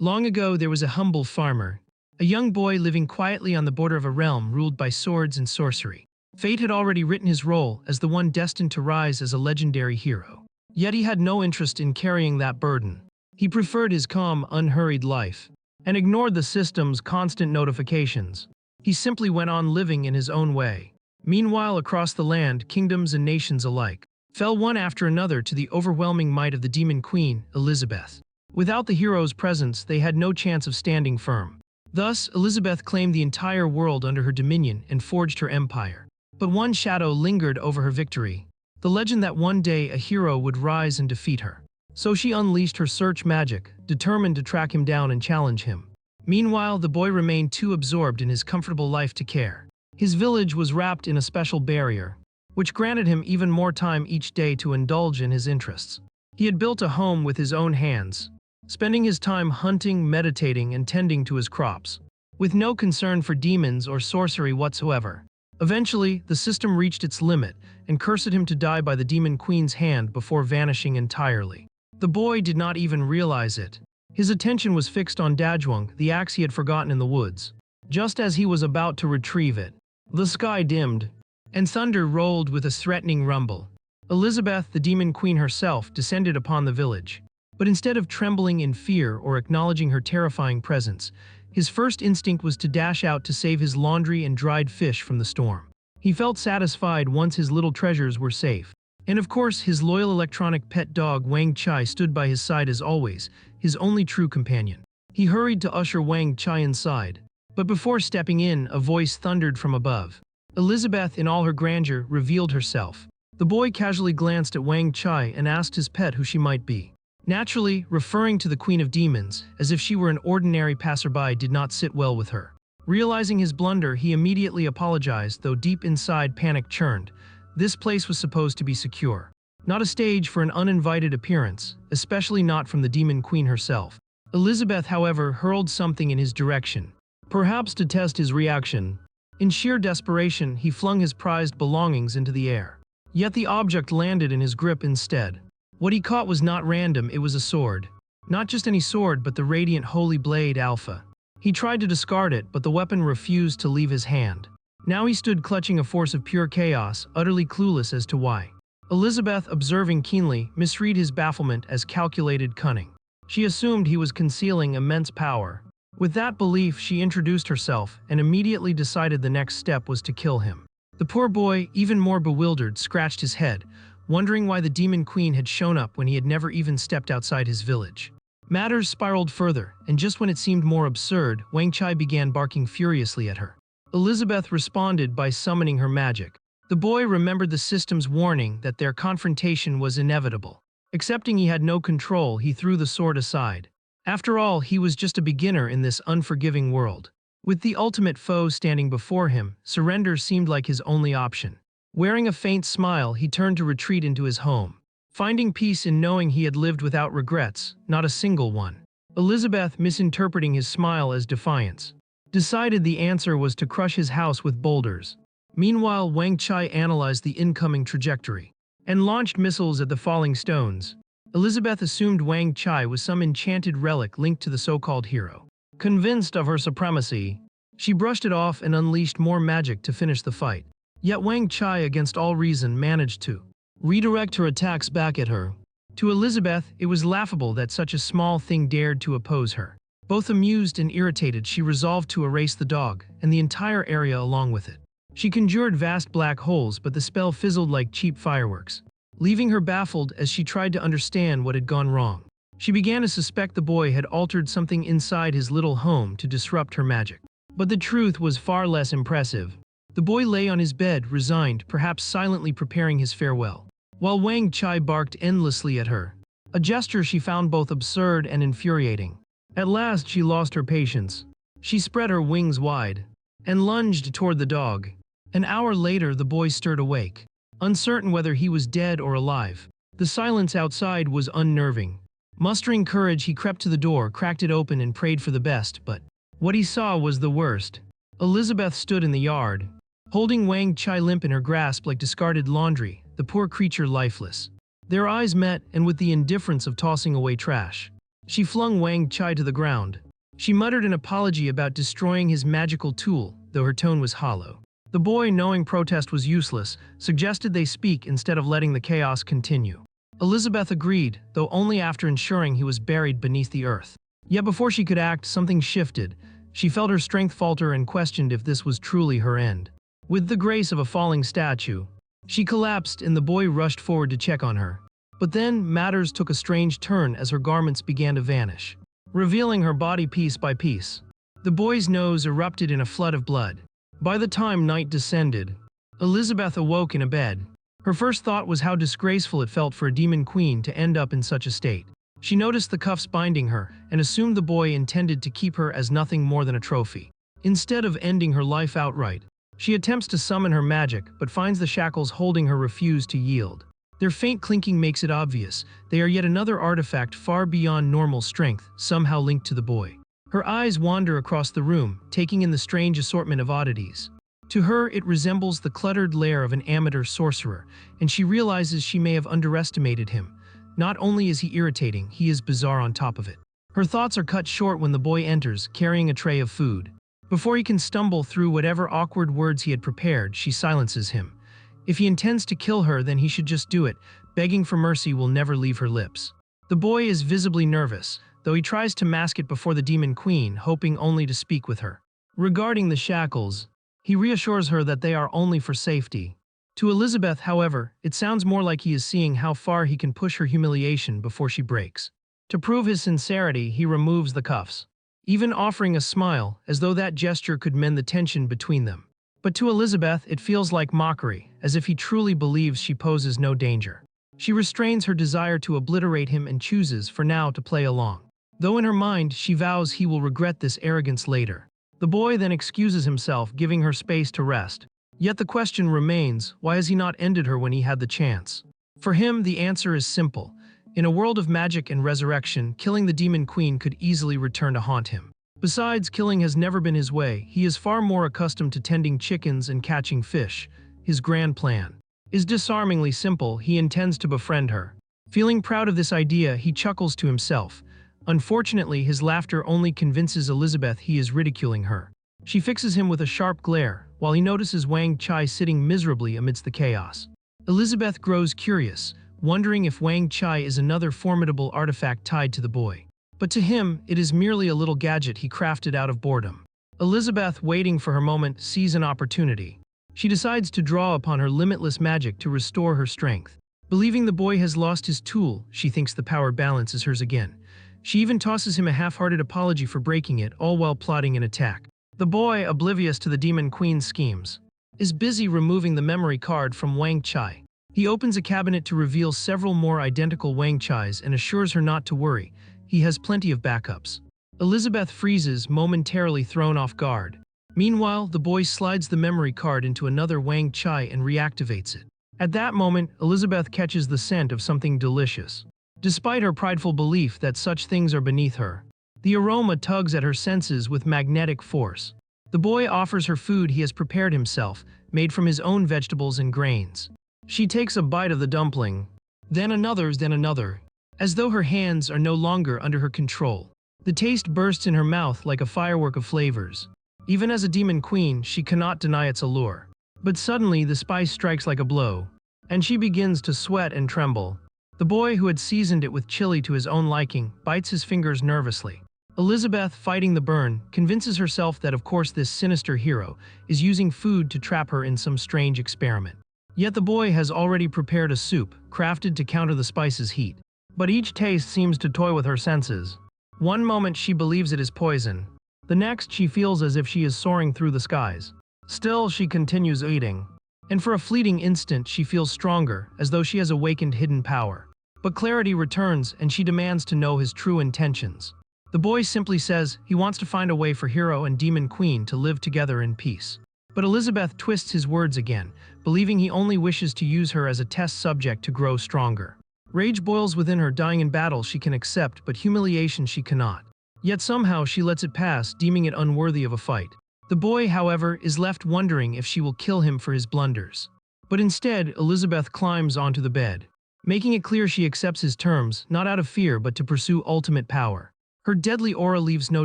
Long ago there was a humble farmer, a young boy living quietly on the border of a realm ruled by swords and sorcery. Fate had already written his role as the one destined to rise as a legendary hero. Yet he had no interest in carrying that burden. He preferred his calm, unhurried life, and ignored the system's constant notifications. He simply went on living in his own way. Meanwhile, across the land, kingdoms and nations alike fell one after another to the overwhelming might of the demon queen, Elizabeth. Without the hero's presence, they had no chance of standing firm. Thus, Elizabeth claimed the entire world under her dominion and forged her empire. But one shadow lingered over her victory, the legend that one day a hero would rise and defeat her. So she unleashed her search magic, determined to track him down and challenge him. Meanwhile, the boy remained too absorbed in his comfortable life to care. His village was wrapped in a special barrier, which granted him even more time each day to indulge in his interests. He had built a home with his own hands, spending his time hunting, meditating, and tending to his crops, with no concern for demons or sorcery whatsoever. Eventually, the system reached its limit and cursed him to die by the demon queen's hand before vanishing entirely. The boy did not even realize it. His attention was fixed on Dajwang, the axe he had forgotten in the woods. Just as he was about to retrieve it, the sky dimmed, and thunder rolled with a threatening rumble. Elizabeth, the demon queen herself, descended upon the village. But instead of trembling in fear or acknowledging her terrifying presence, his first instinct was to dash out to save his laundry and dried fish from the storm. He felt satisfied once his little treasures were safe. And of course, his loyal electronic pet dog Wang Chai stood by his side as always, his only true companion. He hurried to usher Wang Chai inside. But before stepping in, a voice thundered from above. Elizabeth, in all her grandeur, revealed herself. The boy casually glanced at Wang Chai and asked his pet who she might be. Naturally, referring to the Queen of Demons, as if she were an ordinary passerby, did not sit well with her. Realizing his blunder, he immediately apologized, though deep inside panic churned. This place was supposed to be secure, not a stage for an uninvited appearance, especially not from the Demon Queen herself. Elizabeth, however, hurled something in his direction, perhaps to test his reaction. In sheer desperation, he flung his prized belongings into the air. Yet the object landed in his grip instead. What he caught was not random, it was a sword. Not just any sword, but the radiant Holy Blade Alpha. He tried to discard it, but the weapon refused to leave his hand. Now he stood clutching a force of pure chaos, utterly clueless as to why. Elizabeth, observing keenly, misread his bafflement as calculated cunning. She assumed he was concealing immense power. With that belief, she introduced herself and immediately decided the next step was to kill him. The poor boy, even more bewildered, scratched his head, wondering why the Demon Queen had shown up when he had never even stepped outside his village. Matters spiraled further, and just when it seemed more absurd, Wang Chai began barking furiously at her. Elizabeth responded by summoning her magic. The boy remembered the system's warning that their confrontation was inevitable. Accepting he had no control, he threw the sword aside. After all, he was just a beginner in this unforgiving world. With the ultimate foe standing before him, surrender seemed like his only option. Wearing a faint smile, he turned to retreat into his home, finding peace in knowing he had lived without regrets, not a single one. Elizabeth, misinterpreting his smile as defiance, decided the answer was to crush his house with boulders. Meanwhile, Wang Chai analyzed the incoming trajectory and launched missiles at the falling stones. Elizabeth assumed Wang Chai was some enchanted relic linked to the so-called hero. Convinced of her supremacy, she brushed it off and unleashed more magic to finish the fight. Yet Wang Chai, against all reason, managed to redirect her attacks back at her. To Elizabeth, it was laughable that such a small thing dared to oppose her. Both amused and irritated, she resolved to erase the dog and the entire area along with it. She conjured vast black holes, but the spell fizzled like cheap fireworks, leaving her baffled as she tried to understand what had gone wrong. She began to suspect the boy had altered something inside his little home to disrupt her magic. But the truth was far less impressive. The boy lay on his bed, resigned, perhaps silently preparing his farewell, while Wang Chai barked endlessly at her, a gesture she found both absurd and infuriating. At last she lost her patience. She spread her wings wide and lunged toward the dog. An hour later, the boy stirred awake, uncertain whether he was dead or alive. The silence outside was unnerving. Mustering courage, he crept to the door, cracked it open, and prayed for the best, but what he saw was the worst. Elizabeth stood in the yard, holding Wang Chai limp in her grasp like discarded laundry, the poor creature lifeless. Their eyes met, and with the indifference of tossing away trash, She flung Wang Chai to the ground. She muttered an apology about destroying his magical tool, though her tone was hollow. The boy, knowing protest was useless, suggested they speak instead of letting the chaos continue. Elizabeth agreed, though only after ensuring he was buried beneath the earth. Yet before she could act, something shifted. She felt her strength falter and questioned if this was truly her end. With the grace of a falling statue, she collapsed and the boy rushed forward to check on her. But then matters took a strange turn as her garments began to vanish, revealing her body piece by piece. The boy's nose erupted in a flood of blood. By the time night descended, Elizabeth awoke in a bed. Her first thought was how disgraceful it felt for a demon queen to end up in such a state. She noticed the cuffs binding her and assumed the boy intended to keep her as nothing more than a trophy. Instead of ending her life outright, she attempts to summon her magic but finds the shackles holding her refuse to yield. Their faint clinking makes it obvious they are yet another artifact far beyond normal strength, somehow linked to the boy. Her eyes wander across the room, taking in the strange assortment of oddities. To her, it resembles the cluttered lair of an amateur sorcerer, and she realizes she may have underestimated him. Not only is he irritating, he is bizarre on top of it. Her thoughts are cut short when the boy enters, carrying a tray of food. Before he can stumble through whatever awkward words he had prepared, she silences him. If he intends to kill her, then he should just do it. Begging for mercy will never leave her lips. The boy is visibly nervous, though he tries to mask it before the demon queen, hoping only to speak with her. Regarding the shackles, he reassures her that they are only for safety. To Elizabeth, however, it sounds more like he is seeing how far he can push her humiliation before she breaks. To prove his sincerity, he removes the cuffs, even offering a smile, as though that gesture could mend the tension between them. But to Elizabeth, it feels like mockery, as if he truly believes she poses no danger. She restrains her desire to obliterate him and chooses, for now, to play along. Though in her mind, she vows he will regret this arrogance later. The boy then excuses himself, giving her space to rest. Yet the question remains, why has he not ended her when he had the chance? For him, the answer is simple. In a world of magic and resurrection, killing the demon queen could easily return to haunt him. Besides, killing has never been his way. He is far more accustomed to tending chickens and catching fish. His grand plan is disarmingly simple. He intends to befriend her. Feeling proud of this idea, he chuckles to himself. Unfortunately, his laughter only convinces Elizabeth he is ridiculing her. She fixes him with a sharp glare, while he notices Wang Chai sitting miserably amidst the chaos. Elizabeth grows curious, wondering if Wang Chai is another formidable artifact tied to the boy. But to him, it is merely a little gadget he crafted out of boredom. Elizabeth, waiting for her moment, sees an opportunity. She decides to draw upon her limitless magic to restore her strength. Believing the boy has lost his tool, she thinks the power balance is hers again. She even tosses him a half-hearted apology for breaking it, all while plotting an attack. The boy, oblivious to the demon queen's schemes, is busy removing the memory card from Wang Chai. He opens a cabinet to reveal several more identical Wang Chais and assures her not to worry. He has plenty of backups. Elizabeth freezes, momentarily thrown off guard. Meanwhile, the boy slides the memory card into another Wang Chai and reactivates it. At that moment, Elizabeth catches the scent of something delicious. Despite her prideful belief that such things are beneath her, the aroma tugs at her senses with magnetic force. The boy offers her food he has prepared himself, made from his own vegetables and grains. She takes a bite of the dumpling, then another, as though her hands are no longer under her control. The taste bursts in her mouth like a firework of flavors. Even as a demon queen, she cannot deny its allure. But suddenly, the spice strikes like a blow, and she begins to sweat and tremble. The boy, who had seasoned it with chili to his own liking, bites his fingers nervously. Elizabeth, fighting the burn, convinces herself that of course this sinister hero is using food to trap her in some strange experiment. Yet the boy has already prepared a soup, crafted to counter the spice's heat. But each taste seems to toy with her senses. One moment she believes it is poison. The next she feels as if she is soaring through the skies. Still, she continues eating. And for a fleeting instant she feels stronger, as though she has awakened hidden power. But clarity returns and she demands to know his true intentions. The boy simply says he wants to find a way for hero and demon queen to live together in peace. But Elizabeth twists his words again, believing he only wishes to use her as a test subject to grow stronger. Rage boils within her. Dying in battle she can accept, but humiliation she cannot. Yet somehow she lets it pass, deeming it unworthy of a fight. The boy, however, is left wondering if she will kill him for his blunders. But instead, Elizabeth climbs onto the bed. making it clear she accepts his terms, not out of fear but to pursue ultimate power. Her deadly aura leaves no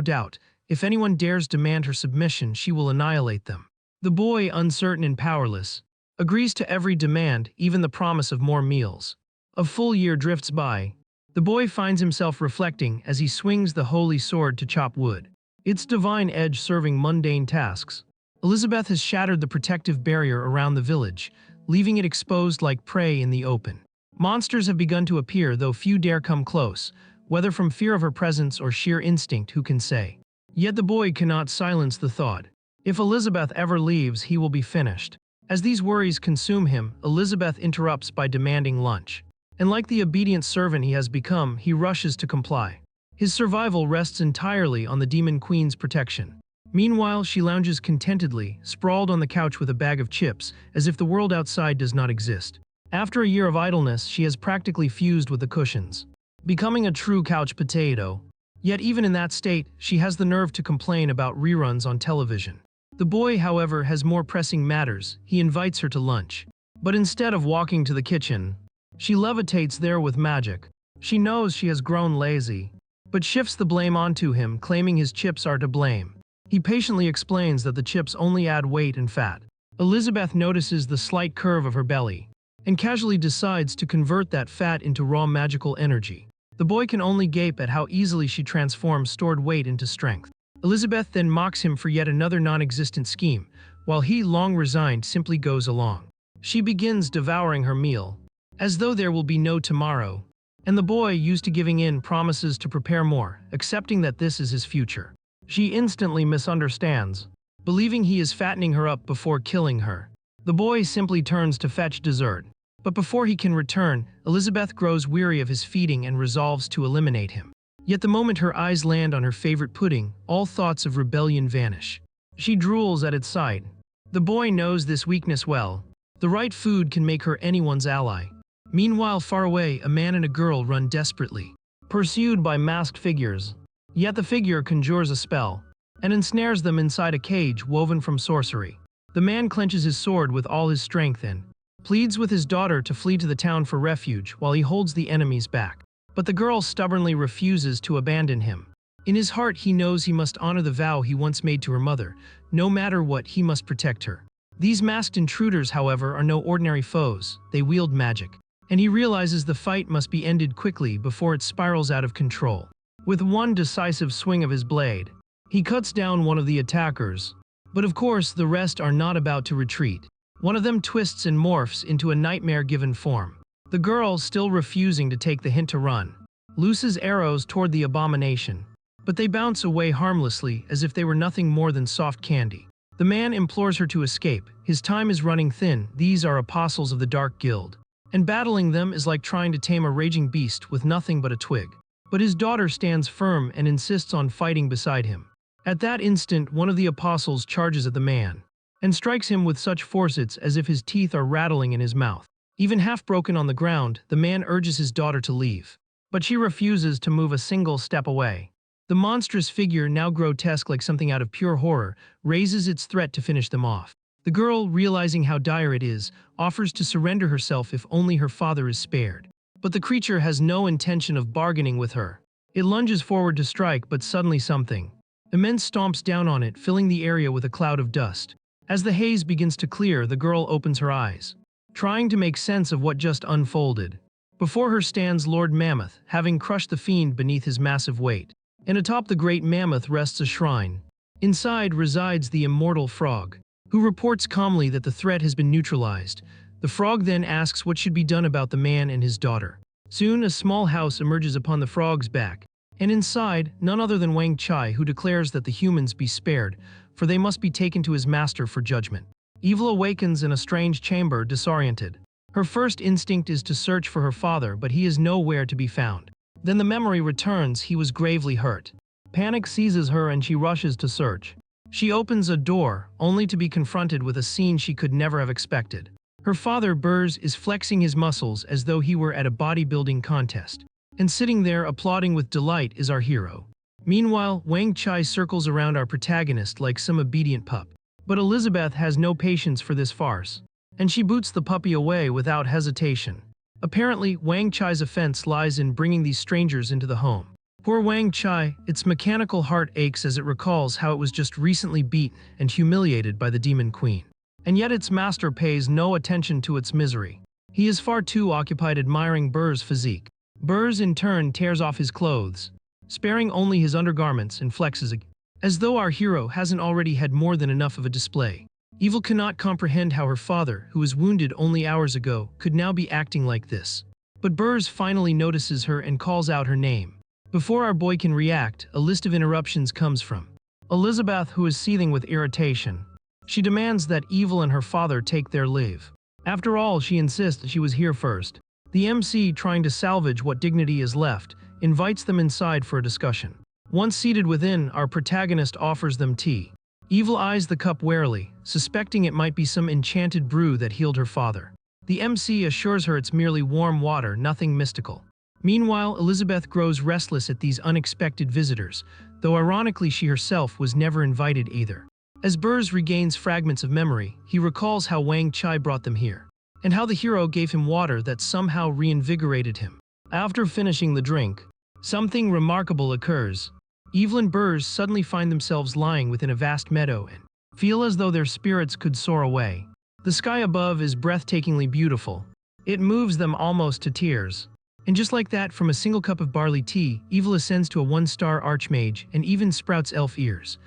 doubt. If anyone dares demand her submission, she will annihilate them. The boy, uncertain and powerless, agrees to every demand, even the promise of more meals. A full year drifts by. The boy finds himself reflecting as he swings the holy sword to chop wood, its divine edge serving mundane tasks. Elizabeth has shattered the protective barrier around the village, leaving it exposed like prey in the open. Monsters have begun to appear, though few dare come close, whether from fear of her presence or sheer instinct, who can say. Yet the boy cannot silence the thought. If Elizabeth ever leaves, he will be finished. As these worries consume him, Elizabeth interrupts by demanding lunch. And like the obedient servant he has become, he rushes to comply. His survival rests entirely on the Demon Queen's protection. Meanwhile, she lounges contentedly, sprawled on the couch with a bag of chips, as if the world outside does not exist. After a year of idleness, she has practically fused with the cushions, becoming a true couch potato. Yet even in that state, she has the nerve to complain about reruns on television. The boy, however, has more pressing matters. He invites her to lunch. But instead of walking to the kitchen, she levitates there with magic. She knows she has grown lazy, but shifts the blame onto him, claiming his chips are to blame. He patiently explains that the chips only add weight and fat. Elizabeth notices the slight curve of her belly, and casually decides to convert that fat into raw magical energy. The boy can only gape at how easily she transforms stored weight into strength. Elizabeth then mocks him for yet another non-existent scheme, while he, long resigned, simply goes along. She begins devouring her meal, as though there will be no tomorrow, and the boy, used to giving in, promises to prepare more, accepting that this is his future. She instantly misunderstands, believing he is fattening her up before killing her. The boy simply turns to fetch dessert, but before he can return, Elizabeth grows weary of his feeding and resolves to eliminate him. Yet the moment her eyes land on her favorite pudding, all thoughts of rebellion vanish. She drools at its sight. The boy knows this weakness well. The right food can make her anyone's ally. Meanwhile, far away, a man and a girl run desperately, pursued by masked figures. Yet the figure conjures a spell and ensnares them inside a cage woven from sorcery. The man clenches his sword with all his strength and pleads with his daughter to flee to the town for refuge while he holds the enemies back. But the girl stubbornly refuses to abandon him. In his heart, he knows he must honor the vow he once made to her mother. No matter what, he must protect her. These masked intruders, however, are no ordinary foes. They wield magic, and he realizes the fight must be ended quickly before it spirals out of control. With one decisive swing of his blade, he cuts down one of the attackers. But of course, the rest are not about to retreat. One of them twists and morphs into a nightmare-given form. The girl, still refusing to take the hint to run, looses arrows toward the abomination, but they bounce away harmlessly as if they were nothing more than soft candy. The man implores her to escape. His time is running thin. These are apostles of the Dark Guild, and battling them is like trying to tame a raging beast with nothing but a twig. But his daughter stands firm and insists on fighting beside him. At that instant, one of the apostles charges at the man and strikes him with such force it's as if his teeth are rattling in his mouth. Even half broken on the ground, the man urges his daughter to leave, but she refuses to move a single step away. The monstrous figure, now grotesque like something out of pure horror, raises its threat to finish them off. The girl, realizing how dire it is, offers to surrender herself if only her father is spared. But the creature has no intention of bargaining with her. It lunges forward to strike, but suddenly something immense stomps down on it, filling the area with a cloud of dust. As the haze begins to clear, the girl opens her eyes, trying to make sense of what just unfolded. Before her stands Lord Mammoth, having crushed the fiend beneath his massive weight. And atop the great mammoth rests a shrine. Inside resides the immortal frog, who reports calmly that the threat has been neutralized. The frog then asks what should be done about the man and his daughter. Soon a small house emerges upon the frog's back, and inside, none other than Wang Chai, who declares that the humans be spared, for they must be taken to his master for judgment. Evil awakens in a strange chamber, disoriented. Her first instinct is to search for her father, but he is nowhere to be found. Then the memory returns. He was gravely hurt. Panic seizes her and she rushes to search. She opens a door, only to be confronted with a scene she could never have expected. Her father, Burrs, is flexing his muscles as though he were at a bodybuilding contest. And sitting there applauding with delight is our hero. Meanwhile, Wang Chai circles around our protagonist like some obedient pup. But Elizabeth has no patience for this farce, and she boots the puppy away without hesitation. Apparently, Wang Chai's offense lies in bringing these strangers into the home. Poor Wang Chai, its mechanical heart aches as it recalls how it was just recently beaten and humiliated by the Demon Queen. And yet its master pays no attention to its misery. He is far too occupied admiring Burrs' physique. Burrs in turn tears off his clothes, sparing only his undergarments, and flexes as though our hero hasn't already had more than enough of a display. Evil cannot comprehend how her father, who was wounded only hours ago, could now be acting like this. But Burrs finally notices her and calls out her name. Before our boy can react, a list of interruptions comes from Elizabeth, who is seething with irritation. She demands that Evil and her father take their leave. After all, she insists she was here first. The MC, trying to salvage what dignity is left, invites them inside for a discussion. Once seated within, our protagonist offers them tea. Evil eyes the cup warily, suspecting it might be some enchanted brew that healed her father. The MC assures her it's merely warm water, nothing mystical. Meanwhile, Elizabeth grows restless at these unexpected visitors, though ironically she herself was never invited either. As Burrs regains fragments of memory, he recalls how Wang Chai brought them here, and how the hero gave him water that somehow reinvigorated him. After finishing the drink, something remarkable occurs. Evil and Burrs suddenly find themselves lying within a vast meadow and feel as though their spirits could soar away. The sky above is breathtakingly beautiful. It moves them almost to tears. And just like that, from a single cup of barley tea, Evil ascends to a 1-star archmage and even sprouts elf ears.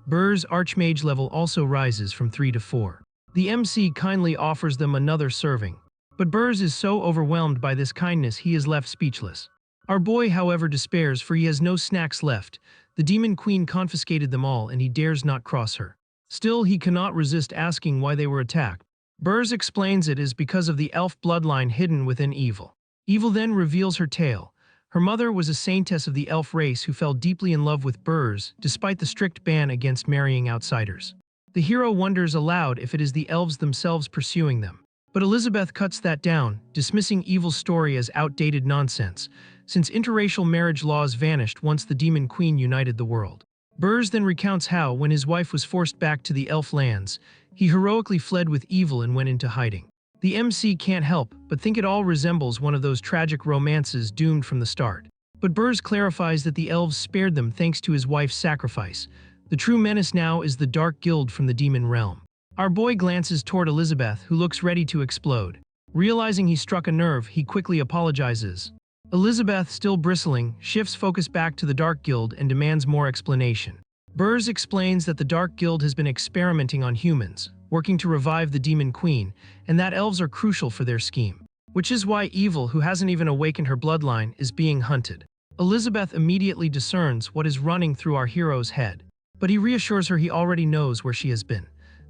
Burrs' archmage level also rises from 3 to 4. The MC kindly offers them another serving. But Burrs is so overwhelmed by this kindness he is left speechless. Our boy, however, despairs, for he has no snacks left. The Demon Queen confiscated them all and he dares not cross her. Still, he cannot resist asking why they were attacked. Burrs explains it is because of the elf bloodline hidden within Evil. Evil then reveals her tale. Her mother was a saintess of the elf race who fell deeply in love with Burrs, despite the strict ban against marrying outsiders. The hero wonders aloud if it is the elves themselves pursuing them. But Elizabeth cuts that down, dismissing Evil's story as outdated nonsense, since interracial marriage laws vanished once the Demon Queen united the world. Burrs then recounts how, when his wife was forced back to the elf lands, he heroically fled with Evil and went into hiding. The MC can't help but think it all resembles one of those tragic romances doomed from the start. But Burrs clarifies that the elves spared them thanks to his wife's sacrifice. The true menace now is the Dark Guild from the demon realm. Our boy glances toward Elizabeth, who looks ready to explode. Realizing he struck a nerve, he quickly apologizes. Elizabeth, still bristling, shifts focus back to the Dark Guild and demands more explanation. Burrs explains that the Dark Guild has been experimenting on humans, working to revive the Demon Queen, and that elves are crucial for their scheme. Which is why Evil, who hasn't even awakened her bloodline, is being hunted. Elizabeth immediately discerns what is running through our hero's head, but he reassures her he already knows where she has been.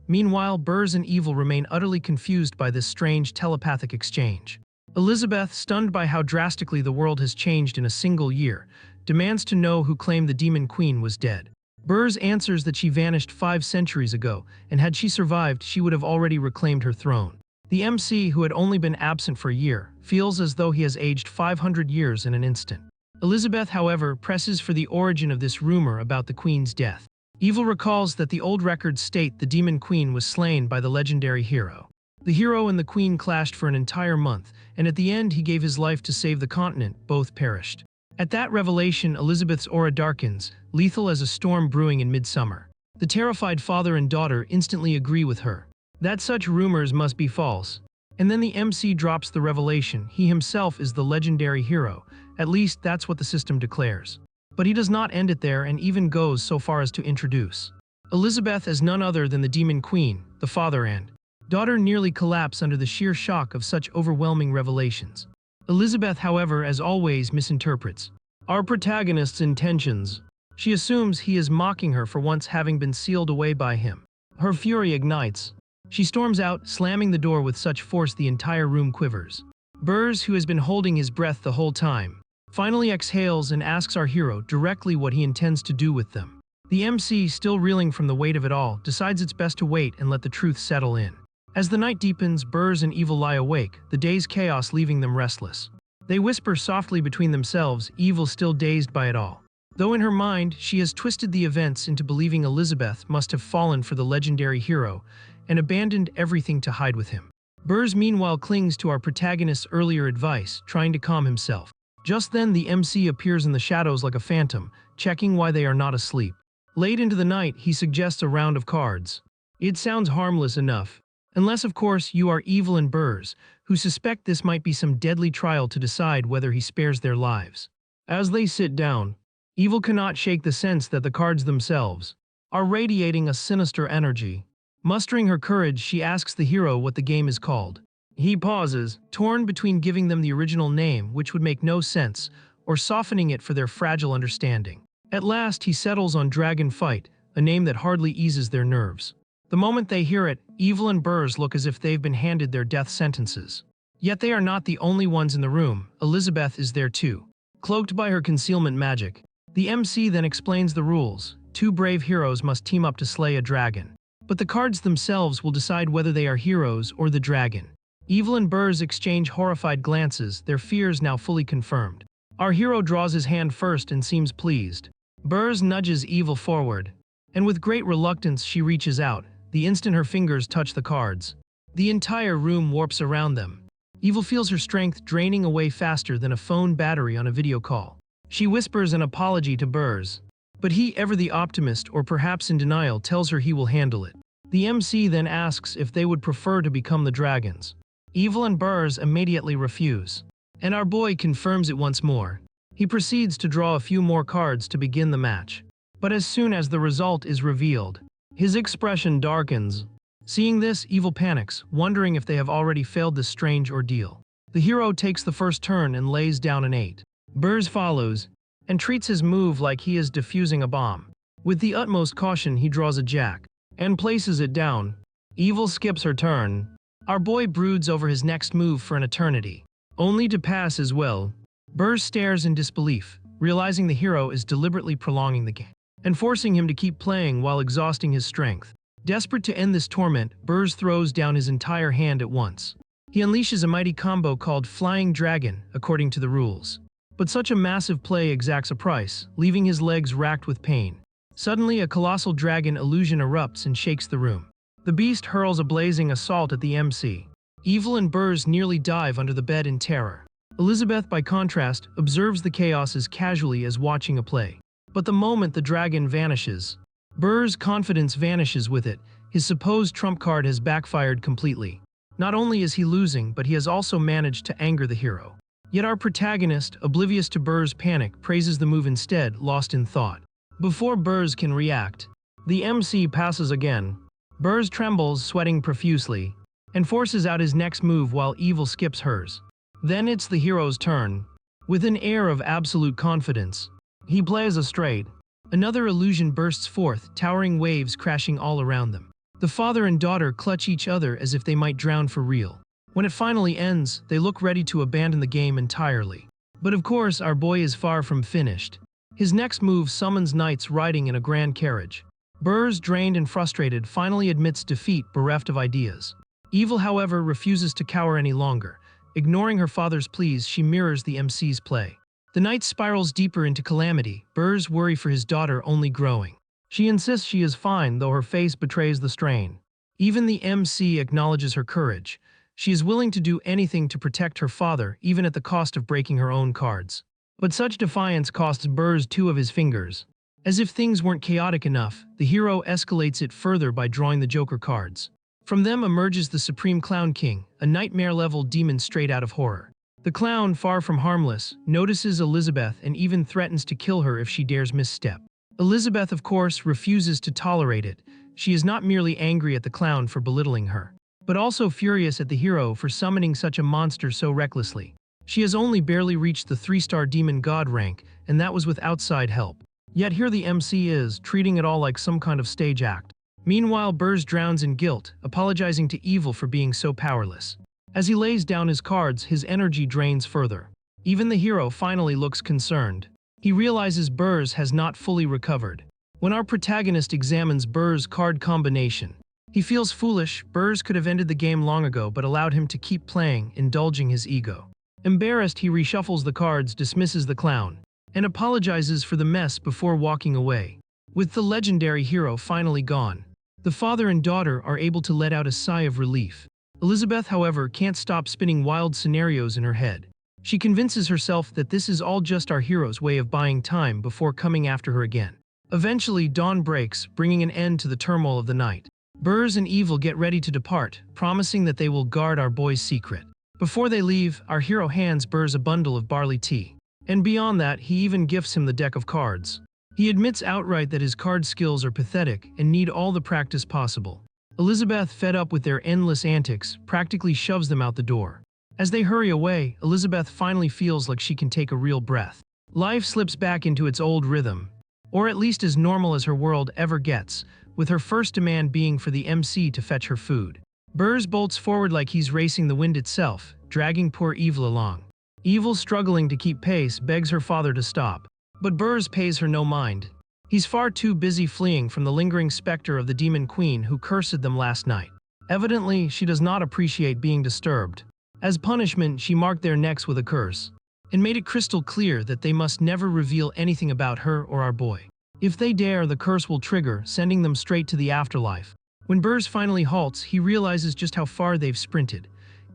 Meanwhile, Burrs and Evil remain utterly confused by this strange telepathic exchange. Elizabeth, stunned by how drastically the world has changed in a single year, demands to know who claimed the Demon Queen was dead. Burrs answers that she vanished 5 centuries ago, and had she survived, she would have already reclaimed her throne. The MC, who had only been absent for a year, feels as though he has aged 500 years in an instant. Elizabeth, however, presses for the origin of this rumor about the Queen's death. Evil recalls that the old records state the Demon Queen was slain by the legendary hero. The hero and the Queen clashed for an entire month, and at the end he gave his life to save the continent. Both perished. At that revelation, Elizabeth's aura darkens, lethal as a storm brewing in midsummer. The terrified father and daughter instantly agree with her that such rumors must be false. And then the MC drops the revelation he himself is the legendary hero. At least that's what the system declares. But he does not end it there and even goes so far as to introduce Elizabeth as none other than the Demon Queen. The father and daughter nearly collapse under the sheer shock of such overwhelming revelations. Elizabeth, however, as always, misinterprets our protagonist's intentions. She assumes he is mocking her for once having been sealed away by him. Her fury ignites. She storms out, slamming the door with such force the entire room quivers. Burrs, who has been holding his breath the whole time, finally exhales and asks our hero directly what he intends to do with them. The MC, still reeling from the weight of it all, decides it's best to wait and let the truth settle in. As the night deepens, Burrs and Evil lie awake, the day's chaos leaving them restless. They whisper softly between themselves, Evil still dazed by it all. Though in her mind, she has twisted the events into believing Elizabeth must have fallen for the legendary hero and abandoned everything to hide with him. Burrs meanwhile clings to our protagonist's earlier advice, trying to calm himself. Just then the MC appears in the shadows like a phantom, checking why they are not asleep. Late into the night, he suggests a round of cards. It sounds harmless enough. Unless, of course, you are Evil and Burrs, who suspect this might be some deadly trial to decide whether he spares their lives. As they sit down, Evil cannot shake the sense that the cards themselves are radiating a sinister energy. Mustering her courage, she asks the hero what the game is called. He pauses, torn between giving them the original name, which would make no sense, or softening it for their fragile understanding. At last, he settles on Dragon Fight, a name that hardly eases their nerves. The moment they hear it, Evil and Burrs look as if they've been handed their death sentences. Yet they are not the only ones in the room. Elizabeth is there too, cloaked by her concealment magic. The MC then explains the rules. 2 brave heroes must team up to slay a dragon. But the cards themselves will decide whether they are heroes or the dragon. Evil and Burrs exchange horrified glances, their fears now fully confirmed. Our hero draws his hand first and seems pleased. Burrs nudges Evil forward, and with great reluctance she reaches out, the instant her fingers touch the cards. The entire room warps around them. Evil feels her strength draining away faster than a phone battery on a video call. She whispers an apology to Burrs, but he, ever the optimist or perhaps in denial, tells her he will handle it. The MC then asks if they would prefer to become the dragons. Evil and Burrs immediately refuse, and our boy confirms it once more. He proceeds to draw a few more cards to begin the match. But as soon as the result is revealed, his expression darkens. Seeing this, Evil panics, wondering if they have already failed this strange ordeal. The hero takes the first turn and lays down an 8. Burrs follows, and treats his move like he is defusing a bomb. With the utmost caution, he draws a jack, and places it down. Evil skips her turn. Our boy broods over his next move for an eternity, only to pass as well. Burrs stares in disbelief, realizing the hero is deliberately prolonging the game, and forcing him to keep playing while exhausting his strength. Desperate to end this torment, Burrs throws down his entire hand at once. He unleashes a mighty combo called Flying Dragon, according to the rules. But such a massive play exacts a price, leaving his legs racked with pain. Suddenly, a colossal dragon illusion erupts and shakes the room. The beast hurls a blazing assault at the MC. Evil and Burrs nearly dive under the bed in terror. Elizabeth, by contrast, observes the chaos as casually as watching a play. But the moment the dragon vanishes, Burrs' confidence vanishes with it. His supposed trump card has backfired completely. Not only is he losing, but he has also managed to anger the hero. Yet our protagonist, oblivious to Burrs' panic, praises the move instead, lost in thought. Before Burrs can react, the MC passes again. Burrs trembles, sweating profusely, and forces out his next move while Evil skips hers. Then it's the hero's turn. With an air of absolute confidence, he plays a straight. Another illusion bursts forth, towering waves crashing all around them. The father and daughter clutch each other as if they might drown for real. When it finally ends, they look ready to abandon the game entirely. But of course, our boy is far from finished. His next move summons knights riding in a grand carriage. Burrs, drained and frustrated, finally admits defeat, bereft of ideas. Evil, however, refuses to cower any longer. Ignoring her father's pleas, she mirrors the MC's play. The knight spirals deeper into calamity, Burrs' worry for his daughter only growing. She insists she is fine, though her face betrays the strain. Even the MC acknowledges her courage. She is willing to do anything to protect her father, even at the cost of breaking her own cards. But such defiance costs Burrs 2 of his fingers. As if things weren't chaotic enough, the hero escalates it further by drawing the Joker cards. From them emerges the Supreme Clown King, a nightmare-level demon straight out of horror. The clown, far from harmless, notices Elizabeth and even threatens to kill her if she dares misstep. Elizabeth, of course, refuses to tolerate it. She is not merely angry at the clown for belittling her, but also furious at the hero for summoning such a monster so recklessly. She has only barely reached the 3-star demon god rank, and that was with outside help. Yet here the MC is, treating it all like some kind of stage act. Meanwhile, Burrs drowns in guilt, apologizing to Evil for being so powerless. As he lays down his cards, his energy drains further. Even the hero finally looks concerned. He realizes Burrs has not fully recovered. When our protagonist examines Burrs' card combination, he feels foolish. Burrs could have ended the game long ago, but allowed him to keep playing, indulging his ego. Embarrassed, he reshuffles the cards, dismisses the clown, and apologizes for the mess before walking away. With the legendary hero finally gone, the father and daughter are able to let out a sigh of relief. Elizabeth, however, can't stop spinning wild scenarios in her head. She convinces herself that this is all just our hero's way of buying time before coming after her again. Eventually, dawn breaks, bringing an end to the turmoil of the night. Burrs and Evil get ready to depart, promising that they will guard our boy's secret. Before they leave, our hero hands Burrs a bundle of barley tea. And beyond that, he even gifts him the deck of cards. He admits outright that his card skills are pathetic and need all the practice possible. Elizabeth, fed up with their endless antics, practically shoves them out the door. As they hurry away, Elizabeth finally feels like she can take a real breath. Life slips back into its old rhythm, or at least as normal as her world ever gets, with her first demand being for the MC to fetch her food. Burrs bolts forward like he's racing the wind itself, dragging poor Evil along. Evil, struggling to keep pace, begs her father to stop. But Burrs pays her no mind. He's far too busy fleeing from the lingering specter of the demon queen who cursed them last night. Evidently, she does not appreciate being disturbed. As punishment, she marked their necks with a curse, and made it crystal clear that they must never reveal anything about her or our boy. If they dare, the curse will trigger, sending them straight to the afterlife. When Burrs finally halts, he realizes just how far they've sprinted.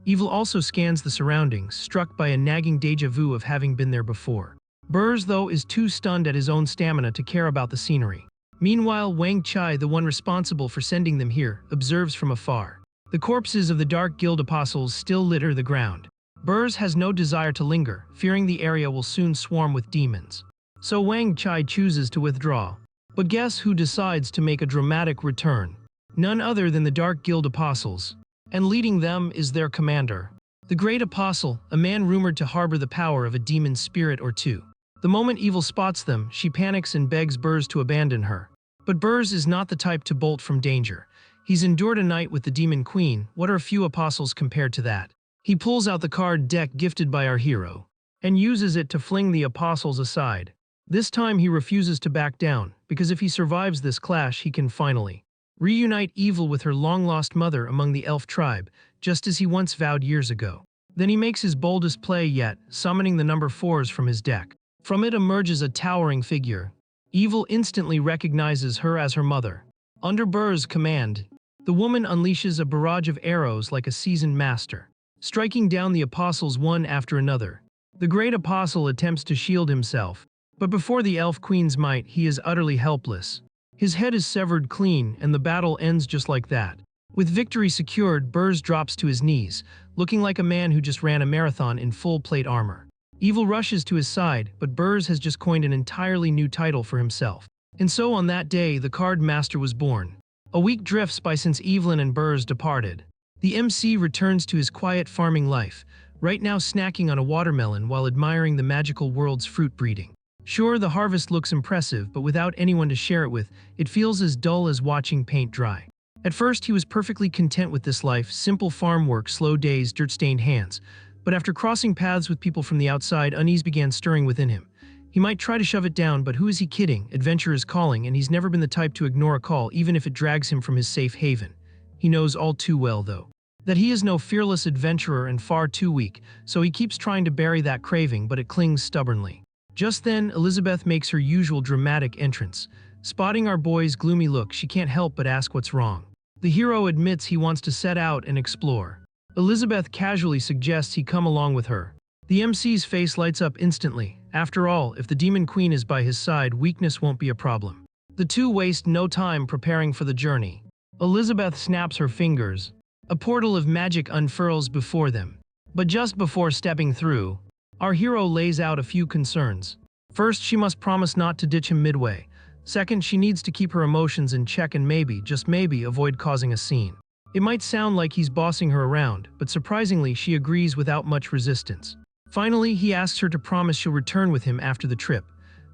Evil also scans the surroundings, struck by a nagging déjà vu of having been there before. Burrs, though, is too stunned at his own stamina to care about the scenery. Meanwhile, Wang Chai, the one responsible for sending them here, observes from afar. The corpses of the Dark Guild apostles still litter the ground. Burrs has no desire to linger, fearing the area will soon swarm with demons. So Wang Chai chooses to withdraw. But guess who decides to make a dramatic return? None other than the Dark Guild apostles. And leading them is their commander, the Great Apostle, a man rumored to harbor the power of a demon spirit or two. The moment Evil spots them, she panics and begs Burrs to abandon her. But Burrs is not the type to bolt from danger. He's endured a night with the demon queen. What are a few apostles compared to that? He pulls out the card deck gifted by our hero, and uses it to fling the apostles aside. This time he refuses to back down, because if he survives this clash, he can finally reunite Evil with her long-lost mother among the elf tribe, just as he once vowed years ago. Then he makes his boldest play yet, summoning the number 4s from his deck. From it emerges a towering figure. Evil instantly recognizes her as her mother. Under Burrs' command, the woman unleashes a barrage of arrows like a seasoned master, striking down the apostles one after another. The great apostle attempts to shield himself, but before the elf queen's might, he is utterly helpless. His head is severed clean, and the battle ends just like that. With victory secured, Burrs drops to his knees, looking like a man who just ran a marathon in full plate armor. Evil rushes to his side, but Burrs has just coined an entirely new title for himself. And so on that day, the Card Master was born. A week drifts by since Evelyn and Burrs departed. The MC returns to his quiet farming life, right now snacking on a watermelon while admiring the magical world's fruit breeding. Sure, the harvest looks impressive, but without anyone to share it with, it feels as dull as watching paint dry. At first, he was perfectly content with this life, simple farm work, slow days, dirt-stained hands. But after crossing paths with people from the outside, unease began stirring within him. He might try to shove it down, but who is he kidding? Adventure is calling, and he's never been the type to ignore a call, even if it drags him from his safe haven. He knows all too well, though, that he is no fearless adventurer and far too weak, so he keeps trying to bury that craving, but it clings stubbornly. Just then, Elizabeth makes her usual dramatic entrance. Spotting our boy's gloomy look, she can't help but ask what's wrong. The hero admits he wants to set out and explore. Elizabeth casually suggests he come along with her. The MC's face lights up instantly. After all, if the demon queen is by his side, weakness won't be a problem. The two waste no time preparing for the journey. Elizabeth snaps her fingers. A portal of magic unfurls before them. But just before stepping through, our hero lays out a few concerns. First, she must promise not to ditch him midway. Second, she needs to keep her emotions in check and maybe, just maybe, avoid causing a scene. It might sound like he's bossing her around, but surprisingly, she agrees without much resistance. Finally, he asks her to promise she'll return with him after the trip,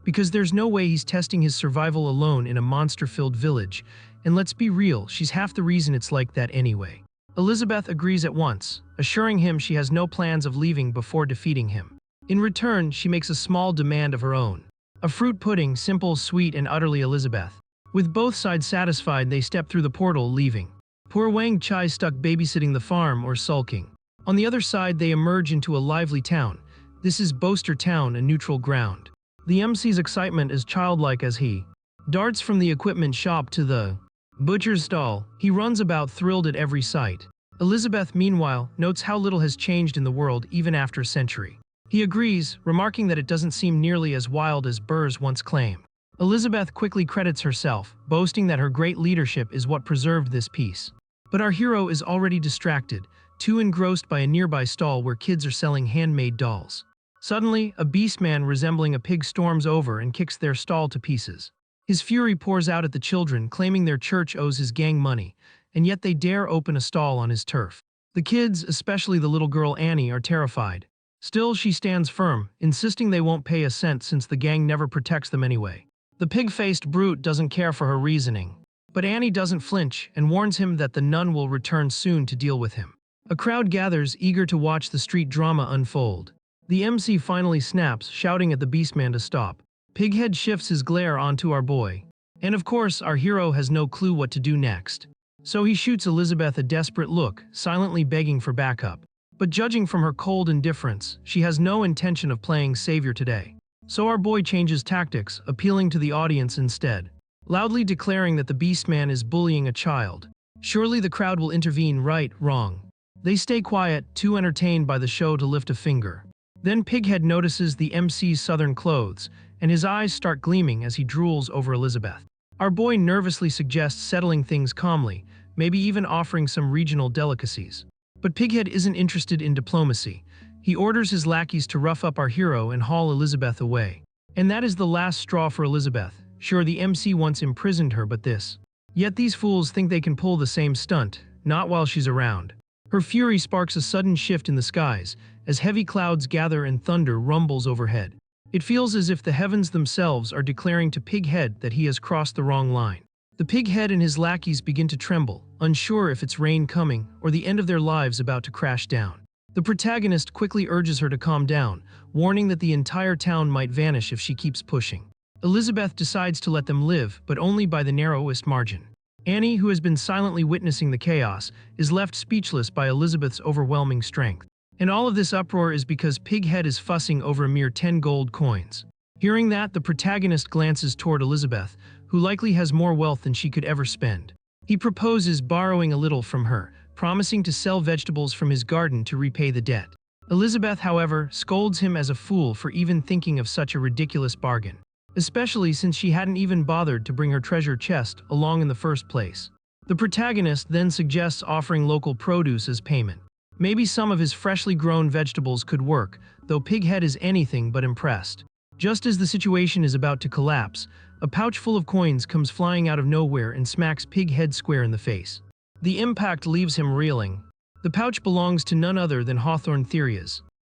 because there's no way he's testing his survival alone in a monster-filled village, and let's be real, she's half the reason it's like that anyway. Elizabeth agrees at once, assuring him she has no plans of leaving before defeating him. In return, she makes a small demand of her own. A fruit pudding, simple, sweet, and utterly Elizabeth. With both sides satisfied, they step through the portal, leaving. Poor Wang Chai stuck babysitting the farm or sulking. On the other side, they emerge into a lively town. This is Boaster Town, a neutral ground. The MC's excitement is childlike as he darts from the equipment shop to the butcher's stall. He runs about thrilled at every sight. Elizabeth, meanwhile, notes how little has changed in the world even after a century. He agrees, remarking that it doesn't seem nearly as wild as Burrs once claimed. Elizabeth quickly credits herself, boasting that her great leadership is what preserved this peace. But our hero is already distracted, too engrossed by a nearby stall where kids are selling handmade dolls. Suddenly, a beastman resembling a pig storms over and kicks their stall to pieces. His fury pours out at the children, claiming their church owes his gang money, and yet they dare open a stall on his turf. The kids, especially the little girl Annie, are terrified. Still, she stands firm, insisting they won't pay a cent since the gang never protects them anyway. The pig-faced brute doesn't care for her reasoning. But Annie doesn't flinch and warns him that the nun will return soon to deal with him. A crowd gathers, eager to watch the street drama unfold. The MC finally snaps, shouting at the beastman to stop. Pighead shifts his glare onto our boy. And of course, our hero has no clue what to do next. So he shoots Elizabeth a desperate look, silently begging for backup. But judging from her cold indifference, she has no intention of playing savior today. So our boy changes tactics, appealing to the audience instead, loudly declaring that the beastman is bullying a child. Surely the crowd will intervene. Right, wrong. They stay quiet, too entertained by the show to lift a finger. Then Pighead notices the MC's southern clothes, and his eyes start gleaming as he drools over Elizabeth. Our boy nervously suggests settling things calmly, maybe even offering some regional delicacies. But Pighead isn't interested in diplomacy. He orders his lackeys to rough up our hero and haul Elizabeth away. And that is the last straw for Elizabeth. Sure, the MC once imprisoned her, but this. Yet these fools think they can pull the same stunt, not while she's around. Her fury sparks a sudden shift in the skies, as heavy clouds gather and thunder rumbles overhead. It feels as if the heavens themselves are declaring to Pighead that he has crossed the wrong line. The Pighead and his lackeys begin to tremble, unsure if it's rain coming or the end of their lives about to crash down. The protagonist quickly urges her to calm down, warning that the entire town might vanish if she keeps pushing. Elizabeth decides to let them live, but only by the narrowest margin. Annie, who has been silently witnessing the chaos, is left speechless by Elizabeth's overwhelming strength. And all of this uproar is because Pighead is fussing over a mere 10 gold coins. Hearing that, the protagonist glances toward Elizabeth, who likely has more wealth than she could ever spend. He proposes borrowing a little from her, promising to sell vegetables from his garden to repay the debt. Elizabeth, however, scolds him as a fool for even thinking of such a ridiculous bargain, especially since she hadn't even bothered to bring her treasure chest along in the first place. The protagonist then suggests offering local produce as payment. Maybe some of his freshly grown vegetables could work, though Pighead is anything but impressed. Just as the situation is about to collapse, a pouch full of coins comes flying out of nowhere and smacks Pighead square in the face. The impact leaves him reeling. The pouch belongs to none other than Hawthorne.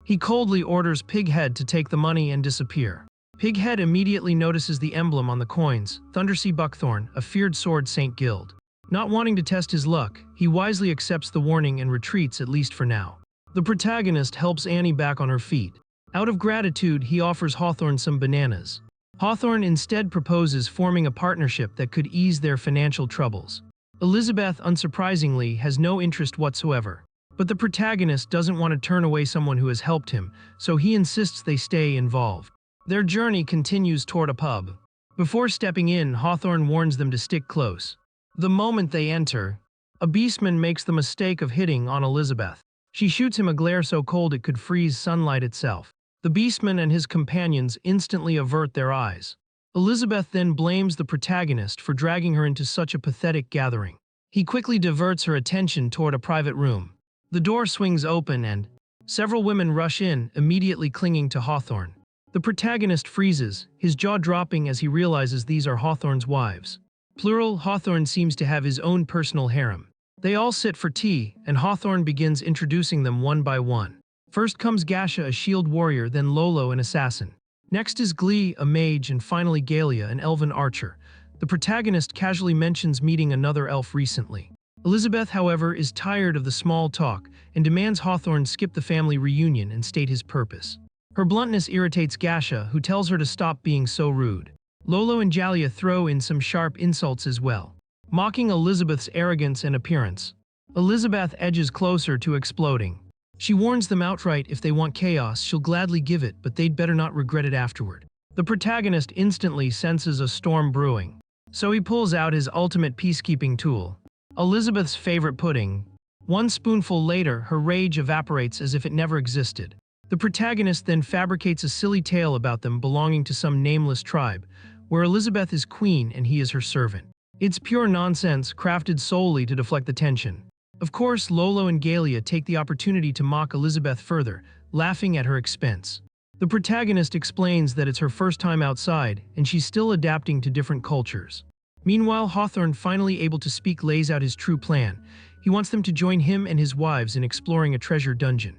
He coldly orders Pighead to take the money and disappear. Pighead immediately notices the emblem on the coins, Thundersea Buckthorn, a feared sword St. Guild. Not wanting to test his luck, he wisely accepts the warning and retreats, at least for now. The protagonist helps Annie back on her feet. Out of gratitude, he offers Hawthorne some bananas. Hawthorne instead proposes forming a partnership that could ease their financial troubles. Elizabeth, unsurprisingly, has no interest whatsoever. But the protagonist doesn't want to turn away someone who has helped him, so he insists they stay involved. Their journey continues toward a pub. Before stepping in, Hawthorne warns them to stick close. The moment they enter, a beastman makes the mistake of hitting on Elizabeth. She shoots him a glare so cold it could freeze sunlight itself. The beastman and his companions instantly avert their eyes. Elizabeth then blames the protagonist for dragging her into such a pathetic gathering. He quickly diverts her attention toward a private room. The door swings open and several women rush in, immediately clinging to Hawthorne. The protagonist freezes, his jaw dropping as he realizes these are Hawthorne's wives. Plural, Hawthorne seems to have his own personal harem. They all sit for tea, and Hawthorne begins introducing them one by one. First comes Gasha, a shield warrior, then Lolo, an assassin. Next is Glee, a mage, and finally Galia, an elven archer. The protagonist casually mentions meeting another elf recently. Elizabeth, however, is tired of the small talk and demands Hawthorne skip the family reunion and state his purpose. Her bluntness irritates Gasha, who tells her to stop being so rude. Lolo and Galia throw in some sharp insults as well, mocking Elizabeth's arrogance and appearance. Elizabeth edges closer to exploding. She warns them outright if they want chaos, she'll gladly give it, but they'd better not regret it afterward. The protagonist instantly senses a storm brewing, so he pulls out his ultimate peacekeeping tool, Elizabeth's favorite pudding. One spoonful later, her rage evaporates as if it never existed. The protagonist then fabricates a silly tale about them belonging to some nameless tribe, where Elizabeth is queen and he is her servant. It's pure nonsense, crafted solely to deflect the tension. Of course, Lolo and Galia take the opportunity to mock Elizabeth further, laughing at her expense. The protagonist explains that it's her first time outside, and she's still adapting to different cultures. Meanwhile, Hawthorne, finally able to speak, lays out his true plan. He wants them to join him and his wives in exploring a treasure dungeon.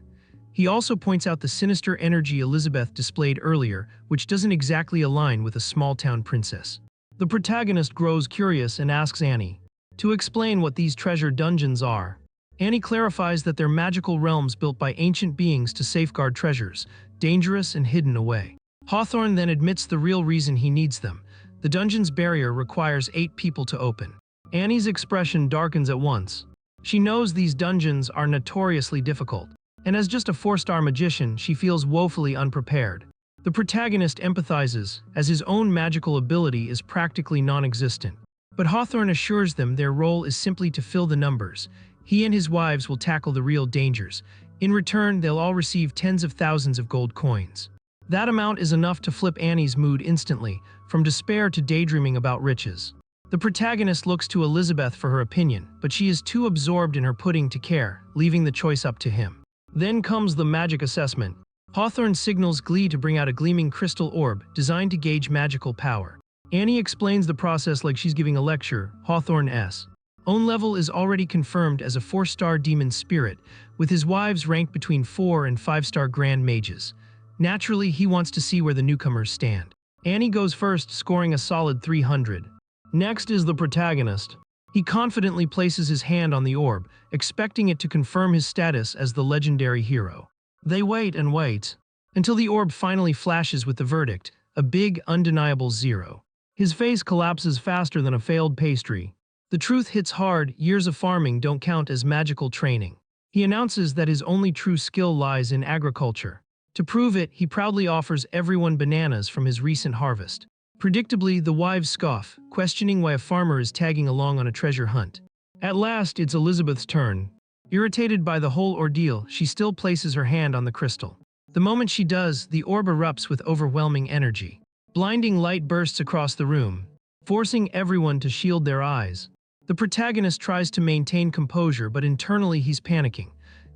He also points out the sinister energy Elizabeth displayed earlier, which doesn't exactly align with a small-town princess. The protagonist grows curious and asks Annie to explain what these treasure dungeons are. Annie clarifies that they're magical realms built by ancient beings to safeguard treasures, dangerous and hidden away. Hawthorne then admits the real reason he needs them. The dungeon's barrier requires 8 people to open. Annie's expression darkens at once. She knows these dungeons are notoriously difficult, and as just a 4-star magician, she feels woefully unprepared. The protagonist empathizes, as his own magical ability is practically non-existent. But Hawthorne assures them their role is simply to fill the numbers. He and his wives will tackle the real dangers. In return, they'll all receive tens of thousands of gold coins. That amount is enough to flip Annie's mood instantly, from despair to daydreaming about riches. The protagonist looks to Elizabeth for her opinion, but she is too absorbed in her pudding to care, leaving the choice up to him. Then comes the magic assessment. Hawthorne signals Glee to bring out a gleaming crystal orb designed to gauge magical power. Annie explains the process like she's giving a lecture. Hawthorne's own level is already confirmed as a 4-star demon spirit, with his wives ranked between 4 and 5-star grand mages. Naturally, he wants to see where the newcomers stand. Annie goes first, scoring a solid 300. Next is the protagonist. He confidently places his hand on the orb, expecting it to confirm his status as the legendary hero. They wait and wait, until the orb finally flashes with the verdict, a big, undeniable 0. His face collapses faster than a failed pastry. The truth hits hard. Years of farming don't count as magical training. He announces that his only true skill lies in agriculture. To prove it, he proudly offers everyone bananas from his recent harvest. Predictably, the wives scoff, questioning why a farmer is tagging along on a treasure hunt. At last, it's Elizabeth's turn. Irritated by the whole ordeal, she still places her hand on the crystal. The moment she does, the orb erupts with overwhelming energy. Blinding light bursts across the room, forcing everyone to shield their eyes. The protagonist tries to maintain composure, but internally he's panicking.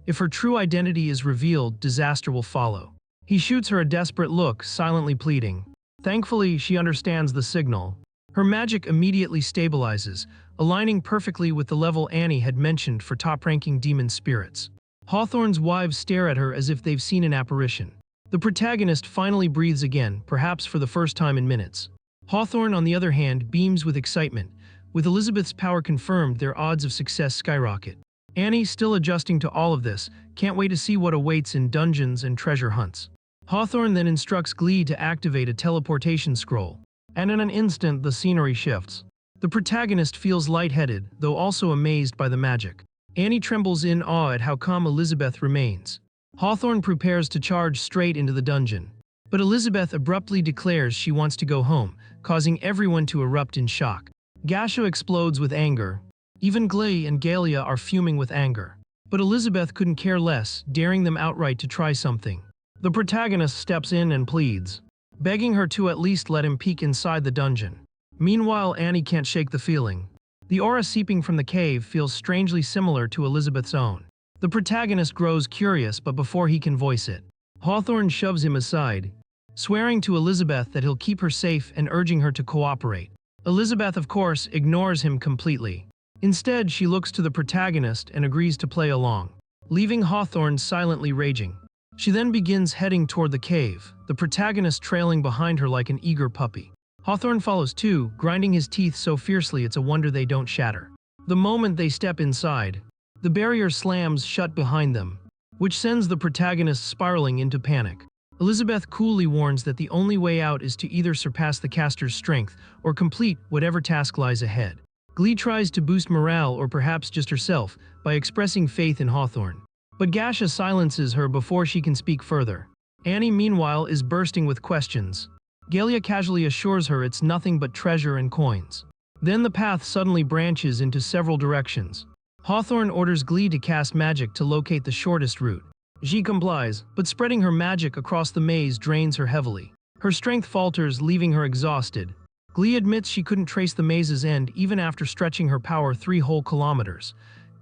If her true identity is revealed, disaster will follow. He shoots her a desperate look, silently pleading. Thankfully, she understands the signal. Her magic immediately stabilizes, aligning perfectly with the level Annie had mentioned for top-ranking demon spirits. Hawthorne's wives stare at her as if they've seen an apparition. The protagonist finally breathes again, perhaps for the first time in minutes. Hawthorne, on the other hand, beams with excitement. With Elizabeth's power confirmed, their odds of success skyrocket. Annie, still adjusting to all of this, can't wait to see what awaits in dungeons and treasure hunts. Hawthorne then instructs Glee to activate a teleportation scroll, and in an instant the scenery shifts. The protagonist feels lightheaded, though also amazed by the magic. Annie trembles in awe at how calm Elizabeth remains. Hawthorne prepares to charge straight into the dungeon, but Elizabeth abruptly declares she wants to go home, causing everyone to erupt in shock. Gasha explodes with anger. Even Glee and Galia are fuming with anger. But Elizabeth couldn't care less, daring them outright to try something. The protagonist steps in and pleads, begging her to at least let him peek inside the dungeon. Meanwhile, Annie can't shake the feeling. The aura seeping from the cave feels strangely similar to Elizabeth's own. The protagonist grows curious, but before he can voice it, Hawthorne shoves him aside, swearing to Elizabeth that he'll keep her safe and urging her to cooperate. Elizabeth, of course, ignores him completely. Instead, she looks to the protagonist and agrees to play along, leaving Hawthorne silently raging. She then begins heading toward the cave, the protagonist trailing behind her like an eager puppy. Hawthorne follows too, grinding his teeth so fiercely it's a wonder they don't shatter. The moment they step inside, the barrier slams shut behind them, which sends the protagonist spiraling into panic. Elizabeth coolly warns that the only way out is to either surpass the caster's strength or complete whatever task lies ahead. Glee tries to boost morale, or perhaps just herself, by expressing faith in Hawthorne. But Gasha silences her before she can speak further. Annie, meanwhile, is bursting with questions. Galia casually assures her it's nothing but treasure and coins. Then the path suddenly branches into several directions. Hawthorne orders Glee to cast magic to locate the shortest route. She complies, but spreading her magic across the maze drains her heavily. Her strength falters, leaving her exhausted. Glee admits she couldn't trace the maze's end even after stretching her power 3 whole kilometers.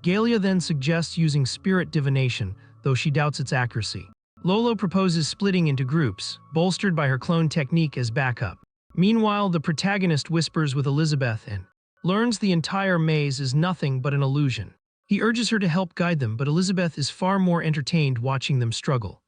Galia then suggests using spirit divination, though she doubts its accuracy. Lolo proposes splitting into groups, bolstered by her clone technique as backup. Meanwhile, the protagonist whispers with Elizabeth and learns the entire maze is nothing but an illusion. He urges her to help guide them, but Elizabeth is far more entertained watching them struggle.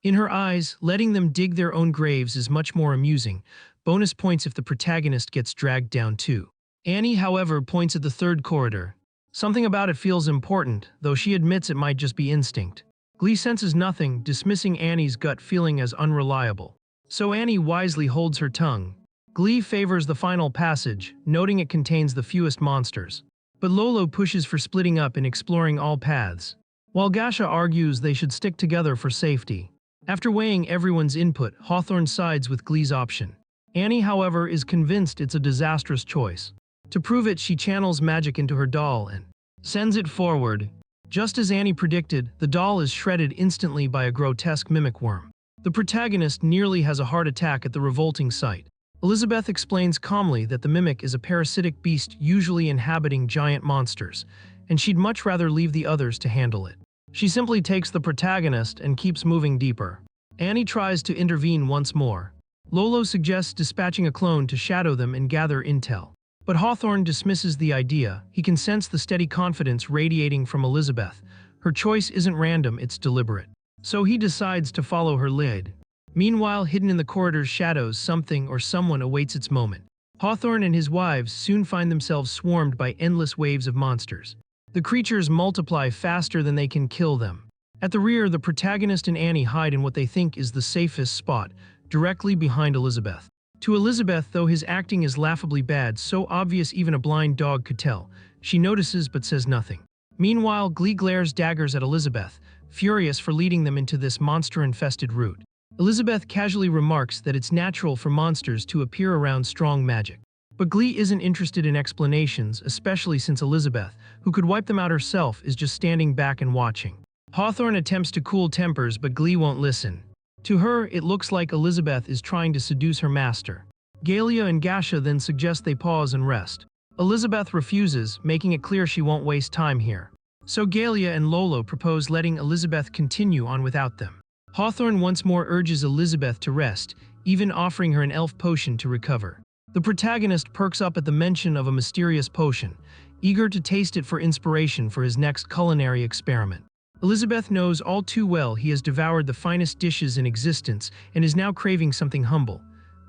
In her eyes, letting them dig their own graves is much more amusing. Bonus points if the protagonist gets dragged down too. Annie, however, points at the third corridor. Something about it feels important, though she admits it might just be instinct. Glee senses nothing, dismissing Annie's gut feeling as unreliable. So Annie wisely holds her tongue. Glee favors the final passage, noting it contains the fewest monsters. But Lolo pushes for splitting up and exploring all paths, while Gasha argues they should stick together for safety. After weighing everyone's input, Hawthorne sides with Glee's option. Annie, however, is convinced it's a disastrous choice. To prove it, she channels magic into her doll and sends it forward. Just as Annie predicted, the doll is shredded instantly by a grotesque mimic worm. The protagonist nearly has a heart attack at the revolting sight. Elizabeth explains calmly that the mimic is a parasitic beast usually inhabiting giant monsters, and she'd much rather leave the others to handle it. She simply takes the protagonist and keeps moving deeper. Annie tries to intervene once more. Lolo suggests dispatching a clone to shadow them and gather intel. But Hawthorne dismisses the idea. He can sense the steady confidence radiating from Elizabeth. Her choice isn't random, it's deliberate. So he decides to follow her lead. Meanwhile, hidden in the corridor's shadows, something or someone awaits its moment. Hawthorne and his wives soon find themselves swarmed by endless waves of monsters. The creatures multiply faster than they can kill them. At the rear, the protagonist and Annie hide in what they think is the safest spot, directly behind Elizabeth. To Elizabeth, though his acting is laughably bad, so obvious even a blind dog could tell, she notices but says nothing. Meanwhile, Glee glares daggers at Elizabeth, furious for leading them into this monster-infested route. Elizabeth casually remarks that it's natural for monsters to appear around strong magic. But Glee isn't interested in explanations, especially since Elizabeth, who could wipe them out herself, is just standing back and watching. Hawthorne attempts to cool tempers, but Glee won't listen. To her, it looks like Elizabeth is trying to seduce her master. Galia and Gasha then suggest they pause and rest. Elizabeth refuses, making it clear she won't waste time here. So Galia and Lolo propose letting Elizabeth continue on without them. Hawthorne once more urges Elizabeth to rest, even offering her an elf potion to recover. The protagonist perks up at the mention of a mysterious potion, eager to taste it for inspiration for his next culinary experiment. Elizabeth knows all too well he has devoured the finest dishes in existence and is now craving something humble.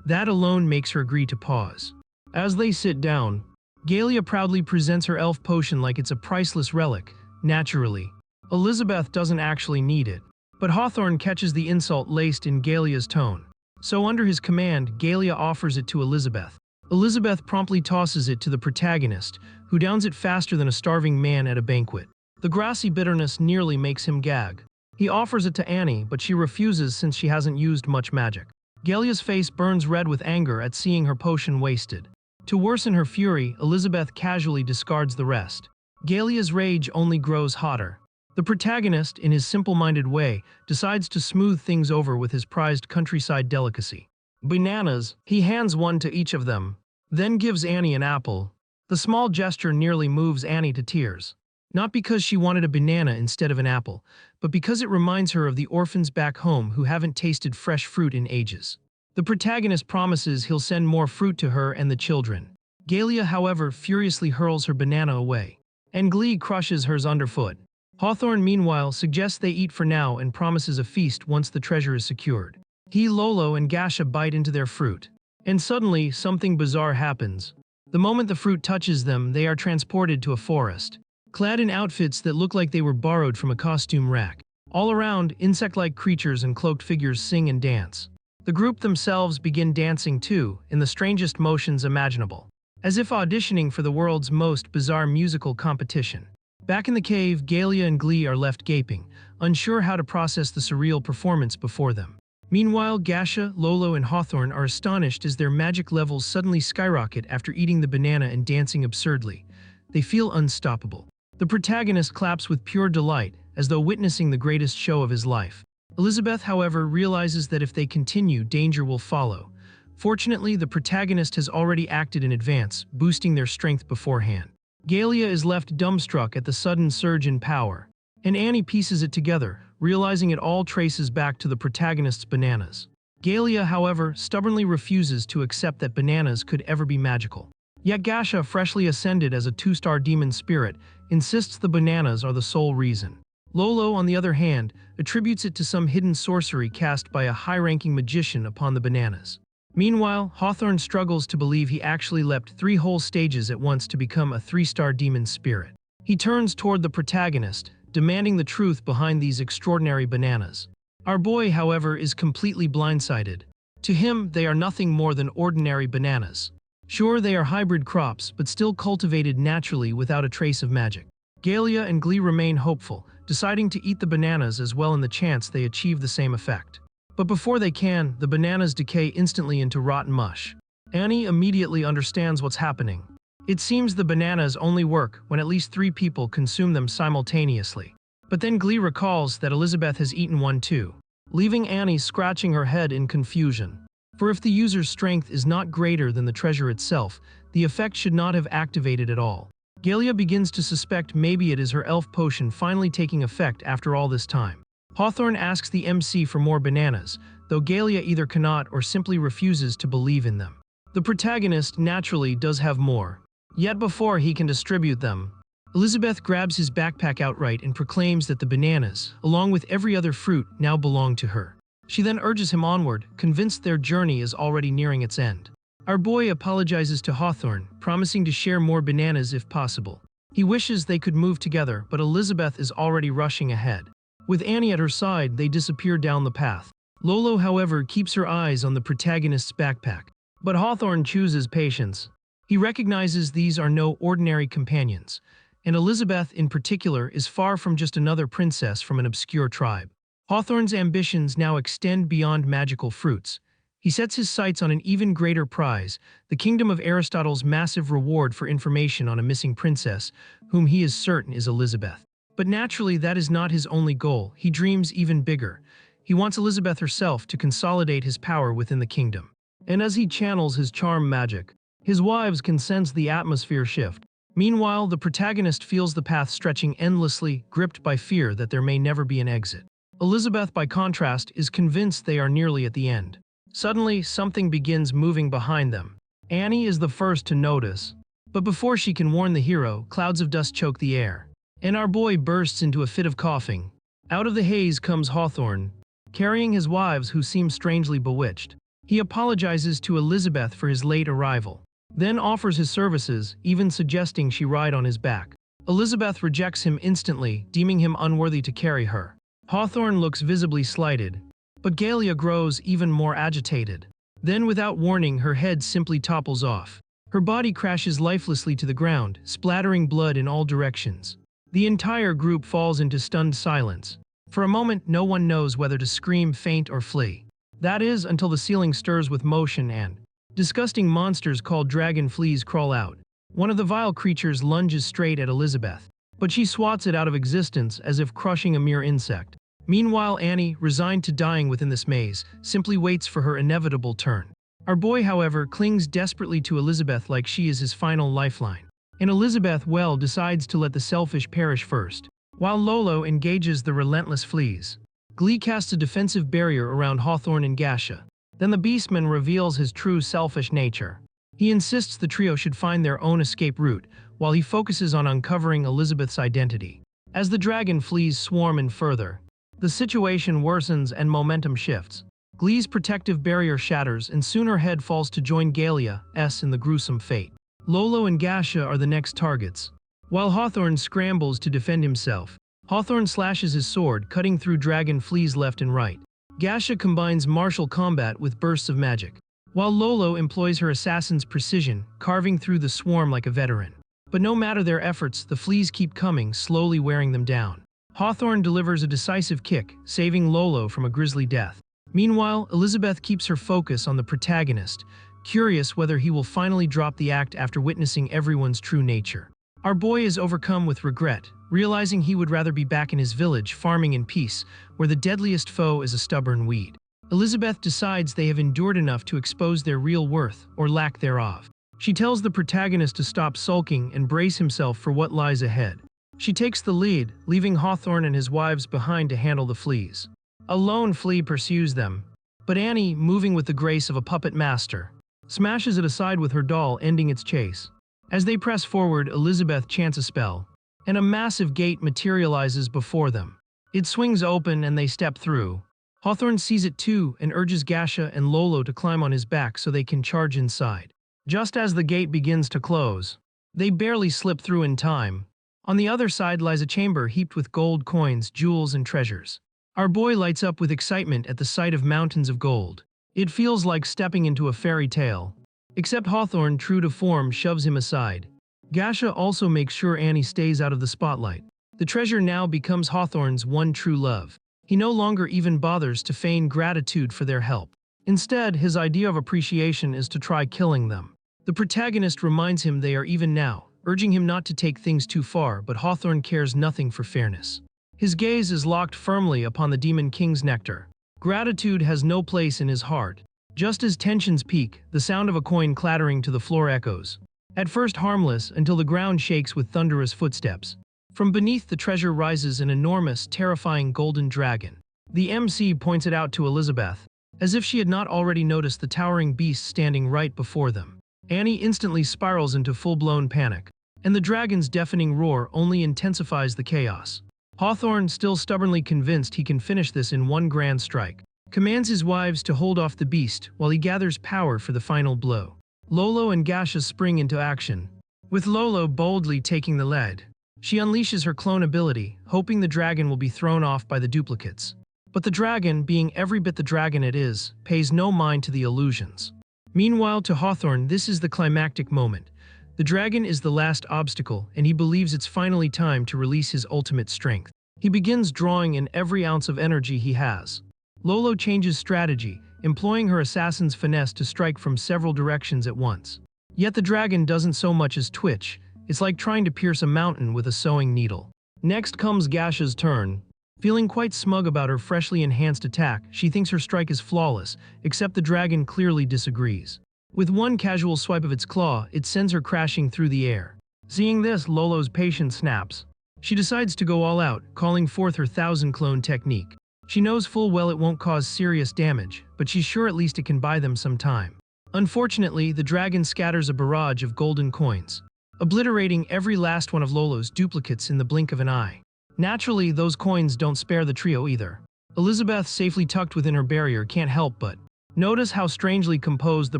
That alone makes her agree to pause. As they sit down, Galia proudly presents her elf potion like it's a priceless relic. Naturally, Elizabeth doesn't actually need it. But Hawthorne catches the insult laced in Galia's tone. So under his command, Galia offers it to Elizabeth. Elizabeth promptly tosses it to the protagonist, who downs it faster than a starving man at a banquet. The grassy bitterness nearly makes him gag. He offers it to Annie, but she refuses since she hasn't used much magic. Galia's face burns red with anger at seeing her potion wasted. To worsen her fury, Elizabeth casually discards the rest. Galia's rage only grows hotter. The protagonist, in his simple-minded way, decides to smooth things over with his prized countryside delicacy. Bananas. He hands one to each of them, then gives Annie an apple. The small gesture nearly moves Annie to tears. Not because she wanted a banana instead of an apple, but because it reminds her of the orphans back home who haven't tasted fresh fruit in ages. The protagonist promises he'll send more fruit to her and the children. Galia, however, furiously hurls her banana away, and Glee crushes hers underfoot. Hawthorne, meanwhile, suggests they eat for now and promises a feast once the treasure is secured. He, Lolo, and Gasha bite into their fruit. And suddenly, something bizarre happens. The moment the fruit touches them, they are transported to a forest, clad in outfits that look like they were borrowed from a costume rack. All around, insect-like creatures and cloaked figures sing and dance. The group themselves begin dancing too, in the strangest motions imaginable, as if auditioning for the world's most bizarre musical competition. Back in the cave, Galia and Glee are left gaping, unsure how to process the surreal performance before them. Meanwhile, Gasha, Lolo, and Hawthorne are astonished as their magic levels suddenly skyrocket after eating the banana and dancing absurdly. They feel unstoppable. The protagonist claps with pure delight, as though witnessing the greatest show of his life. Elizabeth, however, realizes that if they continue, danger will follow. Fortunately, the protagonist has already acted in advance, boosting their strength beforehand. Galia is left dumbstruck at the sudden surge in power, and Annie pieces it together, realizing it all traces back to the protagonist's bananas. Galia, however, stubbornly refuses to accept that bananas could ever be magical. Yet Gasha, freshly ascended as a 2-star demon spirit, insists the bananas are the sole reason. Lolo, on the other hand, attributes it to some hidden sorcery cast by a high-ranking magician upon the bananas. Meanwhile, Hawthorne struggles to believe he actually leapt 3 whole stages at once to become a 3-star demon spirit. He turns toward the protagonist, demanding the truth behind these extraordinary bananas. Our boy, however, is completely blindsided. To him, they are nothing more than ordinary bananas. Sure, they are hybrid crops, but still cultivated naturally without a trace of magic. Galia and Glee remain hopeful, deciding to eat the bananas as well in the chance they achieve the same effect. But before they can, the bananas decay instantly into rotten mush. Annie immediately understands what's happening. It seems the bananas only work when at least 3 people consume them simultaneously. But then Glee recalls that Elizabeth has eaten one too, leaving Annie scratching her head in confusion. For if the user's strength is not greater than the treasure itself, the effect should not have activated at all. Galia begins to suspect maybe it is her elf potion finally taking effect after all this time. Hawthorne asks the MC for more bananas, though Galia either cannot or simply refuses to believe in them. The protagonist naturally does have more. Yet before he can distribute them, Elizabeth grabs his backpack outright and proclaims that the bananas, along with every other fruit, now belong to her. She then urges him onward, convinced their journey is already nearing its end. Our boy apologizes to Hawthorne, promising to share more bananas if possible. He wishes they could move together, but Elizabeth is already rushing ahead. With Annie at her side, they disappear down the path. Lolo, however, keeps her eyes on the protagonist's backpack. But Hawthorne chooses patience. He recognizes these are no ordinary companions, and Elizabeth, in particular, is far from just another princess from an obscure tribe. Hawthorne's ambitions now extend beyond magical fruits. He sets his sights on an even greater prize, the kingdom of Aristotle's massive reward for information on a missing princess, whom he is certain is Elizabeth. But naturally, that is not his only goal. He dreams even bigger. He wants Elizabeth herself to consolidate his power within the kingdom. And as he channels his charm magic, his wives can sense the atmosphere shift. Meanwhile, the protagonist feels the path stretching endlessly, gripped by fear that there may never be an exit. Elizabeth, by contrast, is convinced they are nearly at the end. Suddenly, something begins moving behind them. Annie is the first to notice. But before she can warn the hero, clouds of dust choke the air, and our boy bursts into a fit of coughing. Out of the haze comes Hawthorne, carrying his wives who seem strangely bewitched. He apologizes to Elizabeth for his late arrival, then offers his services, even suggesting she ride on his back. Elizabeth rejects him instantly, deeming him unworthy to carry her. Hawthorne looks visibly slighted, but Galia grows even more agitated. Then, without warning, her head simply topples off. Her body crashes lifelessly to the ground, splattering blood in all directions. The entire group falls into stunned silence. For a moment, no one knows whether to scream, faint, or flee. That is, until the ceiling stirs with motion and disgusting monsters called dragon fleas crawl out. One of the vile creatures lunges straight at Elizabeth, but she swats it out of existence as if crushing a mere insect. Meanwhile, Annie, resigned to dying within this maze, simply waits for her inevitable turn. Our boy, however, clings desperately to Elizabeth like she is his final lifeline. And Elizabeth, well, decides to let the selfish perish first, while Lolo engages the relentless fleas. Glee casts a defensive barrier around Hawthorne and Gasha. Then the beastman reveals his true selfish nature. He insists the trio should find their own escape route, while he focuses on uncovering Elizabeth's identity. As the dragon fleas swarm in further, the situation worsens and momentum shifts. Glee's protective barrier shatters, and soon her head falls to join Galia's in the gruesome fate. Lolo and Gasha are the next targets. While Hawthorne scrambles to defend himself, Hawthorne slashes his sword, cutting through dragon fleas left and right. Gasha combines martial combat with bursts of magic, while Lolo employs her assassin's precision, carving through the swarm like a veteran. But no matter their efforts, the fleas keep coming, slowly wearing them down. Hawthorne delivers a decisive kick, saving Lolo from a grisly death. Meanwhile, Elizabeth keeps her focus on the protagonist, curious whether he will finally drop the act after witnessing everyone's true nature. Our boy is overcome with regret, realizing he would rather be back in his village farming in peace, where the deadliest foe is a stubborn weed. Elizabeth decides they have endured enough to expose their real worth, or lack thereof. She tells the protagonist to stop sulking and brace himself for what lies ahead. She takes the lead, leaving Hawthorne and his wives behind to handle the fleas. A lone flea pursues them, but Annie, moving with the grace of a puppet master, smashes it aside with her doll, ending its chase. As they press forward, Elizabeth chants a spell, and a massive gate materializes before them. It swings open and they step through. Hawthorne sees it too and urges Gasha and Lolo to climb on his back so they can charge inside. Just as the gate begins to close, they barely slip through in time. On the other side lies a chamber heaped with gold coins, jewels, and treasures. Our boy lights up with excitement at the sight of mountains of gold. It feels like stepping into a fairy tale. Except Hawthorne, true to form, shoves him aside. Gasha also makes sure Annie stays out of the spotlight. The treasure now becomes Hawthorne's one true love. He no longer even bothers to feign gratitude for their help. Instead, his idea of appreciation is to try killing them. The protagonist reminds him they are even now, urging him not to take things too far, but Hawthorne cares nothing for fairness. His gaze is locked firmly upon the Demon King's nectar. Gratitude has no place in his heart. Just as tensions peak, the sound of a coin clattering to the floor echoes. At first harmless, until the ground shakes with thunderous footsteps. From beneath the treasure rises an enormous, terrifying golden dragon. The MC points it out to Elizabeth, as if she had not already noticed the towering beast standing right before them. Annie instantly spirals into full-blown panic, and the dragon's deafening roar only intensifies the chaos. Hawthorne, still stubbornly convinced he can finish this in one grand strike, commands his wives to hold off the beast while he gathers power for the final blow. Lolo and Gasha spring into action, with Lolo boldly taking the lead. She unleashes her clone ability, hoping the dragon will be thrown off by the duplicates. But the dragon, being every bit the dragon it is, pays no mind to the illusions. Meanwhile, to Hawthorne, this is the climactic moment. The dragon is the last obstacle, and he believes it's finally time to release his ultimate strength. He begins drawing in every ounce of energy he has. Lolo changes strategy, employing her assassin's finesse to strike from several directions at once. Yet the dragon doesn't so much as twitch. It's like trying to pierce a mountain with a sewing needle. Next comes Gasha's turn. Feeling quite smug about her freshly enhanced attack, she thinks her strike is flawless, except the dragon clearly disagrees. With one casual swipe of its claw, it sends her crashing through the air. Seeing this, Lolo's patience snaps. She decides to go all out, calling forth her 1,000-clone technique. She knows full well it won't cause serious damage, but she's sure at least it can buy them some time. Unfortunately, the dragon scatters a barrage of golden coins, obliterating every last one of Lolo's duplicates in the blink of an eye. Naturally, those coins don't spare the trio either. Elizabeth, safely tucked within her barrier, can't help but notice how strangely composed the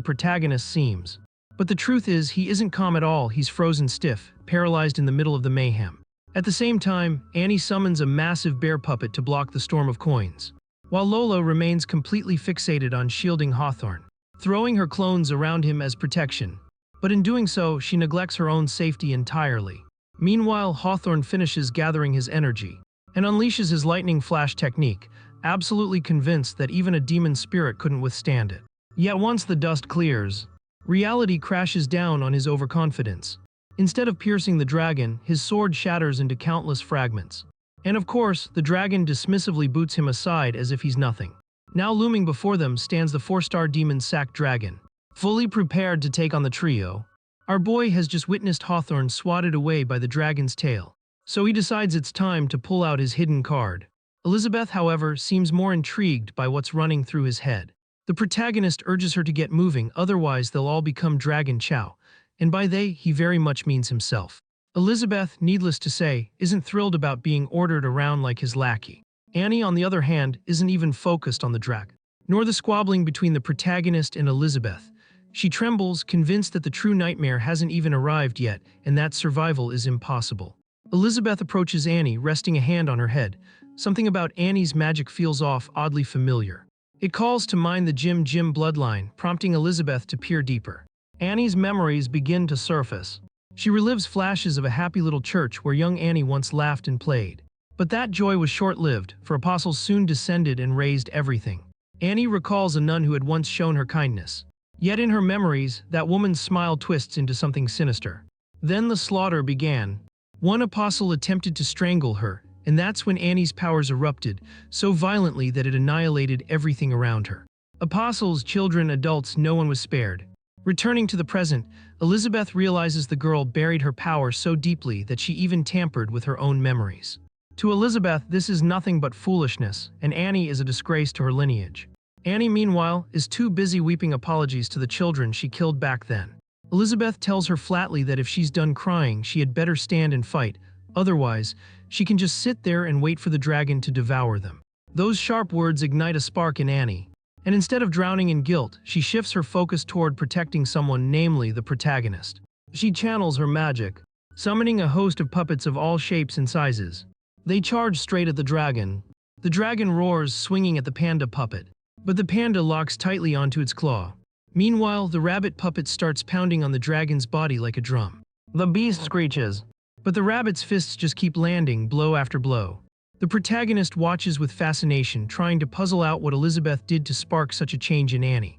protagonist seems. But the truth is, he isn't calm at all. He's frozen stiff, paralyzed in the middle of the mayhem. At the same time, Annie summons a massive bear puppet to block the storm of coins, while Lolo remains completely fixated on shielding Hawthorne, throwing her clones around him as protection. But in doing so, she neglects her own safety entirely. Meanwhile, Hawthorne finishes gathering his energy and unleashes his lightning flash technique, absolutely convinced that even a demon spirit couldn't withstand it. Yet once the dust clears, reality crashes down on his overconfidence. Instead of piercing the dragon, his sword shatters into countless fragments. And of course, the dragon dismissively boots him aside as if he's nothing. Now looming before them stands the 4-star demon sack dragon, fully prepared to take on the trio. Our boy has just witnessed Hawthorne swatted away by the dragon's tail, so he decides it's time to pull out his hidden card. Elizabeth, however, seems more intrigued by what's running through his head. The protagonist urges her to get moving, otherwise they'll all become dragon chow, and by they, he very much means himself. Elizabeth, needless to say, isn't thrilled about being ordered around like his lackey. Annie, on the other hand, isn't even focused on the dragon, nor the squabbling between the protagonist and Elizabeth. She trembles, convinced that the true nightmare hasn't even arrived yet, and that survival is impossible. Elizabeth approaches Annie, resting a hand on her head. Something about Annie's magic feels oddly familiar. It calls to mind the Jim bloodline, prompting Elizabeth to peer deeper. Annie's memories begin to surface. She relives flashes of a happy little church where young Annie once laughed and played. But that joy was short-lived, for apostles soon descended and razed everything. Annie recalls a nun who had once shown her kindness. Yet in her memories, that woman's smile twists into something sinister. Then the slaughter began. One apostle attempted to strangle her, and that's when Annie's powers erupted, so violently that it annihilated everything around her. Apostles, children, adults, no one was spared. Returning to the present, Elizabeth realizes the girl buried her power so deeply that she even tampered with her own memories. To Elizabeth, this is nothing but foolishness, and Annie is a disgrace to her lineage. Annie, meanwhile, is too busy weeping apologies to the children she killed back then. Elizabeth tells her flatly that if she's done crying, she had better stand and fight, otherwise, she can just sit there and wait for the dragon to devour them. Those sharp words ignite a spark in Annie, and instead of drowning in guilt, she shifts her focus toward protecting someone, namely the protagonist. She channels her magic, summoning a host of puppets of all shapes and sizes. They charge straight at the dragon. The dragon roars, swinging at the panda puppet, but the panda locks tightly onto its claw. Meanwhile, the rabbit puppet starts pounding on the dragon's body like a drum. The beast screeches, but the rabbit's fists just keep landing, blow after blow. The protagonist watches with fascination, trying to puzzle out what Elizabeth did to spark such a change in Annie.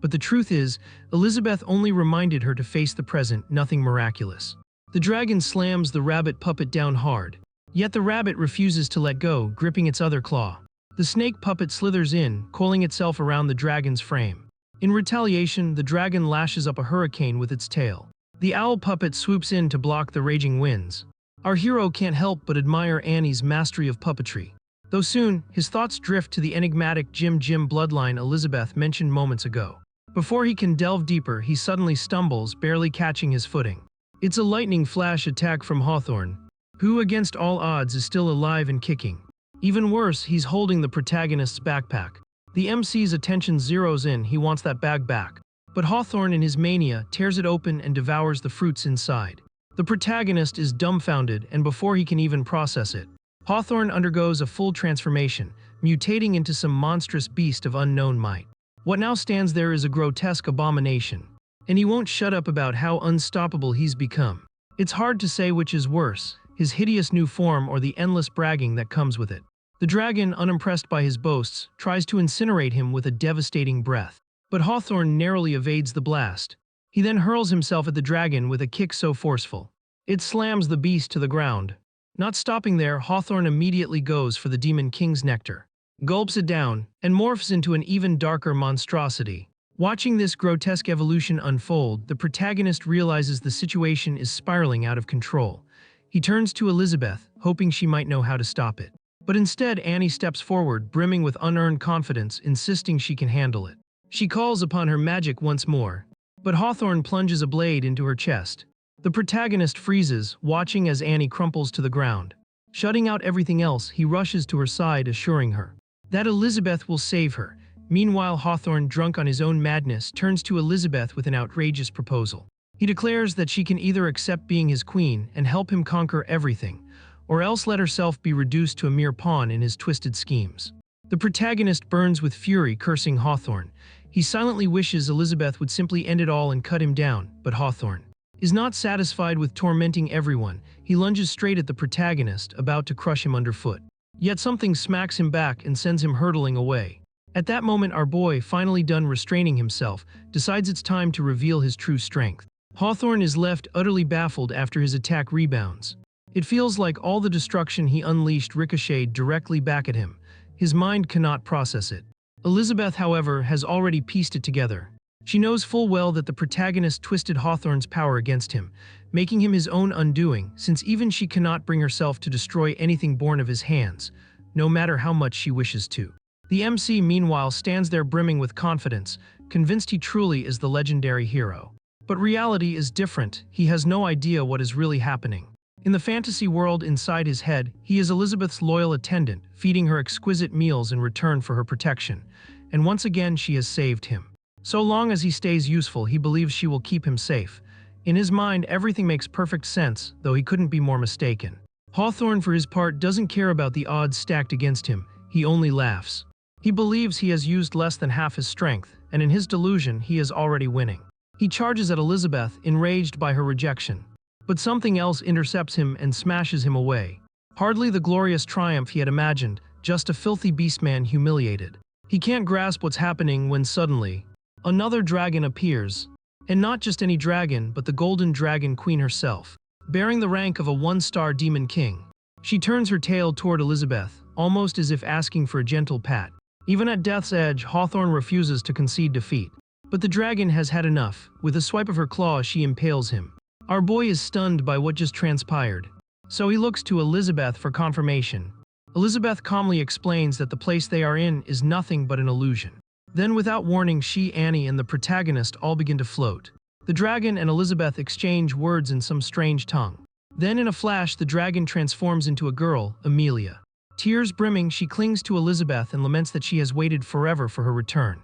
But the truth is, Elizabeth only reminded her to face the present, nothing miraculous. The dragon slams the rabbit puppet down hard, yet the rabbit refuses to let go, gripping its other claw. The snake puppet slithers in, coiling itself around the dragon's frame. In retaliation, the dragon lashes up a hurricane with its tail. The owl puppet swoops in to block the raging winds. Our hero can't help but admire Annie's mastery of puppetry, though soon, his thoughts drift to the enigmatic Jim bloodline Elizabeth mentioned moments ago. Before he can delve deeper, he suddenly stumbles, barely catching his footing. It's a lightning flash attack from Hawthorne, who against all odds is still alive and kicking. Even worse, he's holding the protagonist's backpack. The MC's attention zeroes in, he wants that bag back. But Hawthorne, in his mania, tears it open and devours the fruits inside. The protagonist is dumbfounded, and before he can even process it, Hawthorne undergoes a full transformation, mutating into some monstrous beast of unknown might. What now stands there is a grotesque abomination, and he won't shut up about how unstoppable he's become. It's hard to say which is worse, his hideous new form or the endless bragging that comes with it. The dragon, unimpressed by his boasts, tries to incinerate him with a devastating breath, but Hawthorne narrowly evades the blast. He then hurls himself at the dragon with a kick so forceful, it slams the beast to the ground. Not stopping there, Hawthorne immediately goes for the Demon King's nectar, gulps it down, and morphs into an even darker monstrosity. Watching this grotesque evolution unfold, the protagonist realizes the situation is spiraling out of control. He turns to Elizabeth, hoping she might know how to stop it. But instead, Annie steps forward, brimming with unearned confidence, insisting she can handle it. She calls upon her magic once more, but Hawthorne plunges a blade into her chest. The protagonist freezes, watching as Annie crumples to the ground. Shutting out everything else, he rushes to her side, assuring her that Elizabeth will save her. Meanwhile, Hawthorne, drunk on his own madness, turns to Elizabeth with an outrageous proposal. He declares that she can either accept being his queen and help him conquer everything, or else let herself be reduced to a mere pawn in his twisted schemes. The protagonist burns with fury, cursing Hawthorne. He silently wishes Elizabeth would simply end it all and cut him down, but Hawthorne is not satisfied with tormenting everyone. He lunges straight at the protagonist, about to crush him underfoot. Yet something smacks him back and sends him hurtling away. At that moment, our boy, finally done restraining himself, decides it's time to reveal his true strength. Hawthorne is left utterly baffled after his attack rebounds. It feels like all the destruction he unleashed ricocheted directly back at him. His mind cannot process it. Elizabeth, however, has already pieced it together. She knows full well that the protagonist twisted Hawthorne's power against him, making him his own undoing, since even she cannot bring herself to destroy anything born of his hands, no matter how much she wishes to. The MC, meanwhile, stands there brimming with confidence, convinced he truly is the legendary hero. But reality is different. He has no idea what is really happening. In the fantasy world inside his head, he is Elizabeth's loyal attendant, feeding her exquisite meals in return for her protection. And once again, she has saved him. So long as he stays useful, he believes she will keep him safe. In his mind, everything makes perfect sense, though he couldn't be more mistaken. Hawthorne, for his part, doesn't care about the odds stacked against him. He only laughs. He believes he has used less than half his strength, and in his delusion, he is already winning. He charges at Elizabeth, enraged by her rejection. But something else intercepts him and smashes him away. Hardly the glorious triumph he had imagined, just a filthy beastman humiliated. He can't grasp what's happening when suddenly, another dragon appears. And not just any dragon, but the Golden Dragon Queen herself, bearing the rank of a one-star demon king. She turns her tail toward Elizabeth, almost as if asking for a gentle pat. Even at death's edge, Hawthorne refuses to concede defeat. But the dragon has had enough. With a swipe of her claw, she impales him. Our boy is stunned by what just transpired, so he looks to Elizabeth for confirmation. Elizabeth calmly explains that the place they are in is nothing but an illusion. Then, without warning, she, Annie, and the protagonist all begin to float. The dragon and Elizabeth exchange words in some strange tongue. Then, in a flash, the dragon transforms into a girl, Amelia. Tears brimming, she clings to Elizabeth and laments that she has waited forever for her return.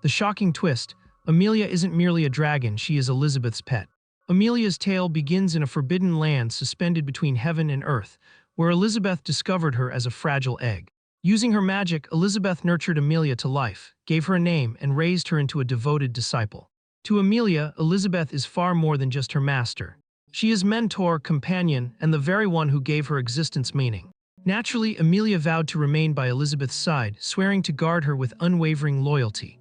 The shocking twist: Amelia isn't merely a dragon, she is Elizabeth's pet. Amelia's tale begins in a forbidden land suspended between heaven and earth, where Elizabeth discovered her as a fragile egg. Using her magic, Elizabeth nurtured Amelia to life, gave her a name, and raised her into a devoted disciple. To Amelia, Elizabeth is far more than just her master. She is mentor, companion, and the very one who gave her existence meaning. Naturally, Amelia vowed to remain by Elizabeth's side, swearing to guard her with unwavering loyalty.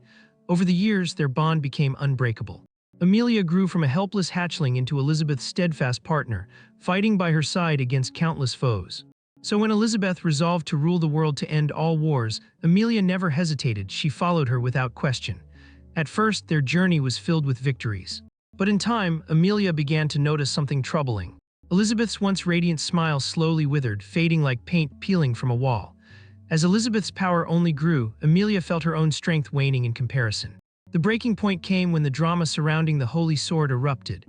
Over the years, their bond became unbreakable. Amelia grew from a helpless hatchling into Elizabeth's steadfast partner, fighting by her side against countless foes. So when Elizabeth resolved to rule the world to end all wars, Amelia never hesitated, she followed her without question. At first, their journey was filled with victories. But in time, Amelia began to notice something troubling. Elizabeth's once radiant smile slowly withered, fading like paint peeling from a wall. As Elizabeth's power only grew, Amelia felt her own strength waning in comparison. The breaking point came when the drama surrounding the Holy Sword erupted.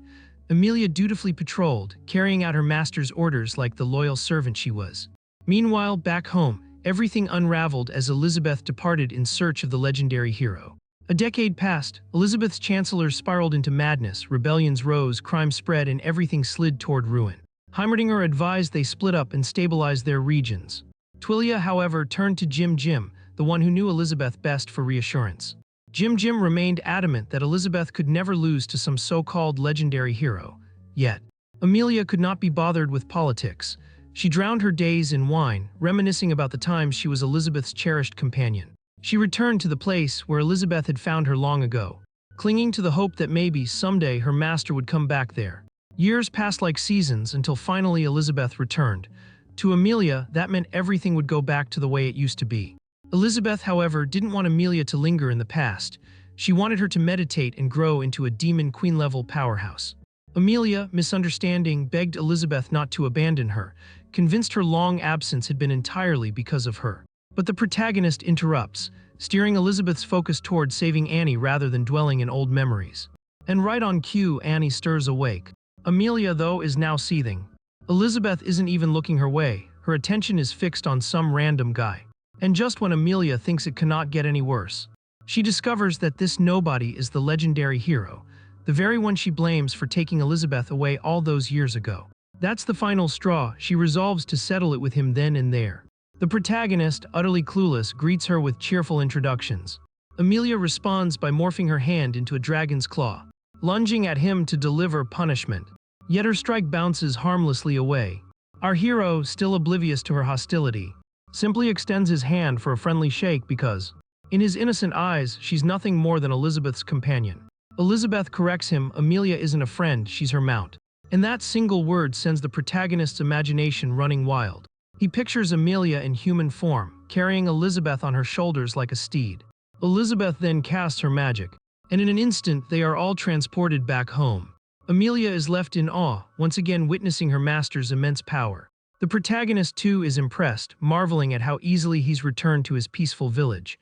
Amelia dutifully patrolled, carrying out her master's orders like the loyal servant she was. Meanwhile, back home, everything unraveled as Elizabeth departed in search of the legendary hero. A decade passed, Elizabeth's chancellors spiraled into madness, rebellions rose, crime spread, and everything slid toward ruin. Heimerdinger advised they split up and stabilize their regions. Twilio, however, turned to Jim, the one who knew Elizabeth best, for reassurance. Jim remained adamant that Elizabeth could never lose to some so-called legendary hero. Yet, Amelia could not be bothered with politics. She drowned her days in wine, reminiscing about the times she was Elizabeth's cherished companion. She returned to the place where Elizabeth had found her long ago, clinging to the hope that maybe, someday, her master would come back there. Years passed like seasons until finally Elizabeth returned. To Amelia, that meant everything would go back to the way it used to be. Elizabeth, however, didn't want Amelia to linger in the past. She wanted her to meditate and grow into a demon queen-level powerhouse. Amelia, misunderstanding, begged Elizabeth not to abandon her, convinced her long absence had been entirely because of her. But the protagonist interrupts, steering Elizabeth's focus toward saving Annie rather than dwelling in old memories. And right on cue, Annie stirs awake. Amelia, though, is now seething. Elizabeth isn't even looking her way. Her attention is fixed on some random guy. And just when Amelia thinks it cannot get any worse, she discovers that this nobody is the legendary hero, the very one she blames for taking Elizabeth away all those years ago. That's the final straw. She resolves to settle it with him then and there. The protagonist, utterly clueless, greets her with cheerful introductions. Amelia responds by morphing her hand into a dragon's claw, lunging at him to deliver punishment. Yet her strike bounces harmlessly away. Our hero, still oblivious to her hostility, simply extends his hand for a friendly shake because, in his innocent eyes, she's nothing more than Elizabeth's companion. Elizabeth corrects him, Amelia isn't a friend, she's her mount. And that single word sends the protagonist's imagination running wild. He pictures Amelia in human form, carrying Elizabeth on her shoulders like a steed. Elizabeth then casts her magic, and in an instant they are all transported back home. Amelia is left in awe, once again witnessing her master's immense power. The protagonist, too, is impressed, marveling at how easily he's returned to his peaceful village.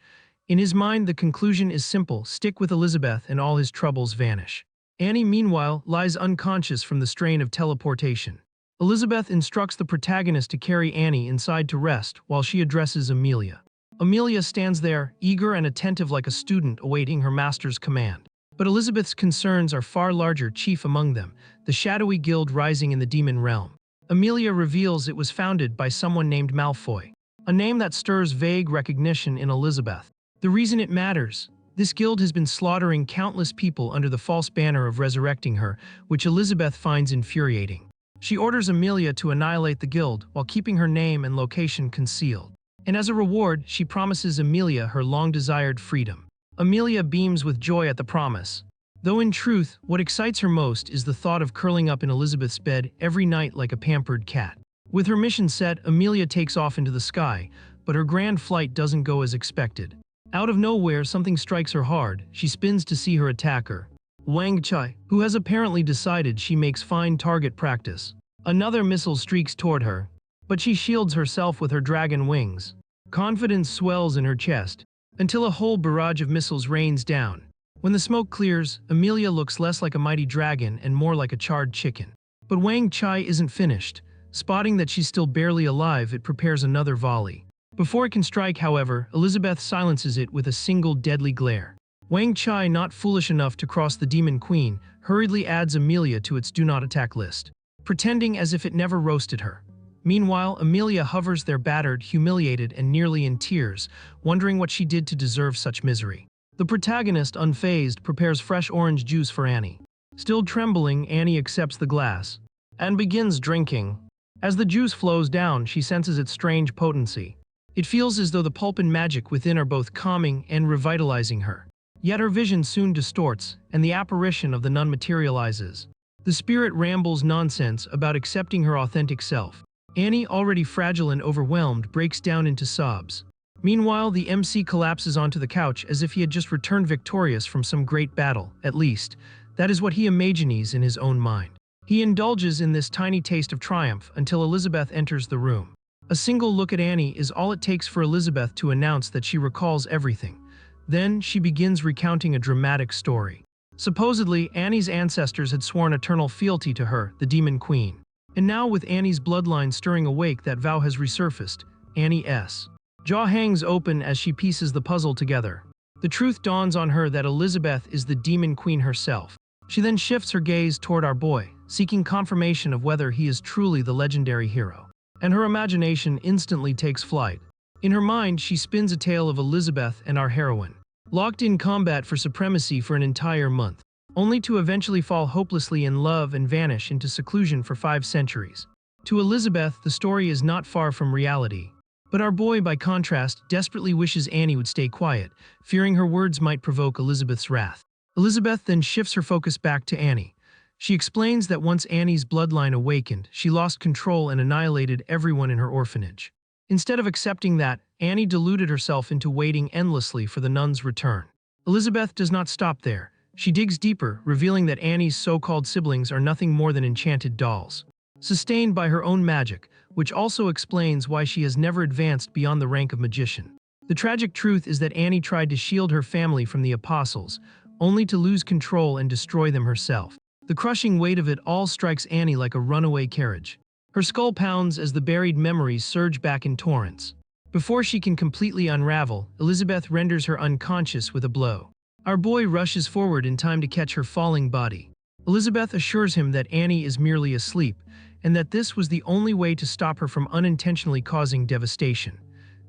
In his mind, the conclusion is simple: stick with Elizabeth and all his troubles vanish. Annie, meanwhile, lies unconscious from the strain of teleportation. Elizabeth instructs the protagonist to carry Annie inside to rest while she addresses Amelia. Amelia stands there, eager and attentive like a student awaiting her master's command. But Elizabeth's concerns are far larger, chief among them, the shadowy guild rising in the demon realm. Amelia reveals it was founded by someone named Malfoy, a name that stirs vague recognition in Elizabeth. The reason it matters: this guild has been slaughtering countless people under the false banner of resurrecting her, which Elizabeth finds infuriating. She orders Amelia to annihilate the guild while keeping her name and location concealed. And as a reward, she promises Amelia her long-desired freedom. Amelia beams with joy at the promise. Though in truth, what excites her most is the thought of curling up in Elizabeth's bed every night like a pampered cat. With her mission set, Amelia takes off into the sky, but her grand flight doesn't go as expected. Out of nowhere, something strikes her hard. She spins to see her attacker, Wang Chai, who has apparently decided she makes fine target practice. Another missile streaks toward her, but she shields herself with her dragon wings. Confidence swells in her chest, until a whole barrage of missiles rains down. When the smoke clears, Amelia looks less like a mighty dragon and more like a charred chicken. But Wang Chai isn't finished. Spotting that she's still barely alive, it prepares another volley. Before it can strike, however, Elizabeth silences it with a single deadly glare. Wang Chai, not foolish enough to cross the Demon Queen, hurriedly adds Amelia to its do not attack list, pretending as if it never roasted her. Meanwhile, Amelia hovers there battered, humiliated, and nearly in tears, wondering what she did to deserve such misery. The protagonist, unfazed, prepares fresh orange juice for Annie. Still trembling, Annie accepts the glass and begins drinking. As the juice flows down, she senses its strange potency. It feels as though the pulp and magic within are both calming and revitalizing her. Yet her vision soon distorts, and the apparition of the nun materializes. The spirit rambles nonsense about accepting her authentic self. Annie, already fragile and overwhelmed, breaks down into sobs. Meanwhile, the MC collapses onto the couch as if he had just returned victorious from some great battle. At least, that is what he imagines in his own mind. He indulges in this tiny taste of triumph until Elizabeth enters the room. A single look at Annie is all it takes for Elizabeth to announce that she recalls everything. Then she begins recounting a dramatic story. Supposedly, Annie's ancestors had sworn eternal fealty to her, the Demon Queen. And now, with Annie's bloodline stirring awake, that vow has resurfaced. Annie's jaw hangs open as she pieces the puzzle together. The truth dawns on her that Elizabeth is the Demon Queen herself. She then shifts her gaze toward our boy, seeking confirmation of whether he is truly the legendary hero. And her imagination instantly takes flight. In her mind, she spins a tale of Elizabeth and our heroine, locked in combat for supremacy for an entire month, only to eventually fall hopelessly in love and vanish into seclusion for 5 centuries. To Elizabeth, the story is not far from reality. But our boy, by contrast, desperately wishes Annie would stay quiet, fearing her words might provoke Elizabeth's wrath. Elizabeth then shifts her focus back to Annie. She explains that once Annie's bloodline awakened, she lost control and annihilated everyone in her orphanage. Instead of accepting that, Annie deluded herself into waiting endlessly for the nun's return. Elizabeth does not stop there. She digs deeper, revealing that Annie's so-called siblings are nothing more than enchanted dolls, sustained by her own magic, which also explains why she has never advanced beyond the rank of magician. The tragic truth is that Annie tried to shield her family from the apostles, only to lose control and destroy them herself. The crushing weight of it all strikes Annie like a runaway carriage. Her skull pounds as the buried memories surge back in torrents. Before she can completely unravel, Elizabeth renders her unconscious with a blow. Our boy rushes forward in time to catch her falling body. Elizabeth assures him that Annie is merely asleep, and that this was the only way to stop her from unintentionally causing devastation.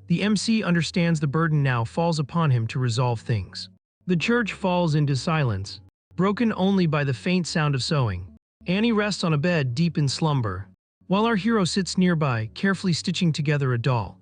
The MC understands the burden now falls upon him to resolve things. The church falls into silence, broken only by the faint sound of sewing. Annie rests on a bed deep in slumber, while our hero sits nearby, carefully stitching together a doll.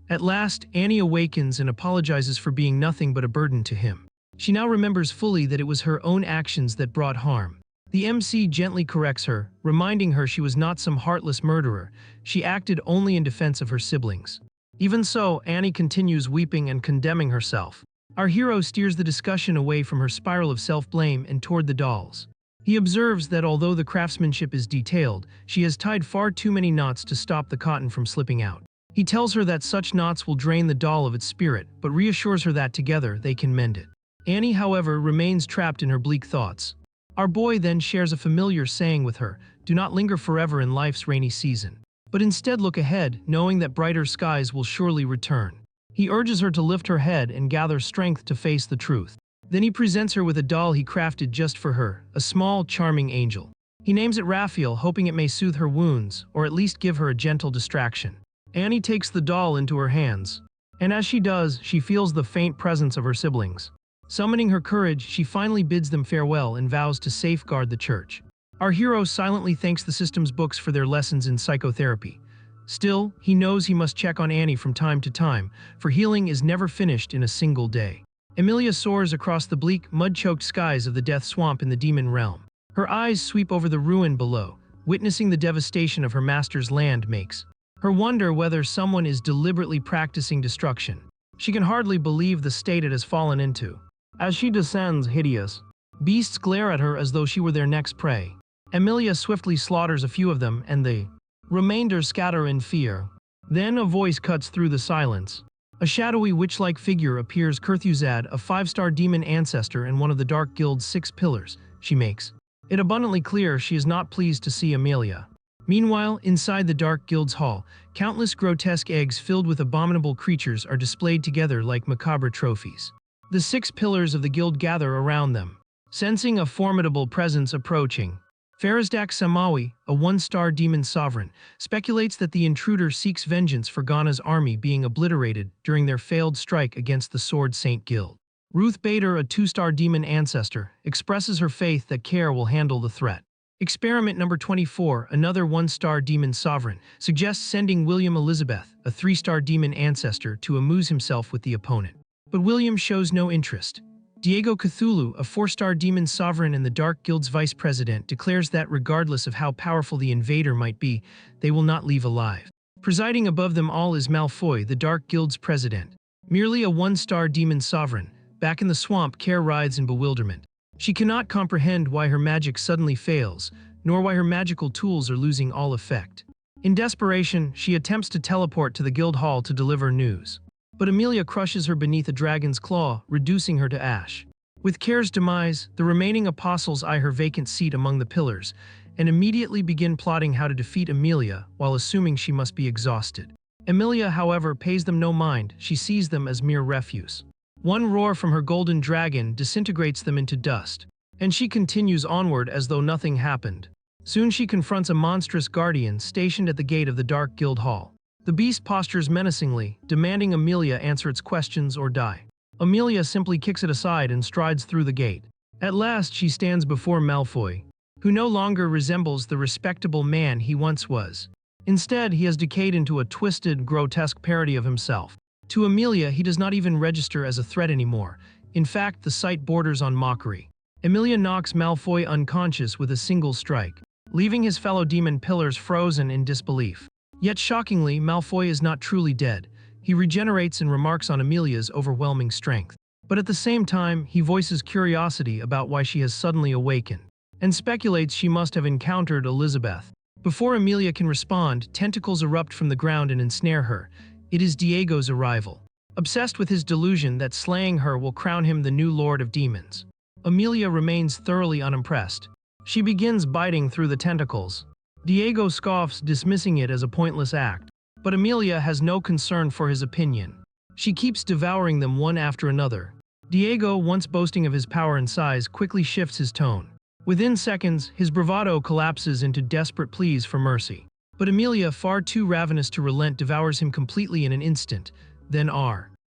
At last, Annie awakens and apologizes for being nothing but a burden to him. She now remembers fully that it was her own actions that brought harm. The MC gently corrects her, reminding her she was not some heartless murderer. She acted only in defense of her siblings. Even so, Annie continues weeping and condemning herself. Our hero steers the discussion away from her spiral of self-blame and toward the dolls. He observes that although the craftsmanship is detailed, she has tied far too many knots to stop the cotton from slipping out. He tells her that such knots will drain the doll of its spirit, but reassures her that together they can mend it. Annie, however, remains trapped in her bleak thoughts. Our boy then shares a familiar saying with her: do not linger forever in life's rainy season, but instead look ahead, knowing that brighter skies will surely return. He urges her to lift her head and gather strength to face the truth. Then he presents her with a doll he crafted just for her, a small, charming angel. He names it Raphael, hoping it may soothe her wounds, or at least give her a gentle distraction. Annie takes the doll into her hands, and as she does, she feels the faint presence of her siblings. Summoning her courage, she finally bids them farewell and vows to safeguard the church. Our hero silently thanks the system's books for their lessons in psychotherapy. Still, he knows he must check on Annie from time to time, for healing is never finished in a single day. Amelia soars across the bleak, mud-choked skies of the death swamp in the demon realm. Her eyes sweep over the ruin below, witnessing the devastation of her master's land makes her wonder whether someone is deliberately practicing destruction. She can hardly believe the state it has fallen into. As she descends, hideous beasts glare at her as though she were their next prey. Amelia swiftly slaughters a few of them, and the remainder scatter in fear. Then a voice cuts through the silence. A shadowy witch-like figure appears. Kurthuzad, a 5-star demon ancestor and one of the Dark Guild's 6 pillars. She makes it abundantly clear she is not pleased to see Amelia. Meanwhile, inside the Dark Guild's hall, countless grotesque eggs filled with abominable creatures are displayed together like macabre trophies. The 6 pillars of the guild gather around them, sensing a formidable presence approaching. Farazdak Samawi, a 1-star demon sovereign, speculates that the intruder seeks vengeance for Ghana's army being obliterated during their failed strike against the Sword Saint Guild. Ruth Bader, a 2-star demon ancestor, expresses her faith that Care will handle the threat. Experiment number 24, another 1-star demon sovereign, suggests sending William Elizabeth, a 3-star demon ancestor, to amuse himself with the opponent. But William shows no interest. Diego Cthulhu, a 4-star demon sovereign and the Dark Guild's vice president, declares that regardless of how powerful the invader might be, they will not leave alive. Presiding above them all is Malfoy, the Dark Guild's president. Merely a 1-star demon sovereign, back in the swamp, Care writhes in bewilderment. She cannot comprehend why her magic suddenly fails, nor why her magical tools are losing all effect. In desperation, she attempts to teleport to the guild hall to deliver news. But Amelia crushes her beneath a dragon's claw, reducing her to ash. With Care's demise, the remaining apostles eye her vacant seat among the pillars, and immediately begin plotting how to defeat Amelia while assuming she must be exhausted. Amelia, however, pays them no mind. She sees them as mere refuse. One roar from her golden dragon disintegrates them into dust, and she continues onward as though nothing happened. Soon she confronts a monstrous guardian stationed at the gate of the Dark Guild Hall. The beast postures menacingly, demanding Amelia answer its questions or die. Amelia simply kicks it aside and strides through the gate. At last she stands before Malfoy, who no longer resembles the respectable man he once was. Instead, he has decayed into a twisted, grotesque parody of himself. To Amelia, he does not even register as a threat anymore. In fact, the sight borders on mockery. Amelia knocks Malfoy unconscious with a single strike, leaving his fellow demon pillars frozen in disbelief. Yet shockingly, Malfoy is not truly dead. He regenerates and remarks on Amelia's overwhelming strength. But at the same time, he voices curiosity about why she has suddenly awakened, and speculates she must have encountered Elizabeth. Before Amelia can respond, tentacles erupt from the ground and ensnare her. It is Diego's arrival. Obsessed with his delusion that slaying her will crown him the new Lord of Demons, Amelia remains thoroughly unimpressed. She begins biting through the tentacles. Diego scoffs, dismissing it as a pointless act. But Amelia has no concern for his opinion. She keeps devouring them one after another. Diego, once boasting of his power and size, quickly shifts his tone. Within seconds, his bravado collapses into desperate pleas for mercy. But Amelia, far too ravenous to relent, devours him completely in an instant. Then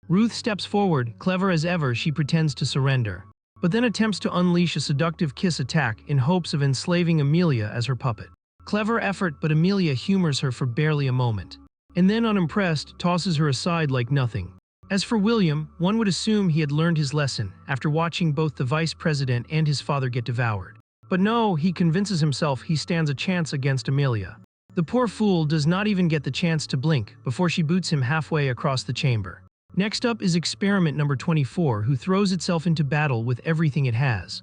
Ruth steps forward. Clever as ever, she pretends to surrender, but then attempts to unleash a seductive kiss attack in hopes of enslaving Amelia as her puppet. Clever effort, but Amelia humors her for barely a moment, and then, unimpressed, tosses her aside like nothing. As for William, one would assume he had learned his lesson after watching both the vice president and his father get devoured. But no, he convinces himself he stands a chance against Amelia. The poor fool does not even get the chance to blink before she boots him halfway across the chamber. Next up is experiment number 24, who throws itself into battle with everything it has.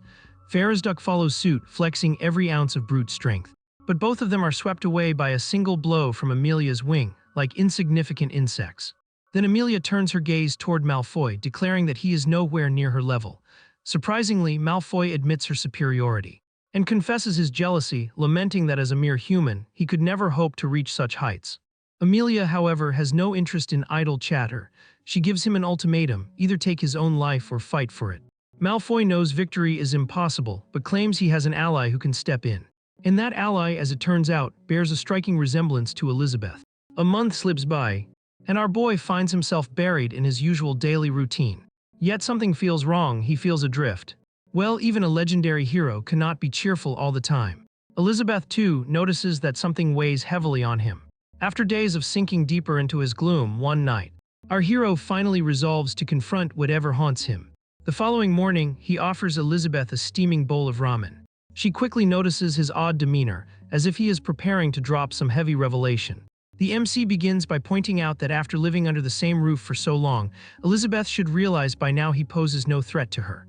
Farazdak follows suit, flexing every ounce of brute strength. But both of them are swept away by a single blow from Amelia's wing, like insignificant insects. Then Amelia turns her gaze toward Malfoy, declaring that he is nowhere near her level. Surprisingly, Malfoy admits her superiority and confesses his jealousy, lamenting that as a mere human, he could never hope to reach such heights. Amelia, however, has no interest in idle chatter. She gives him an ultimatum: either take his own life or fight for it. Malfoy knows victory is impossible, but claims he has an ally who can step in. And that ally, as it turns out, bears a striking resemblance to Elizabeth. A month slips by, and our boy finds himself buried in his usual daily routine. Yet something feels wrong. He feels adrift. Well, even a legendary hero cannot be cheerful all the time. Elizabeth, too, notices that something weighs heavily on him. After days of sinking deeper into his gloom, one night, our hero finally resolves to confront whatever haunts him. The following morning, he offers Elizabeth a steaming bowl of ramen. She quickly notices his odd demeanor, as if he is preparing to drop some heavy revelation. The MC begins by pointing out that after living under the same roof for so long, Elizabeth should realize by now he poses no threat to her.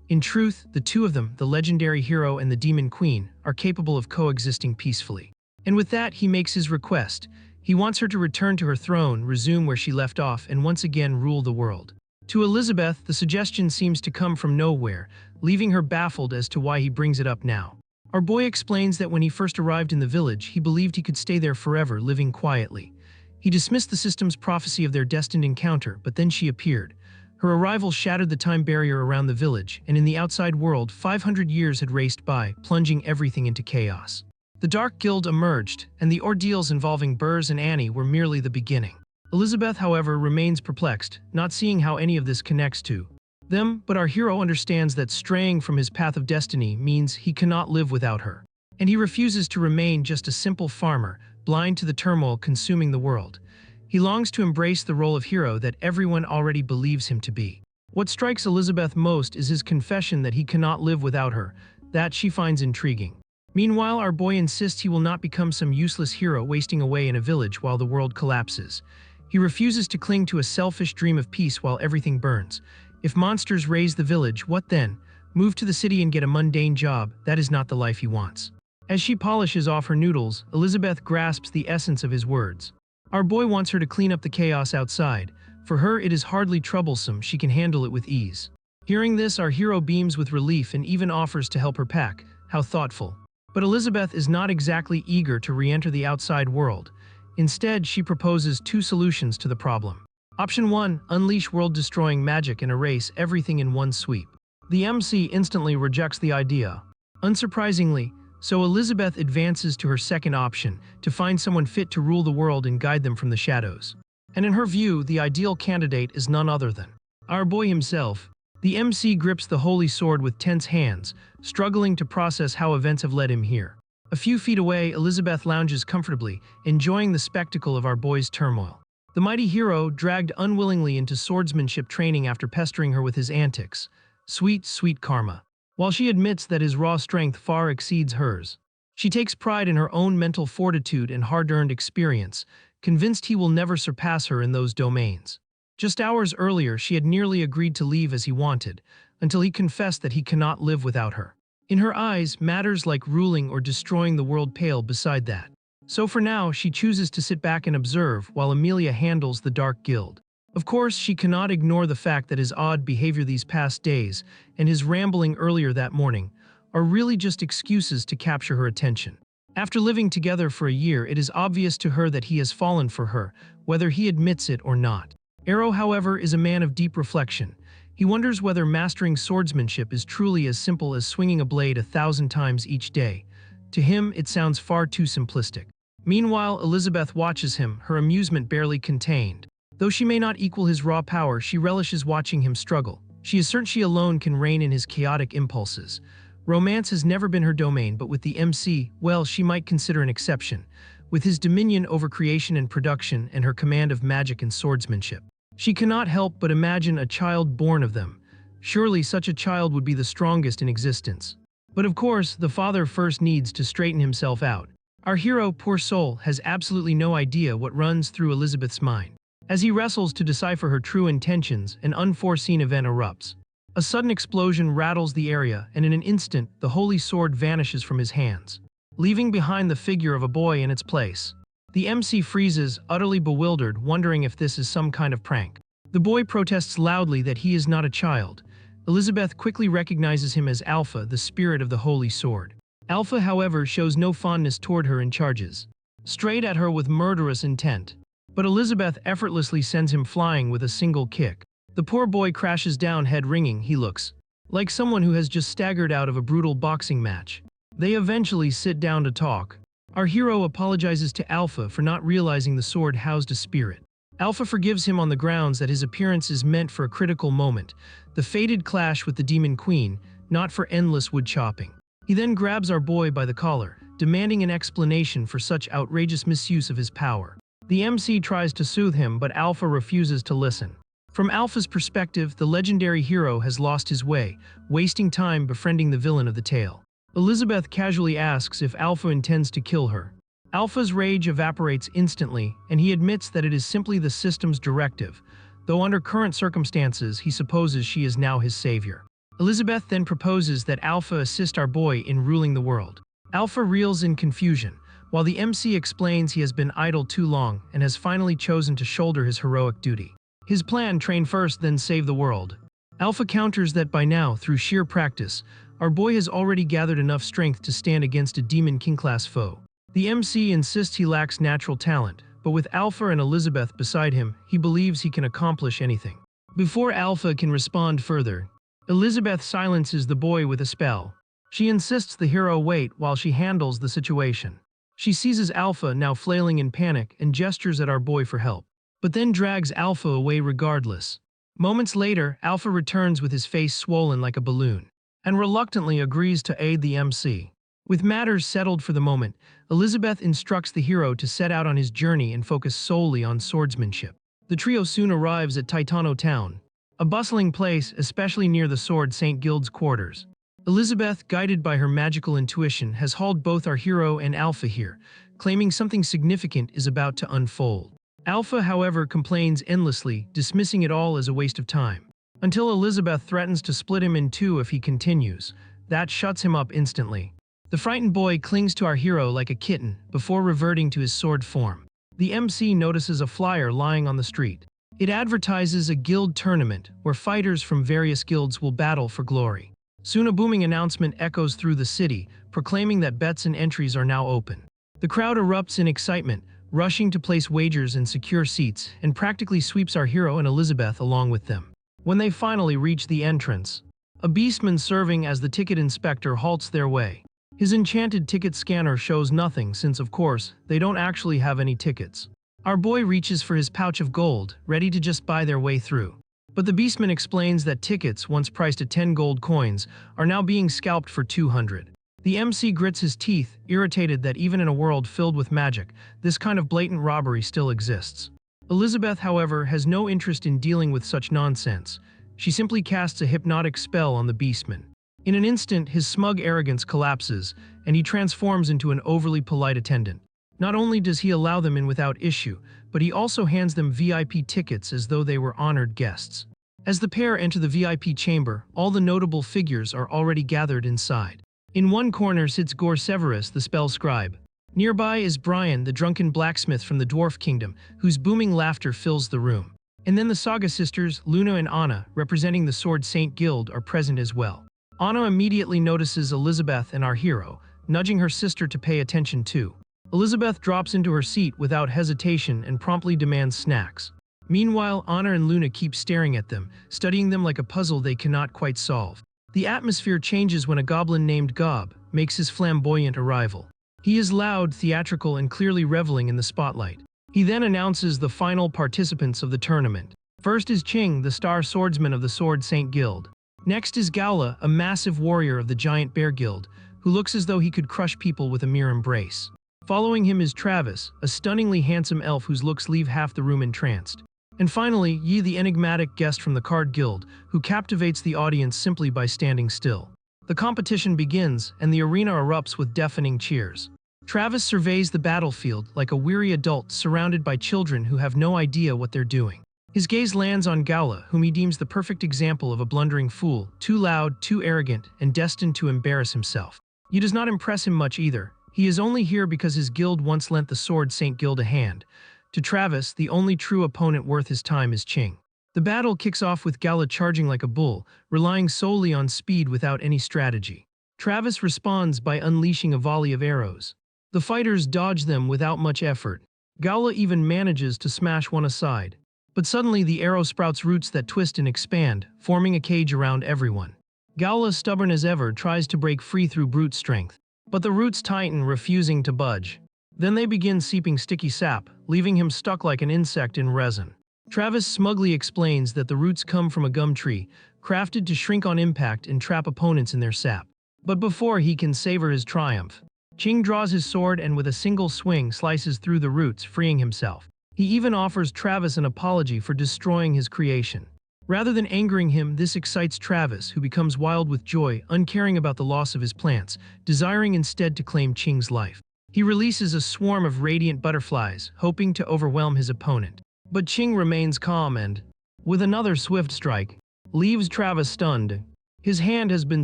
In truth, the two of them, the legendary hero and the demon queen, are capable of coexisting peacefully. And with that, he makes his request. He wants her to return to her throne, resume where she left off, and once again rule the world. To Elizabeth, the suggestion seems to come from nowhere, leaving her baffled as to why he brings it up now. Our boy explains that when he first arrived in the village, he believed he could stay there forever, living quietly. He dismissed the system's prophecy of their destined encounter, but then she appeared. Her arrival shattered the time barrier around the village, and in the outside world, 500 years had raced by, plunging everything into chaos. The Dark Guild emerged, and the ordeals involving Burrs and Annie were merely the beginning. Elizabeth, however, remains perplexed, not seeing how any of this connects to them, but our hero understands that straying from his path of destiny means he cannot live without her. And he refuses to remain just a simple farmer, blind to the turmoil consuming the world. He longs to embrace the role of hero that everyone already believes him to be. What strikes Elizabeth most is his confession that he cannot live without her, that she finds intriguing. Meanwhile, our boy insists he will not become some useless hero wasting away in a village while the world collapses. He refuses to cling to a selfish dream of peace while everything burns. If monsters raze the village, what then? Move to the city and get a mundane job, that is not the life he wants. As she polishes off her noodles, Elizabeth grasps the essence of his words. Our boy wants her to clean up the chaos outside. For her, it is hardly troublesome, she can handle it with ease. Hearing this, our hero beams with relief and even offers to help her pack. How thoughtful. But Elizabeth is not exactly eager to re-enter the outside world. Instead, she proposes two solutions to the problem. Option 1, unleash world-destroying magic and erase everything in one sweep. The MC instantly rejects the idea. Unsurprisingly, so Elizabeth advances to her second option, to find someone fit to rule the world and guide them from the shadows. And in her view, the ideal candidate is none other than our boy himself. The MC grips the holy sword with tense hands, struggling to process how events have led him here. A few feet away, Elizabeth lounges comfortably, enjoying the spectacle of our boy's turmoil. The mighty hero, dragged unwillingly into swordsmanship training after pestering her with his antics. Sweet, sweet karma. While she admits that his raw strength far exceeds hers, she takes pride in her own mental fortitude and hard-earned experience, convinced he will never surpass her in those domains. Just hours earlier, she had nearly agreed to leave as he wanted, until he confessed that he cannot live without her. In her eyes, matters like ruling or destroying the world pale beside that. So for now, she chooses to sit back and observe while Amelia handles the Dark Guild. Of course, she cannot ignore the fact that his odd behavior these past days and his rambling earlier that morning are really just excuses to capture her attention. After living together for a year, it is obvious to her that he has fallen for her, whether he admits it or not. Arrow, however, is a man of deep reflection. He wonders whether mastering swordsmanship is truly as simple as swinging a blade 1,000 times each day. To him, it sounds far too simplistic. Meanwhile, Elizabeth watches him, her amusement barely contained. Though she may not equal his raw power, she relishes watching him struggle. She is certain she alone can rein in his chaotic impulses. Romance has never been her domain, but with the MC, well, she might consider an exception. With his dominion over creation and production and her command of magic and swordsmanship, she cannot help but imagine a child born of them. Surely such a child would be the strongest in existence. But of course, the father first needs to straighten himself out. Our hero, poor soul, has absolutely no idea what runs through Elizabeth's mind. As he wrestles to decipher her true intentions, an unforeseen event erupts. A sudden explosion rattles the area, and in an instant, the holy sword vanishes from his hands, leaving behind the figure of a boy in its place. The MC freezes, utterly bewildered, wondering if this is some kind of prank. The boy protests loudly that he is not a child. Elizabeth quickly recognizes him as Alpha, the spirit of the holy sword. Alpha, however, shows no fondness toward her and charges straight at her with murderous intent. But Elizabeth effortlessly sends him flying with a single kick. The poor boy crashes down, head ringing. He looks like someone who has just staggered out of a brutal boxing match. They eventually sit down to talk. Our hero apologizes to Alpha for not realizing the sword housed a spirit. Alpha forgives him on the grounds that his appearance is meant for a critical moment, the fated clash with the Demon Queen, not for endless wood chopping. He then grabs our boy by the collar, demanding an explanation for such outrageous misuse of his power. The MC tries to soothe him, but Alpha refuses to listen. From Alpha's perspective, the legendary hero has lost his way, wasting time befriending the villain of the tale. Elizabeth casually asks if Alpha intends to kill her. Alpha's rage evaporates instantly, and he admits that it is simply the system's directive, though under current circumstances he supposes she is now his savior. Elizabeth then proposes that Alpha assist our boy in ruling the world. Alpha reels in confusion, while the MC explains he has been idle too long and has finally chosen to shoulder his heroic duty. His plan: train first, then save the world. Alpha counters that by now, through sheer practice, our boy has already gathered enough strength to stand against a Demon King-class foe. The MC insists he lacks natural talent, but with Alpha and Elizabeth beside him, he believes he can accomplish anything. Before Alpha can respond further, Elizabeth silences the boy with a spell. She insists the hero wait while she handles the situation. She seizes Alpha, now flailing in panic, and gestures at our boy for help, but then drags Alpha away regardless. Moments later, Alpha returns with his face swollen like a balloon, and reluctantly agrees to aid the MC. With matters settled for the moment, Elizabeth instructs the hero to set out on his journey and focus solely on swordsmanship. The trio soon arrives at Boaster Town, a bustling place, especially near the Sword St. Guild's quarters. Elizabeth, guided by her magical intuition, has hauled both our hero and Alpha here, claiming something significant is about to unfold. Alpha, however, complains endlessly, dismissing it all as a waste of time, until Elizabeth threatens to split him in two if he continues. That shuts him up instantly. The frightened boy clings to our hero like a kitten before reverting to his sword form. The MC notices a flyer lying on the street. It advertises a guild tournament where fighters from various guilds will battle for glory. Soon a booming announcement echoes through the city, proclaiming that bets and entries are now open. The crowd erupts in excitement, rushing to place wagers and secure seats, and practically sweeps our hero and Elizabeth along with them. When they finally reach the entrance, a beastman serving as the ticket inspector halts their way. His enchanted ticket scanner shows nothing since, of course, they don't actually have any tickets. Our boy reaches for his pouch of gold, ready to just buy their way through. But the beastman explains that tickets, once priced at 10 gold coins, are now being scalped for 200. The MC grits his teeth, irritated that even in a world filled with magic, this kind of blatant robbery still exists. Elizabeth, however, has no interest in dealing with such nonsense. She simply casts a hypnotic spell on the beastman. In an instant, his smug arrogance collapses, and he transforms into an overly polite attendant. Not only does he allow them in without issue, but he also hands them VIP tickets as though they were honored guests. As the pair enter the VIP chamber, all the notable figures are already gathered inside. In one corner sits Gore Severus, the spell scribe. Nearby is Brian, the drunken blacksmith from the Dwarf Kingdom, whose booming laughter fills the room. And then the Saga sisters, Luna and Anna, representing the Sword Saint Guild, are present as well. Anna immediately notices Elizabeth and our hero, nudging her sister to pay attention too. Elizabeth drops into her seat without hesitation and promptly demands snacks. Meanwhile, Anna and Luna keep staring at them, studying them like a puzzle they cannot quite solve. The atmosphere changes when a goblin named Gob makes his flamboyant arrival. He is loud, theatrical, and clearly reveling in the spotlight. He then announces the final participants of the tournament. First is Ching, the star swordsman of the Sword Saint Guild. Next is Gaula, a massive warrior of the Giant Bear Guild, who looks as though he could crush people with a mere embrace. Following him is Travis, a stunningly handsome elf whose looks leave half the room entranced. And finally, Yi, the enigmatic guest from the Card Guild, who captivates the audience simply by standing still. The competition begins, and the arena erupts with deafening cheers. Travis surveys the battlefield like a weary adult surrounded by children who have no idea what they're doing. His gaze lands on Gaula, whom he deems the perfect example of a blundering fool, too loud, too arrogant, and destined to embarrass himself. Yi does not impress him much either. He is only here because his guild once lent the Sword Saint Guild a hand. To Travis, the only true opponent worth his time is Ching. The battle kicks off with Gaula charging like a bull, relying solely on speed without any strategy. Travis responds by unleashing a volley of arrows. The fighters dodge them without much effort. Gaula even manages to smash one aside. But suddenly the arrow sprouts roots that twist and expand, forming a cage around everyone. Gaula, stubborn as ever, tries to break free through brute strength. But the roots tighten, refusing to budge. Then they begin seeping sticky sap, leaving him stuck like an insect in resin. Travis smugly explains that the roots come from a gum tree, crafted to shrink on impact and trap opponents in their sap. But before he can savor his triumph, Ching draws his sword and with a single swing slices through the roots, freeing himself. He even offers Travis an apology for destroying his creation. Rather than angering him, this excites Travis, who becomes wild with joy, uncaring about the loss of his plants, desiring instead to claim Ching's life. He releases a swarm of radiant butterflies, hoping to overwhelm his opponent. But Ching remains calm and, with another swift strike, leaves Travis stunned. His hand has been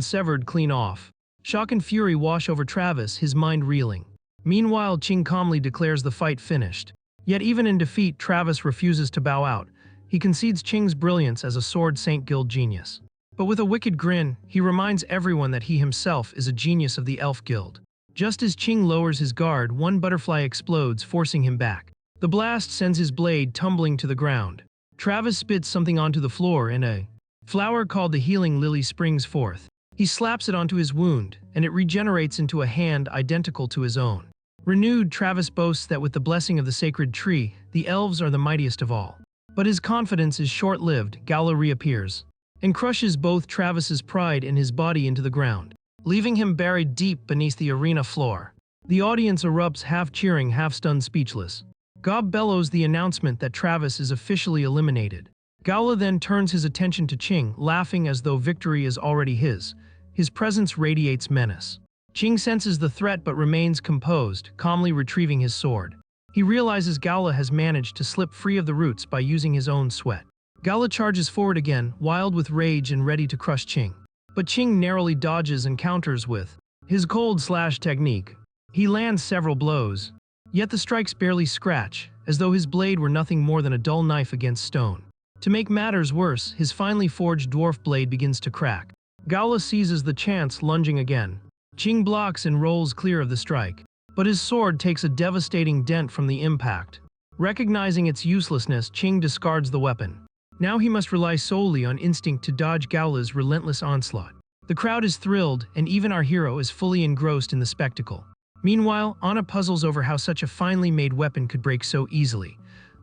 severed clean off. Shock and fury wash over Travis, his mind reeling. Meanwhile, Ching calmly declares the fight finished. Yet even in defeat, Travis refuses to bow out. He concedes Ching's brilliance as a Sword Saint Guild genius. But with a wicked grin, he reminds everyone that he himself is a genius of the Elf Guild. Just as Ching lowers his guard, one butterfly explodes, forcing him back. The blast sends his blade tumbling to the ground. Travis spits something onto the floor and a flower called the Healing Lily springs forth. He slaps it onto his wound, and it regenerates into a hand identical to his own. Renewed, Travis boasts that with the blessing of the sacred tree, the elves are the mightiest of all. But his confidence is short-lived. Gala reappears and crushes both Travis's pride and his body into the ground, leaving him buried deep beneath the arena floor. The audience erupts, half cheering, half stunned, speechless. Gob bellows the announcement that Travis is officially eliminated. Gala then turns his attention to Ching, laughing as though victory is already his. His presence radiates menace. Ching senses the threat but remains composed, calmly retrieving his sword. He realizes Gala has managed to slip free of the roots by using his own sweat. Gala charges forward again, wild with rage and ready to crush Ching. But Ching narrowly dodges and counters with his cold slash technique. He lands several blows, yet the strikes barely scratch, as though his blade were nothing more than a dull knife against stone. To make matters worse, his finely forged dwarf blade begins to crack. Gala seizes the chance, lunging again. Ching blocks and rolls clear of the strike. But his sword takes a devastating dent from the impact. Recognizing its uselessness, Ching discards the weapon. Now he must rely solely on instinct to dodge Gala's relentless onslaught. The crowd is thrilled, and even our hero is fully engrossed in the spectacle. Meanwhile, Anna puzzles over how such a finely made weapon could break so easily.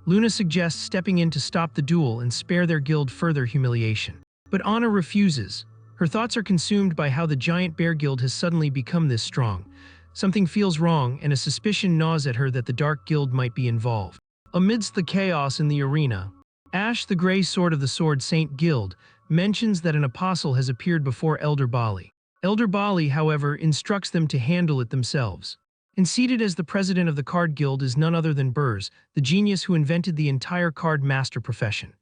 Luna suggests stepping in to stop the duel and spare their guild further humiliation. But Anna refuses. Her thoughts are consumed by how the giant bear guild has suddenly become this strong. Something feels wrong, and a suspicion gnaws at her that the Dark Guild might be involved. Amidst the chaos in the arena, Ash, the Grey Sword of the Sword Saint Guild, mentions that an apostle has appeared before Elder Bali. Elder Bali, however, instructs them to handle it themselves. And seated as the president of the Card Guild is none other than Burrs, the genius who invented the entire card master profession.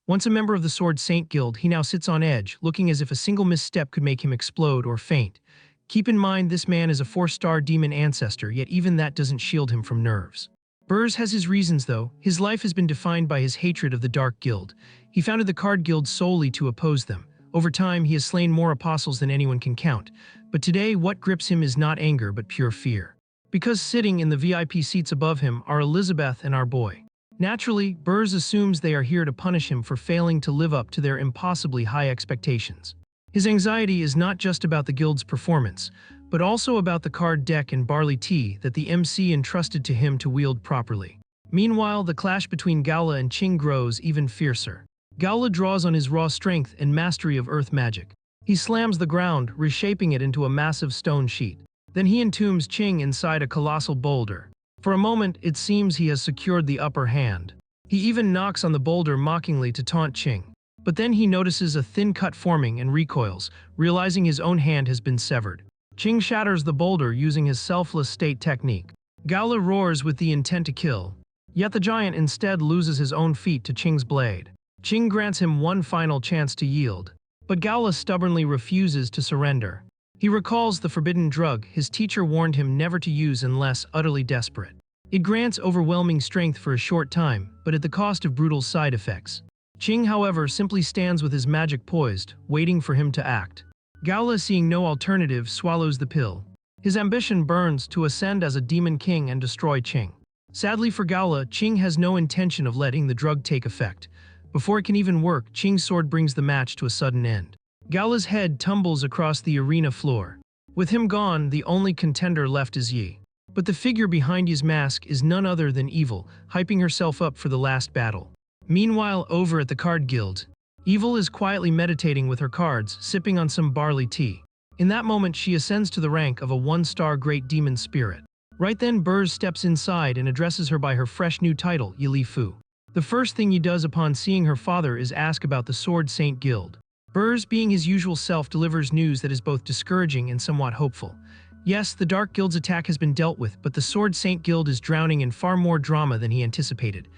Once a member of the Sword Saint Guild, he now sits on edge, looking as if a single misstep could make him explode or faint. Keep in mind, this man is a 4-star demon ancestor, yet even that doesn't shield him from nerves. Burrs has his reasons, though. His life has been defined by his hatred of the Dark Guild. He founded the Card Guild solely to oppose them. Over time, he has slain more apostles than anyone can count. But today, what grips him is not anger, but pure fear. Because sitting in the VIP seats above him are Elizabeth and our boy. Naturally, Burrs assumes they are here to punish him for failing to live up to their impossibly high expectations. His anxiety is not just about the guild's performance, but also about the card deck and barley tea that the MC entrusted to him to wield properly. Meanwhile, the clash between Gala and Ching grows even fiercer. Gala draws on his raw strength and mastery of earth magic. He slams the ground, reshaping it into a massive stone sheet. Then he entombs Ching inside a colossal boulder. For a moment, it seems he has secured the upper hand. He even knocks on the boulder mockingly to taunt Ching. But then he notices a thin cut forming and recoils, realizing his own hand has been severed. Ching shatters the boulder using his selfless state technique. Gala roars with the intent to kill, yet the giant instead loses his own feet to Ching's blade. Ching grants him one final chance to yield, but Gala stubbornly refuses to surrender. He recalls the forbidden drug his teacher warned him never to use unless utterly desperate. It grants overwhelming strength for a short time, but at the cost of brutal side effects. Ching, however, simply stands with his magic poised, waiting for him to act. Gala, seeing no alternative, swallows the pill. His ambition burns to ascend as a demon king and destroy Ching. Sadly for Gala, Ching has no intention of letting the drug take effect. Before it can even work, Ching's sword brings the match to a sudden end. Gala's head tumbles across the arena floor. With him gone, the only contender left is Yi. But the figure behind Yi's mask is none other than Evil, hyping herself up for the last battle. Meanwhile, over at the Card Guild, Evil is quietly meditating with her cards, sipping on some barley tea. In that moment, she ascends to the rank of a 1-star great demon spirit. Right then, Burrs steps inside and addresses her by her fresh new title, Yili Fu. The first thing he does upon seeing her father is ask about the Sword Saint Guild. Burrs, being his usual self, delivers news that is both discouraging and somewhat hopeful. Yes, the Dark Guild's attack has been dealt with, but the Sword Saint Guild is drowning in far more drama than he anticipated.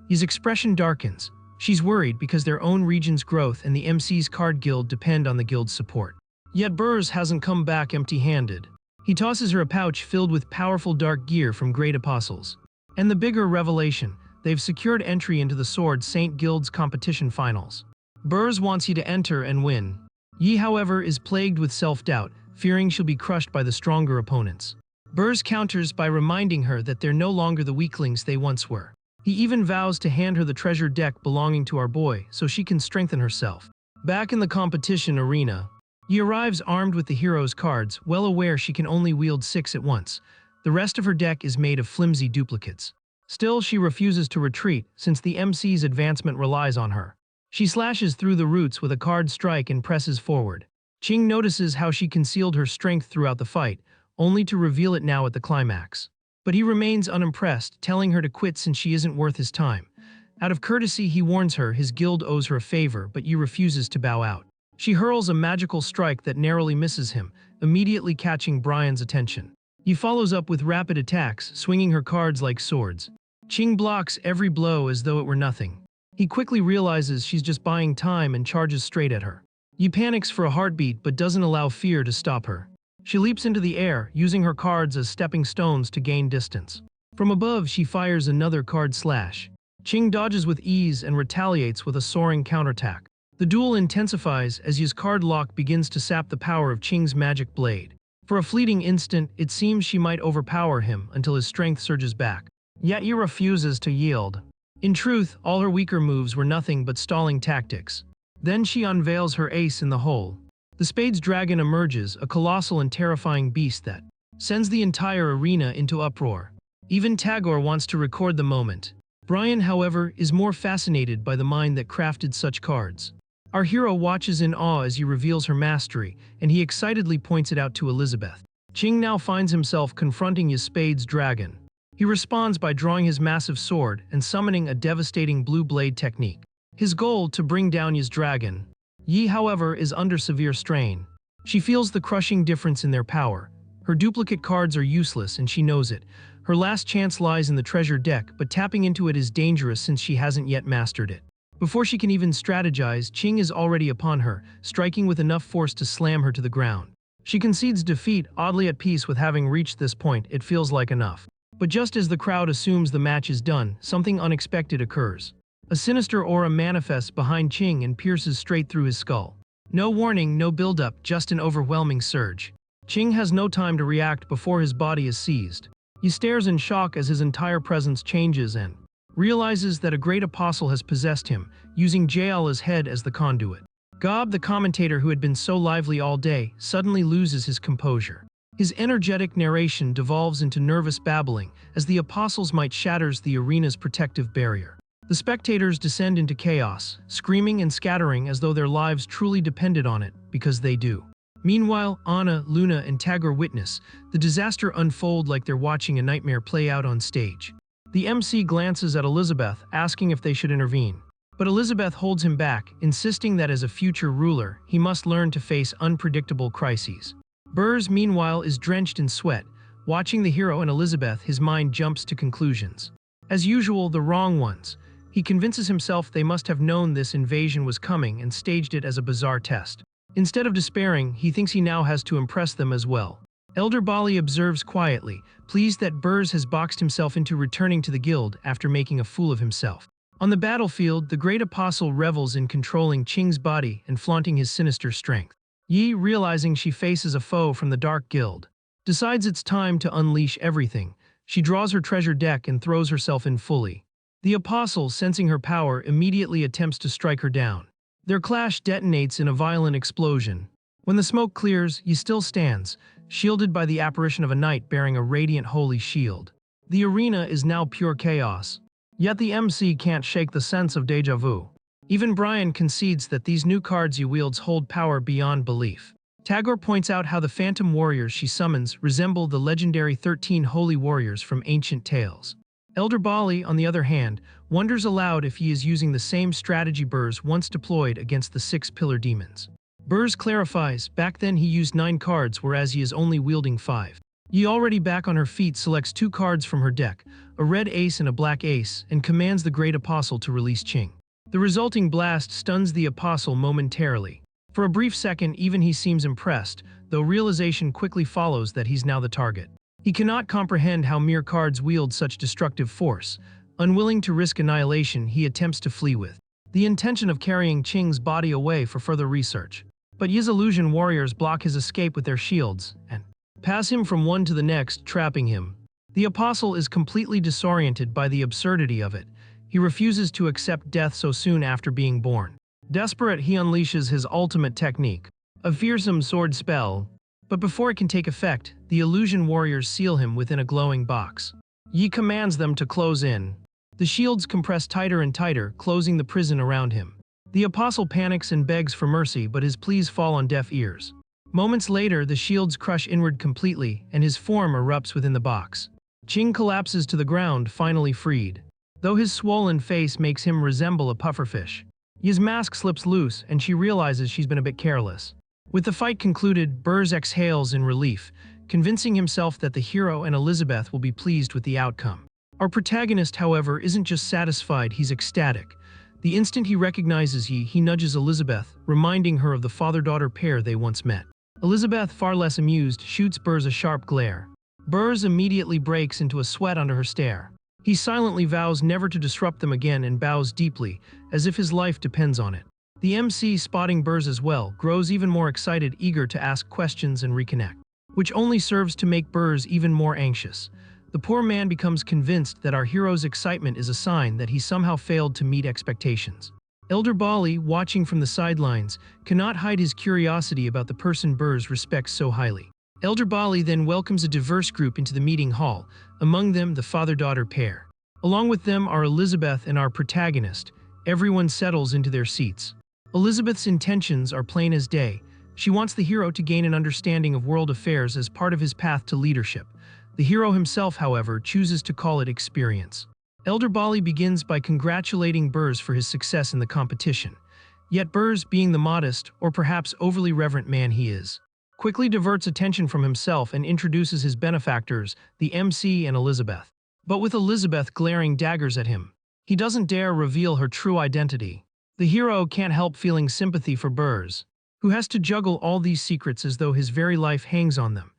His expression darkens. She's worried because their own region's growth and the MC's Card Guild depend on the guild's support. Yet Burrs hasn't come back empty-handed. He tosses her a pouch filled with powerful dark gear from great apostles. And the bigger revelation, they've secured entry into the Sword Saint Guild's competition finals. Burrs wants Yi to enter and win. Yi, however, is plagued with self-doubt, fearing she'll be crushed by the stronger opponents. Burrs counters by reminding her that they're no longer the weaklings they once were. He even vows to hand her the treasure deck belonging to our boy so she can strengthen herself. Back in the competition arena, Yi arrives armed with the hero's cards, well aware she can only wield 6 at once. The rest of her deck is made of flimsy duplicates. Still, she refuses to retreat, since the MC's advancement relies on her. She slashes through the roots with a card strike and presses forward. Qing notices how she concealed her strength throughout the fight, only to reveal it now at the climax. But he remains unimpressed, telling her to quit since she isn't worth his time. Out of courtesy, he warns her his guild owes her a favor, but Yi refuses to bow out. She hurls a magical strike that narrowly misses him, immediately catching Brian's attention. Yi follows up with rapid attacks, swinging her cards like swords. Qing blocks every blow as though it were nothing. He quickly realizes she's just buying time and charges straight at her. Yi panics for a heartbeat but doesn't allow fear to stop her. She leaps into the air, using her cards as stepping stones to gain distance. From above, she fires another card slash. Qing dodges with ease and retaliates with a soaring counterattack. The duel intensifies as Yi's card lock begins to sap the power of Qing's magic blade. For a fleeting instant, it seems she might overpower him until his strength surges back. Yet Yi refuses to yield. In truth, all her weaker moves were nothing but stalling tactics. Then she unveils her ace in the hole. The Spade's dragon emerges, a colossal and terrifying beast that sends the entire arena into uproar. Even Tagore wants to record the moment. Brian, however, is more fascinated by the mind that crafted such cards. Our hero watches in awe as he reveals her mastery, and he excitedly points it out to Elizabeth. Qing now finds himself confronting Yi's Spade's dragon. He responds by drawing his massive sword and summoning a devastating blue blade technique. His goal to bring down Yi's dragon. Yi, however, is under severe strain. She feels the crushing difference in their power. Her duplicate cards are useless and she knows it. Her last chance lies in the treasure deck, but tapping into it is dangerous since she hasn't yet mastered it. Before she can even strategize, Qing is already upon her, striking with enough force to slam her to the ground. She concedes defeat, oddly at peace with having reached this point. It feels like enough. But just as the crowd assumes the match is done, something unexpected occurs. A sinister aura manifests behind Qing and pierces straight through his skull. No warning, no build-up, just an overwhelming surge. Qing has no time to react before his body is seized. He stares in shock as his entire presence changes and realizes that a great apostle has possessed him, using Jaala's head as the conduit. Gob, the commentator who had been so lively all day, suddenly loses his composure. His energetic narration devolves into nervous babbling as the apostle's might shatters the arena's protective barrier. The spectators descend into chaos, screaming and scattering as though their lives truly depended on it, because they do. Meanwhile, Anna, Luna, and Tagore witness the disaster unfold like they're watching a nightmare play out on stage. The MC glances at Elizabeth, asking if they should intervene. But Elizabeth holds him back, insisting that as a future ruler, he must learn to face unpredictable crises. Burrs, meanwhile, is drenched in sweat. Watching the hero and Elizabeth, his mind jumps to conclusions. As usual, the wrong ones. He convinces himself they must have known this invasion was coming and staged it as a bizarre test. Instead of despairing, he thinks he now has to impress them as well. Elder Bali observes quietly, pleased that Burrs has boxed himself into returning to the guild after making a fool of himself. On the battlefield, the great apostle revels in controlling Qing's body and flaunting his sinister strength. Yi, realizing she faces a foe from the Dark Guild, decides it's time to unleash everything. She draws her treasure deck and throws herself in fully. The apostle, sensing her power, immediately attempts to strike her down. Their clash detonates in a violent explosion. When the smoke clears, Yi still stands, shielded by the apparition of a knight bearing a radiant holy shield. The arena is now pure chaos. Yet the MC can't shake the sense of déjà vu. Even Brian concedes that these new cards he wields hold power beyond belief. Tagore points out how the phantom warriors she summons resemble the legendary 13 holy warriors from ancient tales. Elder Bali, on the other hand, wonders aloud if he is using the same strategy Burrs once deployed against the 6 pillar demons. Burrs clarifies, back then he used 9 cards whereas he is only wielding 5. Yi, already back on her feet, selects 2 cards from her deck, a red ace and a black ace, and commands the Great Apostle to release Qing. The resulting blast stuns the Apostle momentarily. For a brief second, even he seems impressed, though realization quickly follows that he's now the target. He cannot comprehend how mere cards wield such destructive force. Unwilling to risk annihilation, he attempts to flee with the intention of carrying Qing's body away for further research. But Yi's illusion warriors block his escape with their shields and pass him from one to the next, trapping him. The Apostle is completely disoriented by the absurdity of it. He refuses to accept death so soon after being born. Desperate, he unleashes his ultimate technique, a fearsome sword spell. But before it can take effect, the illusion warriors seal him within a glowing box. Yi commands them to close in. The shields compress tighter and tighter, closing the prison around him. The Apostle panics and begs for mercy, but his pleas fall on deaf ears. Moments later, the shields crush inward completely, and his form erupts within the box. Qing collapses to the ground, finally freed, though his swollen face makes him resemble a pufferfish. Yi's mask slips loose, and she realizes she's been a bit careless. With the fight concluded, Burrs exhales in relief, convincing himself that the hero and Elizabeth will be pleased with the outcome. Our protagonist, however, isn't just satisfied, he's ecstatic. The instant he recognizes Yi, he nudges Elizabeth, reminding her of the father-daughter pair they once met. Elizabeth, far less amused, shoots Burrs a sharp glare. Burrs immediately breaks into a sweat under her stare. He silently vows never to disrupt them again and bows deeply, as if his life depends on it. The MC, spotting Burrs as well, grows even more excited, eager to ask questions and reconnect, which only serves to make Burrs even more anxious. The poor man becomes convinced that our hero's excitement is a sign that he somehow failed to meet expectations. Elder Bali, watching from the sidelines, cannot hide his curiosity about the person Burrs respects so highly. Elder Bali then welcomes a diverse group into the meeting hall, among them the father-daughter pair. Along with them are Elizabeth and our protagonist. Everyone settles into their seats. Elizabeth's intentions are plain as day. She wants the hero to gain an understanding of world affairs as part of his path to leadership. The hero himself, however, chooses to call it experience. Elder Bali begins by congratulating Burrs for his success in the competition. Yet Burrs, being the modest, or perhaps overly reverent man he is, quickly diverts attention from himself and introduces his benefactors, the MC and Elizabeth. But with Elizabeth glaring daggers at him, he doesn't dare reveal her true identity. The hero can't help feeling sympathy for Burrs, who has to juggle all these secrets as though his very life hangs on them.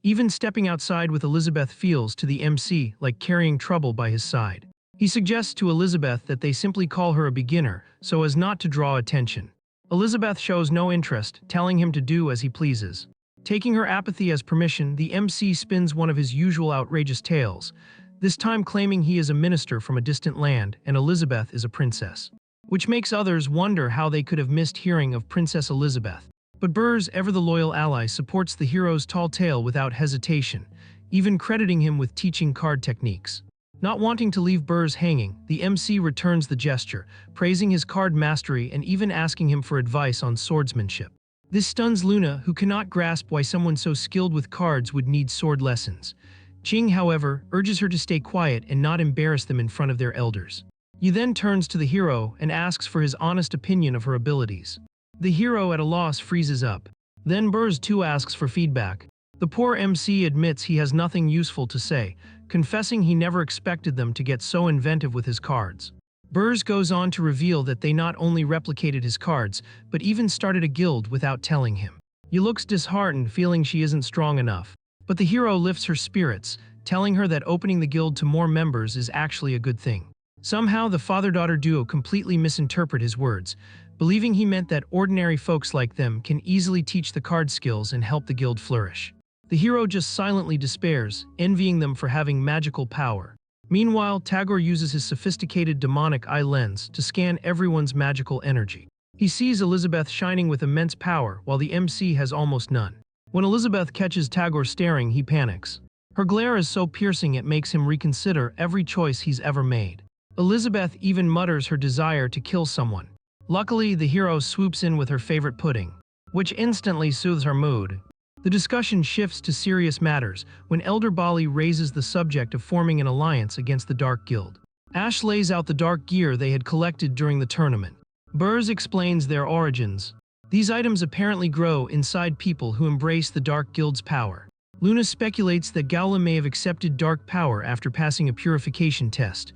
Even stepping outside with Elizabeth feels to the MC like carrying trouble by his side. He suggests to Elizabeth that they simply call her a beginner so as not to draw attention. Elizabeth shows no interest, telling him to do as he pleases. Taking her apathy as permission, the MC spins one of his usual outrageous tales, this time claiming he is a minister from a distant land and Elizabeth is a princess, which makes others wonder how they could have missed hearing of Princess Elizabeth. But Burrs, ever the loyal ally, supports the hero's tall tale without hesitation, even crediting him with teaching card techniques. Not wanting to leave Burrs hanging, the MC returns the gesture, praising his card mastery and even asking him for advice on swordsmanship. This stuns Luna, who cannot grasp why someone so skilled with cards would need sword lessons. Qing, however, urges her to stay quiet and not embarrass them in front of their elders. Yi then turns to the hero and asks for his honest opinion of her abilities. The hero, at a loss, freezes up. Then Burrs too asks for feedback. The poor MC admits he has nothing useful to say, confessing he never expected them to get so inventive with his cards. Burrs goes on to reveal that they not only replicated his cards, but even started a guild without telling him. He looks disheartened, feeling she isn't strong enough. But the hero lifts her spirits, telling her that opening the guild to more members is actually a good thing. Somehow the father-daughter duo completely misinterpret his words, believing he meant that ordinary folks like them can easily teach the card skills and help the guild flourish. The hero just silently despairs, envying them for having magical power. Meanwhile, Tagore uses his sophisticated demonic eye lens to scan everyone's magical energy. He sees Elizabeth shining with immense power, while the MC has almost none. When Elizabeth catches Tagore staring, he panics. Her glare is so piercing it makes him reconsider every choice he's ever made. Elizabeth even mutters her desire to kill someone. Luckily, the hero swoops in with her favorite pudding. which instantly soothes her mood. The discussion shifts to serious matters when Elder Bali raises the subject of forming an alliance against the Dark Guild. Ash lays out the dark gear they had collected during the tournament. Burrs explains their origins. These items apparently grow inside people who embrace the Dark Guild's power. Luna speculates that Gowla may have accepted dark power after passing a purification test.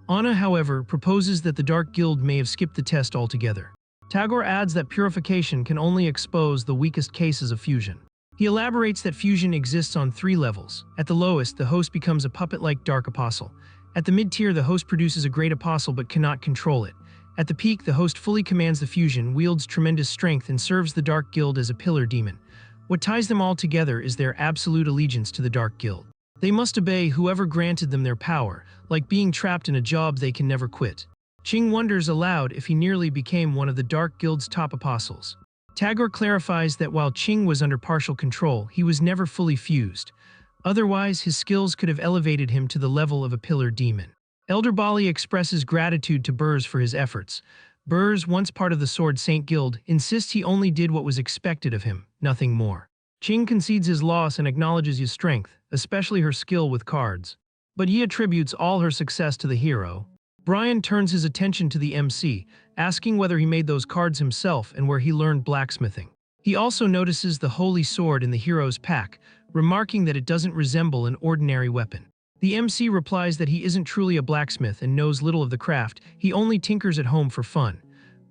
Anna, however, proposes that the Dark Guild may have skipped the test altogether. Tagore adds that purification can only expose the weakest cases of fusion. He elaborates that fusion exists on 3 levels. At the lowest, the host becomes a puppet-like Dark Apostle. At the mid-tier, the host produces a Great Apostle but cannot control it. At the peak, the host fully commands the fusion, wields tremendous strength, and serves the Dark Guild as a pillar demon. What ties them all together is their absolute allegiance to the Dark Guild. They must obey whoever granted them their power, like being trapped in a job they can never quit. Ching wonders aloud if he nearly became one of the Dark Guild's top apostles. Tagore clarifies that while Ching was under partial control, he was never fully fused. Otherwise, his skills could have elevated him to the level of a pillar demon. Elder Bali expresses gratitude to Burrs for his efforts. Burrs, once part of the Sword Saint Guild, insists he only did what was expected of him, nothing more. Ching concedes his loss and acknowledges his strength, especially her skill with cards. But he attributes all her success to the hero. Brian turns his attention to the MC, asking whether he made those cards himself and where he learned blacksmithing. He also notices the holy sword in the hero's pack, remarking that it doesn't resemble an ordinary weapon. The MC replies that he isn't truly a blacksmith and knows little of the craft, he only tinkers at home for fun.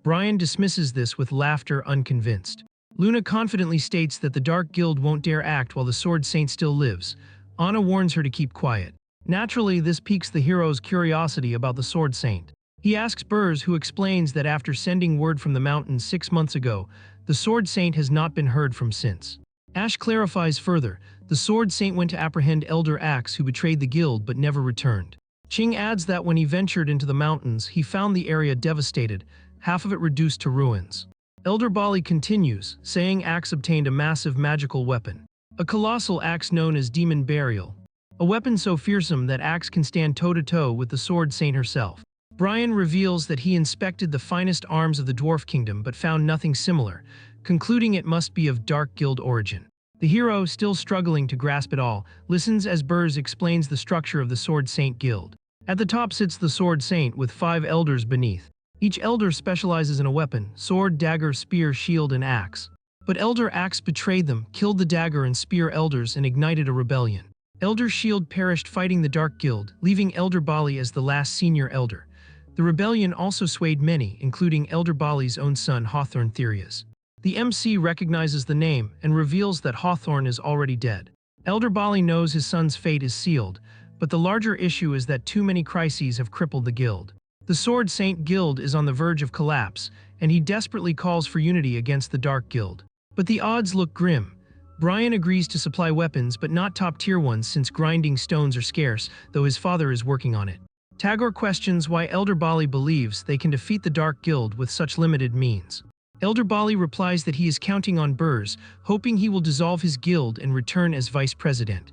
Brian dismisses this with laughter, unconvinced. Luna confidently states that the Dark Guild won't dare act while the Sword Saint still lives. Anna warns her to keep quiet. Naturally, this piques the hero's curiosity about the Sword Saint. He asks Burrs, who explains that after sending word from the mountains 6 months ago, the Sword Saint has not been heard from since. Ash clarifies further, the Sword Saint went to apprehend Elder Axe, who betrayed the guild but never returned. Ching adds that when he ventured into the mountains, he found the area devastated, half of it reduced to ruins. Elder Bali continues, saying Axe obtained a massive magical weapon. A colossal axe known as Demon Burial. A weapon so fearsome that Axe can stand toe-to-toe with the Sword Saint herself. Brian reveals that he inspected the finest arms of the Dwarf Kingdom but found nothing similar, concluding it must be of Dark Guild origin. The hero, still struggling to grasp it all, listens as Burrs explains the structure of the Sword Saint Guild. At the top sits the Sword Saint with 5 elders beneath. Each elder specializes in a weapon: sword, dagger, spear, shield, and axe. But Elder Axe betrayed them, killed the dagger and spear elders, and ignited a rebellion. Elder Shield perished fighting the Dark Guild, leaving Elder Bali as the last senior elder. The rebellion also swayed many, including Elder Bali's own son Hawthorne Therias. The MC recognizes the name and reveals that Hawthorne is already dead. Elder Bali knows his son's fate is sealed, but the larger issue is that too many crises have crippled the guild. The Sword Saint Guild is on the verge of collapse, and he desperately calls for unity against the Dark Guild. But the odds look grim. Brian agrees to supply weapons, but not top-tier ones since grinding stones are scarce, though his father is working on it. Tagore questions why Elder Bali believes they can defeat the Dark Guild with such limited means. Elder Bali replies that he is counting on Burrs, hoping he will dissolve his guild and return as vice president.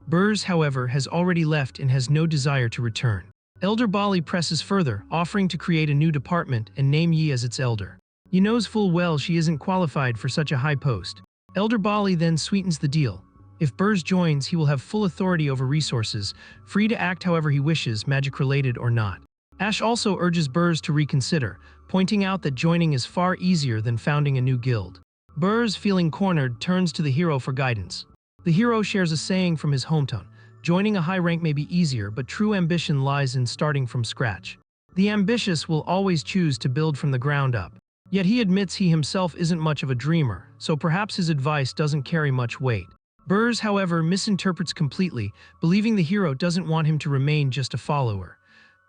Burrs, however, has already left and has no desire to return. Elder Bali presses further, offering to create a new department and name Yi as its elder. Yi knows full well she isn't qualified for such a high post. Elder Bali then sweetens the deal. If Burrs joins, he will have full authority over resources, free to act however he wishes, magic-related or not. Ash also urges Burrs to reconsider, pointing out that joining is far easier than founding a new guild. Burrs, feeling cornered, turns to the hero for guidance. The hero shares a saying from his hometown: joining a high rank may be easier, but true ambition lies in starting from scratch. The ambitious will always choose to build from the ground up. Yet he admits he himself isn't much of a dreamer, so perhaps his advice doesn't carry much weight. Burrs, however, misinterprets completely, believing the hero doesn't want him to remain just a follower.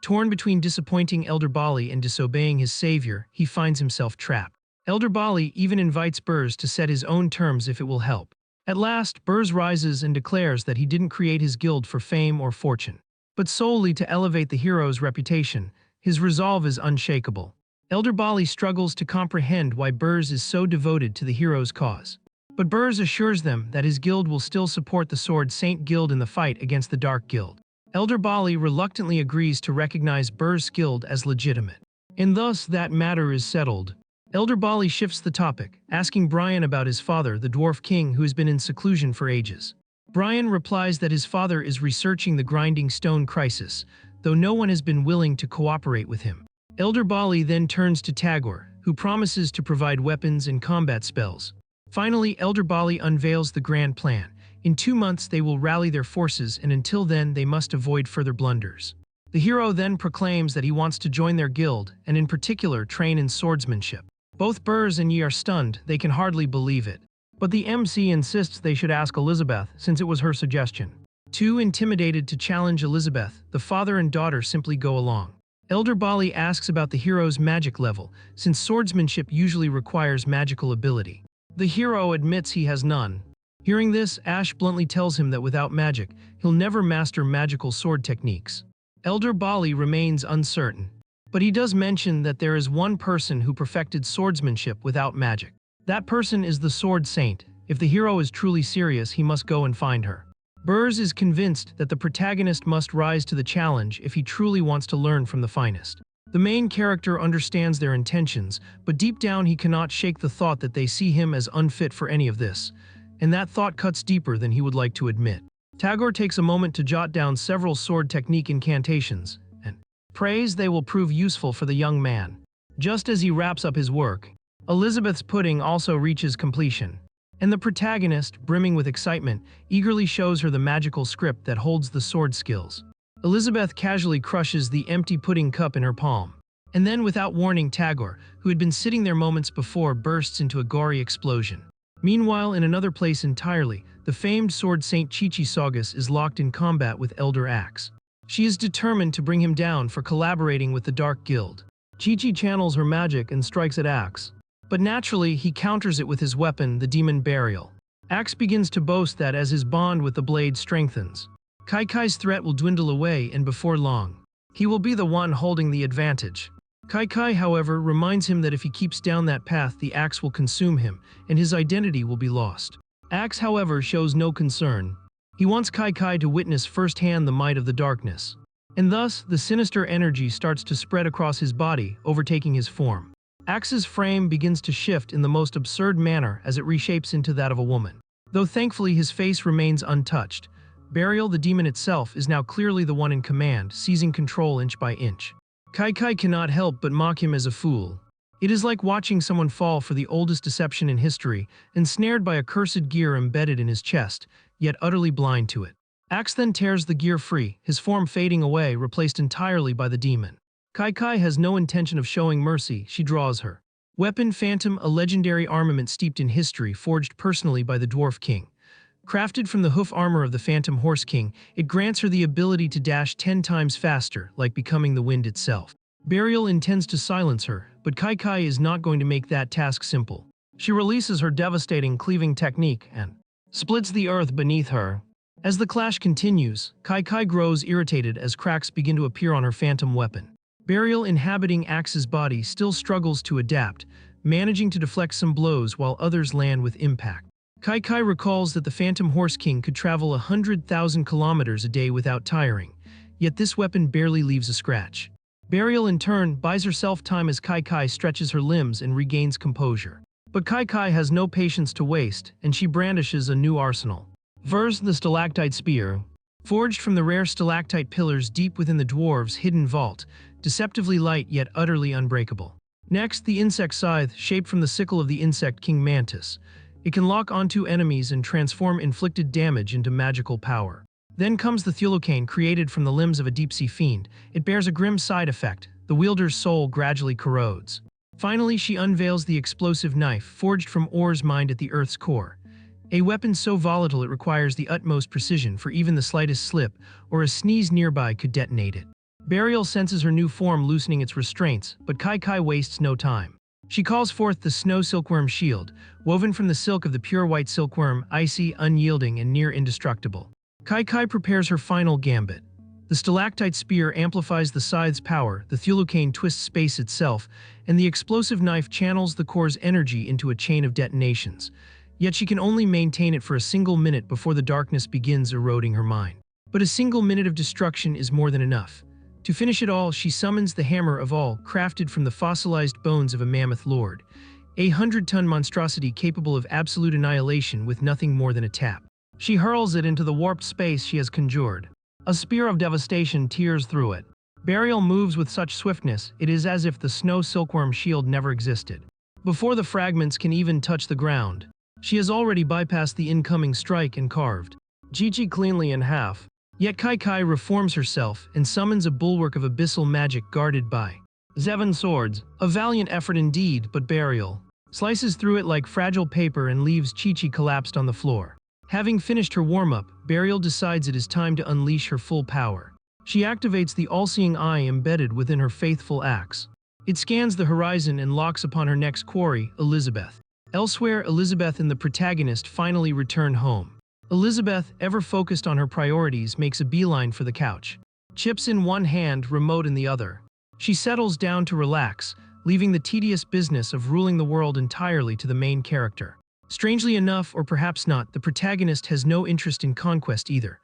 Torn between disappointing Elder Bali and disobeying his savior, he finds himself trapped. Elder Bali even invites Burrs to set his own terms if it will help. At last, Burrs rises and declares that he didn't create his guild for fame or fortune, but solely to elevate the hero's reputation. His resolve is unshakable. Elder Bali struggles to comprehend why Burrs is so devoted to the hero's cause. But Burrs assures them that his guild will still support the Sword Saint Guild in the fight against the Dark Guild. Elder Bali reluctantly agrees to recognize Burrs' guild as legitimate. And thus that matter is settled. Elder Bali shifts the topic, asking Brian about his father, the Dwarf King, who has been in seclusion for ages. Brian replies that his father is researching the grinding stone crisis, though no one has been willing to cooperate with him. Elder Bali then turns to Tagore, who promises to provide weapons and combat spells. Finally, Elder Bali unveils the grand plan. In 2 months they will rally their forces, and until then they must avoid further blunders. The hero then proclaims that he wants to join their guild, and in particular train in swordsmanship. Both Burrs and Yi are stunned, they can hardly believe it. But the MC insists they should ask Elizabeth, since it was her suggestion. Too intimidated to challenge Elizabeth, the father and daughter simply go along. Elder Bali asks about the hero's magic level, since swordsmanship usually requires magical ability. The hero admits he has none. Hearing this, Ash bluntly tells him that without magic, he'll never master magical sword techniques. Elder Bali remains uncertain, but he does mention that there is one person who perfected swordsmanship without magic. That person is the Sword Saint. If the hero is truly serious, he must go and find her. Burrs is convinced that the protagonist must rise to the challenge if he truly wants to learn from the finest. The main character understands their intentions, but deep down he cannot shake the thought that they see him as unfit for any of this, and that thought cuts deeper than he would like to admit. Tagore takes a moment to jot down several sword technique incantations, and prays they will prove useful for the young man. Just as he wraps up his work, Elizabeth's pudding also reaches completion, and the protagonist, brimming with excitement, eagerly shows her the magical script that holds the sword skills. Elizabeth casually crushes the empty pudding cup in her palm, and then without warning Tagore, who had been sitting there moments before, bursts into a gory explosion. Meanwhile, in another place entirely, the famed sword saint Chichi Saugus is locked in combat with Elder Axe. She is determined to bring him down for collaborating with the Dark Guild. Chichi channels her magic and strikes at Axe, but naturally he counters it with his weapon, the demon Burial. Axe begins to boast that as his bond with the blade strengthens, Kai Kai's threat will dwindle away, and before long, he will be the one holding the advantage. Kai Kai, however, reminds him that if he keeps down that path, the axe will consume him, and his identity will be lost. Axe, however, shows no concern. He wants Kai Kai to witness firsthand the might of the darkness, and thus the sinister energy starts to spread across his body, overtaking his form. Axe's frame begins to shift in the most absurd manner as it reshapes into that of a woman. Though thankfully his face remains untouched, Burial, the demon itself, is now clearly the one in command, seizing control inch by inch. Kai Kai cannot help but mock him as a fool. It is like watching someone fall for the oldest deception in history, ensnared by a cursed gear embedded in his chest, yet utterly blind to it. Axe then tears the gear free, his form fading away, replaced entirely by the demon. Kai Kai has no intention of showing mercy, she draws her weapon Phantom, a legendary armament steeped in history, forged personally by the Dwarf King. Crafted from the hoof armor of the Phantom Horse King, it grants her the ability to dash 10 times faster, like becoming the wind itself. Burial intends to silence her, but Kai Kai is not going to make that task simple. She releases her devastating cleaving technique and splits the earth beneath her. As the clash continues, Kai Kai grows irritated as cracks begin to appear on her phantom weapon. Burial, inhabiting Axe's body, still struggles to adapt, managing to deflect some blows while others land with impact. Kai Kai recalls that the Phantom Horse King could travel 100,000 kilometers a day without tiring, yet this weapon barely leaves a scratch. Burial, in turn, buys herself time as Kai Kai stretches her limbs and regains composure. But Kai Kai has no patience to waste, and she brandishes a new arsenal. Vers, the Stalactite Spear. Forged from the rare stalactite pillars deep within the dwarves' hidden vault, deceptively light yet utterly unbreakable. Next, the Insect Scythe, shaped from the sickle of the insect king Mantis. It can lock onto enemies and transform inflicted damage into magical power. Then comes the Thulocane, created from the limbs of a deep-sea fiend. It bears a grim side effect: the wielder's soul gradually corrodes. Finally, she unveils the explosive knife, forged from ores mined at the Earth's core. A weapon so volatile it requires the utmost precision, for even the slightest slip or a sneeze nearby could detonate it. Burial senses her new form loosening its restraints, but Kai Kai wastes no time. She calls forth the Snow Silkworm Shield, woven from the silk of the pure white silkworm, icy, unyielding, and near indestructible. Kai Kai prepares her final gambit. The Stalactite Spear amplifies the scythe's power, the Thulocane twists space itself, and the explosive knife channels the core's energy into a chain of detonations. Yet she can only maintain it for a single minute before the darkness begins eroding her mind. But a single minute of destruction is more than enough. To finish it all, she summons the Hammer of All, crafted from the fossilized bones of a mammoth lord, a 100-ton monstrosity capable of absolute annihilation with nothing more than a tap. She hurls it into the warped space she has conjured. A spear of devastation tears through it. Burial moves with such swiftness, it is as if the snow silkworm shield never existed. Before the fragments can even touch the ground, she has already bypassed the incoming strike and carved Chi-Chi cleanly in half. Yet Kai reforms herself and summons a bulwark of abyssal magic guarded by 7 swords. A valiant effort indeed, but Burial slices through it like fragile paper and leaves Chi-Chi collapsed on the floor. Having finished her warm-up, Burial decides it is time to unleash her full power. She activates the all-seeing eye embedded within her faithful axe. It scans the horizon and locks upon her next quarry, Elizabeth. Elsewhere, Elizabeth and the protagonist finally return home. Elizabeth, ever focused on her priorities, makes a beeline for the couch. Chips in one hand, remote in the other. She settles down to relax, leaving the tedious business of ruling the world entirely to the main character. Strangely enough, or perhaps not, the protagonist has no interest in conquest either.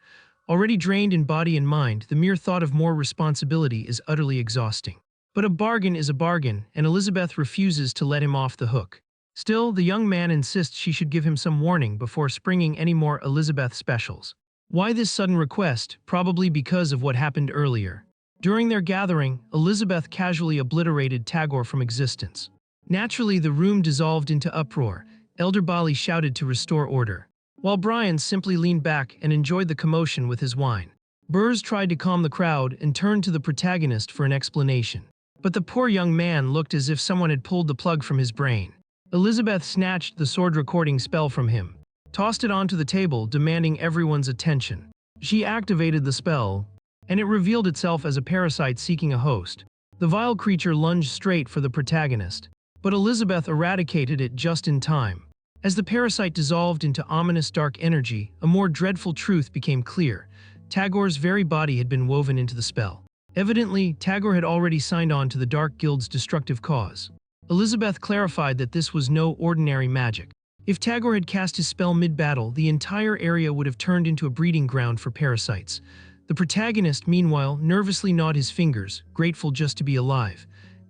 Already drained in body and mind, the mere thought of more responsibility is utterly exhausting. But a bargain is a bargain, and Elizabeth refuses to let him off the hook. Still, the young man insists she should give him some warning before springing any more Elizabeth specials. Why this sudden request? Probably because of what happened earlier. During their gathering, Elizabeth casually obliterated Tagore from existence. Naturally, the room dissolved into uproar. Elder Bali shouted to restore order, while Brian simply leaned back and enjoyed the commotion with his wine. Burrs tried to calm the crowd and turned to the protagonist for an explanation. But the poor young man looked as if someone had pulled the plug from his brain. Elizabeth snatched the sword recording spell from him, tossed it onto the table, demanding everyone's attention. She activated the spell, and it revealed itself as a parasite seeking a host. The vile creature lunged straight for the protagonist, but Elizabeth eradicated it just in time. As the parasite dissolved into ominous dark energy, a more dreadful truth became clear. Tagore's very body had been woven into the spell. Evidently, Tagore had already signed on to the Dark Guild's destructive cause. Elizabeth clarified that this was no ordinary magic. If Tagore had cast his spell mid-battle, the entire area would have turned into a breeding ground for parasites. The protagonist, meanwhile, nervously gnawed his fingers, grateful just to be alive.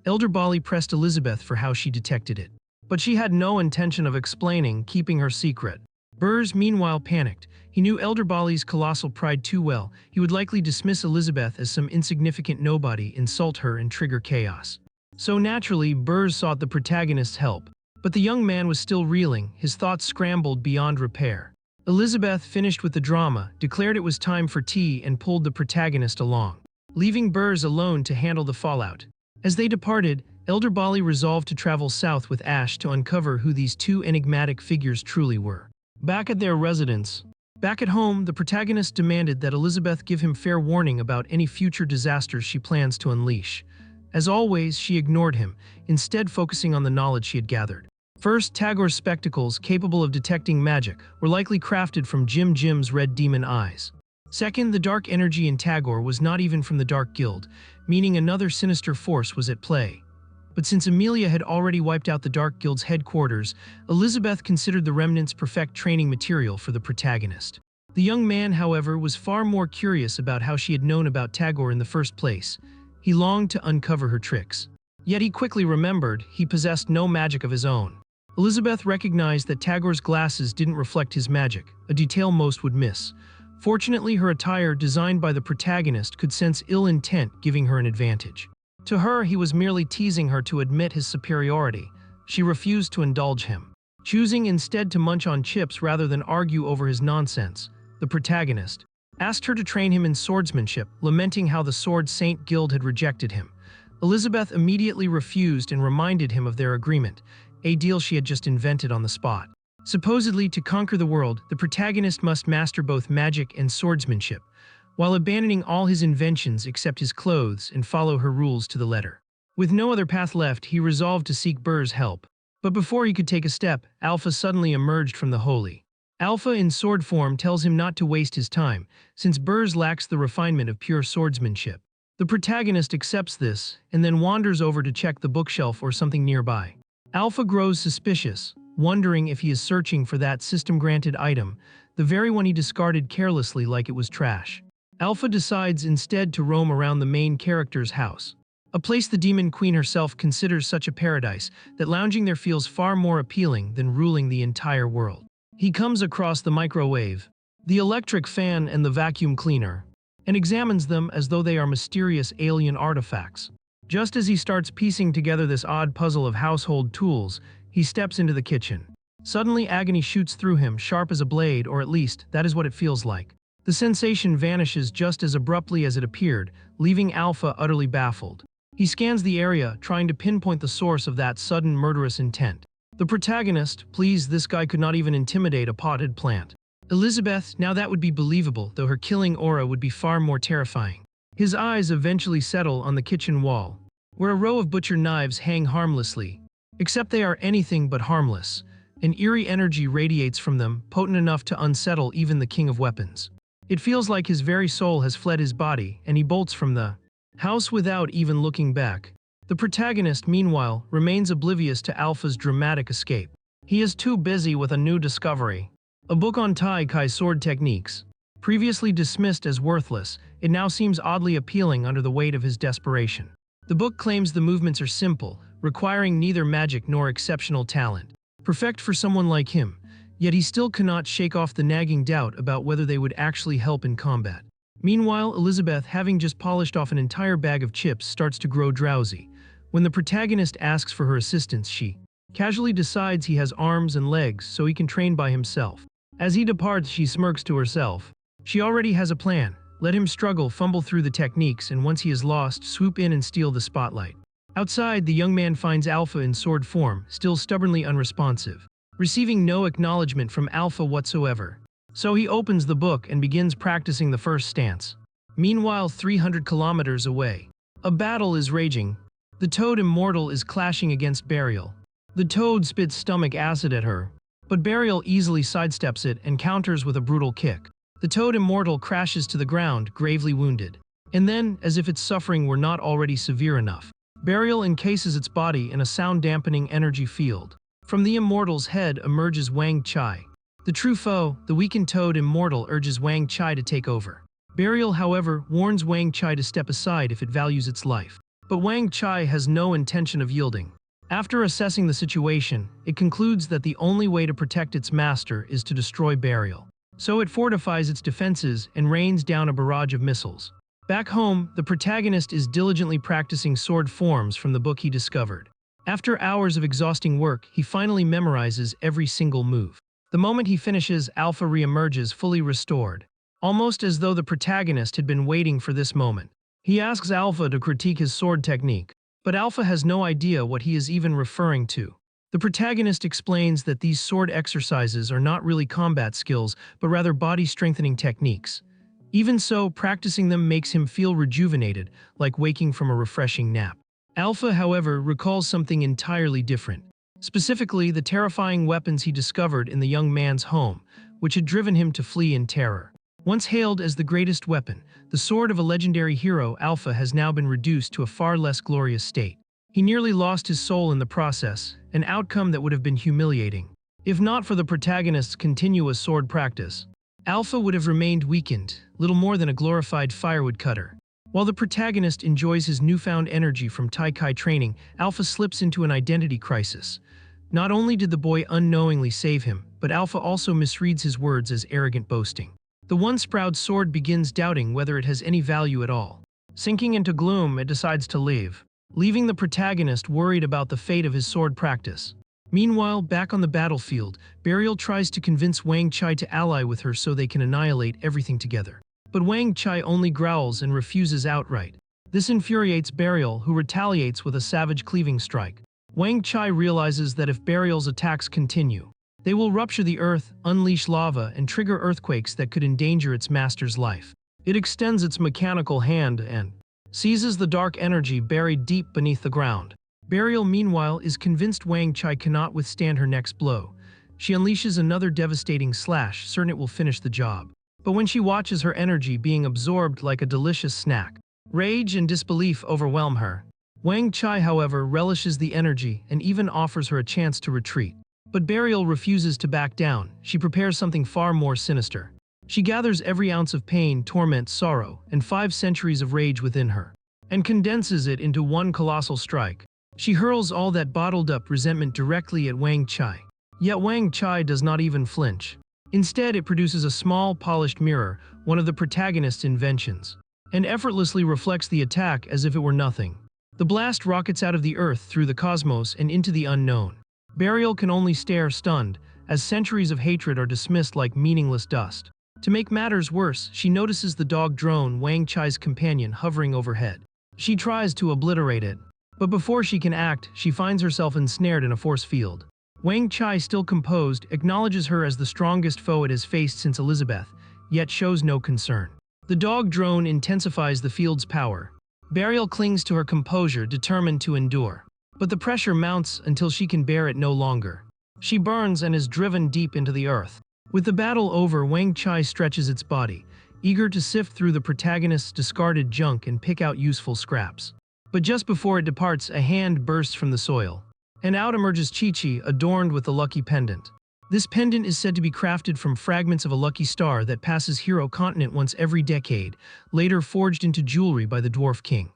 Elder Bali pressed Elizabeth for how she detected it. But she had no intention of explaining, keeping her secret. Burrs, meanwhile, panicked. He knew Elder Bali's colossal pride too well. He would likely dismiss Elizabeth as some insignificant nobody, insult her, and trigger chaos. So naturally, Burrs sought the protagonist's help. But the young man was still reeling, his thoughts scrambled beyond repair. Elizabeth, finished with the drama, declared it was time for tea and pulled the protagonist along, leaving Burrs alone to handle the fallout. As they departed, Elder Bali resolved to travel south with Ash to uncover who these two enigmatic figures truly were. Back at their residence, back at home, the protagonist demanded that Elizabeth give him fair warning about any future disasters she plans to unleash. As always, she ignored him, instead focusing on the knowledge she had gathered. First, Tagore's spectacles, capable of detecting magic, were likely crafted from Jim's red demon eyes. Second, the dark energy in Tagore was not even from the Dark Guild, meaning another sinister force was at play. But since Amelia had already wiped out the Dark Guild's headquarters, Elizabeth considered the remnants perfect training material for the protagonist. The young man, however, was far more curious about how she had known about Tagore in the first place. He longed to uncover her tricks. Yet he quickly remembered he possessed no magic of his own. Elizabeth recognized that Tagore's glasses didn't reflect his magic, a detail most would miss. Fortunately, her attire, designed by the protagonist, could sense ill intent, giving her an advantage. To her, he was merely teasing her to admit his superiority. She refused to indulge him, choosing instead to munch on chips rather than argue over his nonsense. The protagonist asked her to train him in swordsmanship, lamenting how the Sword Saint Guild had rejected him. Elizabeth immediately refused and reminded him of their agreement, a deal she had just invented on the spot. Supposedly, to conquer the world, the protagonist must master both magic and swordsmanship, while abandoning all his inventions except his clothes and follow her rules to the letter. With no other path left, he resolved to seek Burrs' help. But before he could take a step, Alpha suddenly emerged from the holy. Alpha in sword form tells him not to waste his time, since Burrs lacks the refinement of pure swordsmanship. The protagonist accepts this, and then wanders over to check the bookshelf or something nearby. Alpha grows suspicious, wondering if he is searching for that system-granted item, the very one he discarded carelessly like it was trash. Alpha decides instead to roam around the main character's house, a place the Demon Queen herself considers such a paradise that lounging there feels far more appealing than ruling the entire world. He comes across the microwave, the electric fan and the vacuum cleaner, and examines them as though they are mysterious alien artifacts. Just as he starts piecing together this odd puzzle of household tools, he steps into the kitchen. Suddenly, agony shoots through him, sharp as a blade, or at least, that is what it feels like. The sensation vanishes just as abruptly as it appeared, leaving Alpha utterly baffled. He scans the area, trying to pinpoint the source of that sudden murderous intent. The protagonist, please, this guy could not even intimidate a potted plant. Elizabeth, now that would be believable, though her killing aura would be far more terrifying. His eyes eventually settle on the kitchen wall, where a row of butcher knives hang harmlessly. Except they are anything but harmless. An eerie energy radiates from them, potent enough to unsettle even the king of weapons. It feels like his very soul has fled his body, and he bolts from the house without even looking back. The protagonist, meanwhile, remains oblivious to Alpha's dramatic escape. He is too busy with a new discovery. A book on Tai Chi sword techniques. Previously dismissed as worthless, it now seems oddly appealing under the weight of his desperation. The book claims the movements are simple, requiring neither magic nor exceptional talent. Perfect for someone like him, yet he still cannot shake off the nagging doubt about whether they would actually help in combat. Meanwhile, Elizabeth, having just polished off an entire bag of chips, starts to grow drowsy. When the protagonist asks for her assistance, she casually decides he has arms and legs so he can train by himself. As he departs, she smirks to herself. She already has a plan. Let him struggle, fumble through the techniques, and once he is lost, swoop in and steal the spotlight. Outside, the young man finds Alpha in sword form, still stubbornly unresponsive, receiving no acknowledgement from Alpha whatsoever. So he opens the book and begins practicing the first stance. Meanwhile, 300 kilometers away, a battle is raging. The Toad Immortal is clashing against Burial. The Toad spits stomach acid at her, but Burial easily sidesteps it and counters with a brutal kick. The Toad Immortal crashes to the ground, gravely wounded. And then, as if its suffering were not already severe enough, Burial encases its body in a sound-dampening energy field. From the Immortal's head emerges Wang Chai. The true foe, the weakened Toad Immortal, urges Wang Chai to take over. Burial, however, warns Wang Chai to step aside if it values its life. But Wang Chai has no intention of yielding. After assessing the situation, it concludes that the only way to protect its master is to destroy Burial. So it fortifies its defenses and rains down a barrage of missiles. Back home, the protagonist is diligently practicing sword forms from the book he discovered. After hours of exhausting work, he finally memorizes every single move. The moment he finishes, Alpha reemerges fully restored, almost as though the protagonist had been waiting for this moment. He asks Alpha to critique his sword technique, but Alpha has no idea what he is even referring to. The protagonist explains that these sword exercises are not really combat skills, but rather body-strengthening techniques. Even so, practicing them makes him feel rejuvenated, like waking from a refreshing nap. Alpha, however, recalls something entirely different. Specifically, the terrifying weapons he discovered in the young man's home, which had driven him to flee in terror. Once hailed as the greatest weapon, the sword of a legendary hero, Alpha has now been reduced to a far less glorious state. He nearly lost his soul in the process, an outcome that would have been humiliating. If not for the protagonist's continuous sword practice, Alpha would have remained weakened, little more than a glorified firewood cutter. While the protagonist enjoys his newfound energy from Tai Chi training, Alpha slips into an identity crisis. Not only did the boy unknowingly save him, but Alpha also misreads his words as arrogant boasting. The once proud sword begins doubting whether it has any value at all. Sinking into gloom, it decides to leave, leaving the protagonist worried about the fate of his sword practice. Meanwhile, back on the battlefield, Burial tries to convince Wang Chai to ally with her so they can annihilate everything together. But Wang Chai only growls and refuses outright. This infuriates Burial, who retaliates with a savage cleaving strike. Wang Chai realizes that if Burial's attacks continue, they will rupture the earth, unleash lava, and trigger earthquakes that could endanger its master's life. It extends its mechanical hand and seizes the dark energy buried deep beneath the ground. Burial, meanwhile, is convinced Wang Chai cannot withstand her next blow. She unleashes another devastating slash, certain it will finish the job. But when she watches her energy being absorbed like a delicious snack, rage and disbelief overwhelm her. Wang Chai, however, relishes the energy and even offers her a chance to retreat. But Burial refuses to back down. She prepares something far more sinister. She gathers every ounce of pain, torment, sorrow, and 5 centuries of rage within her, and condenses it into one colossal strike. She hurls all that bottled-up resentment directly at Wang Chai. Yet Wang Chai does not even flinch. Instead, it produces a small, polished mirror, one of the protagonist's inventions, and effortlessly reflects the attack as if it were nothing. The blast rockets out of the earth through the cosmos and into the unknown. Burial can only stare stunned, as centuries of hatred are dismissed like meaningless dust. To make matters worse, she notices the dog drone, Wang Chai's companion, hovering overhead. She tries to obliterate it, but before she can act, she finds herself ensnared in a force field. Wang Chai, still composed, acknowledges her as the strongest foe it has faced since Elizabeth, yet shows no concern. The dog drone intensifies the field's power. Burial clings to her composure, determined to endure. But the pressure mounts until she can bear it no longer. She burns and is driven deep into the earth. With the battle over, Wang Chai stretches its body, eager to sift through the protagonist's discarded junk and pick out useful scraps. But just before it departs, a hand bursts from the soil, and out emerges Chi-Chi, adorned with the lucky pendant. This pendant is said to be crafted from fragments of a lucky star that passes Hero Continent once every decade, later forged into jewelry by the Dwarf King.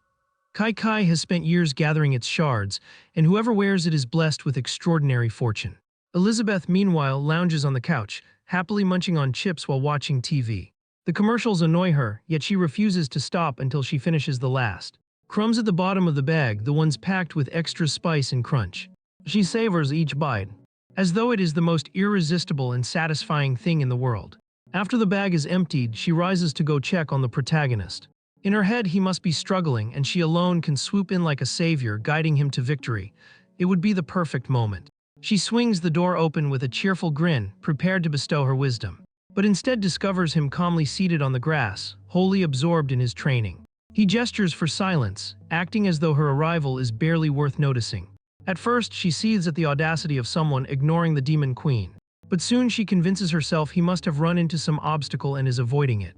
Kai has spent years gathering its shards, and whoever wears it is blessed with extraordinary fortune. Elizabeth, meanwhile, lounges on the couch, happily munching on chips while watching TV. The commercials annoy her, yet she refuses to stop until she finishes the last. Crumbs at the bottom of the bag, the ones packed with extra spice and crunch. She savors each bite, as though it is the most irresistible and satisfying thing in the world. After the bag is emptied, she rises to go check on the protagonist. In her head, he must be struggling, and she alone can swoop in like a savior, guiding him to victory. It would be the perfect moment. She swings the door open with a cheerful grin, prepared to bestow her wisdom, but instead discovers him calmly seated on the grass, wholly absorbed in his training. He gestures for silence, acting as though her arrival is barely worth noticing. At first, she seethes at the audacity of someone ignoring the Demon Queen, but soon she convinces herself he must have run into some obstacle and is avoiding it.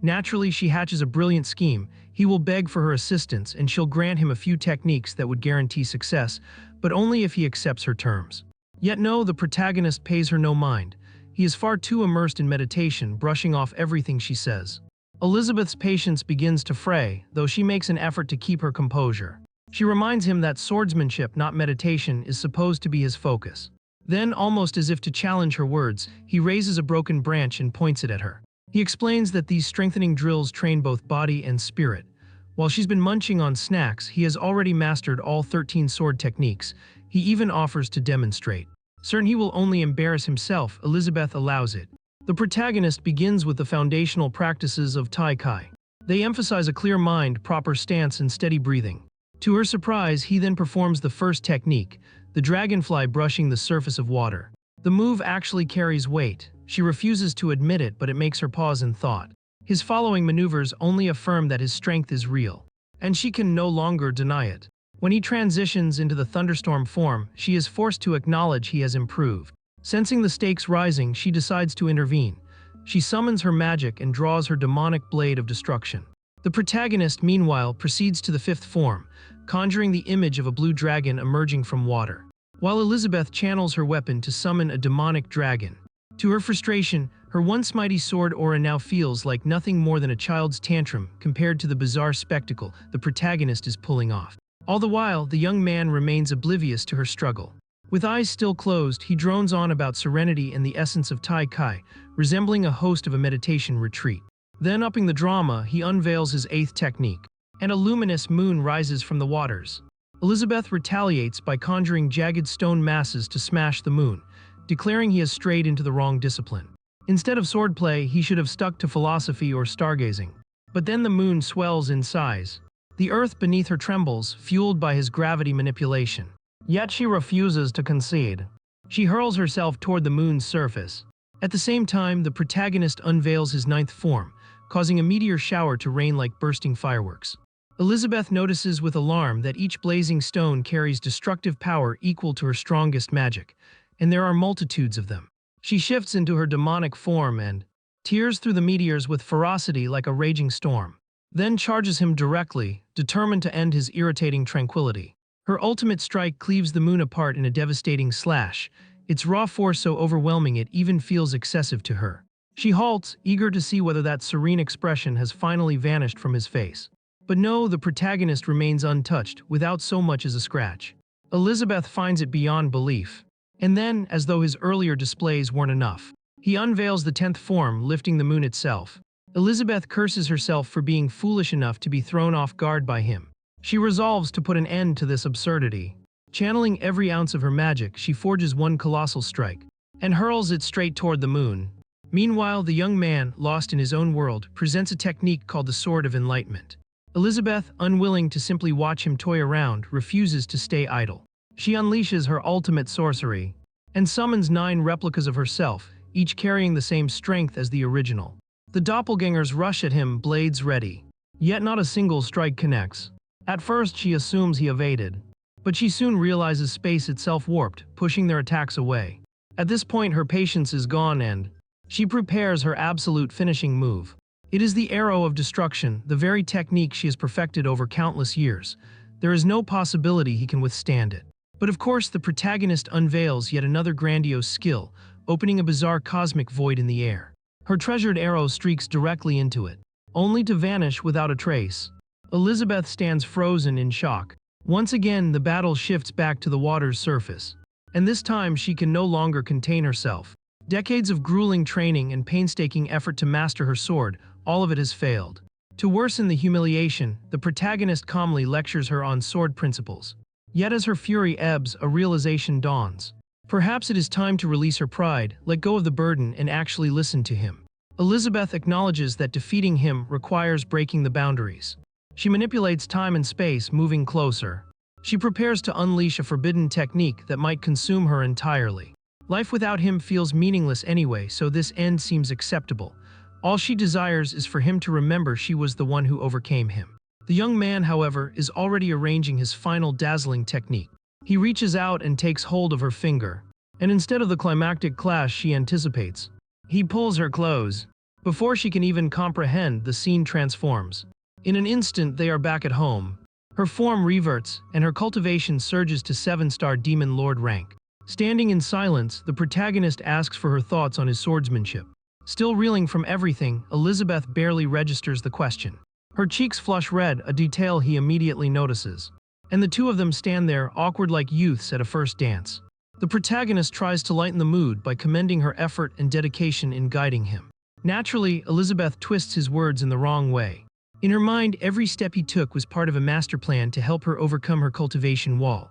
Naturally, she hatches a brilliant scheme. He will beg for her assistance, and she'll grant him a few techniques that would guarantee success, but only if he accepts her terms. Yet no, the protagonist pays her no mind. He is far too immersed in meditation, brushing off everything she says. Elizabeth's patience begins to fray, though she makes an effort to keep her composure. She reminds him that swordsmanship, not meditation, is supposed to be his focus. Then, almost as if to challenge her words, he raises a broken branch and points it at her. He explains that these strengthening drills train both body and spirit. While she's been munching on snacks, he has already mastered all 13 sword techniques. He even offers to demonstrate. Certain he will only embarrass himself, Elizabeth allows it. The protagonist begins with the foundational practices of Tai Chi. They emphasize a clear mind, proper stance, and steady breathing. To her surprise, he then performs the first technique, the dragonfly brushing the surface of water. The move actually carries weight. She refuses to admit it, but it makes her pause in thought. His following maneuvers only affirm that his strength is real, and she can no longer deny it. When he transitions into the thunderstorm form, she is forced to acknowledge he has improved. Sensing the stakes rising, she decides to intervene. She summons her magic and draws her demonic blade of destruction. The protagonist, meanwhile, proceeds to the fifth form, conjuring the image of a blue dragon emerging from water, while Elizabeth channels her weapon to summon a demonic dragon. To her frustration, her once mighty sword aura now feels like nothing more than a child's tantrum compared to the bizarre spectacle the protagonist is pulling off. All the while, the young man remains oblivious to her struggle. With eyes still closed, he drones on about serenity and the essence of Tai Chi, resembling a host of a meditation retreat. Then, upping the drama, he unveils his eighth technique, and a luminous moon rises from the waters. Elizabeth retaliates by conjuring jagged stone masses to smash the moon, declaring he has strayed into the wrong discipline. Instead of swordplay, he should have stuck to philosophy or stargazing. But then the moon swells in size. The earth beneath her trembles, fueled by his gravity manipulation. Yet she refuses to concede. She hurls herself toward the moon's surface. At the same time, the protagonist unveils his ninth form, causing a meteor shower to rain like bursting fireworks. Elizabeth notices with alarm that each blazing stone carries destructive power equal to her strongest magic, and there are multitudes of them. She shifts into her demonic form and tears through the meteors with ferocity like a raging storm, then charges him directly, determined to end his irritating tranquility. Her ultimate strike cleaves the moon apart in a devastating slash, its raw force so overwhelming it even feels excessive to her. She halts, eager to see whether that serene expression has finally vanished from his face. But no, the protagonist remains untouched, without so much as a scratch. Elizabeth finds it beyond belief. And then, as though his earlier displays weren't enough, he unveils the 10th form, lifting the moon itself. Elizabeth curses herself for being foolish enough to be thrown off guard by him. She resolves to put an end to this absurdity. Channeling every ounce of her magic, she forges one colossal strike and hurls it straight toward the moon. Meanwhile, the young man, lost in his own world, presents a technique called the Sword of Enlightenment. Elizabeth, unwilling to simply watch him toy around, refuses to stay idle. She unleashes her ultimate sorcery and summons 9 replicas of herself, each carrying the same strength as the original. The doppelgangers rush at him, blades ready. Yet not a single strike connects. At first she assumes he evaded, but she soon realizes space itself warped, pushing their attacks away. At this point her patience is gone and she prepares her absolute finishing move. It is the arrow of destruction, the very technique she has perfected over countless years. There is no possibility he can withstand it. But of course the protagonist unveils yet another grandiose skill, opening a bizarre cosmic void in the air. Her treasured arrow streaks directly into it, only to vanish without a trace. Elizabeth stands frozen in shock. Once again the battle shifts back to the water's surface. And this time she can no longer contain herself. Decades of grueling training and painstaking effort to master her sword, all of it has failed. To worsen the humiliation, the protagonist calmly lectures her on sword principles. Yet as her fury ebbs, a realization dawns. Perhaps it is time to release her pride, let go of the burden, and actually listen to him. Elizabeth acknowledges that defeating him requires breaking the boundaries. She manipulates time and space, moving closer. She prepares to unleash a forbidden technique that might consume her entirely. Life without him feels meaningless anyway, so this end seems acceptable. All she desires is for him to remember she was the one who overcame him. The young man, however, is already arranging his final dazzling technique. He reaches out and takes hold of her finger, and instead of the climactic clash she anticipates, he pulls her close. Before she can even comprehend, the scene transforms. In an instant they are back at home. Her form reverts, and her cultivation surges to 7-star demon lord rank. Standing in silence, the protagonist asks for her thoughts on his swordsmanship. Still reeling from everything, Elizabeth barely registers the question. Her cheeks flush red, a detail he immediately notices. And the two of them stand there, awkward like youths at a first dance. The protagonist tries to lighten the mood by commending her effort and dedication in guiding him. Naturally, Elizabeth twists his words in the wrong way. In her mind, every step he took was part of a master plan to help her overcome her cultivation wall,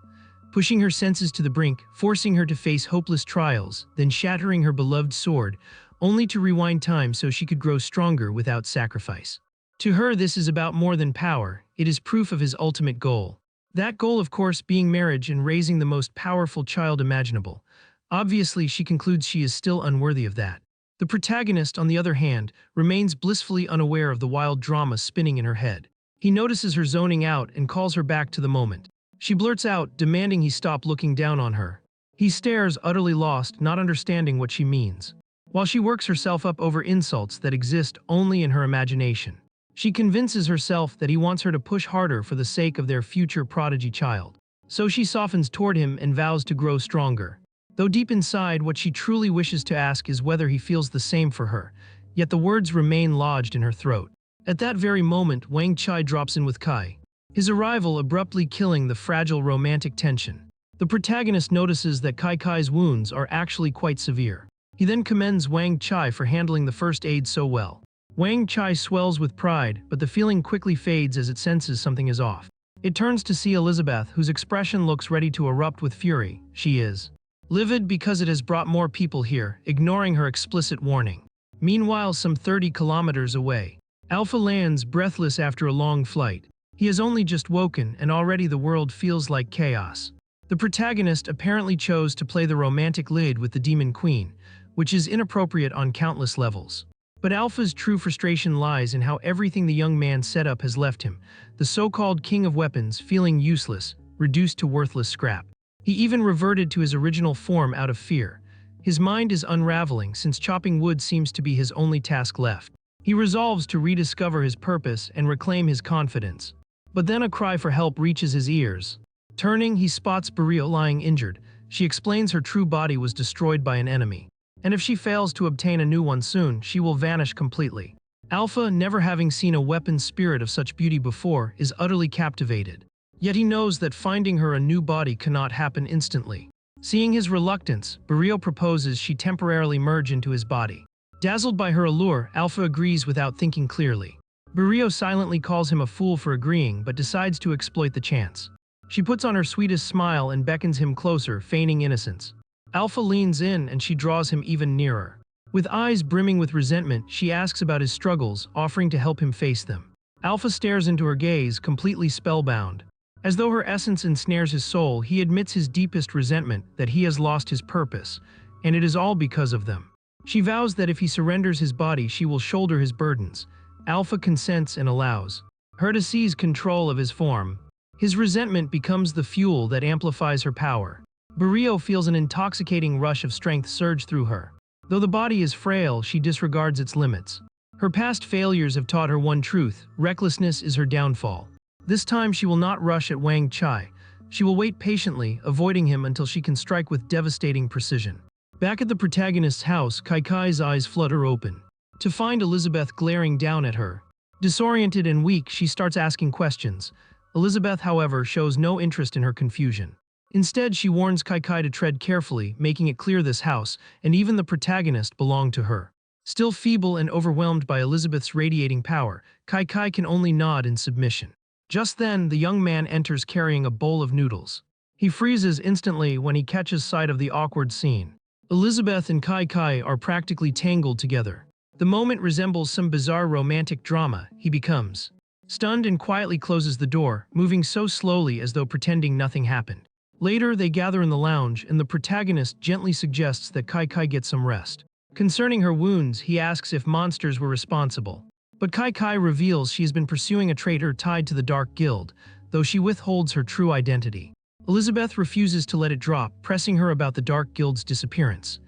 pushing her senses to the brink, forcing her to face hopeless trials, then shattering her beloved sword, only to rewind time so she could grow stronger without sacrifice. To her, this is about more than power. It is proof of his ultimate goal. That goal, of course, being marriage and raising the most powerful child imaginable. Obviously, she concludes she is still unworthy of that. The protagonist, on the other hand, remains blissfully unaware of the wild drama spinning in her head. He notices her zoning out and calls her back to the moment. She blurts out, demanding he stop looking down on her. He stares, utterly lost, not understanding what she means, while she works herself up over insults that exist only in her imagination. She convinces herself that he wants her to push harder for the sake of their future prodigy child. So she softens toward him and vows to grow stronger. Though deep inside, what she truly wishes to ask is whether he feels the same for her, yet the words remain lodged in her throat. At that very moment, Wang Chai drops in with Kai, his arrival abruptly killing the fragile romantic tension. The protagonist notices that Kai's wounds are actually quite severe. He then commends Wang Chai for handling the first aid so well. Wang Chai swells with pride, but the feeling quickly fades as it senses something is off. It turns to see Elizabeth, whose expression looks ready to erupt with fury. She is livid because it has brought more people here, ignoring her explicit warning. Meanwhile, some 30 kilometers away, Alpha lands breathless after a long flight. He has only just woken, and already the world feels like chaos. The protagonist apparently chose to play the romantic lead with the Demon Queen, which is inappropriate on countless levels. But Alpha's true frustration lies in how everything the young man set up has left him, the so-called king of weapons feeling useless, reduced to worthless scrap. He even reverted to his original form out of fear. His mind is unraveling since chopping wood seems to be his only task left. He resolves to rediscover his purpose and reclaim his confidence. But then a cry for help reaches his ears. Turning, he spots Berea lying injured. She explains her true body was destroyed by an enemy. and if she fails to obtain a new one soon, she will vanish completely. Alpha, never having seen a weapon spirit of such beauty before, is utterly captivated. Yet he knows that finding her a new body cannot happen instantly. Seeing his reluctance, Burrito proposes she temporarily merge into his body. Dazzled by her allure, Alpha agrees without thinking clearly. Burrito silently calls him a fool for agreeing but decides to exploit the chance. She puts on her sweetest smile and beckons him closer, feigning innocence. Alpha leans in and she draws him even nearer. With eyes brimming with resentment, she asks about his struggles, offering to help him face them. Alpha stares into her gaze, completely spellbound. As though her essence ensnares his soul, he admits his deepest resentment, that he has lost his purpose, and it is all because of them. She vows that if he surrenders his body, she will shoulder his burdens. Alpha consents and allows her to seize control of his form. His resentment becomes the fuel that amplifies her power. Burrito feels an intoxicating rush of strength surge through her. Though the body is frail, she disregards its limits. Her past failures have taught her one truth: recklessness is her downfall. This time she will not rush at Wang Chai. She will wait patiently, avoiding him until she can strike with devastating precision. Back at the protagonist's house, Kai's eyes flutter open to find Elizabeth glaring down at her. Disoriented and weak, she starts asking questions. Elizabeth, however, shows no interest in her confusion. Instead, she warns Kai to tread carefully, making it clear this house, and even the protagonist, belong to her. Still feeble and overwhelmed by Elizabeth's radiating power, Kai can only nod in submission. Just then, the young man enters carrying a bowl of noodles. He freezes instantly when he catches sight of the awkward scene. Elizabeth and Kai are practically tangled together. The moment resembles some bizarre romantic drama. He becomes stunned and quietly closes the door, moving so slowly as though pretending nothing happened. Later, they gather in the lounge, and the protagonist gently suggests that Kai get some rest. Concerning her wounds, he asks if monsters were responsible. But Kai reveals she has been pursuing a traitor tied to the Dark Guild, though she withholds her true identity. Elizabeth refuses to let it drop, pressing her about the Dark Guild's disappearance.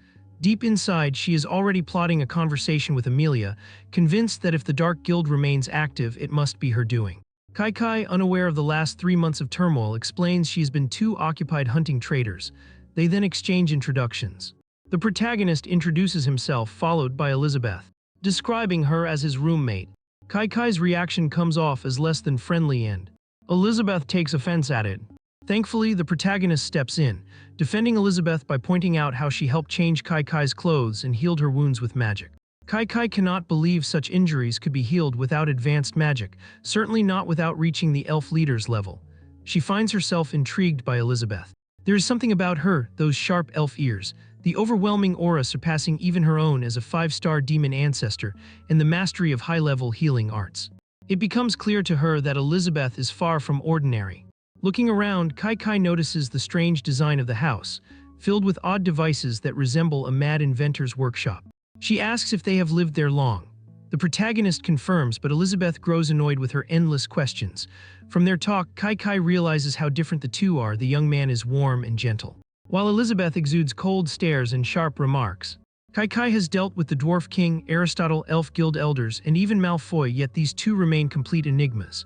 Deep inside, she is already plotting a conversation with Amelia, convinced that if the Dark Guild remains active, it must be her doing. Kai, unaware of the last 3 months of turmoil, explains she has been too occupied hunting traitors. They then exchange introductions. The protagonist introduces himself, followed by Elizabeth, describing her as his roommate. Kai's reaction comes off as less than friendly and Elizabeth takes offense at it. Thankfully, the protagonist steps in, defending Elizabeth by pointing out how she helped change Kai's clothes and healed her wounds with magic. Kai cannot believe such injuries could be healed without advanced magic, certainly not without reaching the elf leader's level. She finds herself intrigued by Elizabeth. There is something about her, those sharp elf ears, the overwhelming aura surpassing even her own as a 5-star demon ancestor, and the mastery of high-level healing arts. It becomes clear to her that Elizabeth is far from ordinary. Looking around, Kai notices the strange design of the house, filled with odd devices that resemble a mad inventor's workshop. She asks if they have lived there long. The protagonist confirms, but Elizabeth grows annoyed with her endless questions. From their talk, Kai realizes how different the two are. The young man is warm and gentle, while Elizabeth exudes cold stares and sharp remarks. Kai has dealt with the Dwarf King, Aristotle, Elf Guild elders, and even Malfoy, yet these two remain complete enigmas.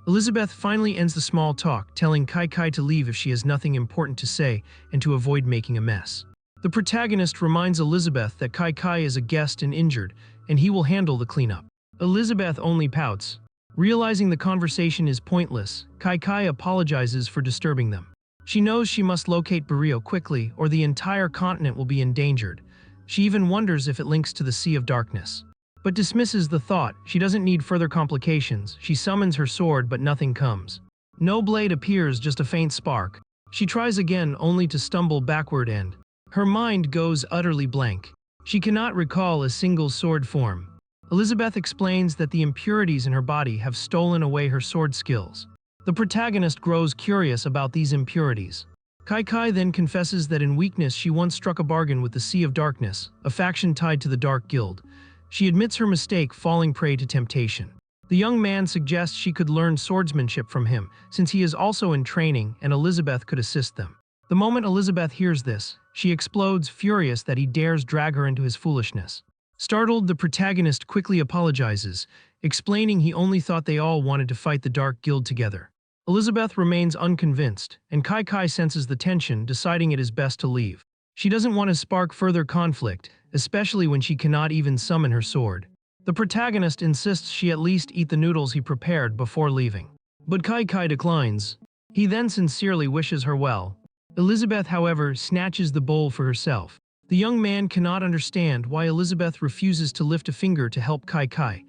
Elizabeth finally ends the small talk, telling Kai to leave if she has nothing important to say and to avoid making a mess. The protagonist reminds Elizabeth that Kai is a guest and injured, and he will handle the cleanup. Elizabeth only pouts. Realizing the conversation is pointless, Kai apologizes for disturbing them. She knows she must locate Burrito quickly, or the entire continent will be endangered. She even wonders if it links to the Sea of Darkness, but dismisses the thought. She doesn't need further complications. She summons her sword, but nothing comes. No blade appears, just a faint spark. She tries again, only to stumble backward and her mind goes utterly blank. She cannot recall a single sword form. Elizabeth explains that the impurities in her body have stolen away her sword skills. The protagonist grows curious about these impurities. Kai then confesses that in weakness she once struck a bargain with the Sea of Darkness, a faction tied to the Dark Guild. She admits her mistake, falling prey to temptation. The young man suggests she could learn swordsmanship from him, since he is also in training and Elizabeth could assist them. The moment Elizabeth hears this, she explodes, furious that he dares drag her into his foolishness. Startled, the protagonist quickly apologizes, explaining he only thought they all wanted to fight the Dark Guild together. Elizabeth remains unconvinced, and Kai senses the tension, deciding it is best to leave. She doesn't want to spark further conflict, especially when she cannot even summon her sword. The protagonist insists she at least eat the noodles he prepared before leaving. But Kai Kai declines. He then sincerely wishes her well. Elizabeth, however, snatches the bowl for herself. The young man cannot understand why Elizabeth refuses to lift a finger to help Kai Kai,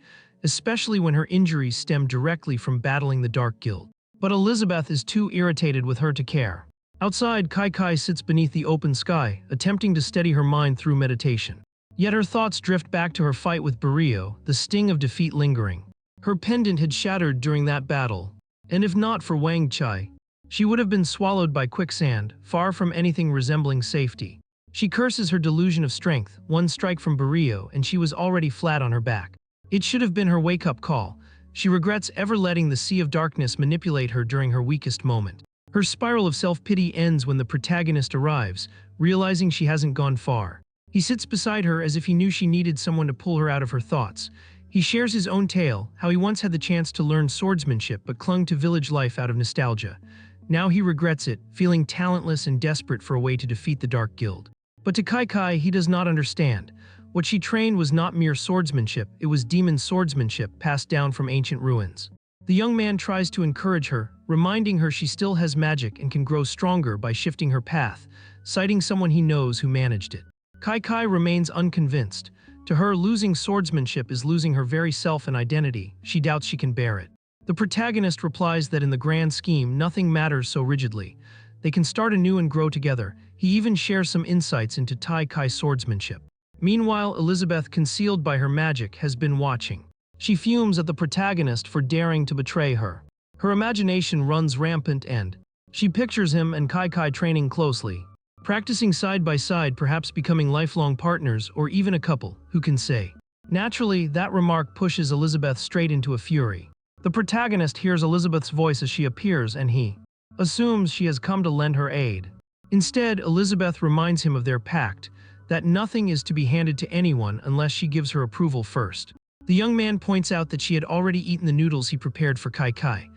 especially when her injuries stem directly from battling the Dark Guild. But Elizabeth is too irritated with her to care. Outside, Kai Kai sits beneath the open sky, attempting to steady her mind through meditation. Yet her thoughts drift back to her fight with Barrio, the sting of defeat lingering. Her pendant had shattered during that battle, and if not for Wang Chai, she would have been swallowed by quicksand, far from anything resembling safety. She curses her delusion of strength, one strike from Barrio and she was already flat on her back. It should have been her wake-up call. She regrets ever letting the Sea of Darkness manipulate her during her weakest moment. Her spiral of self-pity ends when the protagonist arrives, realizing she hasn't gone far. He sits beside her as if he knew she needed someone to pull her out of her thoughts. He shares his own tale, how he once had the chance to learn swordsmanship but clung to village life out of nostalgia. Now he regrets it, feeling talentless and desperate for a way to defeat the Dark Guild. But to Kai Kai, he does not understand. What she trained was not mere swordsmanship, it was demon swordsmanship passed down from ancient ruins. The young man tries to encourage her, reminding her she still has magic and can grow stronger by shifting her path, citing someone he knows who managed it. Kai Kai remains unconvinced. To her, losing swordsmanship is losing her very self and identity. She doubts she can bear it. The protagonist replies that in the grand scheme, nothing matters so rigidly. They can start anew and grow together. He even shares some insights into Tai Kai swordsmanship. Meanwhile, Elizabeth, concealed by her magic, has been watching. She fumes at the protagonist for daring to betray her. Her imagination runs rampant and she pictures him and Kai Kai training closely, practicing side by side, perhaps becoming lifelong partners or even a couple, who can say. Naturally, that remark pushes Elizabeth straight into a fury. The protagonist hears Elizabeth's voice as she appears and he assumes she has come to lend her aid. Instead, Elizabeth reminds him of their pact, that nothing is to be handed to anyone unless she gives her approval first. The young man points out that she had already eaten the noodles he prepared for Kai Kai.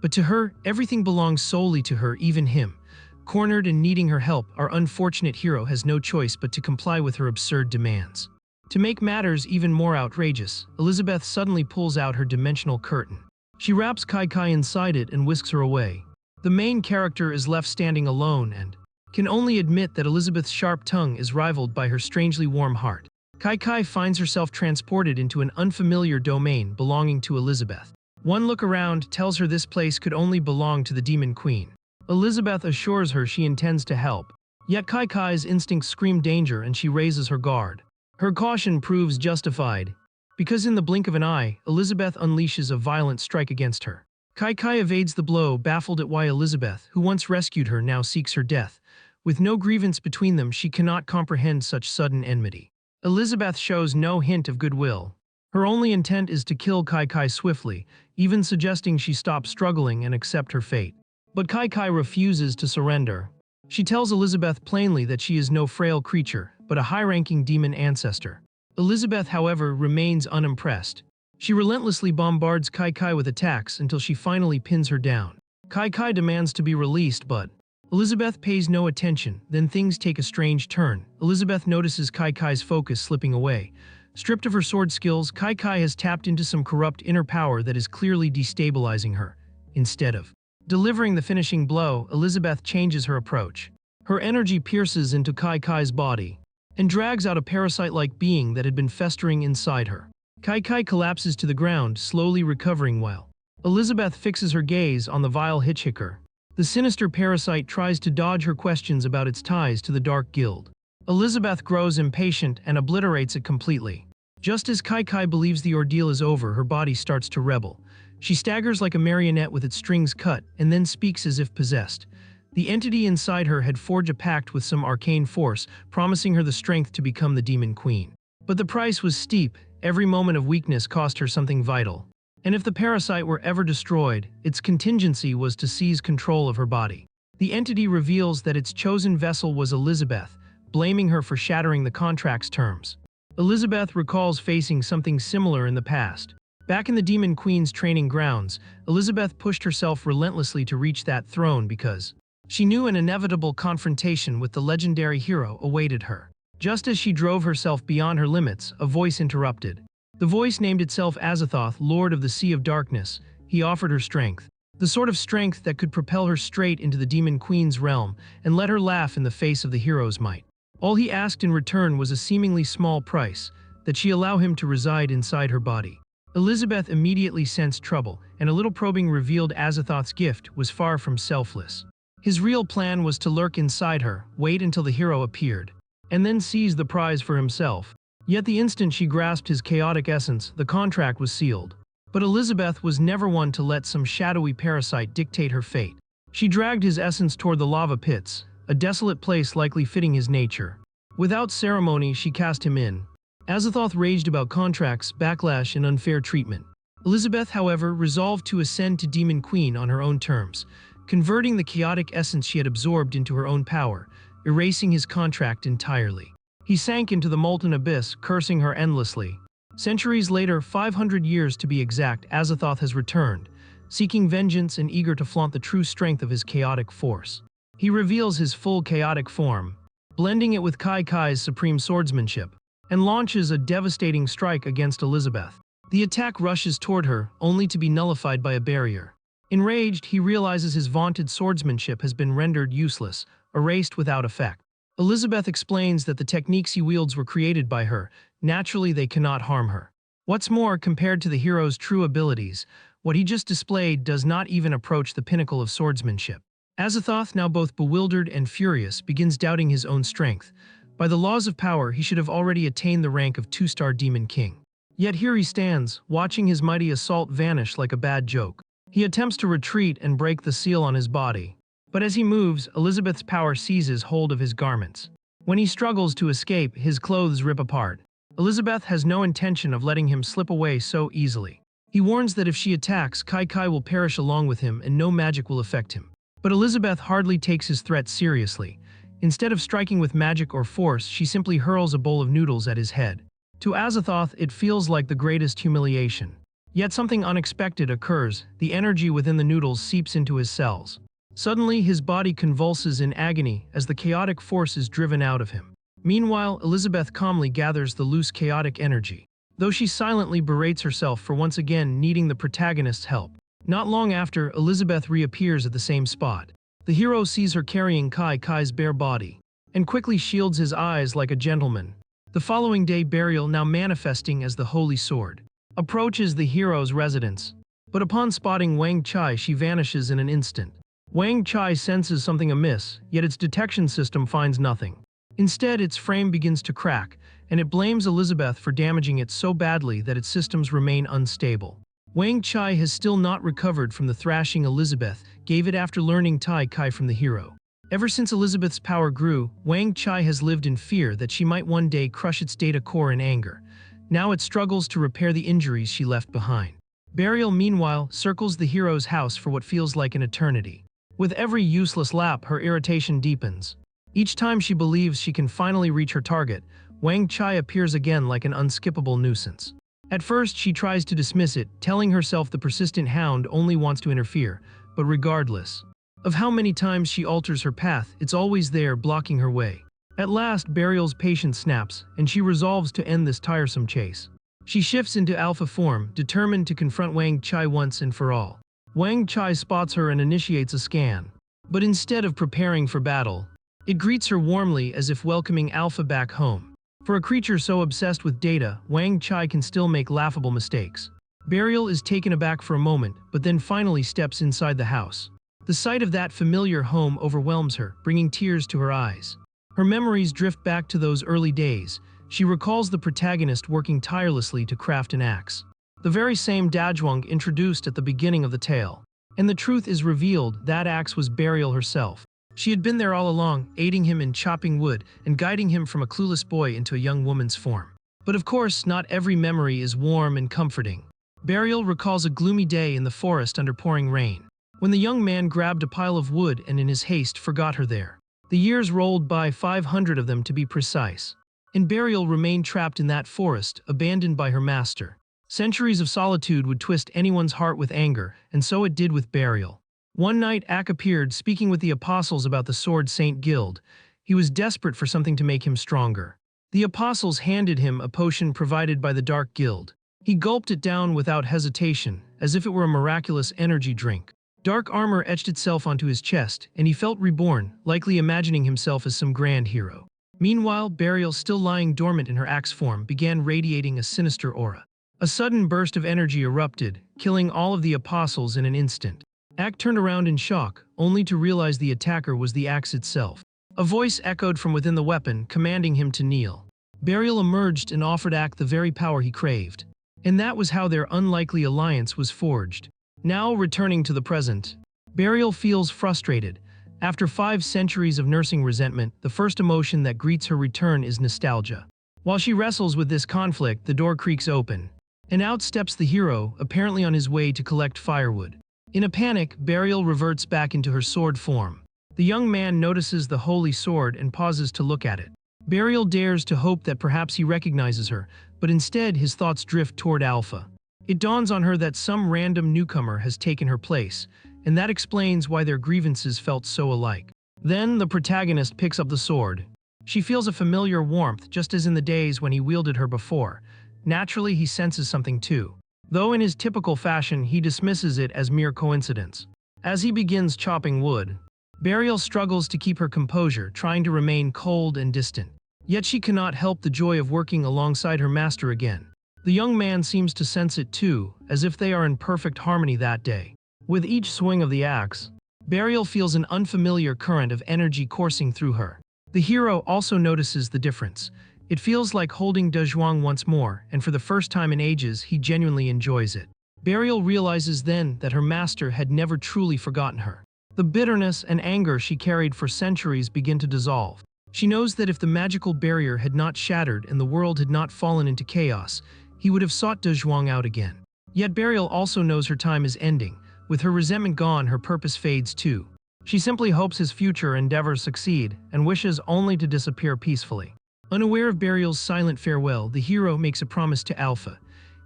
But to her, everything belongs solely to her, even him. Cornered and needing her help, our unfortunate hero has no choice but to comply with her absurd demands. To make matters even more outrageous, Elizabeth suddenly pulls out her dimensional curtain. She wraps Kai Kai inside it and whisks her away. The main character is left standing alone and can only admit that Elizabeth's sharp tongue is rivaled by her strangely warm heart. Kai Kai finds herself transported into an unfamiliar domain belonging to Elizabeth. One look around tells her this place could only belong to the Demon Queen. Elizabeth assures her she intends to help. Yet Kai Kai's instincts scream danger and she raises her guard. Her caution proves justified, because in the blink of an eye, Elizabeth unleashes a violent strike against her. Kai Kai evades the blow, baffled at why Elizabeth, who once rescued her, now seeks her death. With no grievance between them, she cannot comprehend such sudden enmity. Elizabeth shows no hint of goodwill. Her only intent is to kill Kai Kai swiftly, even suggesting she stop struggling and accept her fate. But Kai Kai refuses to surrender. She tells Elizabeth plainly that she is no frail creature, but a high-ranking demon ancestor. Elizabeth, however, remains unimpressed. She relentlessly bombards Kai Kai with attacks until she finally pins her down. Kai Kai demands to be released, but Elizabeth pays no attention. Then things take a strange turn. Elizabeth notices Kai Kai's focus slipping away. Stripped of her sword skills, Kai Kai has tapped into some corrupt inner power that is clearly destabilizing her. Instead of delivering the finishing blow, Elizabeth changes her approach. Her energy pierces into Kai Kai's body and drags out a parasite-like being that had been festering inside her. Kai Kai collapses to the ground, slowly recovering while Elizabeth fixes her gaze on the vile hitchhiker. The sinister parasite tries to dodge her questions about its ties to the Dark Guild. Elizabeth grows impatient and obliterates it completely. Just as Kai Kai believes the ordeal is over, her body starts to rebel. She staggers like a marionette with its strings cut and then speaks as if possessed. The entity inside her had forged a pact with some arcane force, promising her the strength to become the Demon Queen. But the price was steep. Every moment of weakness cost her something vital. And if the parasite were ever destroyed, its contingency was to seize control of her body. The entity reveals that its chosen vessel was Elizabeth, blaming her for shattering the contract's terms. Elizabeth recalls facing something similar in the past. Back in the Demon Queen's training grounds, Elizabeth pushed herself relentlessly to reach that throne because she knew an inevitable confrontation with the legendary hero awaited her. Just as she drove herself beyond her limits, a voice interrupted. The voice named itself Azathoth, Lord of the Sea of Darkness. He offered her strength. The sort of strength that could propel her straight into the Demon Queen's realm and let her laugh in the face of the hero's might. All he asked in return was a seemingly small price, that she allow him to reside inside her body. Elizabeth immediately sensed trouble, and a little probing revealed Azathoth's gift was far from selfless. His real plan was to lurk inside her, wait until the hero appeared, and then seize the prize for himself. Yet the instant she grasped his chaotic essence, the contract was sealed. But Elizabeth was never one to let some shadowy parasite dictate her fate. She dragged his essence toward the lava pits, a desolate place likely fitting his nature. Without ceremony, she cast him in. Azathoth raged about contracts, backlash, and unfair treatment. Elizabeth, however, resolved to ascend to Demon Queen on her own terms, converting the chaotic essence she had absorbed into her own power, erasing his contract entirely. He sank into the molten abyss, cursing her endlessly. Centuries later, 500 years to be exact, Azathoth has returned, seeking vengeance and eager to flaunt the true strength of his chaotic force. He reveals his full chaotic form, blending it with Kai Kai's supreme swordsmanship, and launches a devastating strike against Elizabeth. The attack rushes toward her, only to be nullified by a barrier. Enraged, he realizes his vaunted swordsmanship has been rendered useless, erased without effect. Elizabeth explains that the techniques he wields were created by her. Naturally, they cannot harm her. What's more, compared to the hero's true abilities, what he just displayed does not even approach the pinnacle of swordsmanship. Azathoth, now both bewildered and furious, begins doubting his own strength. By the laws of power, he should have already attained the rank of two-star Demon King. Yet here he stands, watching his mighty assault vanish like a bad joke. He attempts to retreat and break the seal on his body. But as he moves, Elizabeth's power seizes hold of his garments. When he struggles to escape, his clothes rip apart. Elizabeth has no intention of letting him slip away so easily. He warns that if she attacks, Kai Kai will perish along with him and no magic will affect him. But Elizabeth hardly takes his threat seriously. Instead of striking with magic or force, she simply hurls a bowl of noodles at his head. To Azathoth, it feels like the greatest humiliation. Yet something unexpected occurs. The energy within the noodles seeps into his cells. Suddenly, his body convulses in agony as the chaotic force is driven out of him. Meanwhile, Elizabeth calmly gathers the loose chaotic energy, though she silently berates herself for once again needing the protagonist's help. Not long after, Elizabeth reappears at the same spot. The hero sees her carrying Kai Kai's bare body, and quickly shields his eyes like a gentleman. The following day, Burial, now manifesting as the Holy Sword, approaches the hero's residence. But upon spotting Wang Chai, she vanishes in an instant. Wang Chai senses something amiss, yet its detection system finds nothing. Instead, its frame begins to crack, and it blames Elizabeth for damaging it so badly that its systems remain unstable. Wang Chai has still not recovered from the thrashing Elizabeth gave it after learning Tai Kai from the hero. Ever since Elizabeth's power grew, Wang Chai has lived in fear that she might one day crush its data core in anger. Now it struggles to repair the injuries she left behind. Burial, meanwhile, circles the hero's house for what feels like an eternity. With every useless lap, her irritation deepens. Each time she believes she can finally reach her target, Wang Chai appears again like an unskippable nuisance. At first, she tries to dismiss it, telling herself the persistent hound only wants to interfere, but regardless of how many times she alters her path, it's always there, blocking her way. At last, Burial's patience snaps, and she resolves to end this tiresome chase. She shifts into alpha form, determined to confront Wang Chai once and for all. Wang Chai spots her and initiates a scan. But instead of preparing for battle, it greets her warmly as if welcoming Alpha back home. For a creature so obsessed with data, Wang Chai can still make laughable mistakes. Burial is taken aback for a moment, but then finally steps inside the house. The sight of that familiar home overwhelms her, bringing tears to her eyes. Her memories drift back to those early days. She recalls the protagonist working tirelessly to craft an axe, the very same Dajwang introduced at the beginning of the tale. And the truth is revealed, that axe was Burial herself. She had been there all along, aiding him in chopping wood and guiding him from a clueless boy into a young woman's form. But of course, not every memory is warm and comforting. Burial recalls a gloomy day in the forest under pouring rain, when the young man grabbed a pile of wood and in his haste forgot her there. The years rolled by, 500 of them to be precise. And Burial remained trapped in that forest, abandoned by her master. Centuries of solitude would twist anyone's heart with anger, and so it did with Burial. One night, Ak appeared, speaking with the apostles about the Sword Saint Guild. He was desperate for something to make him stronger. The apostles handed him a potion provided by the Dark Guild. He gulped it down without hesitation, as if it were a miraculous energy drink. Dark armor etched itself onto his chest, and he felt reborn, likely imagining himself as some grand hero. Meanwhile, Burial, still lying dormant in her axe form, began radiating a sinister aura. A sudden burst of energy erupted, killing all of the apostles in an instant. Ack turned around in shock, only to realize the attacker was the axe itself. A voice echoed from within the weapon, commanding him to kneel. Burial emerged and offered Ack the very power he craved. And that was how their unlikely alliance was forged. Now, returning to the present, Burial feels frustrated. After 5 centuries of nursing resentment, the first emotion that greets her return is nostalgia. While she wrestles with this conflict, the door creaks open. And out steps the hero, apparently on his way to collect firewood. In a panic, Burial reverts back into her sword form. The young man notices the holy sword and pauses to look at it. Burial dares to hope that perhaps he recognizes her, but instead his thoughts drift toward Alpha. It dawns on her that some random newcomer has taken her place, and that explains why their grievances felt so alike. Then the protagonist picks up the sword. She feels a familiar warmth, just as in the days when he wielded her before. Naturally, he senses something too. Though in his typical fashion, he dismisses it as mere coincidence. As he begins chopping wood, Burial struggles to keep her composure, trying to remain cold and distant. Yet she cannot help the joy of working alongside her master again. The young man seems to sense it too, as if they are in perfect harmony that day. With each swing of the axe, Burial feels an unfamiliar current of energy coursing through her. The hero also notices the difference. It feels like holding De Zhuang once more, and for the first time in ages, he genuinely enjoys it. Burial realizes then that her master had never truly forgotten her. The bitterness and anger she carried for centuries begin to dissolve. She knows that if the magical barrier had not shattered and the world had not fallen into chaos, he would have sought De Zhuang out again. Yet Burial also knows her time is ending. With her resentment gone, her purpose fades too. She simply hopes his future endeavors succeed and wishes only to disappear peacefully. Unaware of Burial's silent farewell, the hero makes a promise to Alpha.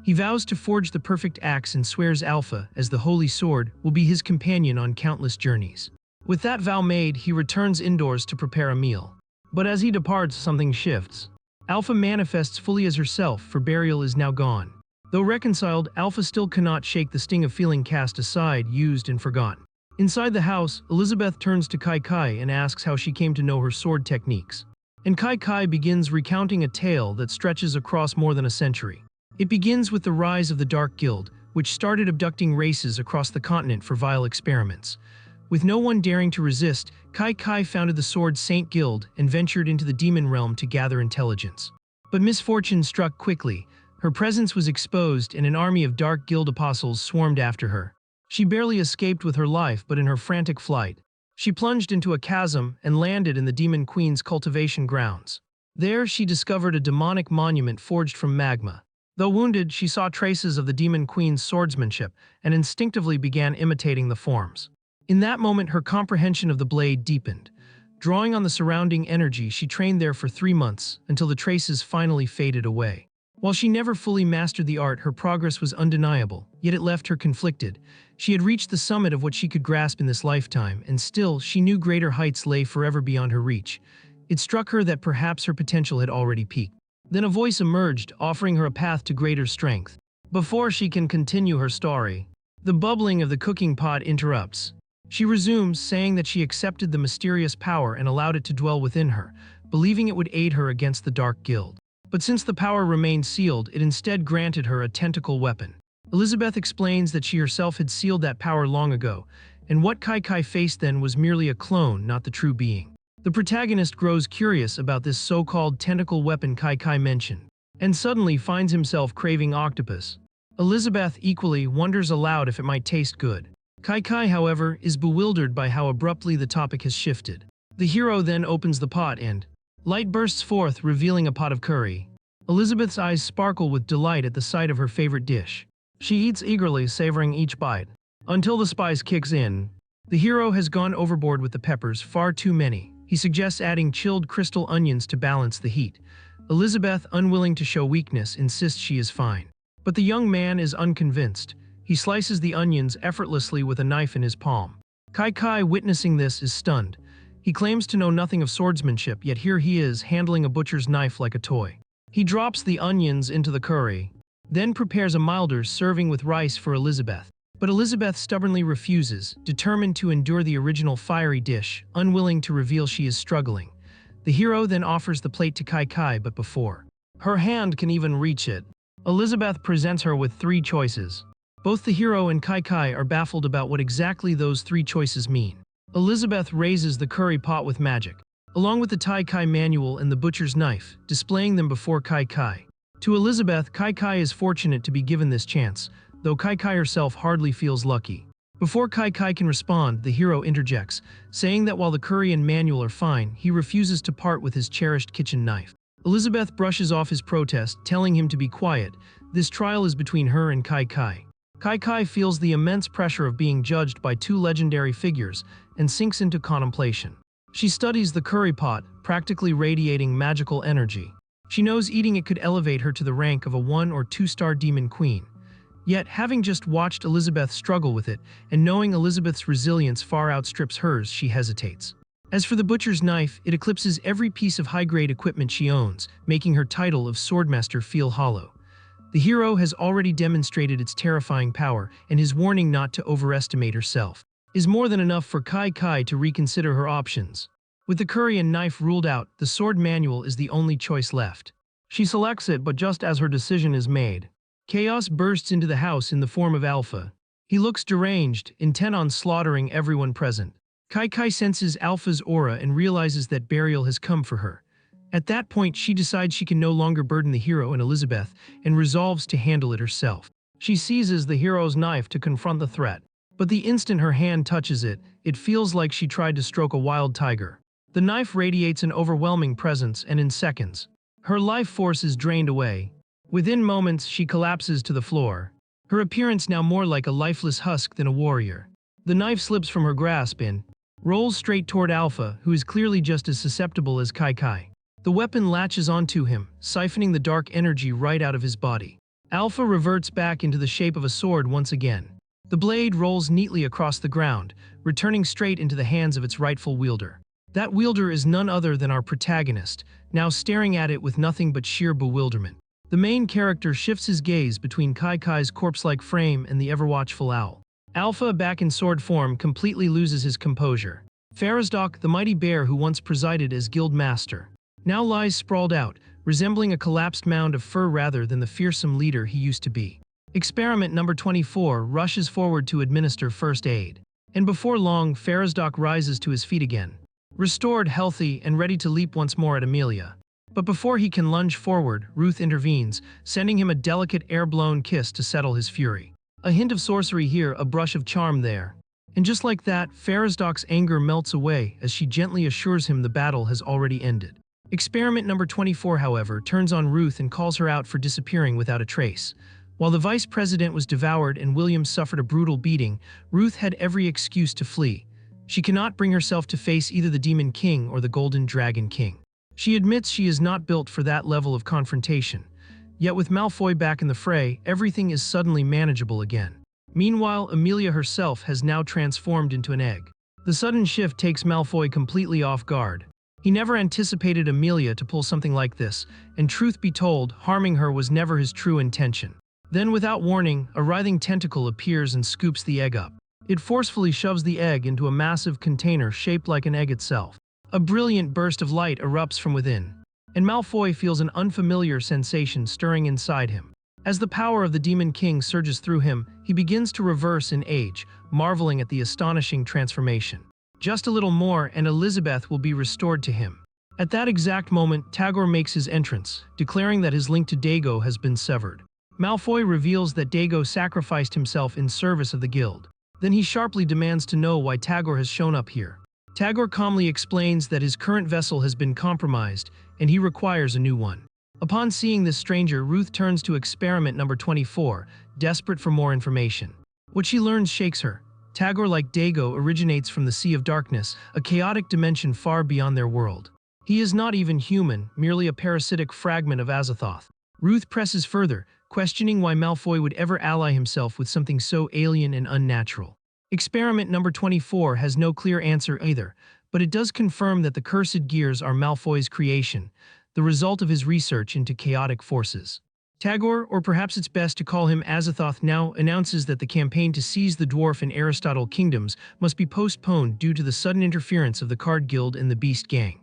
He vows to forge the perfect axe and swears Alpha, as the holy sword, will be his companion on countless journeys. With that vow made, he returns indoors to prepare a meal. But as he departs, something shifts. Alpha manifests fully as herself, for Burial is now gone. Though reconciled, Alpha still cannot shake the sting of feeling cast aside, used, and forgotten. Inside the house, Elizabeth turns to Kai Kai and asks how she came to know her sword techniques. And Kai Kai begins recounting a tale that stretches across more than a century. It begins with the rise of the Dark Guild, which started abducting races across the continent for vile experiments. With no one daring to resist, Kai Kai founded the Sword Saint Guild and ventured into the demon realm to gather intelligence. But misfortune struck quickly. Her presence was exposed and an army of Dark Guild apostles swarmed after her. She barely escaped with her life, but in her frantic flight, she plunged into a chasm and landed in the Demon Queen's cultivation grounds. There she discovered a demonic monument forged from magma. Though wounded, she saw traces of the Demon Queen's swordsmanship and instinctively began imitating the forms. In that moment, her comprehension of the blade deepened. Drawing on the surrounding energy, she trained there for 3 months until the traces finally faded away. While she never fully mastered the art, her progress was undeniable, yet it left her conflicted. She had reached the summit of what she could grasp in this lifetime, and still, she knew greater heights lay forever beyond her reach. It struck her that perhaps her potential had already peaked. Then a voice emerged, offering her a path to greater strength. Before she can continue her story, the bubbling of the cooking pot interrupts. She resumes, saying that she accepted the mysterious power and allowed it to dwell within her, believing it would aid her against the Dark Guild. But since the power remained sealed, it instead granted her a tentacle weapon. Elizabeth explains that she herself had sealed that power long ago, and what Kai Kai faced then was merely a clone, not the true being. The protagonist grows curious about this so-called tentacle weapon Kai Kai mentioned, and suddenly finds himself craving octopus. Elizabeth equally wonders aloud if it might taste good. Kai Kai, however, is bewildered by how abruptly the topic has shifted. The hero then opens the pot and light bursts forth, revealing a pot of curry. Elizabeth's eyes sparkle with delight at the sight of her favorite dish. She eats eagerly, savoring each bite. Until the spice kicks in. The hero has gone overboard with the peppers, far too many. He suggests adding chilled crystal onions to balance the heat. Elizabeth, unwilling to show weakness, insists she is fine. But the young man is unconvinced. He slices the onions effortlessly with a knife in his palm. Kai Kai, witnessing this, is stunned. He claims to know nothing of swordsmanship, yet here he is, handling a butcher's knife like a toy. He drops the onions into the curry, then prepares a milder serving with rice for Elizabeth. But Elizabeth stubbornly refuses, determined to endure the original fiery dish, unwilling to reveal she is struggling. The hero then offers the plate to Kai Kai, but before her hand can even reach it, Elizabeth presents her with three choices. Both the hero and Kai Kai are baffled about what exactly those three choices mean. Elizabeth raises the curry pot with magic, along with the Tai Kai manual and the butcher's knife, displaying them before Kai Kai. To Elizabeth, Kai Kai is fortunate to be given this chance, though Kai Kai herself hardly feels lucky. Before Kai Kai can respond, the hero interjects, saying that while the curry and manual are fine, he refuses to part with his cherished kitchen knife. Elizabeth brushes off his protest, telling him to be quiet. This trial is between her and Kai Kai. Kai Kai feels the immense pressure of being judged by two legendary figures and sinks into contemplation. She studies the curry pot, practically radiating magical energy. She knows eating it could elevate her to the rank of a 1- or 2-star demon queen. Yet, having just watched Elizabeth struggle with it, and knowing Elizabeth's resilience far outstrips hers, she hesitates. As for the butcher's knife, it eclipses every piece of high-grade equipment she owns, making her title of swordmaster feel hollow. The hero has already demonstrated its terrifying power, and his warning not to overestimate herself is more than enough for Kai Kai to reconsider her options. With the curry and knife ruled out, the sword manual is the only choice left. She selects it, but just as her decision is made, chaos bursts into the house in the form of Alpha. He looks deranged, intent on slaughtering everyone present. Kai Kai senses Alpha's aura and realizes that burial has come for her. At that point, she decides she can no longer burden the hero and Elizabeth, and resolves to handle it herself. She seizes the hero's knife to confront the threat. But the instant her hand touches it, it feels like she tried to stroke a wild tiger. The knife radiates an overwhelming presence, and in seconds, her life force is drained away. Within moments, she collapses to the floor, her appearance now more like a lifeless husk than a warrior. The knife slips from her grasp and rolls straight toward Alpha, who is clearly just as susceptible as Kai Kai. The weapon latches onto him, siphoning the dark energy right out of his body. Alpha reverts back into the shape of a sword once again. The blade rolls neatly across the ground, returning straight into the hands of its rightful wielder. That wielder is none other than our protagonist, now staring at it with nothing but sheer bewilderment. The main character shifts his gaze between Kai Kai's corpse-like frame and the ever-watchful owl. Alpha, back in sword form, completely loses his composure. Farazdak, the mighty bear who once presided as guild master, now lies sprawled out, resembling a collapsed mound of fur rather than the fearsome leader he used to be. Experiment number 24 rushes forward to administer first aid. And before long, Farazdak rises to his feet again, restored, healthy, and ready to leap once more at Amelia. But before he can lunge forward, Ruth intervenes, sending him a delicate air-blown kiss to settle his fury. A hint of sorcery here, a brush of charm there. And just like that, Farazdak's anger melts away as she gently assures him the battle has already ended. Experiment number 24, however, turns on Ruth and calls her out for disappearing without a trace. While the vice president was devoured and William suffered a brutal beating, Ruth had every excuse to flee. She cannot bring herself to face either the Demon King or the Golden Dragon King. She admits she is not built for that level of confrontation. Yet with Malfoy back in the fray, everything is suddenly manageable again. Meanwhile, Amelia herself has now transformed into an egg. The sudden shift takes Malfoy completely off guard. He never anticipated Amelia to pull something like this, and truth be told, harming her was never his true intention. Then, without warning, a writhing tentacle appears and scoops the egg up. It forcefully shoves the egg into a massive container shaped like an egg itself. A brilliant burst of light erupts from within, and Malfoy feels an unfamiliar sensation stirring inside him. As the power of the Demon King surges through him, he begins to reverse in age, marveling at the astonishing transformation. Just a little more, and Elizabeth will be restored to him. At that exact moment, Tagore makes his entrance, declaring that his link to Dago has been severed. Malfoy reveals that Dago sacrificed himself in service of the guild. Then he sharply demands to know why Tagore has shown up here. Tagore calmly explains that his current vessel has been compromised, and he requires a new one. Upon seeing this stranger, Ruth turns to experiment number 24, desperate for more information. What she learns shakes her. Tagore, like Dago, originates from the Sea of Darkness, a chaotic dimension far beyond their world. He is not even human, merely a parasitic fragment of Azathoth. Ruth presses further, questioning why Malfoy would ever ally himself with something so alien and unnatural. Experiment number 24 has no clear answer either, but it does confirm that the cursed gears are Malfoy's creation, the result of his research into chaotic forces. Tagore, or perhaps it's best to call him Azathoth, now announces that the campaign to seize the Dwarf and Aristotle kingdoms must be postponed due to the sudden interference of the Card Guild and the Beast Gang.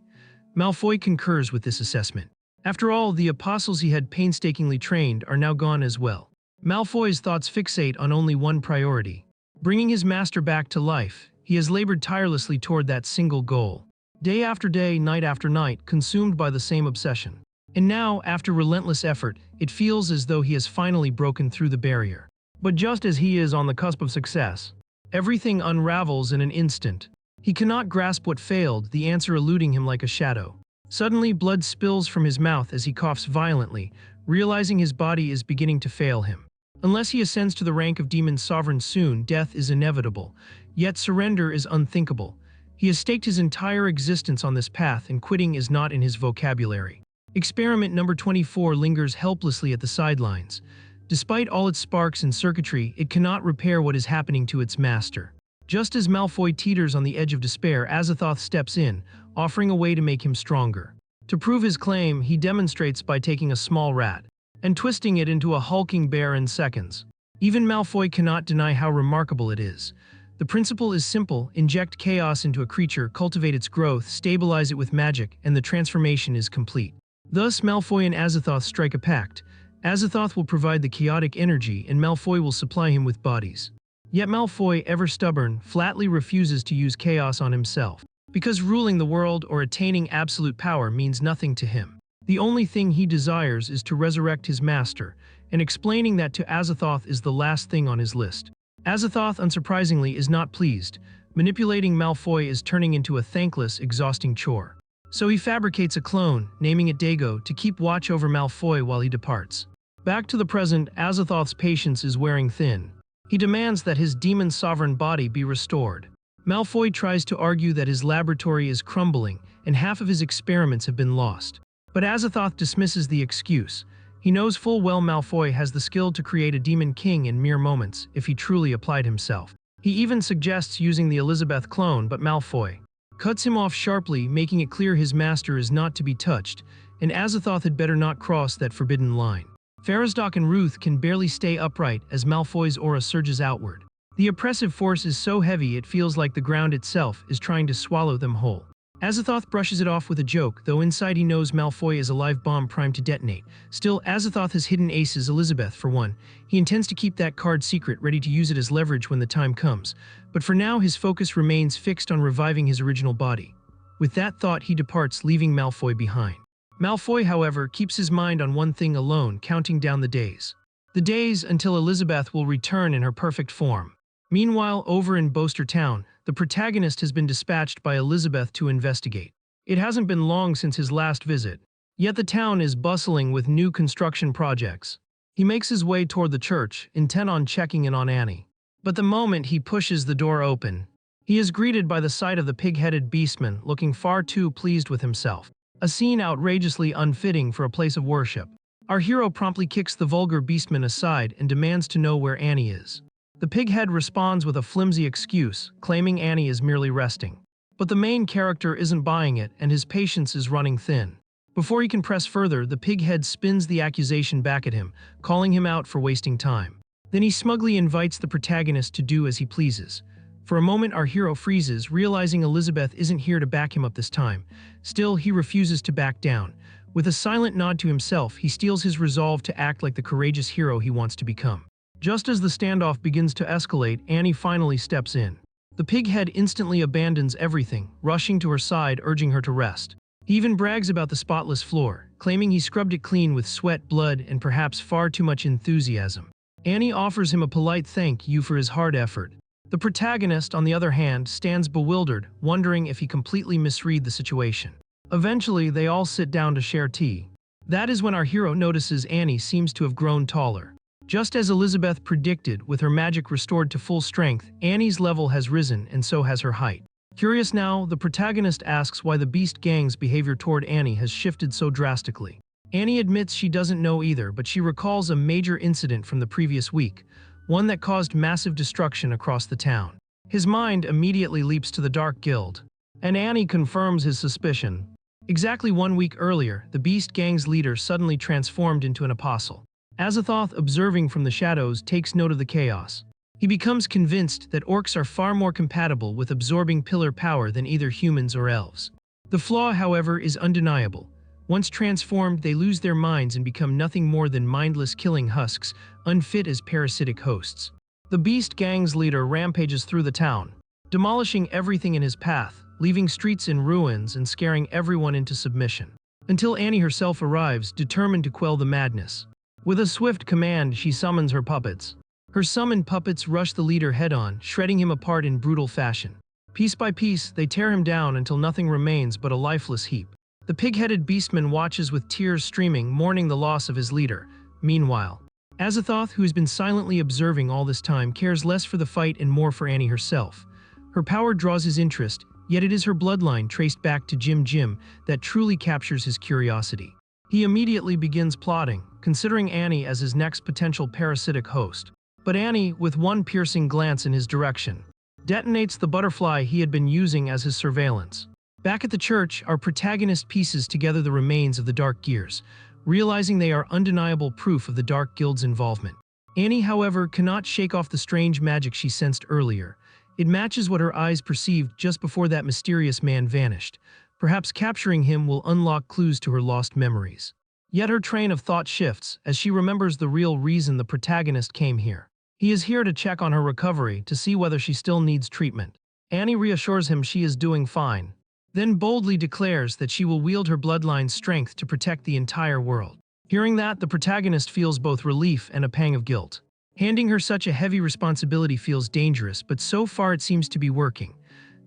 Malfoy concurs with this assessment. After all, the apostles he had painstakingly trained are now gone as well. Malfoy's thoughts fixate on only one priority: bringing his master back to life. He has labored tirelessly toward that single goal. Day after day, night after night, consumed by the same obsession. And now, after relentless effort, it feels as though he has finally broken through the barrier. But just as he is on the cusp of success, everything unravels in an instant. He cannot grasp what failed, the answer eluding him like a shadow. Suddenly, blood spills from his mouth as he coughs violently, realizing his body is beginning to fail him. Unless he ascends to the rank of demon sovereign soon, death is inevitable. Yet surrender is unthinkable. He has staked his entire existence on this path, and quitting is not in his vocabulary. Experiment number 24 lingers helplessly at the sidelines. Despite all its sparks and circuitry, it cannot repair what is happening to its master. Just as Malfoy teeters on the edge of despair, Azathoth steps in, offering a way to make him stronger. To prove his claim, he demonstrates by taking a small rat and twisting it into a hulking bear in seconds. Even Malfoy cannot deny how remarkable it is. The principle is simple: inject chaos into a creature, cultivate its growth, stabilize it with magic, and the transformation is complete. Thus, Malfoy and Azathoth strike a pact. Azathoth will provide the chaotic energy, and Malfoy will supply him with bodies. Yet Malfoy, ever stubborn, flatly refuses to use chaos on himself. Because ruling the world or attaining absolute power means nothing to him. The only thing he desires is to resurrect his master, and explaining that to Azathoth is the last thing on his list. Azathoth, unsurprisingly, is not pleased. Manipulating Malfoy is turning into a thankless, exhausting chore. So he fabricates a clone, naming it Dago, to keep watch over Malfoy while he departs. Back to the present, Azathoth's patience is wearing thin. He demands that his demon sovereign body be restored. Malfoy tries to argue that his laboratory is crumbling and half of his experiments have been lost. But Azathoth dismisses the excuse. He knows full well Malfoy has the skill to create a demon king in mere moments if he truly applied himself. He even suggests using the Elizabeth clone, but Malfoy cuts him off sharply, making it clear his master is not to be touched, and Azathoth had better not cross that forbidden line. Farazdak and Ruth can barely stay upright as Malfoy's aura surges outward. The oppressive force is so heavy it feels like the ground itself is trying to swallow them whole. Azathoth brushes it off with a joke, though inside he knows Malfoy is a live bomb primed to detonate. Still, Azathoth has hidden aces, Elizabeth for one. He intends to keep that card secret, ready to use it as leverage when the time comes. But for now, his focus remains fixed on reviving his original body. With that thought, he departs, leaving Malfoy behind. Malfoy, however, keeps his mind on one thing alone, counting down the days. The days until Elizabeth will return in her perfect form. Meanwhile, over in Boaster Town, the protagonist has been dispatched by Elizabeth to investigate. It hasn't been long since his last visit, yet the town is bustling with new construction projects. He makes his way toward the church, intent on checking in on Annie. But the moment he pushes the door open, he is greeted by the sight of the pig-headed beastman, looking far too pleased with himself. A scene outrageously unfitting for a place of worship. Our hero promptly kicks the vulgar beastman aside and demands to know where Annie is. The pighead responds with a flimsy excuse, claiming Annie is merely resting. But the main character isn't buying it, and his patience is running thin. Before he can press further, the pighead spins the accusation back at him, calling him out for wasting time. Then he smugly invites the protagonist to do as he pleases. For a moment, our hero freezes, realizing Elizabeth isn't here to back him up this time. Still, he refuses to back down. With a silent nod to himself, he steels his resolve to act like the courageous hero he wants to become. Just as the standoff begins to escalate, Annie finally steps in. The pighead instantly abandons everything, rushing to her side, urging her to rest. He even brags about the spotless floor, claiming he scrubbed it clean with sweat, blood, and perhaps far too much enthusiasm. Annie offers him a polite thank you for his hard effort. The protagonist, on the other hand, stands bewildered, wondering if he completely misread the situation. Eventually, they all sit down to share tea. That is when our hero notices Annie seems to have grown taller. Just as Elizabeth predicted, with her magic restored to full strength, Annie's level has risen, and so has her height. Curious now, the protagonist asks why the Beast Gang's behavior toward Annie has shifted so drastically. Annie admits she doesn't know either, but she recalls a major incident from the previous week, one that caused massive destruction across the town. His mind immediately leaps to the Dark Guild. And Annie confirms his suspicion. Exactly 1 week earlier, the Beast Gang's leader suddenly transformed into an apostle. Azathoth, observing from the shadows, takes note of the chaos. He becomes convinced that orcs are far more compatible with absorbing pillar power than either humans or elves. The flaw, however, is undeniable. Once transformed, they lose their minds and become nothing more than mindless killing husks, unfit as parasitic hosts. The Beast Gang's leader rampages through the town, demolishing everything in his path, leaving streets in ruins and scaring everyone into submission. Until Annie herself arrives, determined to quell the madness. With a swift command, she summons her puppets. Her summoned puppets rush the leader head-on, shredding him apart in brutal fashion. Piece by piece, they tear him down until nothing remains but a lifeless heap. The pig-headed beastman watches with tears streaming, mourning the loss of his leader. Meanwhile, Azathoth, who has been silently observing all this time, cares less for the fight and more for Annie herself. Her power draws his interest, yet it is her bloodline traced back to Jim that truly captures his curiosity. He immediately begins plotting, considering Annie as his next potential parasitic host. But Annie, with one piercing glance in his direction, detonates the butterfly he had been using as his surveillance. Back at the church, our protagonist pieces together the remains of the Dark Gears, realizing they are undeniable proof of the Dark Guild's involvement. Annie, however, cannot shake off the strange magic she sensed earlier. It matches what her eyes perceived just before that mysterious man vanished. Perhaps capturing him will unlock clues to her lost memories. Yet her train of thought shifts as she remembers the real reason the protagonist came here. He is here to check on her recovery, to see whether she still needs treatment. Annie reassures him she is doing fine, then boldly declares that she will wield her bloodline's strength to protect the entire world. Hearing that, the protagonist feels both relief and a pang of guilt. Handing her such a heavy responsibility feels dangerous, but so far it seems to be working.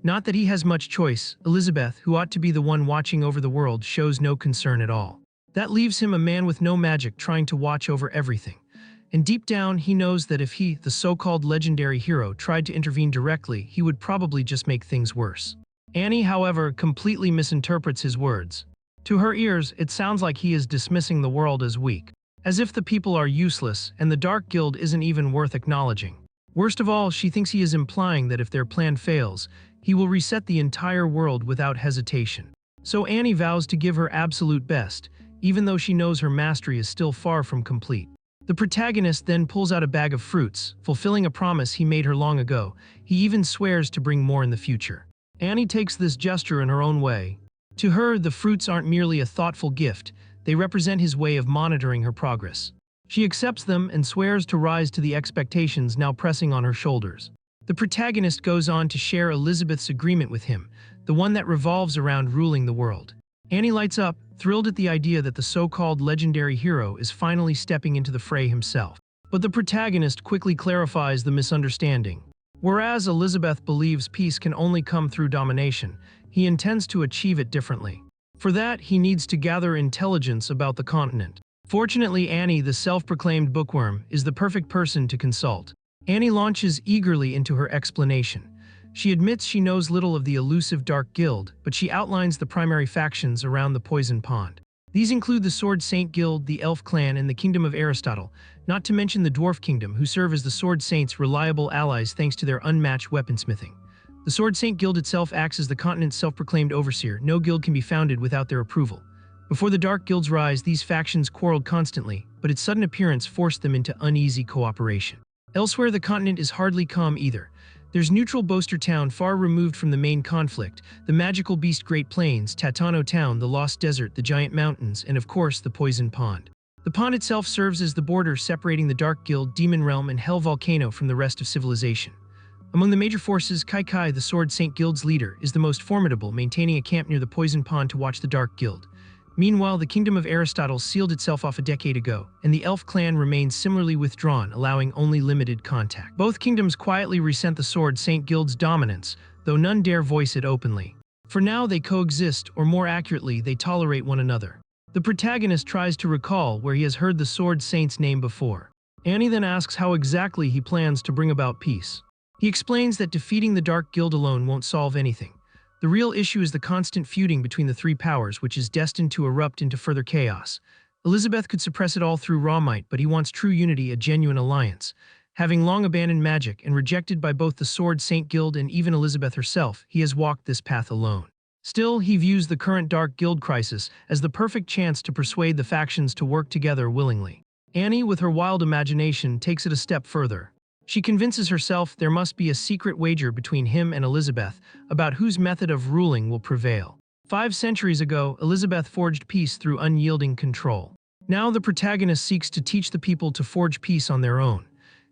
Not that he has much choice. Elizabeth, who ought to be the one watching over the world, shows no concern at all. That leaves him a man with no magic trying to watch over everything. And deep down, he knows that if he, the so-called legendary hero, tried to intervene directly, he would probably just make things worse. Annie, however, completely misinterprets his words. To her ears, it sounds like he is dismissing the world as weak, as if the people are useless and the Dark Guild isn't even worth acknowledging. Worst of all, she thinks he is implying that if their plan fails, he will reset the entire world without hesitation. So Annie vows to give her absolute best, even though she knows her mastery is still far from complete. The protagonist then pulls out a bag of fruits, fulfilling a promise he made her long ago. He even swears to bring more in the future. Annie takes this gesture in her own way. To her, the fruits aren't merely a thoughtful gift, they represent his way of monitoring her progress. She accepts them and swears to rise to the expectations now pressing on her shoulders. The protagonist goes on to share Elizabeth's agreement with him, the one that revolves around ruling the world. Annie lights up, thrilled at the idea that the so-called legendary hero is finally stepping into the fray himself. But the protagonist quickly clarifies the misunderstanding. Whereas Elizabeth believes peace can only come through domination, he intends to achieve it differently. For that, he needs to gather intelligence about the continent. Fortunately, Annie, the self-proclaimed bookworm, is the perfect person to consult. Annie launches eagerly into her explanation. She admits she knows little of the elusive Dark Guild, but she outlines the primary factions around the Poison Pond. These include the Sword Saint Guild, the Elf Clan, and the Kingdom of Aristotle, not to mention the Dwarf Kingdom, who serve as the Sword Saints' reliable allies thanks to their unmatched weaponsmithing. The Sword Saint Guild itself acts as the continent's self-proclaimed overseer. No guild can be founded without their approval. Before the Dark Guild's rise, these factions quarreled constantly, but its sudden appearance forced them into uneasy cooperation. Elsewhere, the continent is hardly calm either. There's neutral Boaster Town, far removed from the main conflict, the magical beast Great Plains, Tatano Town, the Lost Desert, the Giant Mountains, and of course the Poison Pond. The pond itself serves as the border separating the Dark Guild, Demon Realm, and Hell Volcano from the rest of civilization. Among the major forces, Kai, the Sword Saint Guild's leader, is the most formidable, maintaining a camp near the Poison Pond to watch the Dark Guild. Meanwhile, the Kingdom of Aristotle sealed itself off a decade ago, and the Elf Clan remains similarly withdrawn, allowing only limited contact. Both kingdoms quietly resent the Sword Saint Guild's dominance, though none dare voice it openly. For now, they coexist, or more accurately, they tolerate one another. The protagonist tries to recall where he has heard the Sword Saint's name before. Annie then asks how exactly he plans to bring about peace. He explains that defeating the Dark Guild alone won't solve anything. The real issue is the constant feuding between the three powers, which is destined to erupt into further chaos. Elizabeth could suppress it all through raw might, but he wants true unity, a genuine alliance. Having long abandoned magic and rejected by both the Sword Saint Guild and even Elizabeth herself, he has walked this path alone. Still, he views the current Dark Guild crisis as the perfect chance to persuade the factions to work together willingly. Annie, with her wild imagination, takes it a step further. She convinces herself there must be a secret wager between him and Elizabeth about whose method of ruling will prevail. 5 centuries ago, Elizabeth forged peace through unyielding control. Now the protagonist seeks to teach the people to forge peace on their own.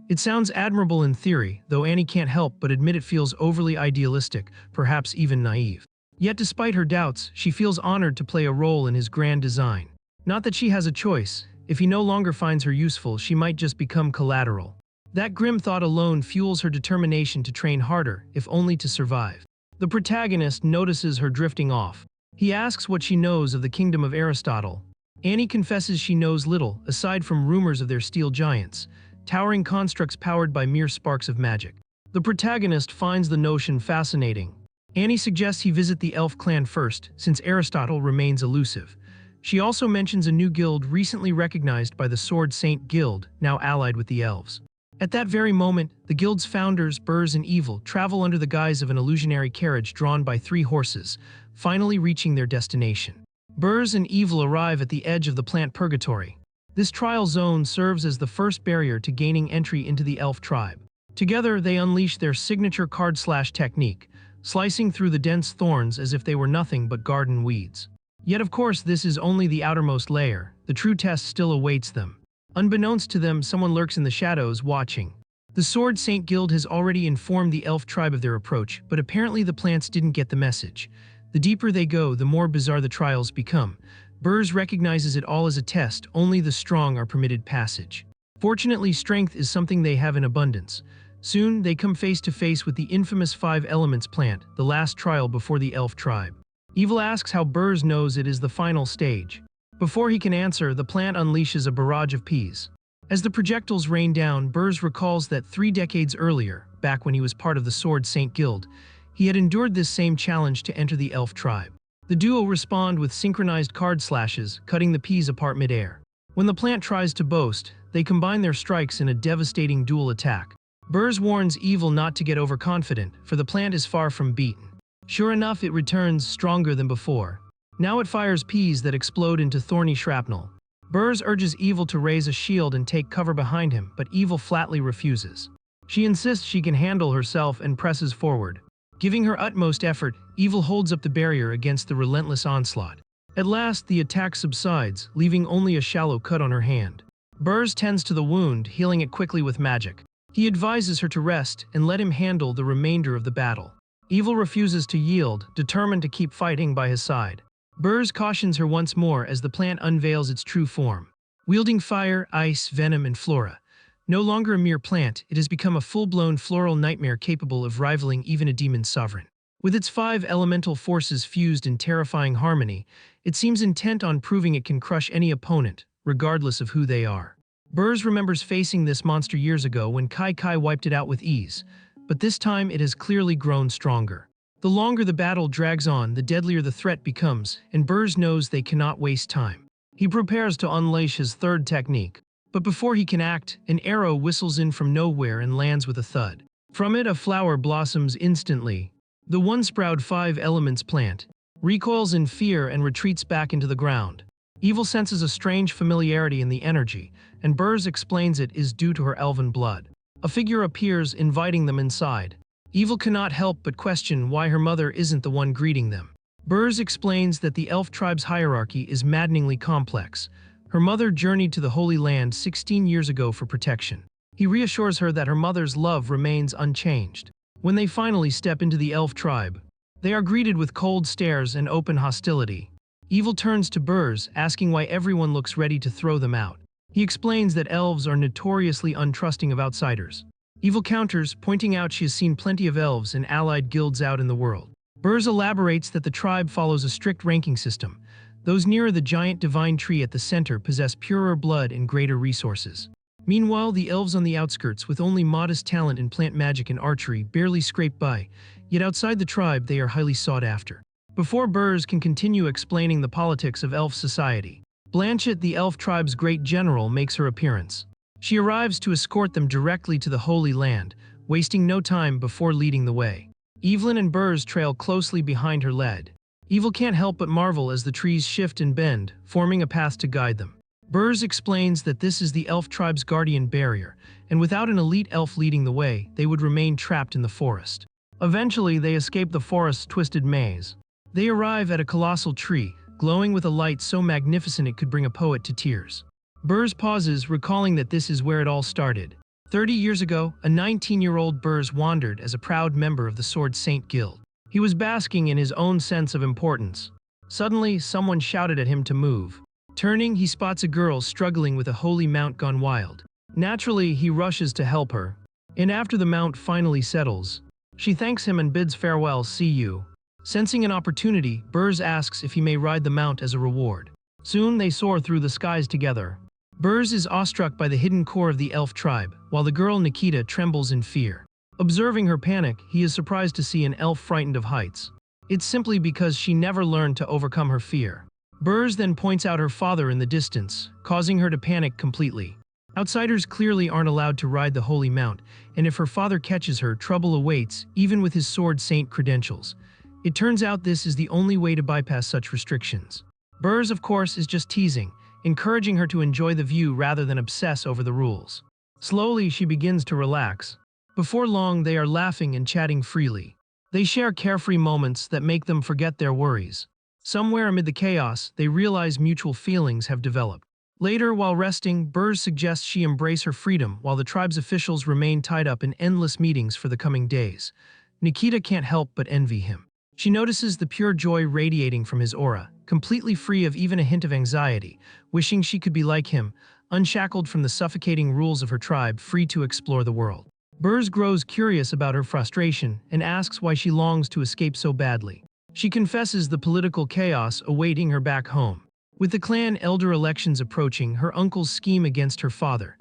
It sounds admirable in theory, though Annie can't help but admit it feels overly idealistic, perhaps even naive. Yet despite her doubts, she feels honored to play a role in his grand design. Not that she has a choice. If he no longer finds her useful, she might just become collateral. That grim thought alone fuels her determination to train harder, if only to survive. The protagonist notices her drifting off. He asks what she knows of the kingdom of Aristotle. Annie confesses she knows little, aside from rumors of their steel giants, towering constructs powered by mere sparks of magic. The protagonist finds the notion fascinating. Annie suggests he visit the elf clan first, since Aristotle remains elusive. She also mentions a new guild recently recognized by the Sword Saint Guild, now allied with the elves. At that very moment, the guild's founders, Burrs and Evil, travel under the guise of an illusionary carriage drawn by 3 horses, finally reaching their destination. Burrs and Evil arrive at the edge of the plant purgatory. This trial zone serves as the first barrier to gaining entry into the elf tribe. Together, they unleash their signature card slash technique, slicing through the dense thorns as if they were nothing but garden weeds. Yet of course this is only the outermost layer. The true test still awaits them. Unbeknownst to them, someone lurks in the shadows, watching. The Sword Saint Guild has already informed the elf tribe of their approach, but apparently the plants didn't get the message. The deeper they go, the more bizarre the trials become. Burrs recognizes it all as a test. Only the strong are permitted passage. Fortunately, strength is something they have in abundance. Soon, they come face to face with the infamous 5 Elements plant, the last trial before the elf tribe. Evil asks how Burrs knows it is the final stage. Before he can answer, the plant unleashes a barrage of peas. As the projectiles rain down, Burrs recalls that 3 decades earlier, back when he was part of the Sword Saint Guild, he had endured this same challenge to enter the elf tribe. The duo respond with synchronized card slashes, cutting the peas apart mid-air. When the plant tries to boast, they combine their strikes in a devastating dual attack. Burrs warns Evil not to get overconfident, for the plant is far from beaten. Sure enough, it returns stronger than before. Now it fires peas that explode into thorny shrapnel. Burrs urges Evil to raise a shield and take cover behind him, but Evil flatly refuses. She insists she can handle herself and presses forward. Giving her utmost effort, Evil holds up the barrier against the relentless onslaught. At last, the attack subsides, leaving only a shallow cut on her hand. Burrs tends to the wound, healing it quickly with magic. He advises her to rest and let him handle the remainder of the battle. Evil refuses to yield, determined to keep fighting by his side. Burrs cautions her once more as the plant unveils its true form. Wielding fire, ice, venom, and flora. No longer a mere plant, it has become a full-blown floral nightmare capable of rivaling even a demon's sovereign. With its 5 elemental forces fused in terrifying harmony, it seems intent on proving it can crush any opponent, regardless of who they are. Burrs remembers facing this monster years ago when Kai wiped it out with ease, but this time it has clearly grown stronger. The longer the battle drags on, the deadlier the threat becomes, and Burrs knows they cannot waste time. He prepares to unleash his 3rd technique. But before he can act, an arrow whistles in from nowhere and lands with a thud. From it, a flower blossoms instantly. The one-sprout 5 Elements plant recoils in fear and retreats back into the ground. Evil senses a strange familiarity in the energy, and Burrs explains it is due to her elven blood. A figure appears, inviting them inside. Evil cannot help but question why her mother isn't the one greeting them. Burrs explains that the elf tribe's hierarchy is maddeningly complex. Her mother journeyed to the Holy Land 16 years ago for protection. He reassures her that her mother's love remains unchanged. When they finally step into the elf tribe, they are greeted with cold stares and open hostility. Evil turns to Burrs, asking why everyone looks ready to throw them out. He explains that elves are notoriously untrusting of outsiders. Evil counters, pointing out she has seen plenty of elves and allied guilds out in the world. Burrs elaborates that the tribe follows a strict ranking system. Those nearer the giant divine tree at the center possess purer blood and greater resources. Meanwhile, the elves on the outskirts, with only modest talent in plant magic and archery, barely scrape by, yet outside the tribe they are highly sought after. Before Burrs can continue explaining the politics of elf society, Blanchett, the elf tribe's great general, makes her appearance. She arrives to escort them directly to the Holy Land, wasting no time before leading the way. Evelyn and Burrs trail closely behind her lead. Evil can't help but marvel as the trees shift and bend, forming a path to guide them. Burrs explains that this is the elf tribe's guardian barrier, and without an elite elf leading the way, they would remain trapped in the forest. Eventually, they escape the forest's twisted maze. They arrive at a colossal tree, glowing with a light so magnificent it could bring a poet to tears. Burrs pauses, recalling that this is where it all started. 30 years ago, a 19-year-old Burrs wandered as a proud member of the Sword Saint Guild. He was basking in his own sense of importance. Suddenly, someone shouted at him to move. Turning, he spots a girl struggling with a holy mount gone wild. Naturally, he rushes to help her. And after the mount finally settles, she thanks him and bids farewell, "See you." Sensing an opportunity, Burrs asks if he may ride the mount as a reward. Soon they soar through the skies together. Burrs is awestruck by the hidden core of the elf tribe, while the girl Nikita trembles in fear. Observing her panic, he is surprised to see an elf frightened of heights. It's simply because she never learned to overcome her fear. Burrs then points out her father in the distance, causing her to panic completely. Outsiders clearly aren't allowed to ride the holy mount, and if her father catches her, trouble awaits, even with his sword saint credentials. It turns out this is the only way to bypass such restrictions. Burrs, of course, is just teasing, encouraging her to enjoy the view rather than obsess over the rules. Slowly, she begins to relax. Before long, they are laughing and chatting freely. They share carefree moments that make them forget their worries. Somewhere amid the chaos, they realize mutual feelings have developed. Later, while resting, Burrs suggests she embrace her freedom while the tribe's officials remain tied up in endless meetings for the coming days. Nikita can't help but envy him. She notices the pure joy radiating from his aura, completely free of even a hint of anxiety, wishing she could be like him, unshackled from the suffocating rules of her tribe, free to explore the world. Burrs grows curious about her frustration and asks why she longs to escape so badly. She confesses the political chaos awaiting her back home. With the clan elder elections approaching, her uncle's scheme against her father.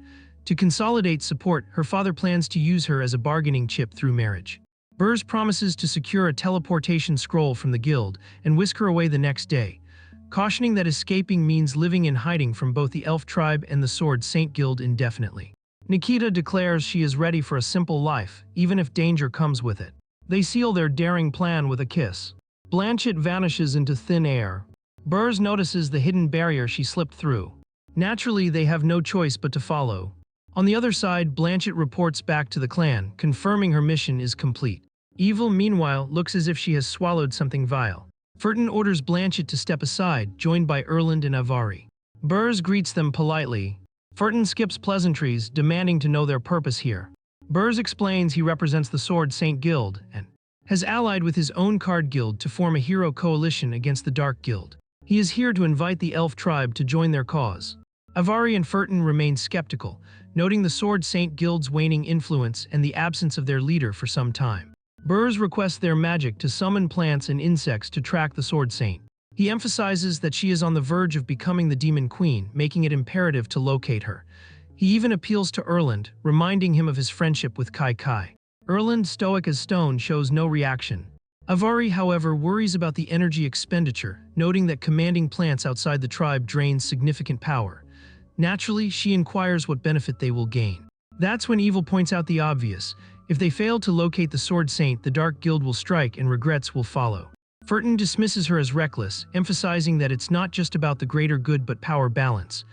To consolidate support, her father plans to use her as a bargaining chip through marriage. Burrs promises to secure a teleportation scroll from the guild and whisk her away the next day, cautioning that escaping means living in hiding from both the elf tribe and the Sword Saint Guild indefinitely. Nikita declares she is ready for a simple life, even if danger comes with it. They seal their daring plan with a kiss. Blanchett vanishes into thin air. Burrs notices the hidden barrier she slipped through. Naturally, they have no choice but to follow. On the other side, Blanchett reports back to the clan, confirming her mission is complete. Evil, meanwhile, looks as if she has swallowed something vile. Furton orders Blanchett to step aside, joined by Erland and Avari. Burrs greets them politely. Furton skips pleasantries, demanding to know their purpose here. Burrs explains he represents the Sword Saint Guild and has allied with his own card guild to form a hero coalition against the Dark Guild. He is here to invite the elf tribe to join their cause. Avari and Furton remain skeptical, noting the Sword Saint Guild's waning influence and the absence of their leader for some time. Burrs requests their magic to summon plants and insects to track the Sword Saint. He emphasizes that she is on the verge of becoming the Demon Queen, making it imperative to locate her. He even appeals to Erland, reminding him of his friendship with Kai Kai. Erland, stoic as stone, shows no reaction. Avari, however, worries about the energy expenditure, noting that commanding plants outside the tribe drains significant power. Naturally, she inquires what benefit they will gain. That's when Evil points out the obvious. If they fail to locate the Sword Saint, the Dark Guild will strike and regrets will follow. Furton dismisses her as reckless, emphasizing that it's not just about the greater good but power balance.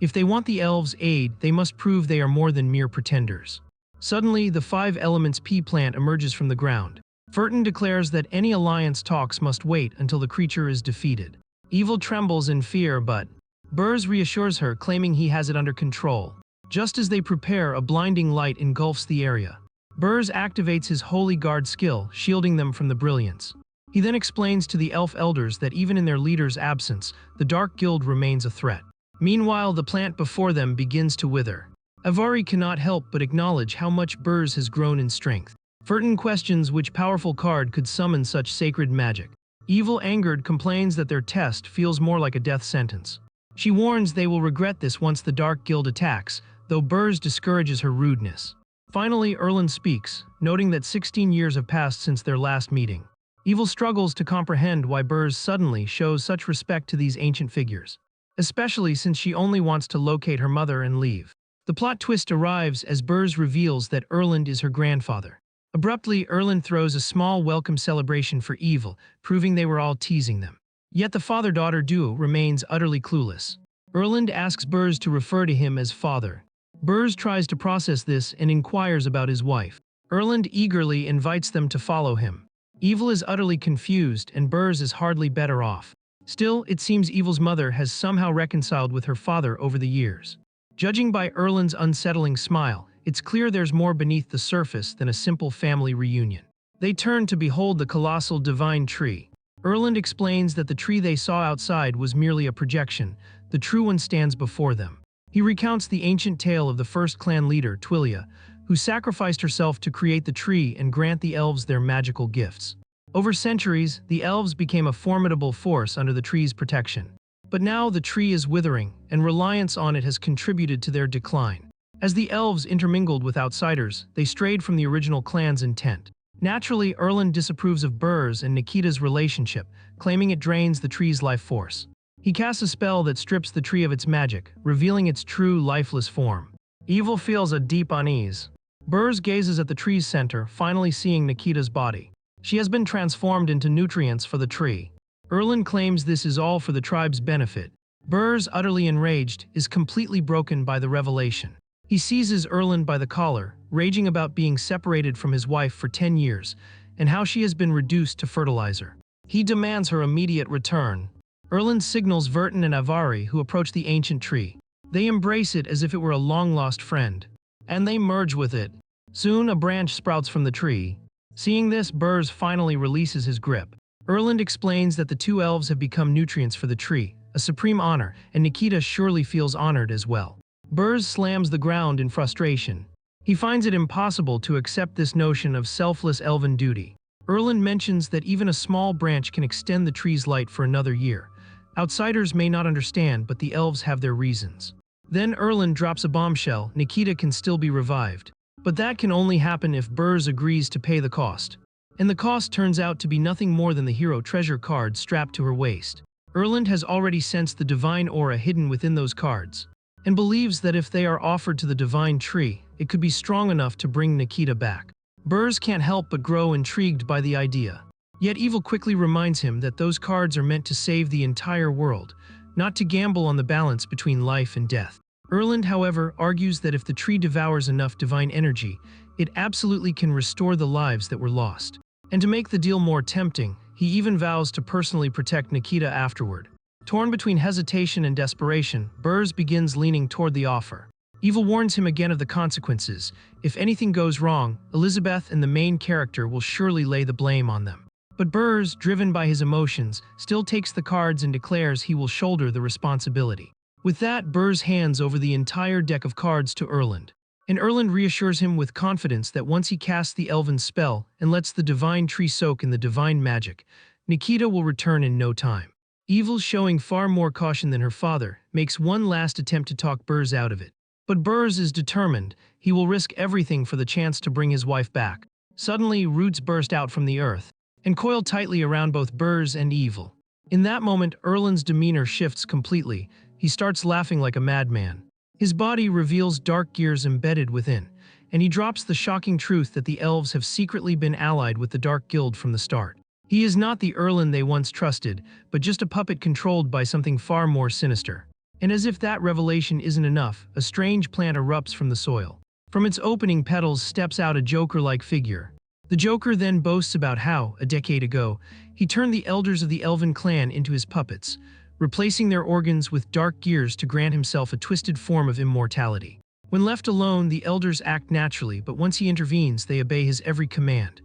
If they want the elves' aid, they must prove they are more than mere pretenders. Suddenly, the Five Elements pea plant emerges from the ground. Furton declares that any alliance talks must wait until the creature is defeated. Evil trembles in fear, but Burrs reassures her, claiming he has it under control. Just as they prepare, a blinding light engulfs the area. Burrs activates his Holy Guard skill, shielding them from the brilliance. He then explains to the elf elders that even in their leader's absence, the Dark Guild remains a threat. Meanwhile, the plant before them begins to wither. Avari cannot help but acknowledge how much Burrs has grown in strength. Furton questions which powerful card could summon such sacred magic. Evil, angered, complains that their test feels more like a death sentence. She warns they will regret this once the Dark Guild attacks, though Burrs discourages her rudeness. Finally, Erland speaks, noting that 16 years have passed since their last meeting. Evil struggles to comprehend why Burrs suddenly shows such respect to these ancient figures, especially since she only wants to locate her mother and leave. The plot twist arrives as Burrs reveals that Erland is her grandfather. Abruptly, Erland throws a small welcome celebration for Evil, proving they were all teasing them. Yet the father-daughter duo remains utterly clueless. Erland asks Burrs to refer to him as father. Burrs tries to process this and inquires about his wife. Erland eagerly invites them to follow him. Evil is utterly confused and Burrs is hardly better off. Still, it seems Evil's mother has somehow reconciled with her father over the years. Judging by Erland's unsettling smile, it's clear there's more beneath the surface than a simple family reunion. They turn to behold the colossal divine tree. Erland explains that the tree they saw outside was merely a projection. The true one stands before them. He recounts the ancient tale of the first clan leader, Twilia, who sacrificed herself to create the tree and grant the elves their magical gifts. Over centuries, the elves became a formidable force under the tree's protection. But now the tree is withering, and reliance on it has contributed to their decline. As the elves intermingled with outsiders, they strayed from the original clan's intent. Naturally, Erland disapproves of Burrs and Nikita's relationship, claiming it drains the tree's life force. He casts a spell that strips the tree of its magic, revealing its true, lifeless form. Evil feels a deep unease. Burrs gazes at the tree's center, finally seeing Nikita's body. She has been transformed into nutrients for the tree. Erland claims this is all for the tribe's benefit. Burrs, utterly enraged, is completely broken by the revelation. He seizes Erland by the collar, raging about being separated from his wife for 10 years, and how she has been reduced to fertilizer. He demands her immediate return. Erland signals Verton and Avari, who approach the ancient tree. They embrace it as if it were a long-lost friend. And they merge with it. Soon, a branch sprouts from the tree. Seeing this, Burrs finally releases his grip. Erland explains that the two elves have become nutrients for the tree, a supreme honor, and Nikita surely feels honored as well. Burrs slams the ground in frustration. He finds it impossible to accept this notion of selfless elven duty. Erland mentions that even a small branch can extend the tree's light for another year. Outsiders may not understand, but the elves have their reasons. Then Erland drops a bombshell: Nikita can still be revived. But that can only happen if Burrs agrees to pay the cost. And the cost turns out to be nothing more than the hero treasure card strapped to her waist. Erland has already sensed the divine aura hidden within those cards, and believes that if they are offered to the divine tree, it could be strong enough to bring Nikita back. Burrs can't help but grow intrigued by the idea. Yet Evil quickly reminds him that those cards are meant to save the entire world, not to gamble on the balance between life and death. Erland, however, argues that if the tree devours enough divine energy, it absolutely can restore the lives that were lost. And to make the deal more tempting, he even vows to personally protect Nikita afterward. Torn between hesitation and desperation, Burrs begins leaning toward the offer. Evil warns him again of the consequences. If anything goes wrong, Elizabeth and the main character will surely lay the blame on them. But Burrs, driven by his emotions, still takes the cards and declares he will shoulder the responsibility. With that, Burrs hands over the entire deck of cards to Erland. And Erland reassures him with confidence that once he casts the elven spell and lets the divine tree soak in the divine magic, Nikita will return in no time. Evil, showing far more caution than her father, makes one last attempt to talk Burrs out of it. But Burrs is determined. He will risk everything for the chance to bring his wife back. Suddenly, roots burst out from the earth and coil tightly around both Burrs and Evil. In that moment, Erland's demeanor shifts completely. He starts laughing like a madman. His body reveals dark gears embedded within, and he drops the shocking truth that the elves have secretly been allied with the Dark Guild from the start. He is not the Erland they once trusted, but just a puppet controlled by something far more sinister. And as if that revelation isn't enough, a strange plant erupts from the soil. From its opening petals steps out a Joker-like figure. The Joker then boasts about how, a decade ago, he turned the elders of the Elven clan into his puppets, replacing their organs with dark gears to grant himself a twisted form of immortality. When left alone, the elders act naturally, but once he intervenes, they obey his every command.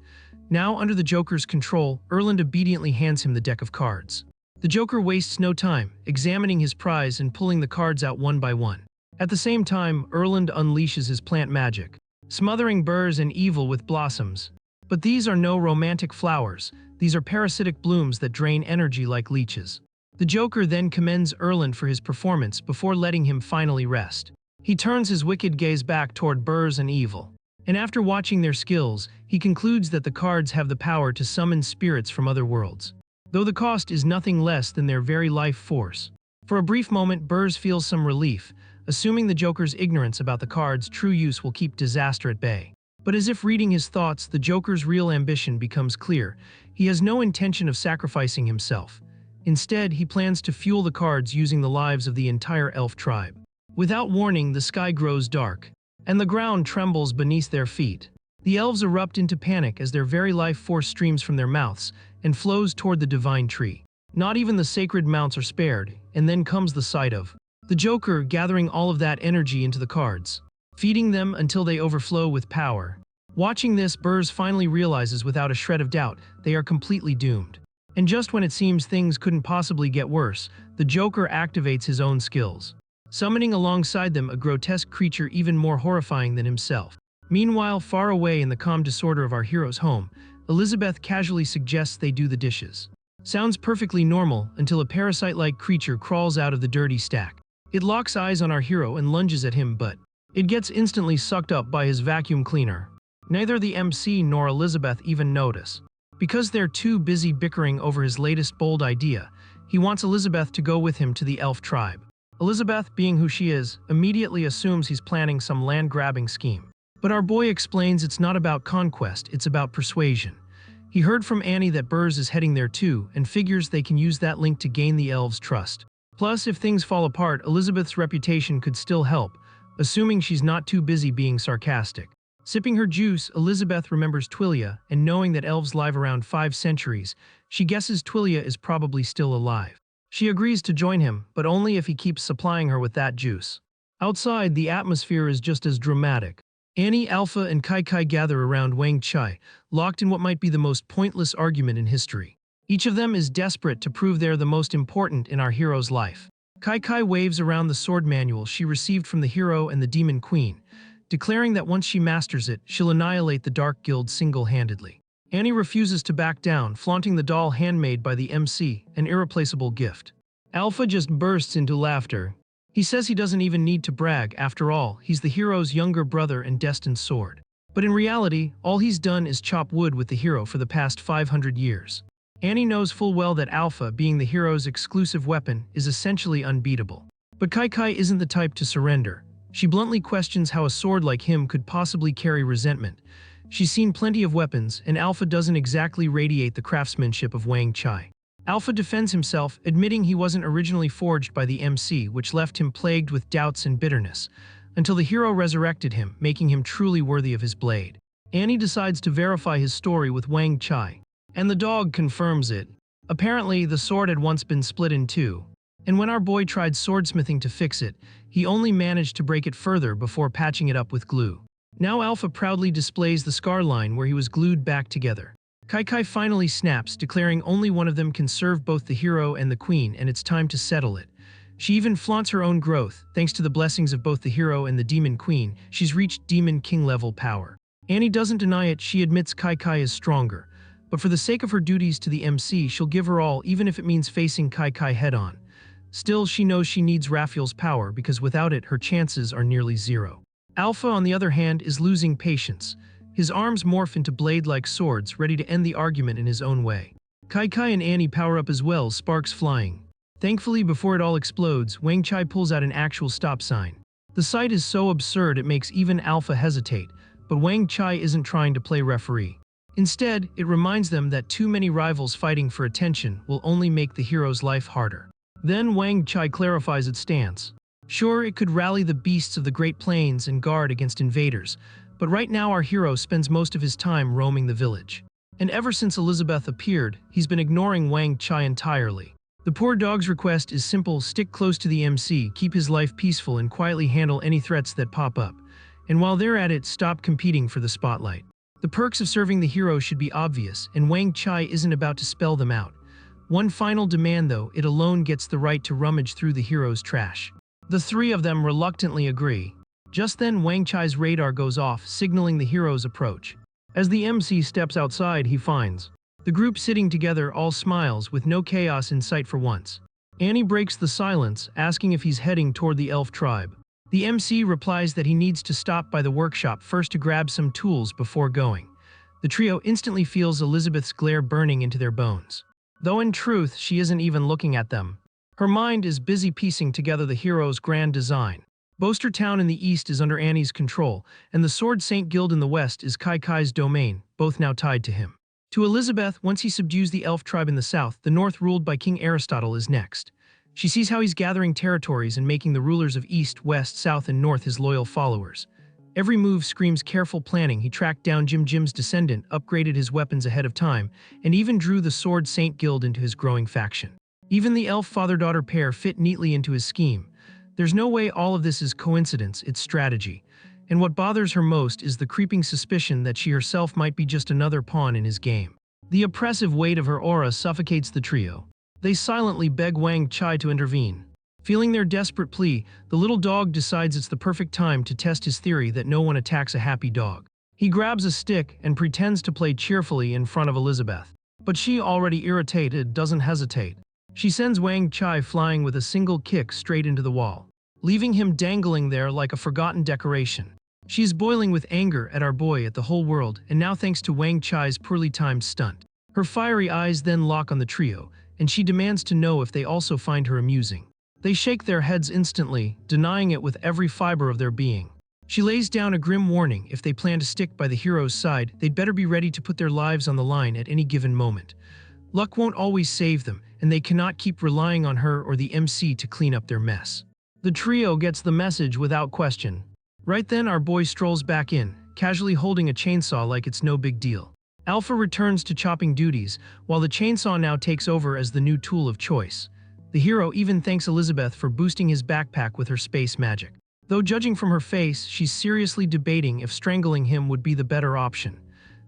Now, under the Joker's control, Erland obediently hands him the deck of cards. The Joker wastes no time, examining his prize and pulling the cards out one by one. At the same time, Erland unleashes his plant magic, smothering Burrs and Evil with blossoms. But these are no romantic flowers. These are parasitic blooms that drain energy like leeches. The Joker then commends Erland for his performance before letting him finally rest. He turns his wicked gaze back toward Burrs and Evil, and after watching their skills, he concludes that the cards have the power to summon spirits from other worlds, though the cost is nothing less than their very life force. For a brief moment, Burrs feels some relief, assuming the Joker's ignorance about the cards' true use will keep disaster at bay. But as if reading his thoughts, the Joker's real ambition becomes clear. He has no intention of sacrificing himself. Instead, he plans to fuel the cards using the lives of the entire elf tribe. Without warning, the sky grows dark, and the ground trembles beneath their feet. The elves erupt into panic as their very life force streams from their mouths and flows toward the divine tree. Not even the sacred mounts are spared, and then comes the sight of the Joker gathering all of that energy into the cards, feeding them until they overflow with power. Watching this, Burrs finally realizes without a shred of doubt they are completely doomed. And just when it seems things couldn't possibly get worse, the Joker activates his own skills, summoning alongside them a grotesque creature even more horrifying than himself. Meanwhile, far away in the calm disorder of our hero's home, Elizabeth casually suggests they do the dishes. Sounds perfectly normal until a parasite-like creature crawls out of the dirty stack. It locks eyes on our hero and lunges at him, but it gets instantly sucked up by his vacuum cleaner. Neither the MC nor Elizabeth even notice. Because they're too busy bickering over his latest bold idea, he wants Elizabeth to go with him to the elf tribe. Elizabeth, being who she is, immediately assumes he's planning some land-grabbing scheme. But our boy explains it's not about conquest, it's about persuasion. He heard from Annie that Burrs is heading there too, and figures they can use that link to gain the elves' trust. Plus, if things fall apart, Elizabeth's reputation could still help, assuming she's not too busy being sarcastic. Sipping her juice, Elizabeth remembers Twillia, and knowing that elves live around 5 centuries, she guesses Twillia is probably still alive. She agrees to join him, but only if he keeps supplying her with that juice. Outside, the atmosphere is just as dramatic. Annie, Alpha, and Kai Kai gather around Wang Chai, locked in what might be the most pointless argument in history. Each of them is desperate to prove they're the most important in our hero's life. Kai Kai waves around the sword manual she received from the hero and the Demon Queen, declaring that once she masters it, she'll annihilate the Dark Guild single-handedly. Annie refuses to back down, flaunting the doll handmade by the MC, an irreplaceable gift. Alpha just bursts into laughter. He says he doesn't even need to brag, after all, he's the hero's younger brother and destined sword. But in reality, all he's done is chop wood with the hero for the past 500 years. Annie knows full well that Alpha, being the hero's exclusive weapon, is essentially unbeatable. But Kai Kai isn't the type to surrender. She bluntly questions how a sword like him could possibly carry resentment. She's seen plenty of weapons, and Alpha doesn't exactly radiate the craftsmanship of Wang Chai. Alpha defends himself, admitting he wasn't originally forged by the MC, which left him plagued with doubts and bitterness, until the hero resurrected him, making him truly worthy of his blade. Annie decides to verify his story with Wang Chai, and the dog confirms it. Apparently, the sword had once been split in two, and when our boy tried swordsmithing to fix it, he only managed to break it further before patching it up with glue. Now Alpha proudly displays the scar line where he was glued back together. Kai Kai finally snaps, declaring only one of them can serve both the hero and the queen, and it's time to settle it. She even flaunts her own growth. Thanks to the blessings of both the hero and the Demon Queen, she's reached Demon King level power. Annie doesn't deny it, she admits Kai Kai is stronger. But for the sake of her duties to the MC, she'll give her all, even if it means facing Kai Kai head-on. Still, she knows she needs Raphael's power, because without it, her chances are nearly zero. Alpha, on the other hand, is losing patience. His arms morph into blade-like swords, ready to end the argument in his own way. Kai Kai and Annie power up as well, sparks flying. Thankfully, before it all explodes, Wang Chai pulls out an actual stop sign. The sight is so absurd it makes even Alpha hesitate, but Wang Chai isn't trying to play referee. Instead, it reminds them that too many rivals fighting for attention will only make the hero's life harder. Then Wang Chai clarifies its stance. Sure, it could rally the beasts of the Great Plains and guard against invaders, but right now our hero spends most of his time roaming the village. And ever since Elizabeth appeared, he's been ignoring Wang Chai entirely. The poor dog's request is simple: stick close to the MC, keep his life peaceful, and quietly handle any threats that pop up. And while they're at it, stop competing for the spotlight. The perks of serving the hero should be obvious, and Wang Chai isn't about to spell them out. One final demand though, it alone gets the right to rummage through the hero's trash. The three of them reluctantly agree. Just then, Wang Chai's radar goes off, signaling the hero's approach. As the MC steps outside, he finds the group sitting together, all smiles, with no chaos in sight for once. Annie breaks the silence, asking if he's heading toward the elf tribe. The MC replies that he needs to stop by the workshop first to grab some tools before going. The trio instantly feels Elizabeth's glare burning into their bones. Though in truth, she isn't even looking at them. Her mind is busy piecing together the hero's grand design. Boaster Town in the east is under Annie's control, and the Sword Saint Guild in the west is Kai Kai's domain, both now tied to him. To Elizabeth, once he subdues the elf tribe in the south, the north ruled by King Aristotle is next. She sees how he's gathering territories and making the rulers of east, west, south, and north his loyal followers. Every move screams careful planning. He tracked down Jim's descendant, upgraded his weapons ahead of time, and even drew the Sword Saint Guild into his growing faction. Even the elf father-daughter pair fit neatly into his scheme. There's no way all of this is coincidence, it's strategy. And what bothers her most is the creeping suspicion that she herself might be just another pawn in his game. The oppressive weight of her aura suffocates the trio. They silently beg Wang Chai to intervene. Feeling their desperate plea, the little dog decides it's the perfect time to test his theory that no one attacks a happy dog. He grabs a stick and pretends to play cheerfully in front of Elizabeth. But she, already irritated, doesn't hesitate. She sends Wang Chai flying with a single kick straight into the wall, leaving him dangling there like a forgotten decoration. She is boiling with anger at our boy, at the whole world, and now thanks to Wang Chai's poorly timed stunt. Her fiery eyes then lock on the trio, and she demands to know if they also find her amusing. They shake their heads instantly, denying it with every fiber of their being. She lays down a grim warning: if they plan to stick by the hero's side, they'd better be ready to put their lives on the line at any given moment. Luck won't always save them, and they cannot keep relying on her or the MC to clean up their mess. The trio gets the message without question. Right then, our boy strolls back in, casually holding a chainsaw like it's no big deal. Alpha returns to chopping duties, while the chainsaw now takes over as the new tool of choice. The hero even thanks Elizabeth for boosting his backpack with her space magic. Though judging from her face, she's seriously debating if strangling him would be the better option.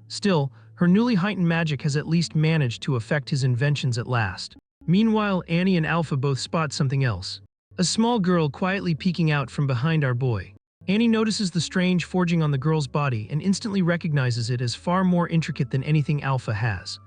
Still, her newly heightened magic has at least managed to affect his inventions at last. Meanwhile, Annie and Alpha both spot something else. A small girl quietly peeking out from behind our boy. Annie notices the strange forging on the girl's body and instantly recognizes it as far more intricate than anything Alpha has.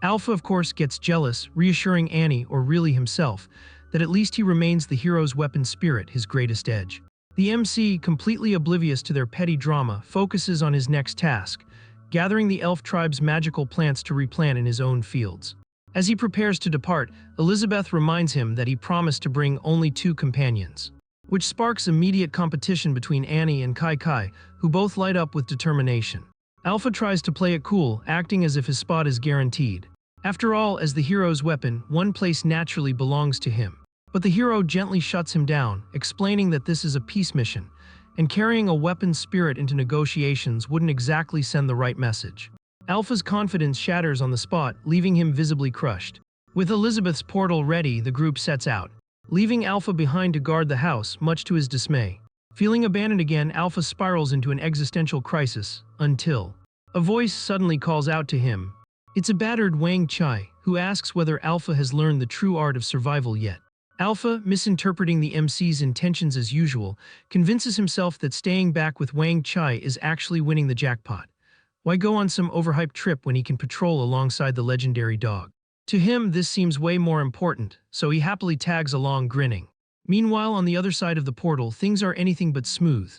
Alpha, of course, gets jealous, reassuring Annie, or really himself, that at least he remains the hero's weapon spirit, his greatest edge. The MC, completely oblivious to their petty drama, focuses on his next task: gathering the elf tribe's magical plants to replant in his own fields. As he prepares to depart, Elizabeth reminds him that he promised to bring only 2 companions, which sparks immediate competition between Annie and Kai Kai, who both light up with determination. Alpha tries to play it cool, acting as if his spot is guaranteed. After all, as the hero's weapon, one place naturally belongs to him. But the hero gently shuts him down, explaining that this is a peace mission, and carrying a weapon spirit into negotiations wouldn't exactly send the right message. Alpha's confidence shatters on the spot, leaving him visibly crushed. With Elizabeth's portal ready, the group sets out, leaving Alpha behind to guard the house, much to his dismay. Feeling abandoned again, Alpha spirals into an existential crisis, until a voice suddenly calls out to him. It's a battered Wang Chai, who asks whether Alpha has learned the true art of survival yet. Alpha, misinterpreting the MC's intentions as usual, convinces himself that staying back with Wang Chai is actually winning the jackpot. Why go on some overhyped trip when he can patrol alongside the legendary dog? To him, this seems way more important, so he happily tags along, grinning. Meanwhile, on the other side of the portal, things are anything but smooth.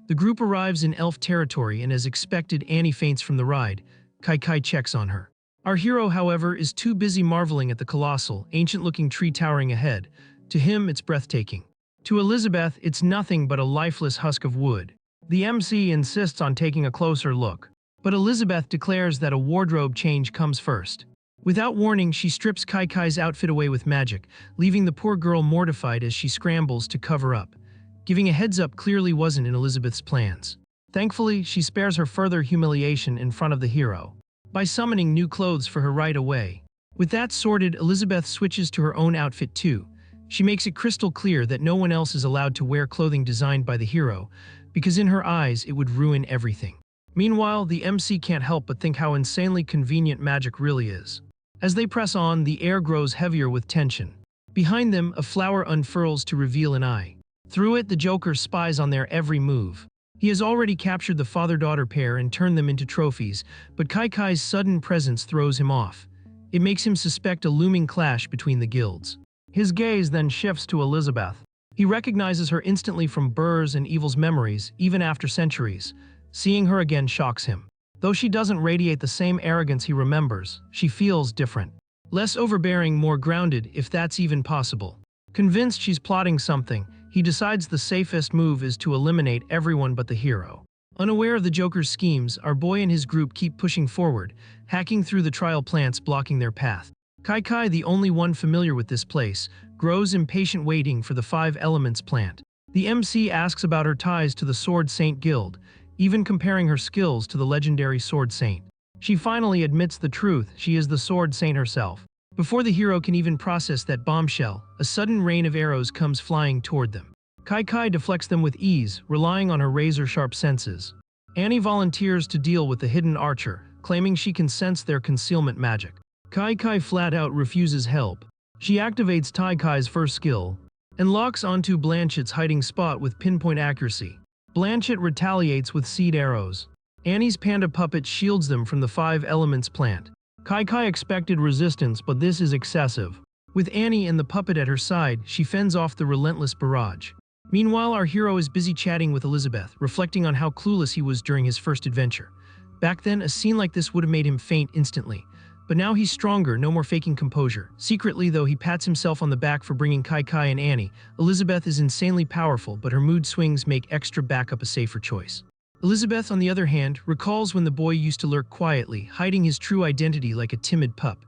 The group arrives in elf territory, and as expected, Annie faints from the ride. Kai Kai checks on her. Our hero, however, is too busy marveling at the colossal, ancient-looking tree towering ahead. To him, it's breathtaking. To Elizabeth, it's nothing but a lifeless husk of wood. The MC insists on taking a closer look, but Elizabeth declares that a wardrobe change comes first. Without warning, she strips Kai Kai's outfit away with magic, leaving the poor girl mortified as she scrambles to cover up. Giving a heads-up clearly wasn't in Elizabeth's plans. Thankfully, she spares her further humiliation in front of the hero by summoning new clothes for her right away. With that sorted, Elizabeth switches to her own outfit too. She makes it crystal clear that no one else is allowed to wear clothing designed by the hero, because in her eyes it would ruin everything. Meanwhile, the MC can't help but think how insanely convenient magic really is. As they press on, the air grows heavier with tension. Behind them, a flower unfurls to reveal an eye. Through it, the Joker spies on their every move. He has already captured the father-daughter pair and turned them into trophies, but Kai Kai's sudden presence throws him off. It makes him suspect a looming clash between the guilds. His gaze then shifts to Elizabeth. He recognizes her instantly from Burrs and Evil's memories, even after centuries. Seeing her again shocks him. Though she doesn't radiate the same arrogance he remembers, she feels different. Less overbearing, more grounded, if that's even possible. Convinced she's plotting something, He decides the safest move is to eliminate everyone but the hero. Unaware of the Joker's schemes, our boy and his group keep pushing forward, hacking through the trial plants blocking their path. Kai, the only one familiar with this place, grows impatient waiting for the Five Elements plant. The MC asks about her ties to the Sword Saint Guild, even comparing her skills to the legendary Sword Saint. She finally admits the truth, she is the Sword Saint herself. Before the hero can even process that bombshell, a sudden rain of arrows comes flying toward them. Kai deflects them with ease, relying on her razor-sharp senses. Annie volunteers to deal with the hidden archer, claiming she can sense their concealment magic. Kai flat out refuses help. She activates Kai's first skill and locks onto Blanchett's hiding spot with pinpoint accuracy. Blanchett retaliates with seed arrows. Annie's panda puppet shields them from the Five Elements plant. Kai expected resistance, but this is excessive. With Annie and the puppet at her side, she fends off the relentless barrage. Meanwhile, our hero is busy chatting with Elizabeth, reflecting on how clueless he was during his first adventure. Back then, a scene like this would have made him faint instantly. But now he's stronger, no more faking composure. Secretly, though, he pats himself on the back for bringing Kai and Annie. Elizabeth is insanely powerful, but her mood swings make extra backup a safer choice. Elizabeth, on the other hand, recalls when the boy used to lurk quietly, hiding his true identity like a timid pup.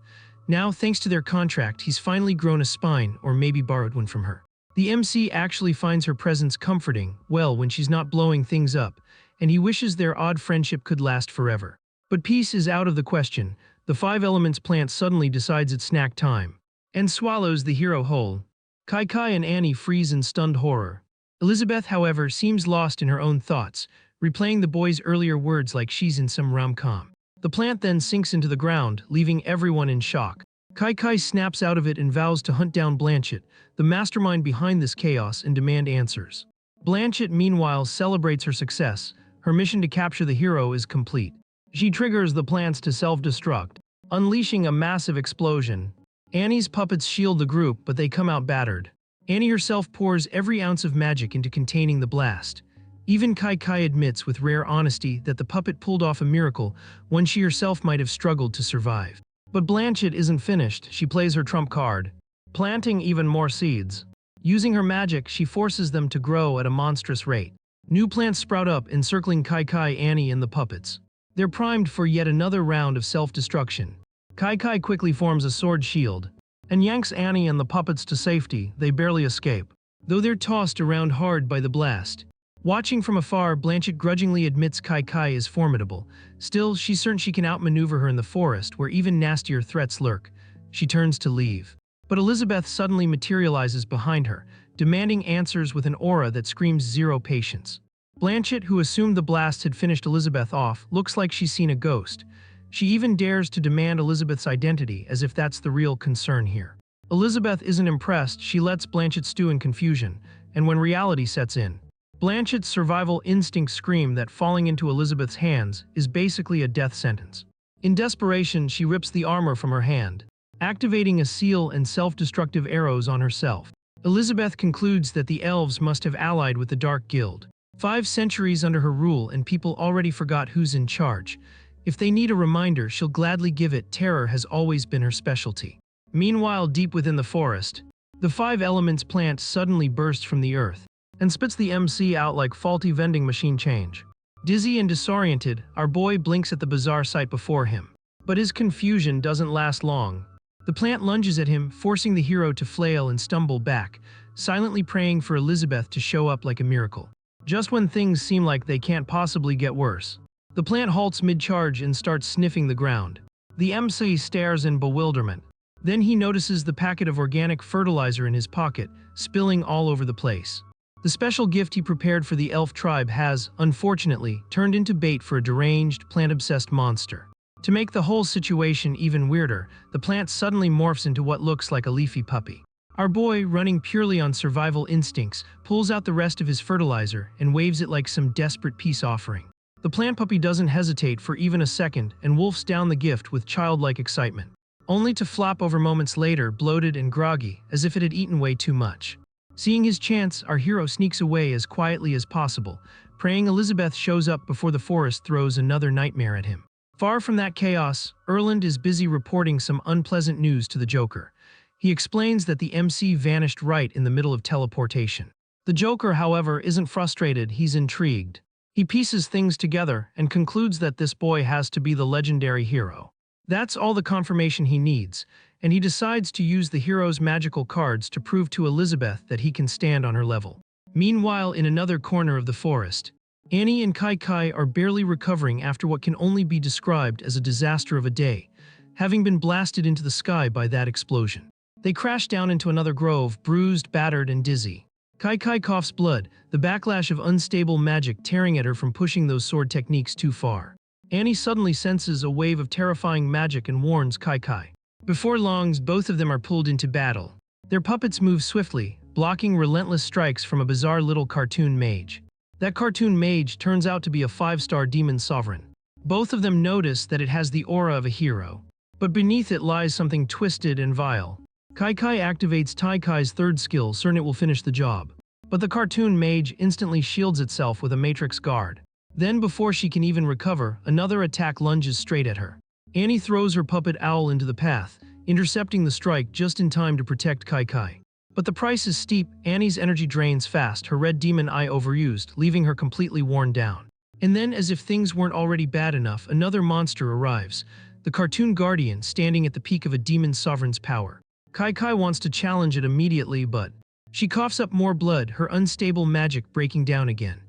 Now, thanks to their contract, he's finally grown a spine, or maybe borrowed one from her. The MC actually finds her presence comforting, well, when she's not blowing things up, and he wishes their odd friendship could last forever. But peace is out of the question. The Five Elements plant suddenly decides it's snack time and swallows the hero whole. Kai and Annie freeze in stunned horror. Elizabeth, however, seems lost in her own thoughts, replaying the boy's earlier words like she's in some rom-com. The plant then sinks into the ground, leaving everyone in shock. Kai snaps out of it and vows to hunt down Blanchett, the mastermind behind this chaos, and demand answers. Blanchett, meanwhile, celebrates her success. Her mission to capture the hero is complete. She triggers the plants to self-destruct, unleashing a massive explosion. Annie's puppets shield the group, but they come out battered. Annie herself pours every ounce of magic into containing the blast. Even Kai admits with rare honesty that the puppet pulled off a miracle, one she herself might have struggled to survive. But Blanchett isn't finished. She plays her trump card, planting even more seeds. Using her magic, she forces them to grow at a monstrous rate. New plants sprout up, encircling Kai, Annie, and the puppets. They're primed for yet another round of self-destruction. Kai quickly forms a sword shield and yanks Annie and the puppets to safety. They barely escape, though they're tossed around hard by the blast. Watching from afar, Blanchett grudgingly admits Kai is formidable. Still, she's certain she can outmaneuver her in the forest, where even nastier threats lurk. She turns to leave. But Elizabeth suddenly materializes behind her, demanding answers with an aura that screams zero patience. Blanchett, who assumed the blast had finished Elizabeth off, looks like she's seen a ghost. She even dares to demand Elizabeth's identity, as if that's the real concern here. Elizabeth isn't impressed. She lets Blanchett stew in confusion, and when reality sets in, Blanchett's survival instincts scream that falling into Elizabeth's hands is basically a death sentence. In desperation, she rips the armor from her hand, activating a seal and self-destructive arrows on herself. Elizabeth concludes that the elves must have allied with the Dark Guild. 5 centuries under her rule, and people already forgot who's in charge. If they need a reminder, she'll gladly give it. Terror has always been her specialty. Meanwhile, deep within the forest, the Five Elements plant suddenly bursts from the earth and spits the MC out like faulty vending machine change. Dizzy and disoriented, our boy blinks at the bizarre sight before him. But his confusion doesn't last long. The plant lunges at him, forcing the hero to flail and stumble back, silently praying for Elizabeth to show up like a miracle. Just when things seem like they can't possibly get worse, the plant halts mid-charge and starts sniffing the ground. The MC stares in bewilderment. Then he notices the packet of organic fertilizer in his pocket, spilling all over the place. The special gift he prepared for the elf tribe has, unfortunately, turned into bait for a deranged, plant-obsessed monster. To make the whole situation even weirder, the plant suddenly morphs into what looks like a leafy puppy. Our boy, running purely on survival instincts, pulls out the rest of his fertilizer and waves it like some desperate peace offering. The plant puppy doesn't hesitate for even a second and wolfs down the gift with childlike excitement, only to flop over moments later, bloated and groggy, as if it had eaten way too much. Seeing his chance, our hero sneaks away as quietly as possible, praying Elizabeth shows up before the forest throws another nightmare at him. Far from that chaos, Erland is busy reporting some unpleasant news to the Joker. He explains that the MC vanished right in the middle of teleportation. The Joker, however, isn't frustrated, he's intrigued. He pieces things together and concludes that this boy has to be the legendary hero. That's all the confirmation he needs, and he decides to use the hero's magical cards to prove to Elizabeth that he can stand on her level. Meanwhile, in another corner of the forest, Annie and Kai Kai are barely recovering after what can only be described as a disaster of a day, having been blasted into the sky by that explosion. They crash down into another grove, bruised, battered, and dizzy. Kai Kai coughs blood, the backlash of unstable magic tearing at her from pushing those sword techniques too far. Annie suddenly senses a wave of terrifying magic and warns Kai Kai. Before long, both of them are pulled into battle. Their puppets move swiftly, blocking relentless strikes from a bizarre little cartoon mage. That cartoon mage turns out to be a 5-star demon sovereign. Both of them notice that it has the aura of a hero, but beneath it lies something twisted and vile. Kai Kai activates Tai Kai's third skill, certain it will finish the job. But the cartoon mage instantly shields itself with a matrix guard. Then, before she can even recover, another attack lunges straight at her. Annie throws her puppet owl into the path, intercepting the strike just in time to protect Kai Kai. But the price is steep. Annie's energy drains fast, her red demon eye overused, leaving her completely worn down. And then, as if things weren't already bad enough, another monster arrives, the cartoon guardian standing at the peak of a demon sovereign's power. Kai Kai wants to challenge it immediately, but she coughs up more blood, her unstable magic breaking down again.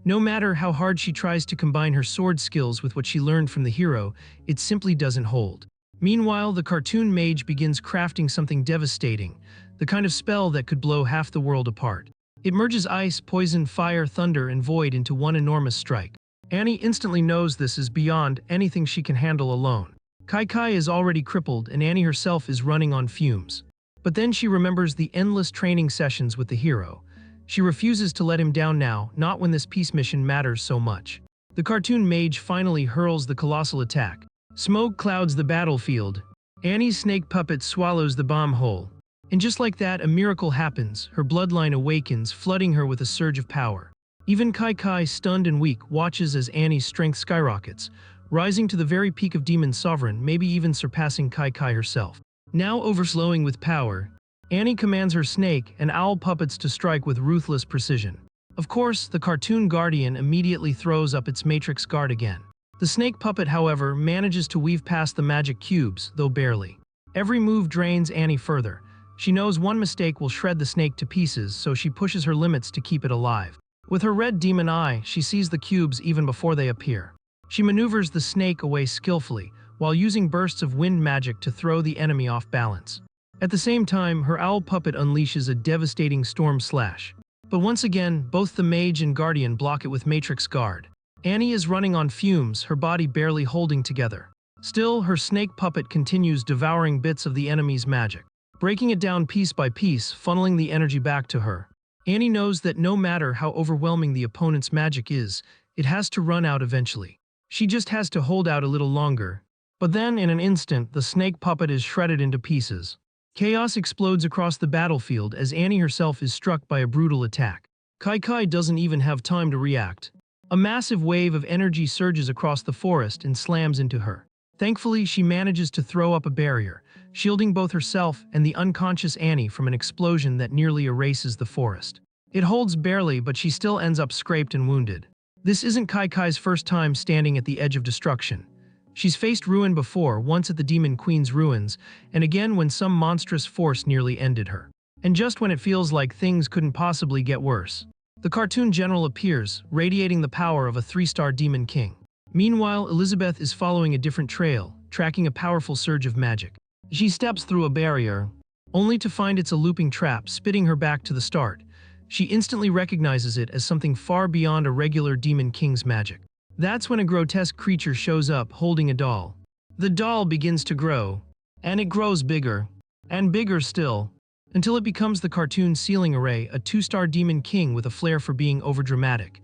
No matter how hard she tries to combine her sword skills with what she learned from the hero, it simply doesn't hold. Meanwhile, the cartoon mage begins crafting something devastating, the kind of spell that could blow half the world apart. It merges ice, poison, fire, thunder, and void into one enormous strike. Annie instantly knows this is beyond anything she can handle alone. Kai Kai is already crippled, and Annie herself is running on fumes. But then she remembers the endless training sessions with the hero. She refuses to let him down now, not when this peace mission matters so much. The cartoon mage finally hurls the colossal attack. Smoke clouds the battlefield. Annie's snake puppet swallows the bomb hole. And just like that, a miracle happens. Her bloodline awakens, flooding her with a surge of power. Even Kai Kai, stunned and weak, watches as Annie's strength skyrockets, rising to the very peak of Demon Sovereign, maybe even surpassing Kai Kai herself. Now overflowing with power, Annie commands her snake and owl puppets to strike with ruthless precision. Of course, the cartoon guardian immediately throws up its matrix guard again. The snake puppet, however, manages to weave past the magic cubes, though barely. Every move drains Annie further. She knows one mistake will shred the snake to pieces, so she pushes her limits to keep it alive. With her red demon eye, she sees the cubes even before they appear. She maneuvers the snake away skillfully, while using bursts of wind magic to throw the enemy off balance. At the same time, her owl puppet unleashes a devastating storm slash. But once again, both the mage and guardian block it with matrix guard. Annie is running on fumes, her body barely holding together. Still, her snake puppet continues devouring bits of the enemy's magic, breaking it down piece by piece, funneling the energy back to her. Annie knows that no matter how overwhelming the opponent's magic is, it has to run out eventually. She just has to hold out a little longer. But then, in an instant, the snake puppet is shredded into pieces. Chaos explodes across the battlefield as Annie herself is struck by a brutal attack. Kai Kai doesn't even have time to react. A massive wave of energy surges across the forest and slams into her. Thankfully, she manages to throw up a barrier, shielding both herself and the unconscious Annie from an explosion that nearly erases the forest. It holds barely, but she still ends up scraped and wounded. This isn't Kai Kai's first time standing at the edge of destruction. She's faced ruin before, once at the Demon Queen's ruins, and again when some monstrous force nearly ended her. And just when it feels like things couldn't possibly get worse, the cartoon general appears, radiating the power of a 3-star Demon King. Meanwhile, Elizabeth is following a different trail, tracking a powerful surge of magic. She steps through a barrier, only to find it's a looping trap, spitting her back to the start. She instantly recognizes it as something far beyond a regular Demon King's magic. That's when a grotesque creature shows up, holding a doll. The doll begins to grow, and it grows bigger, and bigger still, until it becomes the cartoon ceiling array, a 2-star Demon King with a flair for being overdramatic.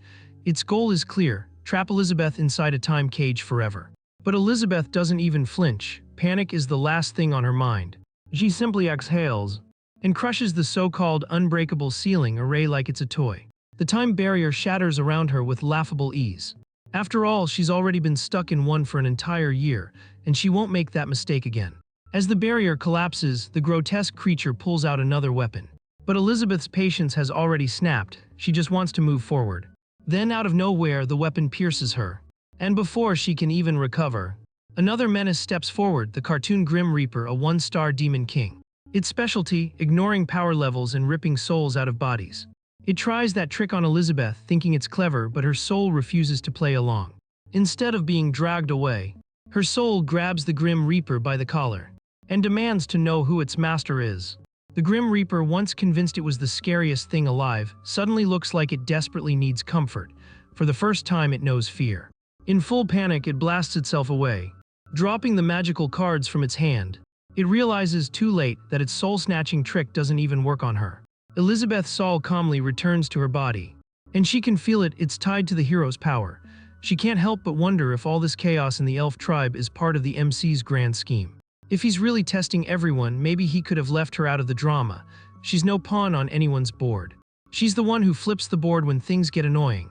Its goal is clear: trap Elizabeth inside a time cage forever. But Elizabeth doesn't even flinch. Panic is the last thing on her mind. She simply exhales and crushes the so-called unbreakable ceiling array like it's a toy. The time barrier shatters around her with laughable ease. After all, she's already been stuck in one for an entire year, and she won't make that mistake again. As the barrier collapses, the grotesque creature pulls out another weapon. But Elizabeth's patience has already snapped. she just wants to move forward. Then out of nowhere, the weapon pierces her. And before she can even recover, another menace steps forward, the cartoon Grim Reaper, a one-star demon king. Its specialty, ignoring power levels and ripping souls out of bodies. It tries that trick on Elizabeth, thinking it's clever, but her soul refuses to play along. Instead of being dragged away, her soul grabs the Grim Reaper by the collar and demands to know who its master is. The Grim Reaper, once convinced it was the scariest thing alive, suddenly looks like it desperately needs comfort. For the first time, it knows fear. In full panic, it blasts itself away, dropping the magical cards from its hand. It realizes too late that its soul-snatching trick doesn't even work on her. Elizabeth's soul calmly returns to her body, and she can feel it's tied to the hero's power. She can't help but wonder if all this chaos in the elf tribe is part of the MC's grand scheme. If he's really testing everyone, maybe he could have left her out of the drama. She's no pawn on anyone's board. She's the one who flips the board when things get annoying,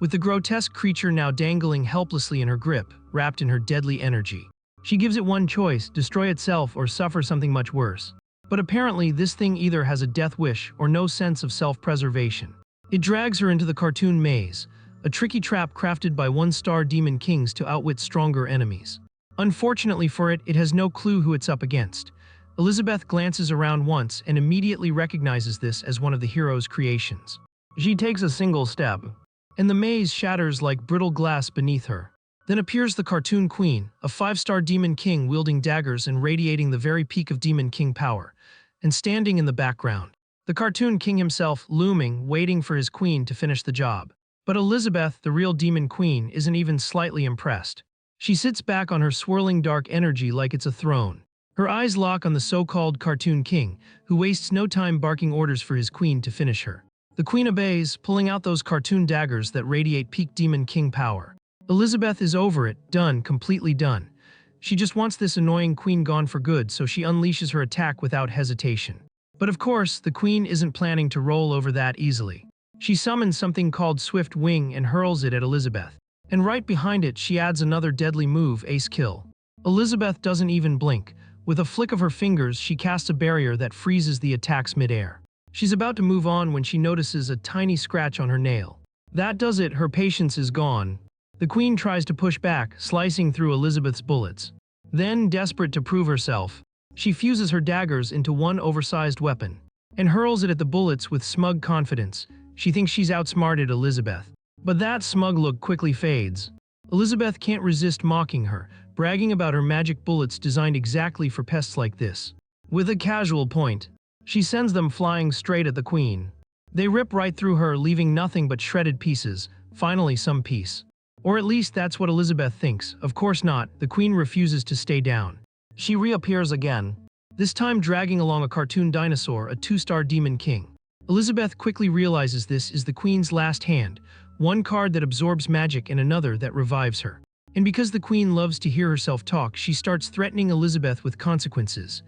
with the grotesque creature now dangling helplessly in her grip, wrapped in her deadly energy. She gives it one choice: destroy itself or suffer something much worse. But apparently this thing either has a death wish or no sense of self-preservation. It drags her into the cartoon maze, a tricky trap crafted by one-star demon kings to outwit stronger enemies. Unfortunately for it, it has no clue who it's up against. Elizabeth glances around once and immediately recognizes this as one of the hero's creations. She takes a single step, and the maze shatters like brittle glass beneath her. Then appears the cartoon queen, a five-star demon king wielding daggers and radiating the very peak of demon king power, and standing in the background, the cartoon king himself looming, waiting for his queen to finish the job. But Elizabeth, the real demon queen, isn't even slightly impressed. She sits back on her swirling dark energy like it's a throne. Her eyes lock on the so-called cartoon king, who wastes no time barking orders for his queen to finish her. The queen obeys, pulling out those cartoon daggers that radiate peak demon king power. Elizabeth is over it, done, completely done. She just wants this annoying queen gone for good, so she unleashes her attack without hesitation. But of course, the queen isn't planning to roll over that easily. She summons something called Swift Wing and hurls it at Elizabeth. And right behind it, she adds another deadly move, Ace Kill. Elizabeth doesn't even blink. With a flick of her fingers, she casts a barrier that freezes the attacks midair. She's about to move on when she notices a tiny scratch on her nail. That does it, her patience is gone. The queen tries to push back, slicing through Elizabeth's bullets. Then, desperate to prove herself, she fuses her daggers into one oversized weapon and hurls it at the bullets with smug confidence. She thinks she's outsmarted Elizabeth. But that smug look quickly fades. Elizabeth can't resist mocking her, bragging about her magic bullets designed exactly for pests like this. With a casual point, she sends them flying straight at the queen. They rip right through her, leaving nothing but shredded pieces, finally some peace. Or at least that's what Elizabeth thinks. Of course not, the queen refuses to stay down. She reappears again, this time dragging along a cartoon dinosaur, a two-star demon king. Elizabeth quickly realizes this is the queen's last hand, one card that absorbs magic and another that revives her. And because the queen loves to hear herself talk, she starts threatening Elizabeth with consequences.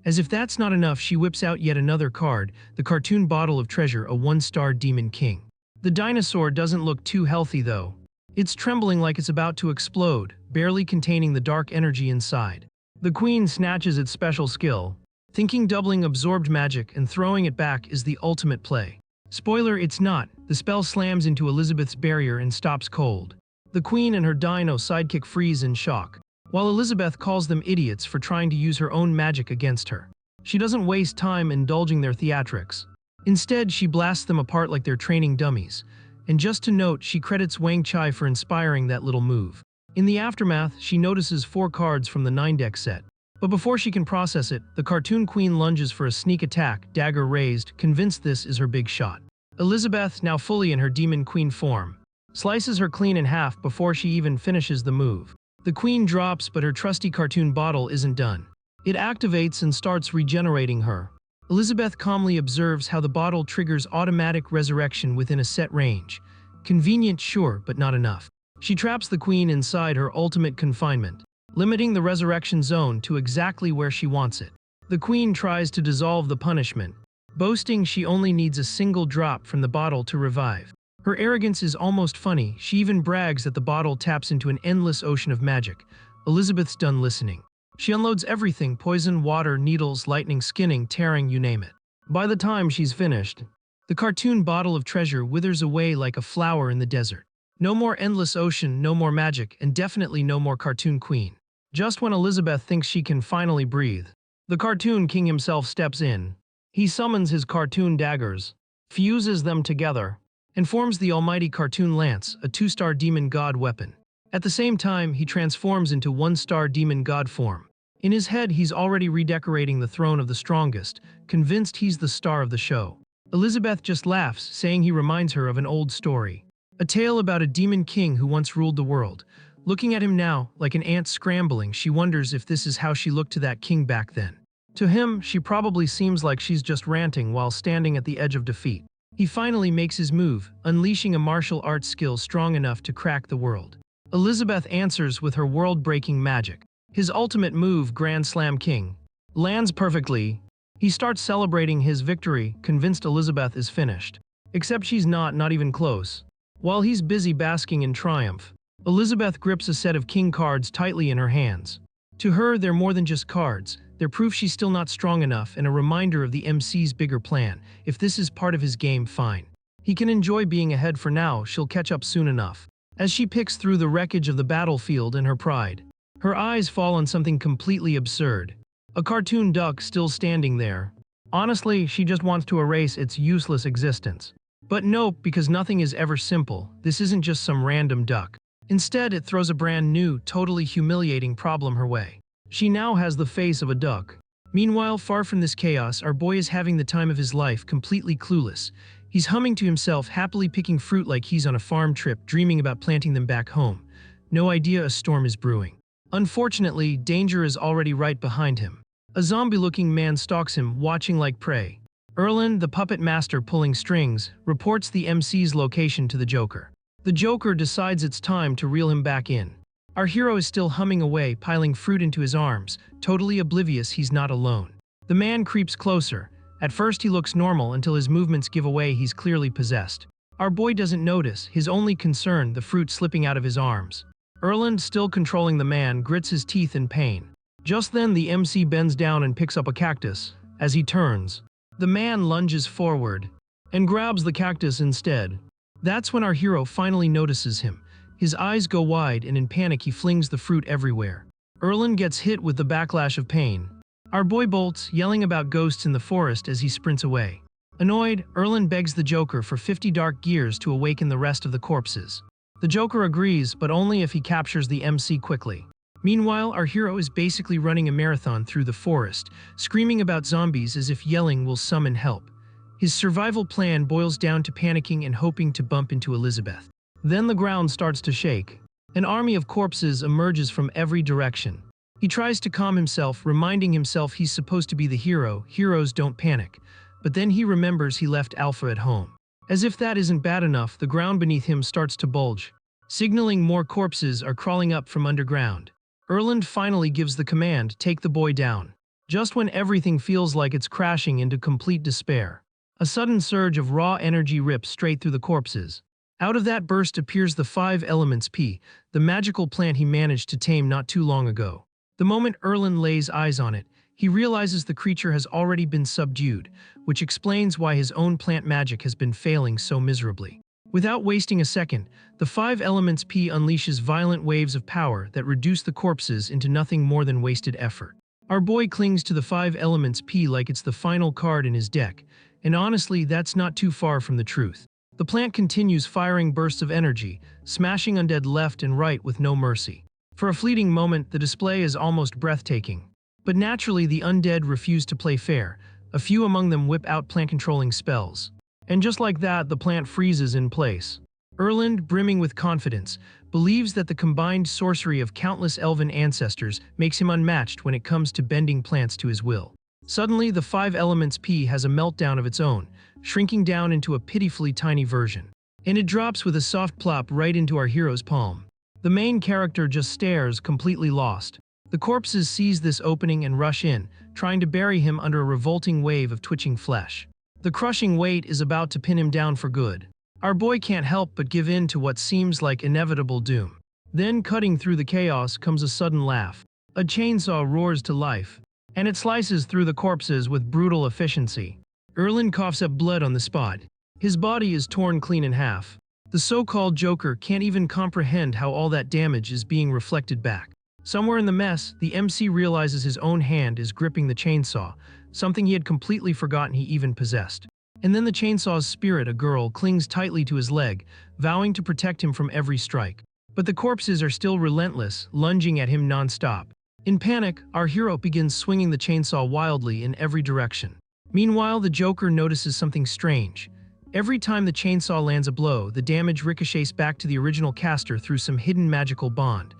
As if that's not enough, she whips out yet another card, the cartoon bottle of treasure, a one-star demon king. The dinosaur doesn't look too healthy though. It's trembling like it's about to explode, barely containing the dark energy inside. The queen snatches its special skill, thinking doubling absorbed magic and throwing it back is the ultimate play. Spoiler, it's not. The spell slams into Elizabeth's barrier and stops cold. The queen and her dino sidekick freeze in shock, while Elizabeth calls them idiots for trying to use her own magic against her. She doesn't waste time indulging their theatrics. Instead, she blasts them apart like they're training dummies. And just to note, she credits Wang Chai for inspiring that little move. In the aftermath, she notices 4 cards from the 9-deck set. But before she can process it, the cartoon queen lunges for a sneak attack, dagger raised, convinced this is her big shot. Elizabeth, now fully in her demon queen form, slices her clean in half before she even finishes the move. The queen drops, but her trusty cartoon bottle isn't done. It activates and starts regenerating her. Elizabeth calmly observes how the bottle triggers automatic resurrection within a set range. Convenient, sure, but not enough. She traps the queen inside her ultimate confinement, limiting the resurrection zone to exactly where she wants it. The queen tries to dissolve the punishment, boasting she only needs a single drop from the bottle to revive. Her arrogance is almost funny. She even brags that the bottle taps into an endless ocean of magic. Elizabeth's done listening. She unloads everything: poison, water, needles, lightning, skinning, tearing, you name it. By the time she's finished, The cartoon bottle of treasure withers away like a flower in the desert. No more endless ocean, no more magic, and definitely no more cartoon queen. Just when Elizabeth thinks she can finally breathe, the cartoon king himself steps in. He summons his cartoon daggers, fuses them together, and forms the almighty cartoon lance, a 2-star demon god weapon. At the same time, he transforms into 1-star demon god form. In his head, he's already redecorating the throne of the strongest, convinced he's the star of the show. Elizabeth just laughs, saying he reminds her of an old story. A tale about a demon king who once ruled the world. Looking at him now, like an ant scrambling, she wonders if this is how she looked to that king back then. To him, she probably seems like she's just ranting while standing at the edge of defeat. He finally makes his move, unleashing a martial arts skill strong enough to crack the world. Elizabeth answers with her world-breaking magic. His ultimate move, Grand Slam King, lands perfectly. He starts celebrating his victory, convinced Elizabeth is finished. Except she's not even close. While he's busy basking in triumph, Elizabeth grips a set of king cards tightly in her hands. To her, they're more than just cards. They're proof she's still not strong enough and a reminder of the MC's bigger plan. If this is part of his game, fine. He can enjoy being ahead for now, she'll catch up soon enough. As she picks through the wreckage of the battlefield in her pride, her eyes fall on something completely absurd. A cartoon duck still standing there. Honestly, she just wants to erase its useless existence. But nope, because nothing is ever simple. This isn't just some random duck. Instead, it throws a brand new, totally humiliating problem her way. She now has the face of a duck. Meanwhile, far from this chaos, our boy is having the time of his life, completely clueless. He's humming to himself, happily picking fruit like he's on a farm trip, dreaming about planting them back home. No idea a storm is brewing. Unfortunately, danger is already right behind him. A zombie-looking man stalks him, watching like prey. Erland, the puppet master pulling strings, reports the MC's location to the Joker. The Joker decides it's time to reel him back in. Our hero is still humming away, piling fruit into his arms, totally oblivious he's not alone. The man creeps closer. At first he looks normal until his movements give away he's clearly possessed. Our boy doesn't notice, his only concern, the fruit slipping out of his arms. Erland, still controlling the man, grits his teeth in pain. Just then the MC bends down and picks up a cactus. As he turns, the man lunges forward and grabs the cactus instead. That's when our hero finally notices him. His eyes go wide and in panic he flings the fruit everywhere. Erland gets hit with the backlash of pain. Our boy bolts, yelling about ghosts in the forest as he sprints away. Annoyed, Erland begs the Joker for 50 dark gears to awaken the rest of the corpses. The Joker agrees, but only if he captures the MC quickly. Meanwhile, our hero is basically running a marathon through the forest, screaming about zombies as if yelling will summon help. His survival plan boils down to panicking and hoping to bump into Elizabeth. Then the ground starts to shake. An army of corpses emerges from every direction. He tries to calm himself, reminding himself he's supposed to be the hero. Heroes don't panic. But then he remembers he left Alpha at home. As if that isn't bad enough, the ground beneath him starts to bulge, signaling more corpses are crawling up from underground. Erland finally gives the command, take the boy down. Just when everything feels like it's crashing into complete despair, a sudden surge of raw energy rips straight through the corpses. Out of that burst appears the 5 elements P, the magical plant he managed to tame not too long ago. The moment Erland lays eyes on it, he realizes the creature has already been subdued, which explains why his own plant magic has been failing so miserably. Without wasting a second, the 5 elements P unleashes violent waves of power that reduce the corpses into nothing more than wasted effort. Our boy clings to the 5 elements P like it's the final card in his deck, and honestly, that's not too far from the truth. The plant continues firing bursts of energy, smashing undead left and right with no mercy. For a fleeting moment, the display is almost breathtaking. But naturally, the undead refuse to play fair. A few among them whip out plant-controlling spells. And just like that, the plant freezes in place. Erland, brimming with confidence, believes that the combined sorcery of countless elven ancestors makes him unmatched when it comes to bending plants to his will. Suddenly, the 5 elements P has a meltdown of its own, shrinking down into a pitifully tiny version. And it drops with a soft plop right into our hero's palm. The main character just stares, completely lost. The corpses seize this opening and rush in, trying to bury him under a revolting wave of twitching flesh. The crushing weight is about to pin him down for good. Our boy can't help but give in to what seems like inevitable doom. Then, cutting through the chaos, comes a sudden laugh. A chainsaw roars to life, and it slices through the corpses with brutal efficiency. Erland coughs up blood on the spot. His body is torn clean in half. The so-called Joker can't even comprehend how all that damage is being reflected back. Somewhere in the mess, the MC realizes his own hand is gripping the chainsaw, something he had completely forgotten he even possessed. And then the chainsaw's spirit, a girl, clings tightly to his leg, vowing to protect him from every strike. But the corpses are still relentless, lunging at him non-stop. In panic, our hero begins swinging the chainsaw wildly in every direction. Meanwhile, the Joker notices something strange. Every time the chainsaw lands a blow, the damage ricochets back to the original caster through some hidden magical bond.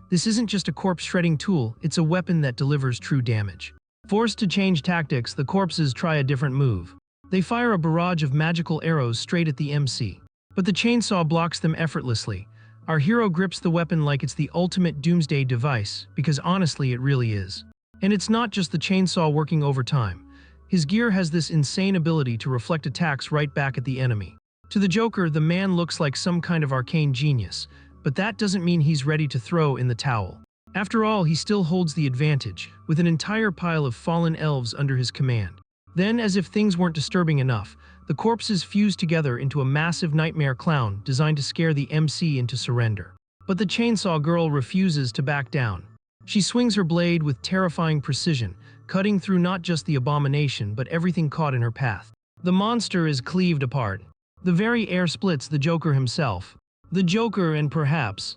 This isn't just a corpse-shredding tool, it's a weapon that delivers true damage. Forced to change tactics, the corpses try a different move. They fire a barrage of magical arrows straight at the MC. But the chainsaw blocks them effortlessly. Our hero grips the weapon like it's the ultimate doomsday device, because honestly it really is. And it's not just the chainsaw working overtime. His gear has this insane ability to reflect attacks right back at the enemy. To the Joker, the man looks like some kind of arcane genius, but that doesn't mean he's ready to throw in the towel. After all, he still holds the advantage, with an entire pile of fallen elves under his command. Then, as if things weren't disturbing enough, the corpses fuse together into a massive nightmare clown designed to scare the MC into surrender. But the chainsaw girl refuses to back down. She swings her blade with terrifying precision, cutting through not just the abomination but everything caught in her path. The monster is cleaved apart. The very air splits the Joker himself. The Joker and perhaps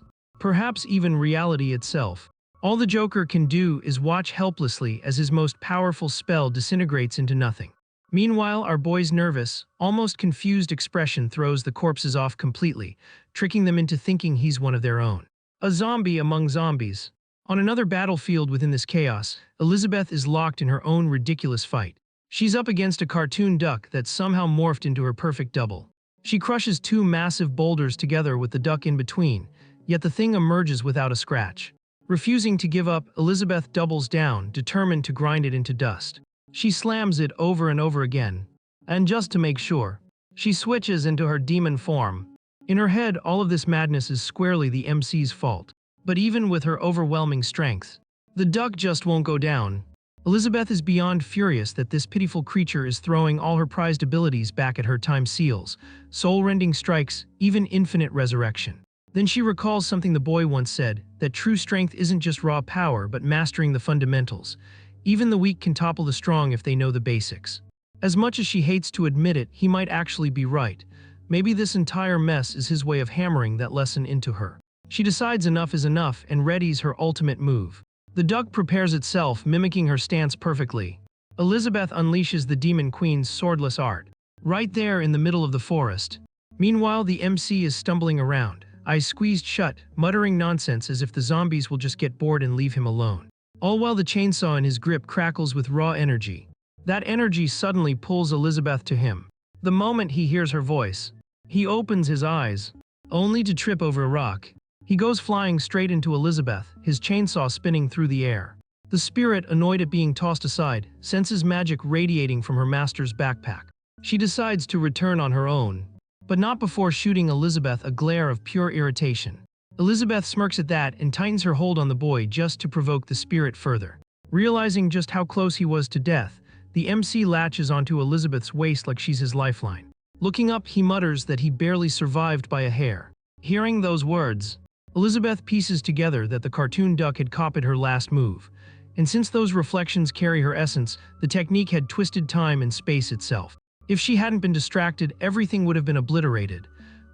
even reality itself. All the Joker can do is watch helplessly as his most powerful spell disintegrates into nothing. Meanwhile, our boy's nervous, almost confused expression throws the corpses off completely, tricking them into thinking he's one of their own. A zombie among zombies. On another battlefield within this chaos, Elizabeth is locked in her own ridiculous fight. She's up against a cartoon duck that's somehow morphed into her perfect double. She crushes two massive boulders together with the duck in between, yet the thing emerges without a scratch. Refusing to give up, Elizabeth doubles down, determined to grind it into dust. She slams it over and over again, and just to make sure, she switches into her demon form. In her head, all of this madness is squarely the MC's fault. But even with her overwhelming strength, the duck just won't go down. Elizabeth is beyond furious that this pitiful creature is throwing all her prized abilities back at her: time seals, soul-rending strikes, even infinite resurrection. Then she recalls something the boy once said, that true strength isn't just raw power but mastering the fundamentals. Even the weak can topple the strong if they know the basics. As much as she hates to admit it, he might actually be right. Maybe this entire mess is his way of hammering that lesson into her. She decides enough is enough and readies her ultimate move. The duck prepares itself, mimicking her stance perfectly. Elizabeth unleashes the Demon Queen's swordless art, right there in the middle of the forest. Meanwhile, the MC is stumbling around, eyes squeezed shut, muttering nonsense as if the zombies will just get bored and leave him alone. All while the chainsaw in his grip crackles with raw energy. That energy suddenly pulls Elizabeth to him. The moment he hears her voice, he opens his eyes, only to trip over a rock. He goes flying straight into Elizabeth, his chainsaw spinning through the air. The spirit, annoyed at being tossed aside, senses magic radiating from her master's backpack. She decides to return on her own, but not before shooting Elizabeth a glare of pure irritation. Elizabeth smirks at that and tightens her hold on the boy just to provoke the spirit further. Realizing just how close he was to death, the MC latches onto Elizabeth's waist like she's his lifeline. Looking up, he mutters that he barely survived by a hair. Hearing those words, Elizabeth pieces together that the cartoon duck had copied her last move. And since those reflections carry her essence, the technique had twisted time and space itself. If she hadn't been distracted, everything would have been obliterated.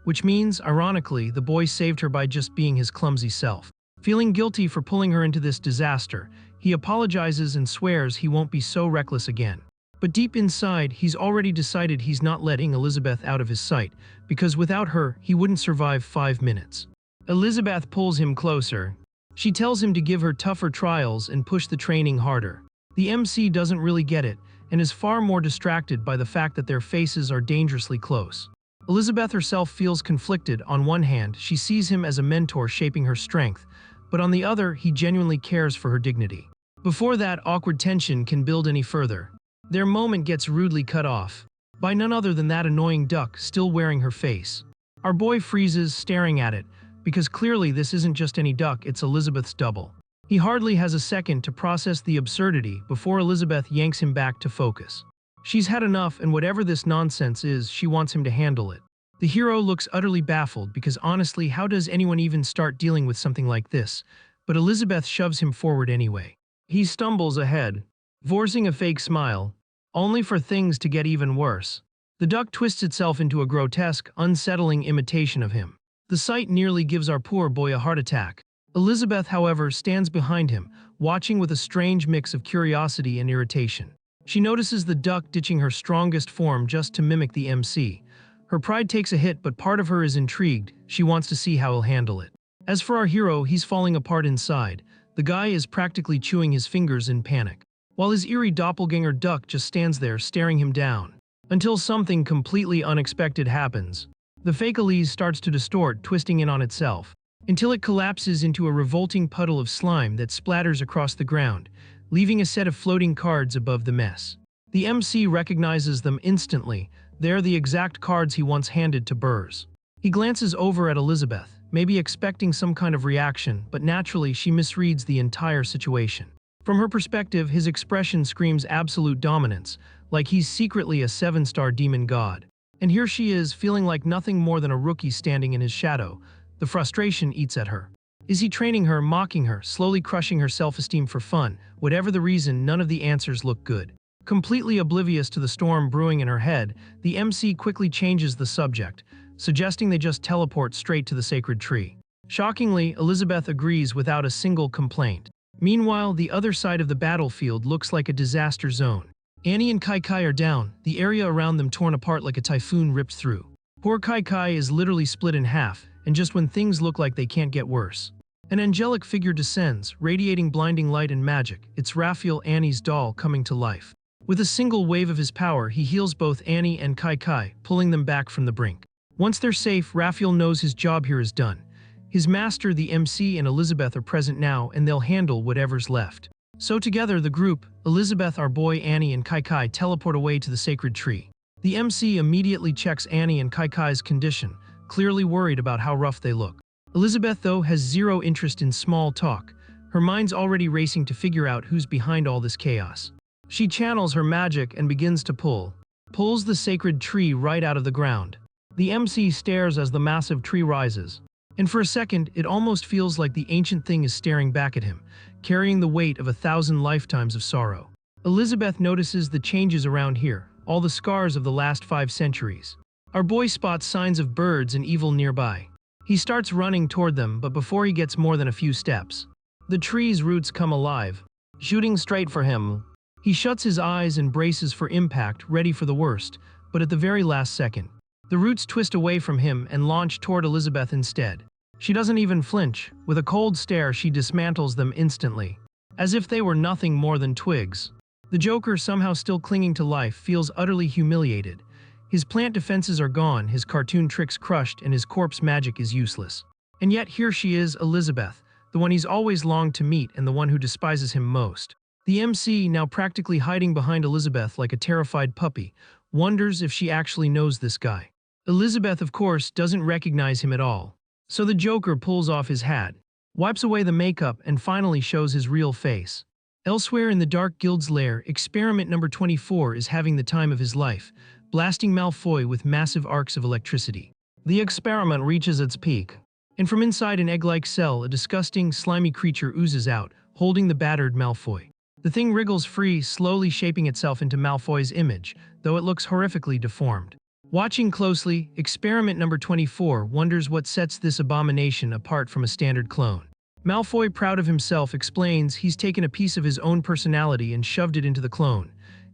Which means, ironically, the boy saved her by just being his clumsy self. Feeling guilty for pulling her into this disaster, he apologizes and swears he won't be so reckless again. But deep inside, he's already decided he's not letting Elizabeth out of his sight, because without her, he wouldn't survive 5 minutes. Elizabeth pulls him closer. She tells him to give her tougher trials and push the training harder. The MC doesn't really get it, and is far more distracted by the fact that their faces are dangerously close. Elizabeth herself feels conflicted. On one hand, she sees him as a mentor shaping her strength, but on the other, he genuinely cares for her dignity. Before that awkward tension can build any further, their moment gets rudely cut off by none other than that annoying duck still wearing her face. Our boy freezes, staring at it, because clearly this isn't just any duck, it's Elizabeth's double. He hardly has a second to process the absurdity before Elizabeth yanks him back to focus. She's had enough, and whatever this nonsense is, she wants him to handle it. The hero looks utterly baffled because honestly, how does anyone even start dealing with something like this? But Elizabeth shoves him forward anyway. He stumbles ahead, forcing a fake smile, only for things to get even worse. The duck twists itself into a grotesque, unsettling imitation of him. The sight nearly gives our poor boy a heart attack. Elizabeth, however, stands behind him, watching with a strange mix of curiosity and irritation. She notices the duck ditching her strongest form just to mimic the MC. Her pride takes a hit, but part of her is intrigued. She wants to see how he'll handle it. As for our hero, he's falling apart inside. The guy is practically chewing his fingers in panic, while his eerie doppelganger duck just stands there staring him down. Until something completely unexpected happens. The fake Elise starts to distort, twisting in on itself, until it collapses into a revolting puddle of slime that splatters across the ground, leaving a set of floating cards above the mess. The MC recognizes them instantly. They're the exact cards he once handed to Burrs. He glances over at Elizabeth, maybe expecting some kind of reaction, but naturally she misreads the entire situation. From her perspective, his expression screams absolute dominance, like he's secretly a 7-star demon god. And here she is, feeling like nothing more than a rookie standing in his shadow. The frustration eats at her. Is he training her, mocking her, slowly crushing her self-esteem for fun? Whatever the reason, none of the answers look good. Completely oblivious to the storm brewing in her head, the MC quickly changes the subject, suggesting they just teleport straight to the sacred tree. Shockingly, Elizabeth agrees without a single complaint. Meanwhile, the other side of the battlefield looks like a disaster zone. Annie and Kai Kai are down, the area around them torn apart like a typhoon ripped through. Poor Kai Kai is literally split in half, and just when things look like they can't get worse, an angelic figure descends, radiating blinding light and magic. It's Raphael, Annie's doll, coming to life. With a single wave of his power, he heals both Annie and Kai Kai, pulling them back from the brink. Once they're safe, Raphael knows his job here is done. His master, the MC, and Elizabeth are present now, and they'll handle whatever's left. So together, the group, Elizabeth, our boy, Annie, and Kai Kai, teleport away to the sacred tree. The MC immediately checks Annie and Kai Kai's condition, clearly worried about how rough they look. Elizabeth, though, has zero interest in small talk. Her mind's already racing to figure out who's behind all this chaos. She channels her magic and begins to pulls the sacred tree right out of the ground. The MC stares as the massive tree rises. And for a second, it almost feels like the ancient thing is staring back at him, carrying the weight of 1,000 lifetimes of sorrow. Elizabeth notices the changes around here, all the scars of the last 5 centuries. Our boy spots signs of birds and evil nearby. He starts running toward them, but before he gets more than a few steps, the tree's roots come alive, shooting straight for him. He shuts his eyes and braces for impact, ready for the worst, but at the very last second, the roots twist away from him and launch toward Elizabeth instead. She doesn't even flinch. With a cold stare, she dismantles them instantly, as if they were nothing more than twigs. The Joker, somehow still clinging to life, feels utterly humiliated. His plant defenses are gone, his cartoon tricks crushed, and his corpse magic is useless. And yet here she is, Elizabeth, the one he's always longed to meet and the one who despises him most. The MC, now practically hiding behind Elizabeth like a terrified puppy, wonders if she actually knows this guy. Elizabeth, of course, doesn't recognize him at all. So the Joker pulls off his hat, wipes away the makeup, and finally shows his real face. Elsewhere in the Dark Guild's lair, experiment number 24 is having the time of his life, blasting Malfoy with massive arcs of electricity. The experiment reaches its peak, and from inside an egg-like cell, a disgusting, slimy creature oozes out, holding the battered Malfoy. The thing wriggles free, slowly shaping itself into Malfoy's image, though it looks horrifically deformed. Watching closely, experiment number 24 wonders what sets this abomination apart from a standard clone. Malfoy, proud of himself, explains he's taken a piece of his own personality and shoved it into the clone.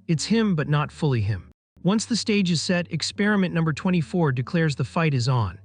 It's him, but not fully him. Once the stage is set, experiment number 24 declares the fight is on.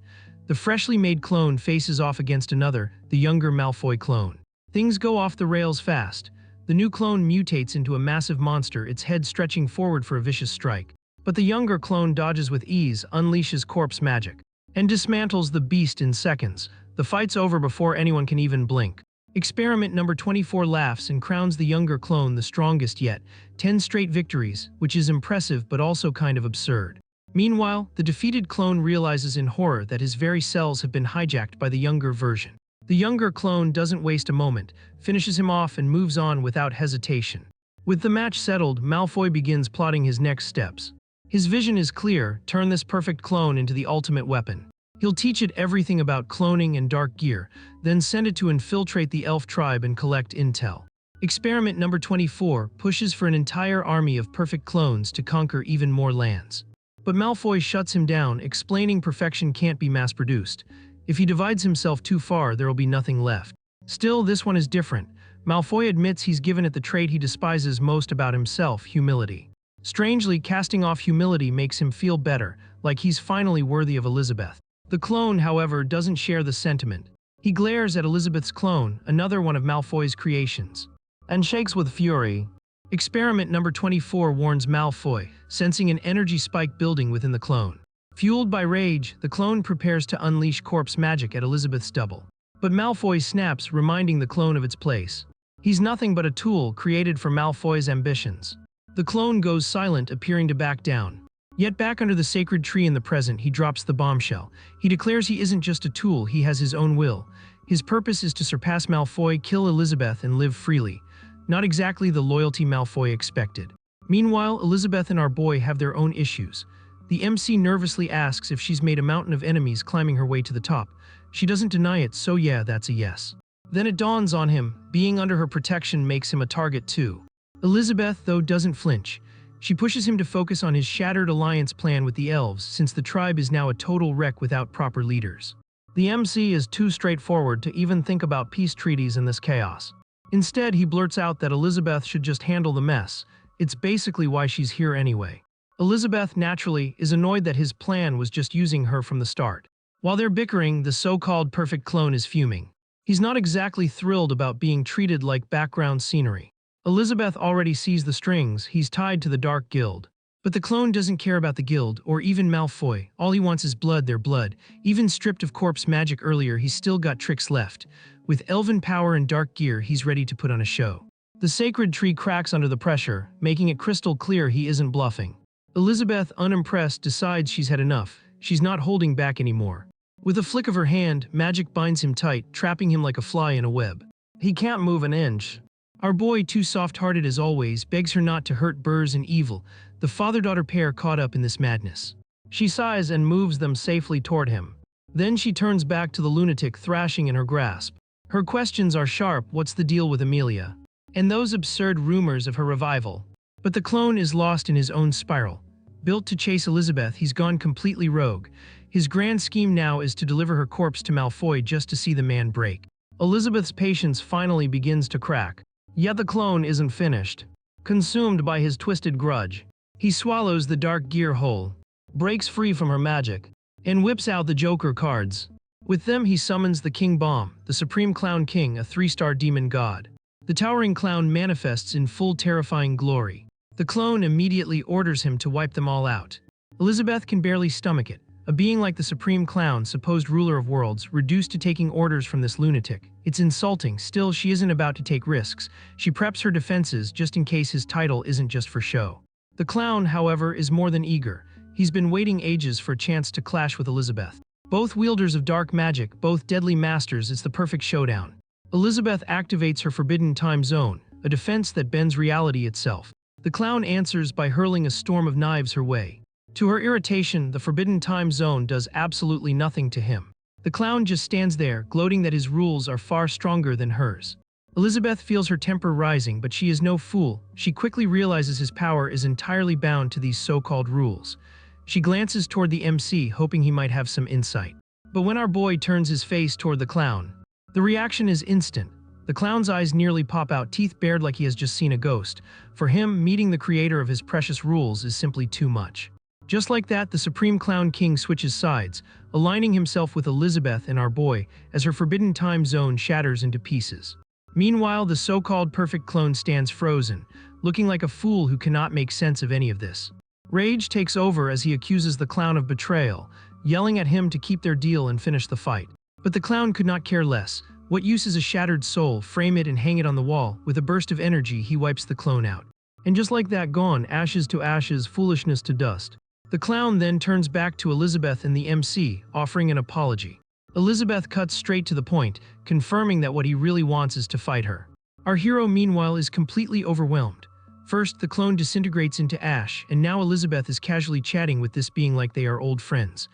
The freshly made clone faces off against another, the younger Malfoy clone. Things go off the rails fast. The new clone mutates into a massive monster, its head stretching forward for a vicious strike. But the younger clone dodges with ease, unleashes corpse magic, and dismantles the beast in seconds. The fight's over before anyone can even blink. Experiment number 24 laughs and crowns the younger clone the strongest yet, 10 straight victories, which is impressive but also kind of absurd. Meanwhile, the defeated clone realizes in horror that his very cells have been hijacked by the younger version. The younger clone doesn't waste a moment, finishes him off and moves on without hesitation. With the match settled, Malfoy begins plotting his next steps. His vision is clear: turn this perfect clone into the ultimate weapon. He'll teach it everything about cloning and dark gear, then send it to infiltrate the elf tribe and collect intel. Experiment number 24 pushes for an entire army of perfect clones to conquer even more lands. But Malfoy shuts him down, explaining perfection can't be mass-produced. If he divides himself too far, there'll be nothing left. Still, this one is different. Malfoy admits he's given it the trait he despises most about himself: humility. Strangely, casting off humility makes him feel better, like he's finally worthy of Elizabeth. The clone, however, doesn't share the sentiment. He glares at Elizabeth's clone, another one of Malfoy's creations, and shakes with fury. Experiment number 24 warns Malfoy, sensing an energy spike building within the clone. Fueled by rage, the clone prepares to unleash corpse magic at Elizabeth's double. But Malfoy snaps, reminding the clone of its place. He's nothing but a tool created for Malfoy's ambitions. The clone goes silent, appearing to back down. Yet back under the sacred tree in the present, he drops the bombshell. He declares he isn't just a tool, he has his own will. His purpose is to surpass Malfoy, kill Elizabeth, and live freely. Not exactly the loyalty Malfoy expected. Meanwhile, Elizabeth and our boy have their own issues. The MC nervously asks if she's made a mountain of enemies climbing her way to the top. She doesn't deny it, so yeah, that's a yes. Then it dawns on him, being under her protection makes him a target too. Elizabeth, though, doesn't flinch. She pushes him to focus on his shattered alliance plan with the elves, since the tribe is now a total wreck without proper leaders. The MC is too straightforward to even think about peace treaties in this chaos. Instead, he blurts out that Elizabeth should just handle the mess. It's basically why she's here anyway. Elizabeth, naturally, is annoyed that his plan was just using her from the start. While they're bickering, the so-called perfect clone is fuming. He's not exactly thrilled about being treated like background scenery. Elizabeth already sees the strings, he's tied to the Dark Guild. But the clone doesn't care about the guild, or even Malfoy. All he wants is blood, their blood. Even stripped of corpse magic earlier, he's still got tricks left. With elven power and dark gear, he's ready to put on a show. The sacred tree cracks under the pressure, making it crystal clear he isn't bluffing. Elizabeth, unimpressed, decides she's had enough. She's not holding back anymore. With a flick of her hand, magic binds him tight, trapping him like a fly in a web. He can't move an inch. Our boy, too soft-hearted as always, begs her not to hurt Burrs and Evil, the father-daughter pair caught up in this madness. She sighs and moves them safely toward him. Then she turns back to the lunatic thrashing in her grasp. Her questions are sharp: what's the deal with Amelia? And those absurd rumors of her revival. But the clone is lost in his own spiral. Built to chase Elizabeth, he's gone completely rogue. His grand scheme now is to deliver her corpse to Malfoy just to see the man break. Elizabeth's patience finally begins to crack. Yet the clone isn't finished. Consumed by his twisted grudge, he swallows the dark gear whole, breaks free from her magic, and whips out the Joker cards. With them he summons the King Bomb, the Supreme Clown King, a 3-star demon god. The towering clown manifests in full terrifying glory. The clone immediately orders him to wipe them all out. Elizabeth can barely stomach it. A being like the Supreme Clown, supposed ruler of worlds, reduced to taking orders from this lunatic. It's insulting. Still, she isn't about to take risks. She preps her defenses just in case his title isn't just for show. The clown, however, is more than eager. He's been waiting ages for a chance to clash with Elizabeth. Both wielders of dark magic, both deadly masters, it's the perfect showdown. Elizabeth activates her forbidden time zone, a defense that bends reality itself. The clown answers by hurling a storm of knives her way. To her irritation, the forbidden time zone does absolutely nothing to him. The clown just stands there, gloating that his rules are far stronger than hers. Elizabeth feels her temper rising, but she is no fool. She quickly realizes his power is entirely bound to these so-called rules. She glances toward the MC, hoping he might have some insight. But when our boy turns his face toward the clown, the reaction is instant. The clown's eyes nearly pop out, teeth bared like he has just seen a ghost. For him, meeting the creator of his precious rules is simply too much. Just like that, the Supreme Clown King switches sides, aligning himself with Elizabeth and our boy as her forbidden time zone shatters into pieces. Meanwhile, the so-called perfect clone stands frozen, looking like a fool who cannot make sense of any of this. Rage takes over as he accuses the clown of betrayal, yelling at him to keep their deal and finish the fight. But the clown could not care less. What use is a shattered soul? Frame it and hang it on the wall. With a burst of energy, he wipes the clone out. And just like that, gone, ashes to ashes, foolishness to dust. The clown then turns back to Elizabeth and the MC, offering an apology. Elizabeth cuts straight to the point, confirming that what he really wants is to fight her. Our hero, meanwhile, is completely overwhelmed. First, the clone disintegrates into ash, and now Elizabeth is casually chatting with this being like they are old friends.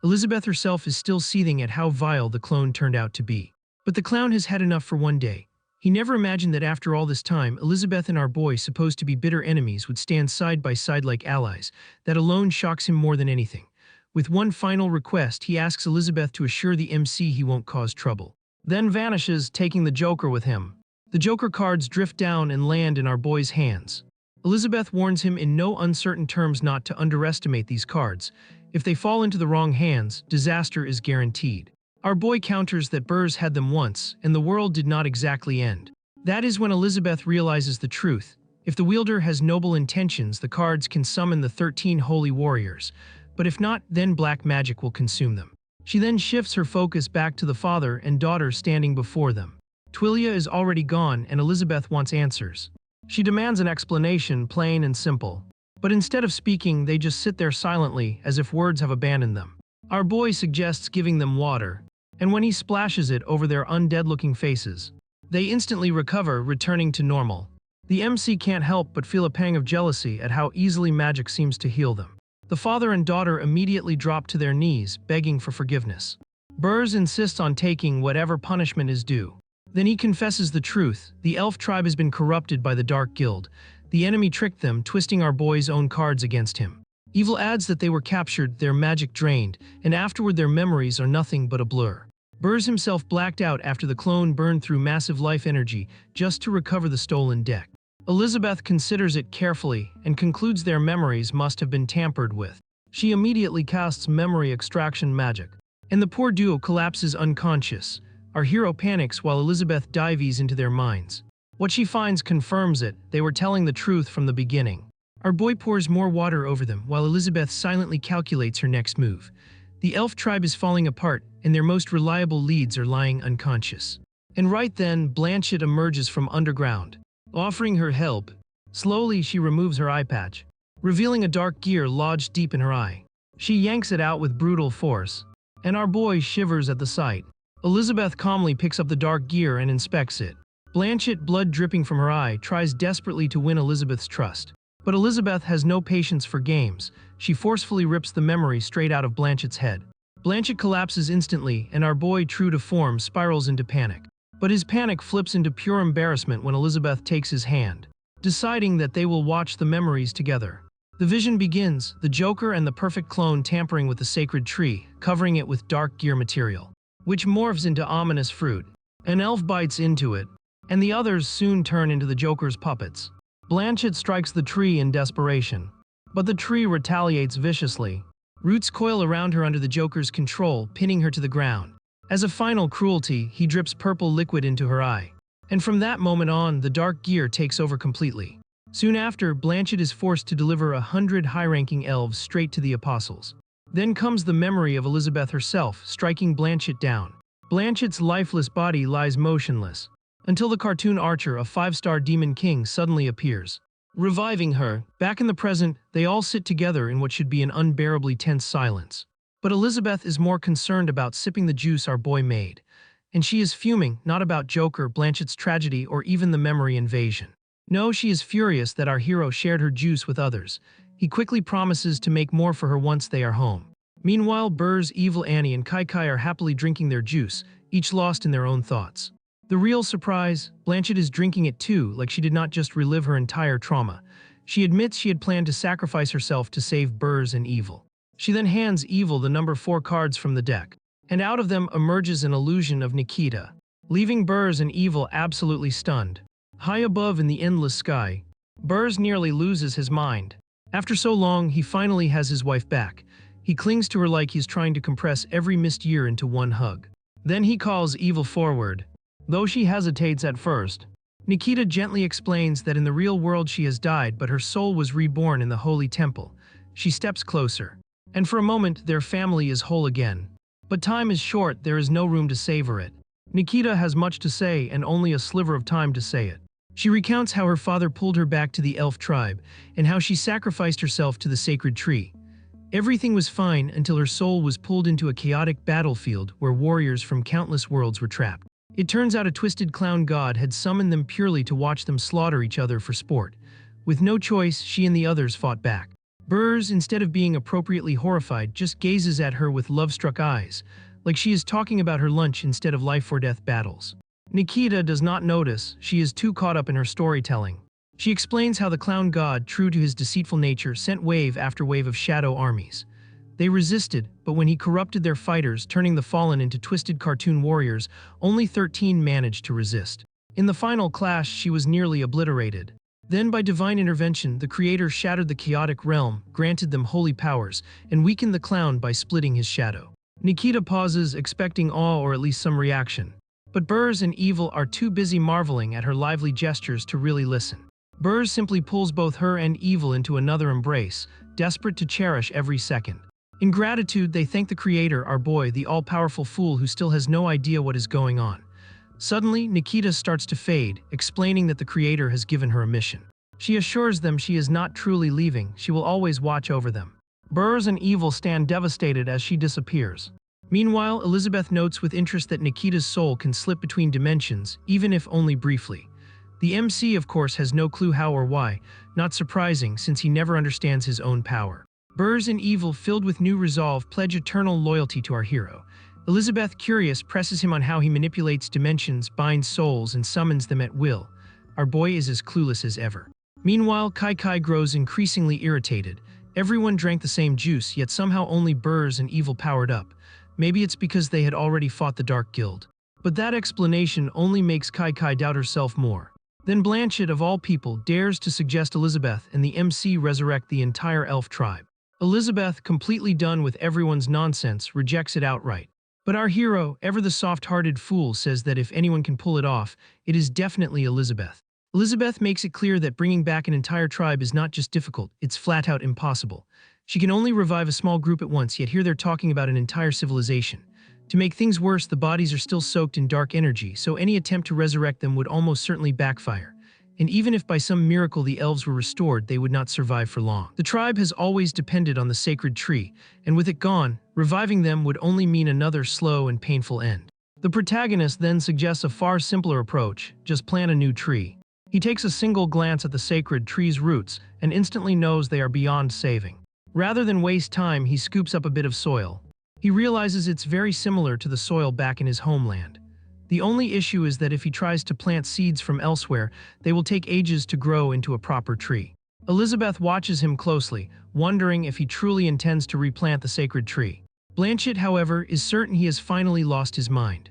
Elizabeth herself is still seething at how vile the clone turned out to be. But the clown has had enough for one day. He never imagined that after all this time, Elizabeth and our boy, supposed to be bitter enemies, would stand side by side like allies. That alone shocks him more than anything. With one final request, he asks Elizabeth to assure the MC he won't cause trouble. Then vanishes, taking the Joker with him. The Joker cards drift down and land in our boy's hands. Elizabeth warns him in no uncertain terms not to underestimate these cards. If they fall into the wrong hands, disaster is guaranteed. Our boy counters that Burrs had them once, and the world did not exactly end. That is when Elizabeth realizes the truth. If the wielder has noble intentions, the cards can summon the 13 holy warriors. But if not, then black magic will consume them. She then shifts her focus back to the father and daughter standing before them. Twilia is already gone, and Elizabeth wants answers. She demands an explanation, plain and simple. But instead of speaking, they just sit there silently, as if words have abandoned them. Our boy suggests giving them water, and when he splashes it over their undead-looking faces, they instantly recover, returning to normal. The MC can't help but feel a pang of jealousy at how easily magic seems to heal them. The father and daughter immediately drop to their knees, begging for forgiveness. Burrs insists on taking whatever punishment is due. Then he confesses the truth. The elf tribe has been corrupted by the Dark Guild. The enemy tricked them, twisting our boy's own cards against him. Evil adds that they were captured, their magic drained, and afterward their memories are nothing but a blur. Burrs himself blacked out after the clone burned through massive life energy just to recover the stolen deck. Elizabeth considers it carefully and concludes their memories must have been tampered with. She immediately casts memory extraction magic, and the poor duo collapses unconscious. Our hero panics while Elizabeth dives into their minds. What she finds confirms it. They were telling the truth from the beginning. Our boy pours more water over them while Elizabeth silently calculates her next move. The elf tribe is falling apart, and their most reliable leads are lying unconscious. And right then, Blanchett emerges from underground, offering her help. Slowly, she removes her eye patch, revealing a dark gear lodged deep in her eye. She yanks it out with brutal force, and our boy shivers at the sight. Elizabeth calmly picks up the dark gear and inspects it. Blanchett, blood dripping from her eye, tries desperately to win Elizabeth's trust. But Elizabeth has no patience for games. She forcefully rips the memory straight out of Blanchett's head. Blanchett collapses instantly, and our boy, true to form, spirals into panic. But his panic flips into pure embarrassment when Elizabeth takes his hand, deciding that they will watch the memories together. The vision begins, the Joker and the perfect clone tampering with the sacred tree, covering it with dark gear material, which morphs into ominous fruit. An elf bites into it, and the others soon turn into the Joker's puppets. Blanchett strikes the tree in desperation, but the tree retaliates viciously. Roots coil around her under the Joker's control, pinning her to the ground. As a final cruelty, he drips purple liquid into her eye. And from that moment on, the dark gear takes over completely. Soon after, Blanchett is forced to deliver 100 high-ranking elves straight to the apostles. Then comes the memory of Elizabeth herself, striking Blanchett down. Blanchett's lifeless body lies motionless, until the cartoon archer, a 5-star demon king, suddenly appears, reviving her. Back in the present, they all sit together in what should be an unbearably tense silence. But Elizabeth is more concerned about sipping the juice our boy made. And she is fuming, not about Joker, Blanchett's tragedy, or even the memory invasion. No, she is furious that our hero shared her juice with others. He quickly promises to make more for her once they are home. Meanwhile, Burrs, Evil, Annie, and Kai Kai are happily drinking their juice, each lost in their own thoughts. The real surprise, Blanchett is drinking it too, like she did not just relive her entire trauma. She admits she had planned to sacrifice herself to save Burrs and Evil. She then hands Evil the number 4 cards from the deck, and out of them emerges an illusion of Nikita, leaving Burrs and Evil absolutely stunned. High above in the endless sky, Burrs nearly loses his mind. After so long, he finally has his wife back. He clings to her like he's trying to compress every missed year into one hug. Then he calls Evil forward, though she hesitates at first. Nikita gently explains that in the real world she has died, but her soul was reborn in the holy temple. She steps closer, and for a moment their family is whole again. But time is short, there is no room to savor it. Nikita has much to say and only a sliver of time to say it. She recounts how her father pulled her back to the elf tribe, and how she sacrificed herself to the sacred tree. Everything was fine until her soul was pulled into a chaotic battlefield where warriors from countless worlds were trapped. It turns out a twisted clown god had summoned them purely to watch them slaughter each other for sport. With no choice, she and the others fought back. Burrs, instead of being appropriately horrified, just gazes at her with love-struck eyes, like she is talking about her lunch instead of life-or-death battles. Nikita does not notice, she is too caught up in her storytelling. She explains how the clown god, true to his deceitful nature, sent wave after wave of shadow armies. They resisted, but when he corrupted their fighters, turning the fallen into twisted cartoon warriors, only 13 managed to resist. In the final clash, she was nearly obliterated. Then, by divine intervention, the creator shattered the chaotic realm, granted them holy powers, and weakened the clown by splitting his shadow. Nikita pauses, expecting awe or at least some reaction. But Burrs and Evil are too busy marveling at her lively gestures to really listen. Burrs simply pulls both her and Evil into another embrace, desperate to cherish every second. In gratitude, they thank the creator, our boy, the all-powerful fool who still has no idea what is going on. Suddenly, Nikita starts to fade, explaining that the creator has given her a mission. She assures them she is not truly leaving, she will always watch over them. Burrs and Evil stand devastated as she disappears. Meanwhile, Elizabeth notes with interest that Nikita's soul can slip between dimensions, even if only briefly. The MC, of course, has no clue how or why, not surprising since he never understands his own power. Burrs and Evil, filled with new resolve, pledge eternal loyalty to our hero. Elizabeth, curious, presses him on how he manipulates dimensions, binds souls, and summons them at will. Our boy is as clueless as ever. Meanwhile, Kai grows increasingly irritated. Everyone drank the same juice, yet somehow only Burrs and Evil powered up. Maybe it's because they had already fought the Dark Guild. But that explanation only makes Kai doubt herself more. Then Blanchett, of all people, dares to suggest Elizabeth and the MC resurrect the entire elf tribe. Elizabeth, completely done with everyone's nonsense, rejects it outright. But our hero, ever the soft-hearted fool, says that if anyone can pull it off, it is definitely Elizabeth. Elizabeth makes it clear that bringing back an entire tribe is not just difficult, it's flat-out impossible. She can only revive a small group at once, yet here they're talking about an entire civilization. To make things worse, the bodies are still soaked in dark energy, so any attempt to resurrect them would almost certainly backfire. And even if by some miracle the elves were restored, they would not survive for long. The tribe has always depended on the sacred tree, and with it gone, reviving them would only mean another slow and painful end. The protagonist then suggests a far simpler approach: just plant a new tree. He takes a single glance at the sacred tree's roots and instantly knows they are beyond saving. Rather than waste time, he scoops up a bit of soil. He realizes it's very similar to the soil back in his homeland. The only issue is that if he tries to plant seeds from elsewhere, they will take ages to grow into a proper tree. Elizabeth watches him closely, wondering if he truly intends to replant the sacred tree. Blanchett, however, is certain he has finally lost his mind.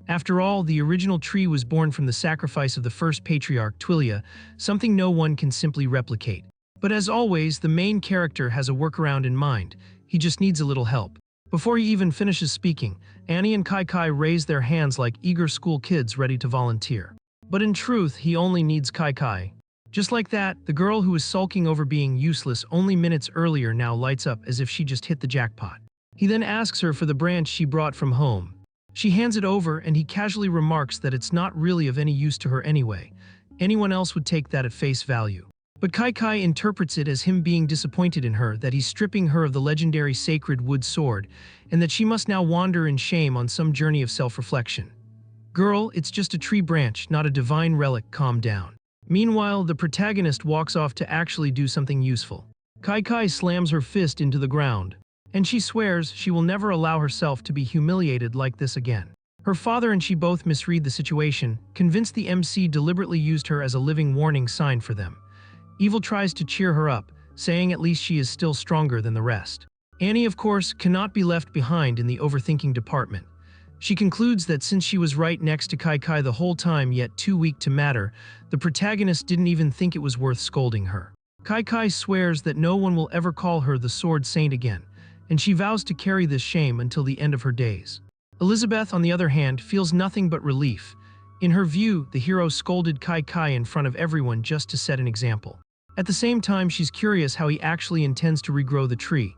After all, the original tree was born from the sacrifice of the first patriarch, Twilia, something no one can simply replicate. But as always, the main character has a workaround in mind. He just needs a little help. Before he even finishes speaking, Annie and Kai raise their hands like eager school kids ready to volunteer. But in truth, he only needs Kai. Just like that, the girl who was sulking over being useless only minutes earlier now lights up as if she just hit the jackpot. He then asks her for the branch she brought from home. She hands it over and he casually remarks that it's not really of any use to her anyway. Anyone else would take that at face value. But Kai interprets it as him being disappointed in her, that he's stripping her of the legendary sacred wood sword, and that she must now wander in shame on some journey of self-reflection. Girl, it's just a tree branch, not a divine relic, calm down. Meanwhile, the protagonist walks off to actually do something useful. Kai slams her fist into the ground, and she swears she will never allow herself to be humiliated like this again. Her father and she both misread the situation, convinced the MC deliberately used her as a living warning sign for them. Evil tries to cheer her up, saying at least she is still stronger than the rest. Annie, of course, cannot be left behind in the overthinking department. She concludes that since she was right next to Kai the whole time yet too weak to matter, the protagonist didn't even think it was worth scolding her. Kai swears that no one will ever call her the Sword Saint again, and she vows to carry this shame until the end of her days. Elizabeth, on the other hand, feels nothing but relief. In her view, the hero scolded Kai in front of everyone just to set an example. At the same time, she's curious how he actually intends to regrow the tree.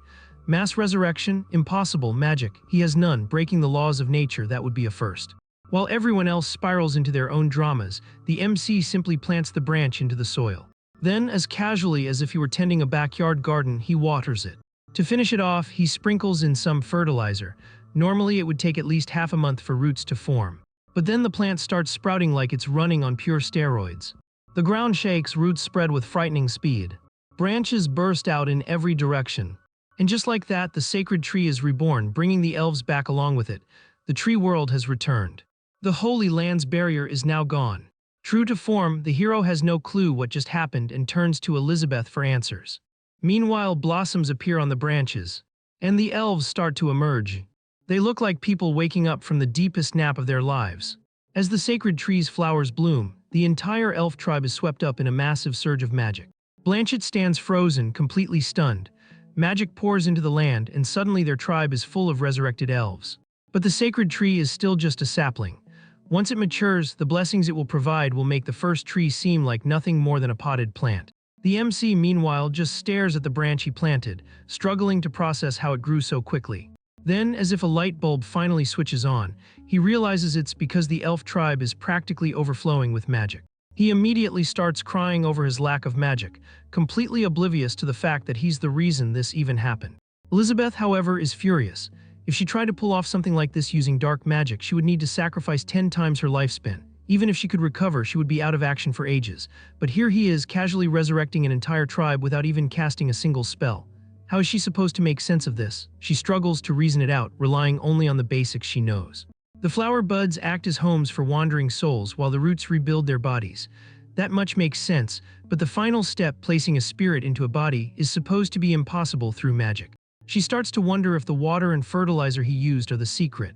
Mass resurrection? Impossible. Magic? He has none. Breaking the laws of nature? That would be a first. While everyone else spirals into their own dramas, the MC simply plants the branch into the soil. Then, as casually as if he were tending a backyard garden, he waters it. To finish it off, he sprinkles in some fertilizer. Normally, it would take at least half a month for roots to form. But then the plant starts sprouting like it's running on pure steroids. The ground shakes, roots spread with frightening speed. Branches burst out in every direction. And just like that, the sacred tree is reborn, bringing the elves back along with it. The tree world has returned. The Holy Land's barrier is now gone. True to form, the hero has no clue what just happened and turns to Elizabeth for answers. Meanwhile, blossoms appear on the branches, and the elves start to emerge. They look like people waking up from the deepest nap of their lives. As the sacred tree's flowers bloom, the entire elf tribe is swept up in a massive surge of magic. Blanchett stands frozen, completely stunned. Magic pours into the land, and suddenly their tribe is full of resurrected elves. But the sacred tree is still just a sapling. Once it matures, the blessings it will provide will make the first tree seem like nothing more than a potted plant. The MC, meanwhile, just stares at the branch he planted, struggling to process how it grew so quickly. Then, as if a light bulb finally switches on, he realizes it's because the elf tribe is practically overflowing with magic. He immediately starts crying over his lack of magic, completely oblivious to the fact that he's the reason this even happened. Elizabeth, however, is furious. If she tried to pull off something like this using dark magic, she would need to sacrifice 10 times her lifespan. Even if she could recover, she would be out of action for ages. But here he is, casually resurrecting an entire tribe without even casting a single spell. How is she supposed to make sense of this? She struggles to reason it out, relying only on the basics she knows. The flower buds act as homes for wandering souls while the roots rebuild their bodies. That much makes sense, but the final step, placing a spirit into a body, is supposed to be impossible through magic. She starts to wonder if the water and fertilizer he used are the secret.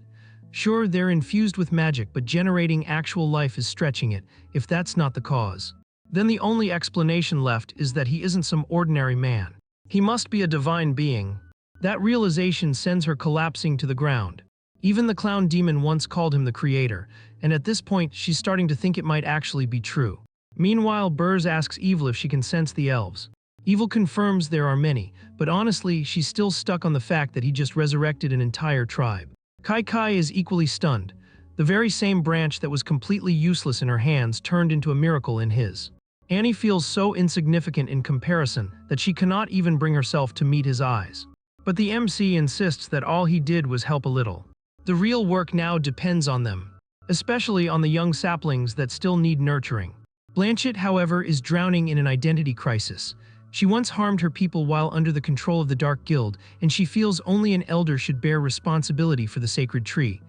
Sure, they're infused with magic, but generating actual life is stretching it, if that's not the cause. Then the only explanation left is that he isn't some ordinary man. He must be a divine being. That realization sends her collapsing to the ground. Even the clown demon once called him the creator, and at this point she's starting to think it might actually be true. Meanwhile, Burrs asks Evil if she can sense the elves. Evil confirms there are many, but honestly, she's still stuck on the fact that he just resurrected an entire tribe. Kai is equally stunned. The very same branch that was completely useless in her hands turned into a miracle in his. Annie feels so insignificant in comparison that she cannot even bring herself to meet his eyes. But the MC insists that all he did was help a little. The real work now depends on them, especially on the young saplings that still need nurturing. Blanchett, however, is drowning in an identity crisis. She once harmed her people while under the control of the Dark Guild, and she feels only an elder should bear responsibility for the sacred tree.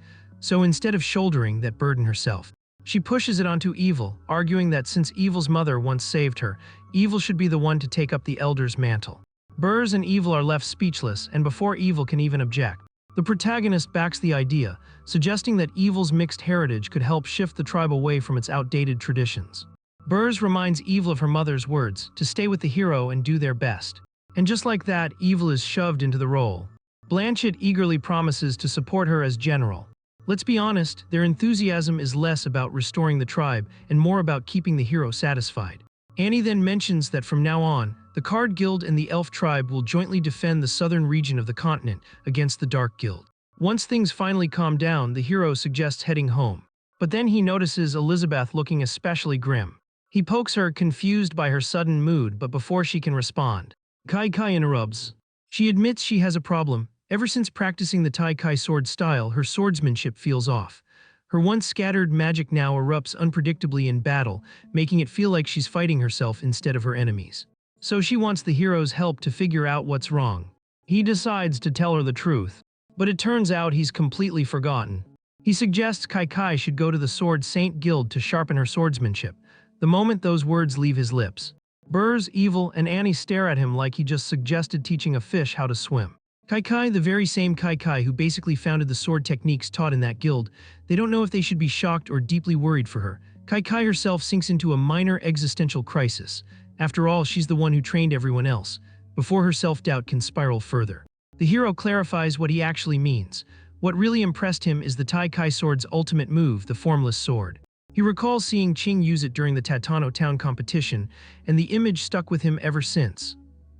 So instead of shouldering that burden herself, she pushes it onto Evil, arguing that since Evil's mother once saved her, Evil should be the one to take up the elder's mantle. Burrs and Evil are left speechless, and before Evil can even object, the protagonist backs the idea, suggesting that Evil's mixed heritage could help shift the tribe away from its outdated traditions. Burrs reminds Evil of her mother's words, to stay with the hero and do their best. And just like that, Evil is shoved into the role. Blanchett eagerly promises to support her as general. Let's be honest, their enthusiasm is less about restoring the tribe and more about keeping the hero satisfied. Annie then mentions that from now on, the Card Guild and the Elf tribe will jointly defend the southern region of the continent against the Dark Guild. Once things finally calm down, the hero suggests heading home. But then he notices Elizabeth looking especially grim. He pokes her, confused by her sudden mood, but before she can respond, Kai interrupts. She admits she has a problem. Ever since practicing the Tai Kai sword style, her swordsmanship feels off. Her once scattered magic now erupts unpredictably in battle, making it feel like she's fighting herself instead of her enemies. So she wants the hero's help to figure out what's wrong. He decides to tell her the truth, but it turns out he's completely forgotten. He suggests Kai should go to the Sword Saint Guild to sharpen her swordsmanship. The moment those words leave his lips, Burrs, Evil, and Annie stare at him like he just suggested teaching a fish how to swim. Kai, the very same Kai who basically founded the sword techniques taught in that guild, they don't know if they should be shocked or deeply worried for her. Kai herself sinks into a minor existential crisis. After all, she's the one who trained everyone else, before her self-doubt can spiral further. The hero clarifies what he actually means. What really impressed him is the Tai Kai sword's ultimate move, the formless sword. He recalls seeing Ching use it during the Boaster Town competition, and the image stuck with him ever since.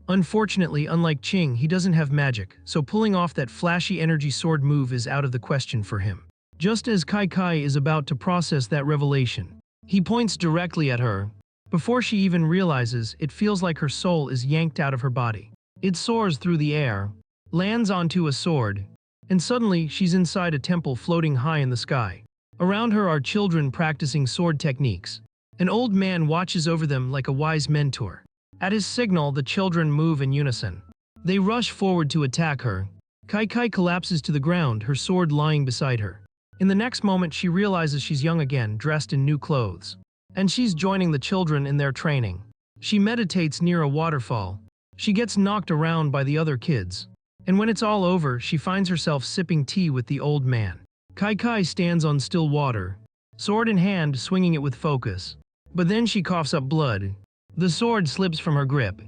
Unfortunately, unlike Ching, he doesn't have magic, so pulling off that flashy energy sword move is out of the question for him. Just as Kai is about to process that revelation, he points directly at her. Before she even realizes, it feels like her soul is yanked out of her body. It soars through the air, lands onto a sword, and suddenly she's inside a temple floating high in the sky. Around her are children practicing sword techniques. An old man watches over them like a wise mentor. At his signal, the children move in unison. They rush forward to attack her. Kai Kai collapses to the ground, her sword lying beside her. In the next moment, she realizes she's young again, dressed in new clothes. And she's joining the children in their training. She meditates near a waterfall. She gets knocked around by the other kids. And when it's all over, she finds herself sipping tea with the old man. Kai Kai stands on still water, sword in hand, swinging it with focus. But then she coughs up blood. The sword slips from her grip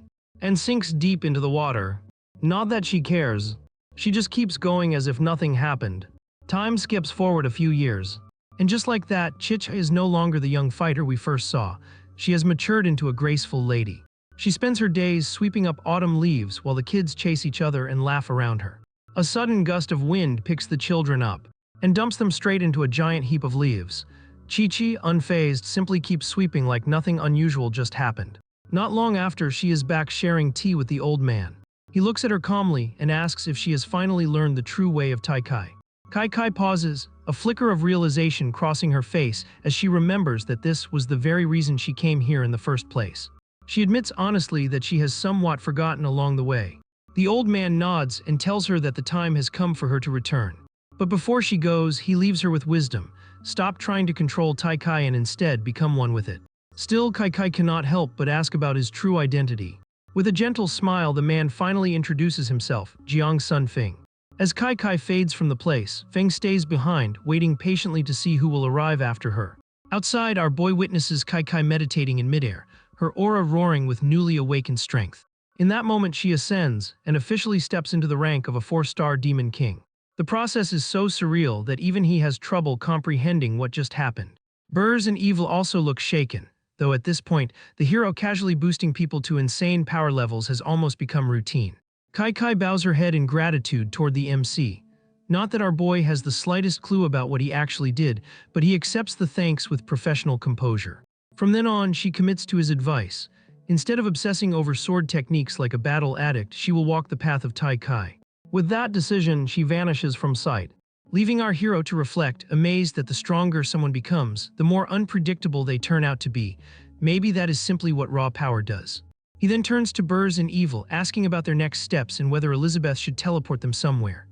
and sinks deep into the water. Not that she cares. She just keeps going as if nothing happened. Time skips forward a few years. And just like that, Chicha is no longer the young fighter we first saw. She has matured into a graceful lady. She spends her days sweeping up autumn leaves while the kids chase each other and laugh around her. A sudden gust of wind picks the children up and dumps them straight into a giant heap of leaves. Chi-Chi, unfazed, simply keeps sweeping like nothing unusual just happened. Not long after, she is back sharing tea with the old man. He looks at her calmly and asks if she has finally learned the true way of Tai Kai. Kai Kai pauses, a flicker of realization crossing her face as she remembers that this was the very reason she came here in the first place. She admits honestly that she has somewhat forgotten along the way. The old man nods and tells her that the time has come for her to return. But before she goes, he leaves her with wisdom. Stop trying to control Tai Kai and instead become one with it. Still, Kai Kai cannot help but ask about his true identity. With a gentle smile, the man finally introduces himself, Jiang Sun Feng. As Kai Kai fades from the place, Feng stays behind, waiting patiently to see who will arrive after her. Outside, our boy witnesses Kai Kai meditating in midair, her aura roaring with newly awakened strength. In that moment, she ascends and officially steps into the rank of a 4-star demon king. The process is so surreal that even he has trouble comprehending what just happened. Burrs and Evil also look shaken, though at this point, the hero casually boosting people to insane power levels has almost become routine. Kai Kai bows her head in gratitude toward the MC. Not that our boy has the slightest clue about what he actually did, but he accepts the thanks with professional composure. From then on, she commits to his advice. Instead of obsessing over sword techniques like a battle addict, she will walk the path of Tai Kai. With that decision, she vanishes from sight, leaving our hero to reflect, amazed that the stronger someone becomes, the more unpredictable they turn out to be. Maybe that is simply what raw power does. He then turns to Burrs and Evil, asking about their next steps and whether Elizabeth should teleport them somewhere.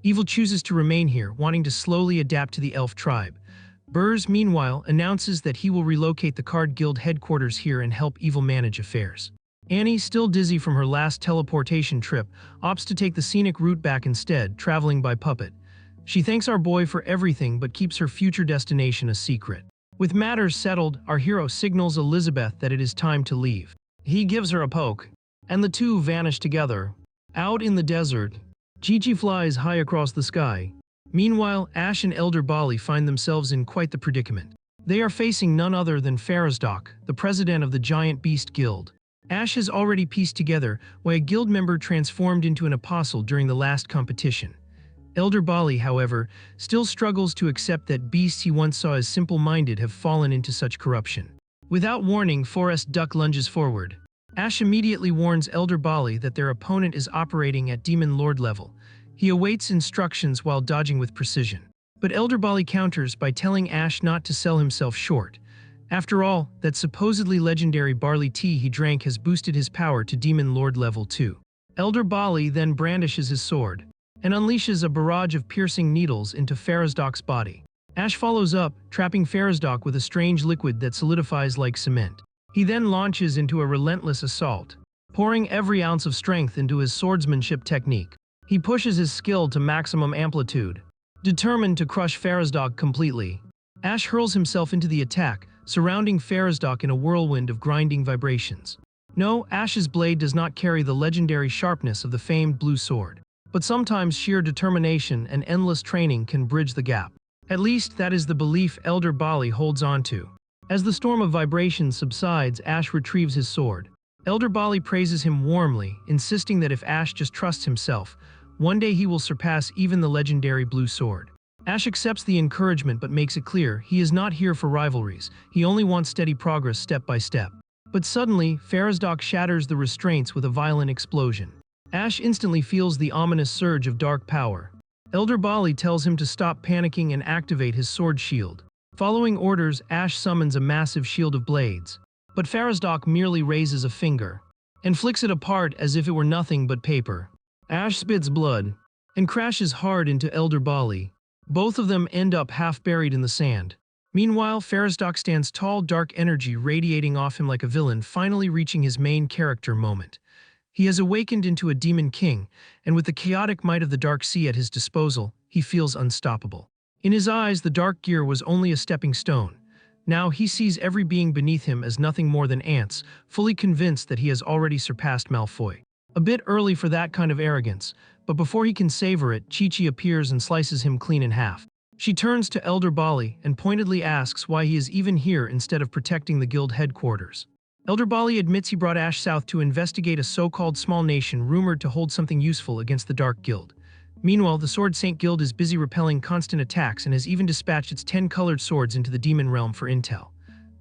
Evil chooses to remain here, wanting to slowly adapt to the elf tribe. Burrs, meanwhile, announces that he will relocate the Card Guild headquarters here and help Evil manage affairs. Annie, still dizzy from her last teleportation trip, opts to take the scenic route back instead, traveling by puppet. She thanks our boy for everything but keeps her future destination a secret. With matters settled, our hero signals Elizabeth that it is time to leave. He gives her a poke, and the two vanish together. Out in the desert, Chi-Chi flies high across the sky. Meanwhile, Ash and Elder Bali find themselves in quite the predicament. They are facing none other than Farazdak, the president of the Giant Beast Guild. Ash has already pieced together why a guild member transformed into an apostle during the last competition. Elder Bali, however, still struggles to accept that beasts he once saw as simple-minded have fallen into such corruption. Without warning, Forest Duck lunges forward. Ash immediately warns Elder Bali that their opponent is operating at Demon Lord level. He awaits instructions while dodging with precision. But Elder Bali counters by telling Ash not to sell himself short. After all, that supposedly legendary barley tea he drank has boosted his power to Demon Lord level 2. Elder Bali then brandishes his sword and unleashes a barrage of piercing needles into Farazdak's body. Ash follows up, trapping Farazdak with a strange liquid that solidifies like cement. He then launches into a relentless assault, pouring every ounce of strength into his swordsmanship technique. He pushes his skill to maximum amplitude, determined to crush Farazdak completely. Ash hurls himself into the attack, surrounding Farazdak in a whirlwind of grinding vibrations. No, Ash's blade does not carry the legendary sharpness of the famed blue sword, but sometimes sheer determination and endless training can bridge the gap. At least that is the belief Elder Bali holds on to. As the storm of vibrations subsides, Ash retrieves his sword. Elder Bali praises him warmly, insisting that if Ash just trusts himself, one day he will surpass even the legendary blue sword. Ash accepts the encouragement but makes it clear he is not here for rivalries, he only wants steady progress step by step. But suddenly, Farazdak shatters the restraints with a violent explosion. Ash instantly feels the ominous surge of dark power. Elder Bali tells him to stop panicking and activate his sword shield. Following orders, Ash summons a massive shield of blades. But Farazdak merely raises a finger and flicks it apart as if it were nothing but paper. Ash spits blood and crashes hard into Elder Bali. Both of them end up half buried in the sand. Meanwhile, Farazdak stands tall, dark energy radiating off him like a villain, finally reaching his main character moment. He has awakened into a demon king, and with the chaotic might of the Dark Sea at his disposal, he feels unstoppable. In his eyes, the Dark Gear was only a stepping stone. Now he sees every being beneath him as nothing more than ants, fully convinced that he has already surpassed Malfoy. A bit early for that kind of arrogance, but before he can savor it, Chi-Chi appears and slices him clean in half. She turns to Elder Bali and pointedly asks why he is even here instead of protecting the guild headquarters. Elder Bali admits he brought Ash south to investigate a so-called small nation rumored to hold something useful against the Dark Guild. Meanwhile, the Sword Saint Guild is busy repelling constant attacks and has even dispatched its 10 colored swords into the demon realm for intel.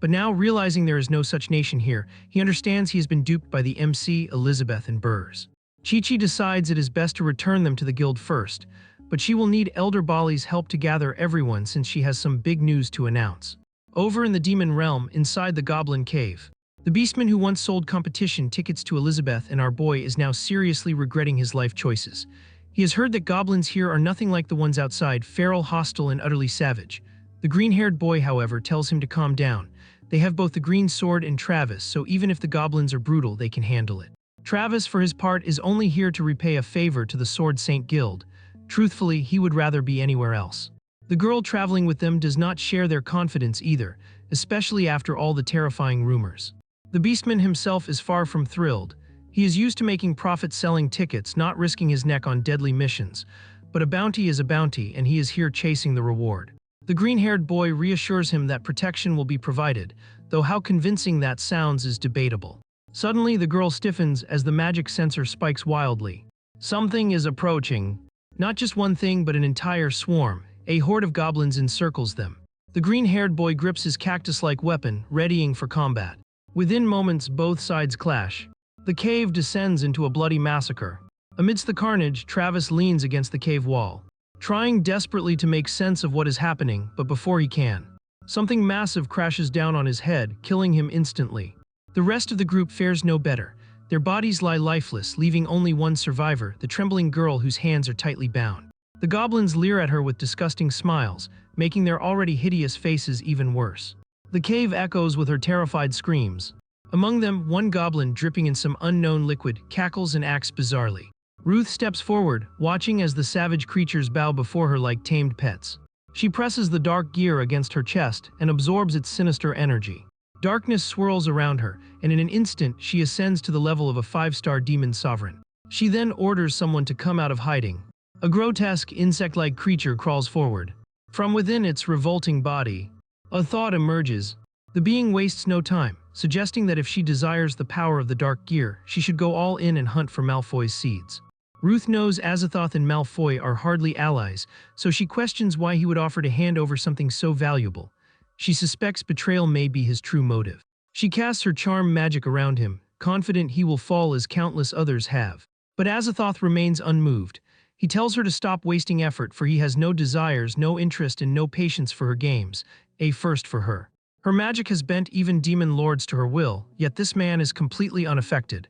But now, realizing there is no such nation here, he understands he has been duped by the MC, Elizabeth, and Burrs. Chi-Chi decides it is best to return them to the guild first, but she will need Elder Bali's help to gather everyone since she has some big news to announce. Over in the demon realm, inside the Goblin Cave, the beastman who once sold competition tickets to Elizabeth and our boy is now seriously regretting his life choices. He has heard that goblins here are nothing like the ones outside, feral, hostile, and utterly savage. The green-haired boy, however, tells him to calm down. They have both the green sword and Travis, so even if the goblins are brutal, they can handle it. Travis, for his part, is only here to repay a favor to the Sword Saint Guild. Truthfully, he would rather be anywhere else. The girl traveling with them does not share their confidence either, especially after all the terrifying rumors. The beastman himself is far from thrilled. He is used to making profit selling tickets, not risking his neck on deadly missions. But a bounty is a bounty, and he is here chasing the reward. The green-haired boy reassures him that protection will be provided, though how convincing that sounds is debatable. Suddenly, the girl stiffens as the magic sensor spikes wildly. Something is approaching. Not just one thing, but an entire swarm. A horde of goblins encircles them. The green-haired boy grips his cactus-like weapon, readying for combat. Within moments, both sides clash. The cave descends into a bloody massacre. Amidst the carnage, Travis leans against the cave wall, trying desperately to make sense of what is happening, but before he can, something massive crashes down on his head, killing him instantly. The rest of the group fares no better. Their bodies lie lifeless, leaving only one survivor, the trembling girl whose hands are tightly bound. The goblins leer at her with disgusting smiles, making their already hideous faces even worse. The cave echoes with her terrified screams. Among them, one goblin, dripping in some unknown liquid, cackles and acts bizarrely. Ruth steps forward, watching as the savage creatures bow before her like tamed pets. She presses the dark gear against her chest and absorbs its sinister energy. Darkness swirls around her, and in an instant she ascends to the level of a 5-star demon sovereign. She then orders someone to come out of hiding. A grotesque, insect-like creature crawls forward. From within its revolting body, a thought emerges. The being wastes no time, suggesting that if she desires the power of the dark gear, she should go all in and hunt for Malfoy's seeds. Ruth knows Azathoth and Malfoy are hardly allies, so she questions why he would offer to hand over something so valuable. She suspects betrayal may be his true motive. She casts her charm magic around him, confident he will fall as countless others have. But Azathoth remains unmoved. He tells her to stop wasting effort, for he has no desires, no interest, and no patience for her games, a first for her. Her magic has bent even demon lords to her will, yet this man is completely unaffected.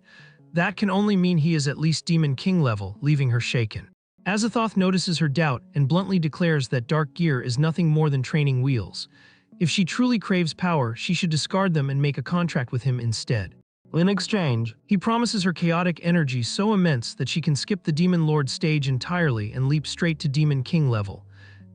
That can only mean he is at least demon king level, leaving her shaken. Azathoth notices her doubt and bluntly declares that dark gear is nothing more than training wheels. If she truly craves power, she should discard them and make a contract with him instead. In exchange, he promises her chaotic energy so immense that she can skip the demon lord stage entirely and leap straight to demon king level,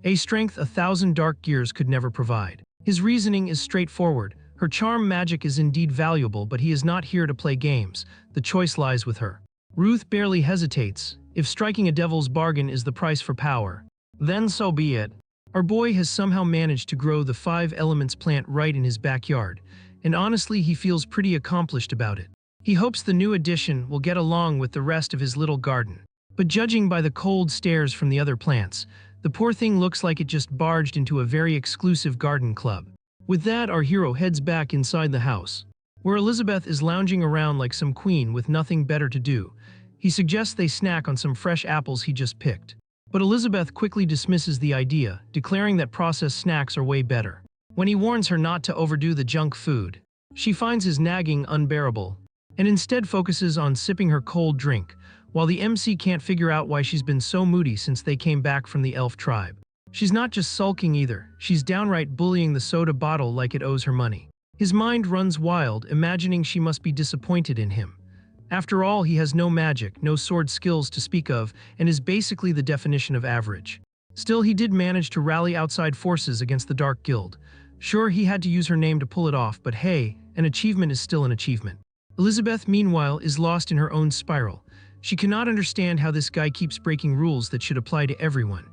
a strength 1,000 dark gears could never provide. His reasoning is straightforward. Her charm magic is indeed valuable, but he is not here to play games. The choice lies with her. Ruth barely hesitates. If striking a devil's bargain is the price for power, then so be it. Our boy has somehow managed to grow the 5 elements plant right in his backyard, and honestly he feels pretty accomplished about it. He hopes the new addition will get along with the rest of his little garden. But judging by the cold stares from the other plants, the poor thing looks like it just barged into a very exclusive garden club. With that, our hero heads back inside the house, where Elizabeth is lounging around like some queen with nothing better to do. He suggests they snack on some fresh apples he just picked. But Elizabeth quickly dismisses the idea, declaring that processed snacks are way better. When he warns her not to overdo the junk food, she finds his nagging unbearable and instead focuses on sipping her cold drink, while the MC can't figure out why she's been so moody since they came back from the elf tribe. She's not just sulking either, she's downright bullying the soda bottle like it owes her money. His mind runs wild, imagining she must be disappointed in him. After all, he has no magic, no sword skills to speak of, and is basically the definition of average. Still, he did manage to rally outside forces against the Dark Guild. Sure, he had to use her name to pull it off, but hey, an achievement is still an achievement. Elizabeth, meanwhile, is lost in her own spiral. She cannot understand how this guy keeps breaking rules that should apply to everyone.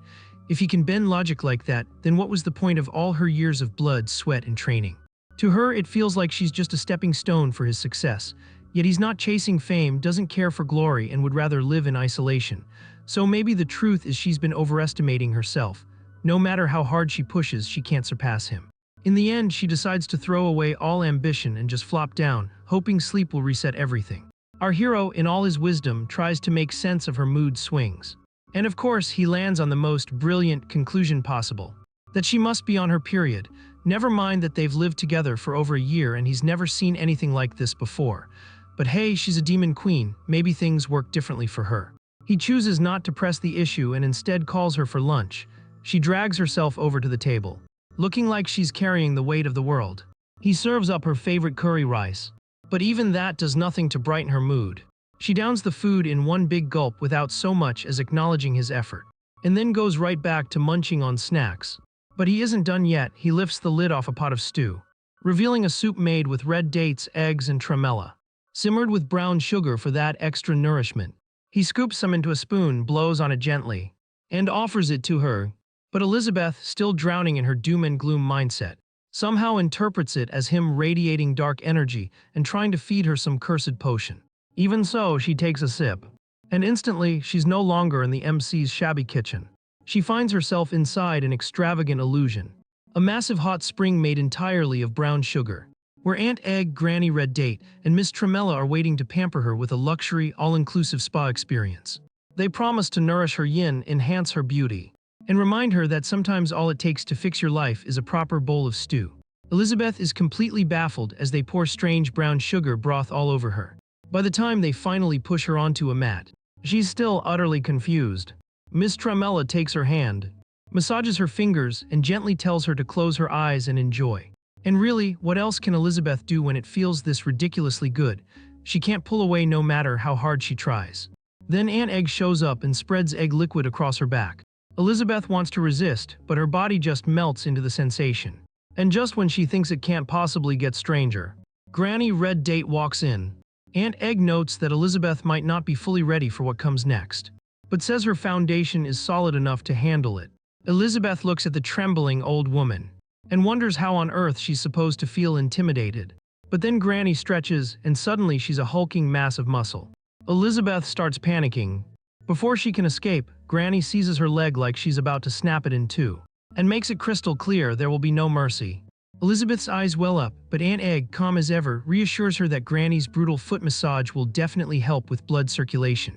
If he can bend logic like that, then what was the point of all her years of blood, sweat, and training? To her, it feels like she's just a stepping stone for his success. Yet he's not chasing fame, doesn't care for glory, and would rather live in isolation. So maybe the truth is she's been overestimating herself. No matter how hard she pushes, she can't surpass him. In the end, she decides to throw away all ambition and just flop down, hoping sleep will reset everything. Our hero, in all his wisdom, tries to make sense of her mood swings. And of course, he lands on the most brilliant conclusion possible. That she must be on her period. Never mind that they've lived together for over a year and he's never seen anything like this before. But hey, she's a demon queen, maybe things work differently for her. He chooses not to press the issue and instead calls her for lunch. She drags herself over to the table, looking like she's carrying the weight of the world. He serves up her favorite curry rice. But even that does nothing to brighten her mood. She downs the food in one big gulp without so much as acknowledging his effort, and then goes right back to munching on snacks. But he isn't done yet. He lifts the lid off a pot of stew, revealing a soup made with red dates, eggs, and tremella, simmered with brown sugar for that extra nourishment. He scoops some into a spoon, blows on it gently, and offers it to her. But Elizabeth, still drowning in her doom and gloom mindset, somehow interprets it as him radiating dark energy and trying to feed her some cursed potion. Even so, she takes a sip, and instantly, she's no longer in the MC's shabby kitchen. She finds herself inside an extravagant illusion, a massive hot spring made entirely of brown sugar, where Aunt Egg, Granny Red Date, and Miss Tremella are waiting to pamper her with a luxury, all-inclusive spa experience. They promise to nourish her yin, enhance her beauty, and remind her that sometimes all it takes to fix your life is a proper bowl of stew. Elizabeth is completely baffled as they pour strange brown sugar broth all over her. By the time they finally push her onto a mat, she's still utterly confused. Miss Tremella takes her hand, massages her fingers, and gently tells her to close her eyes and enjoy. And really, what else can Elizabeth do when it feels this ridiculously good? She can't pull away no matter how hard she tries. Then Aunt Egg shows up and spreads egg liquid across her back. Elizabeth wants to resist, but her body just melts into the sensation. And just when she thinks it can't possibly get stranger, Granny Red Date walks in. Aunt Egg notes that Elizabeth might not be fully ready for what comes next, but says her foundation is solid enough to handle it. Elizabeth looks at the trembling old woman and wonders how on earth she's supposed to feel intimidated. But then Granny stretches, and suddenly she's a hulking mass of muscle. Elizabeth starts panicking. Before she can escape, Granny seizes her leg like she's about to snap it in two, and makes it crystal clear there will be no mercy. Elizabeth's eyes well up, but Aunt Egg, calm as ever, reassures her that Granny's brutal foot massage will definitely help with blood circulation.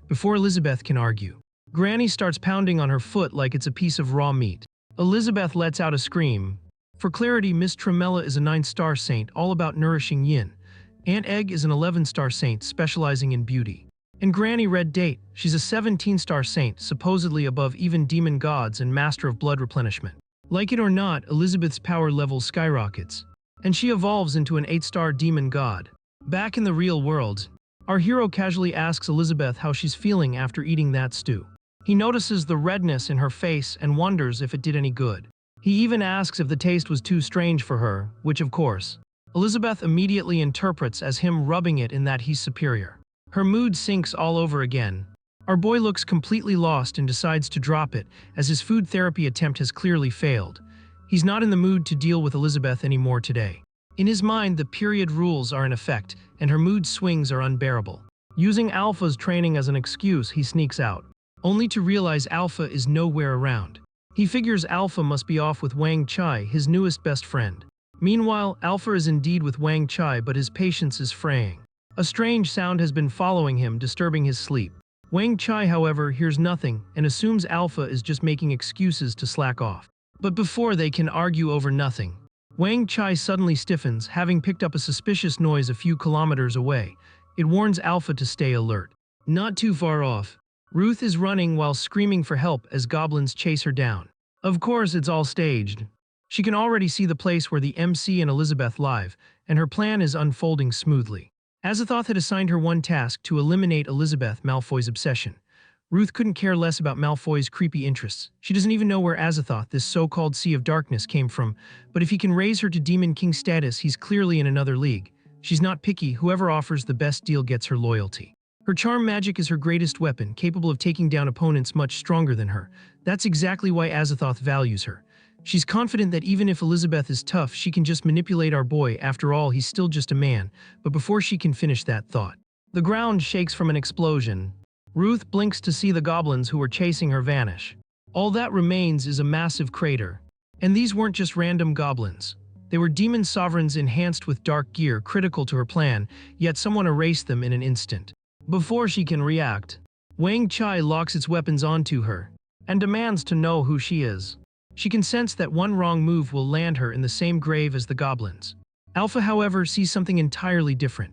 Before Elizabeth can argue, Granny starts pounding on her foot like it's a piece of raw meat. Elizabeth lets out a scream. For clarity, Miss Tremella is a 9-star saint all about nourishing yin. Aunt Egg is an 11-star saint specializing in beauty. And Granny Red Date, she's a 17-star saint supposedly above even demon gods and master of blood replenishment. Like it or not, Elizabeth's power level skyrockets, and she evolves into an 8-star demon god. Back in the real world, our hero casually asks Elizabeth how she's feeling after eating that stew. He notices the redness in her face and wonders if it did any good. He even asks if the taste was too strange for her, which of course, Elizabeth immediately interprets as him rubbing it in that he's superior. Her mood sinks all over again. Our boy looks completely lost and decides to drop it, as his food therapy attempt has clearly failed. He's not in the mood to deal with Elizabeth anymore today. In his mind, the period rules are in effect, and her mood swings are unbearable. Using Alpha's training as an excuse, he sneaks out, only to realize Alpha is nowhere around. He figures Alpha must be off with Wang Chai, his newest best friend. Meanwhile, Alpha is indeed with Wang Chai, but his patience is fraying. A strange sound has been following him, disturbing his sleep. Wang Chai, however, hears nothing and assumes Alpha is just making excuses to slack off. But before they can argue over nothing, Wang Chai suddenly stiffens, having picked up a suspicious noise a few kilometers away. It warns Alpha to stay alert. Not too far off, Ruth is running while screaming for help as goblins chase her down. Of course, it's all staged. She can already see the place where the MC and Elizabeth live, and her plan is unfolding smoothly. Azathoth had assigned her one task: to eliminate Elizabeth Malfoy's obsession. Ruth couldn't care less about Malfoy's creepy interests. She doesn't even know where Azathoth, this so-called Sea of Darkness, came from, but if he can raise her to Demon King status, he's clearly in another league. She's not picky. Whoever offers the best deal gets her loyalty. Her charm magic is her greatest weapon, capable of taking down opponents much stronger than her. That's exactly why Azathoth values her. She's confident that even if Elizabeth is tough, she can just manipulate our boy. After all, he's still just a man. But before she can finish that thought, the ground shakes from an explosion. Ruth blinks to see the goblins who were chasing her vanish. All that remains is a massive crater. And these weren't just random goblins. They were demon sovereigns enhanced with dark gear critical to her plan, yet someone erased them in an instant. Before she can react, Wang Chai locks its weapons onto her and demands to know who she is. She can sense that one wrong move will land her in the same grave as the goblins. Alpha, however, sees something entirely different.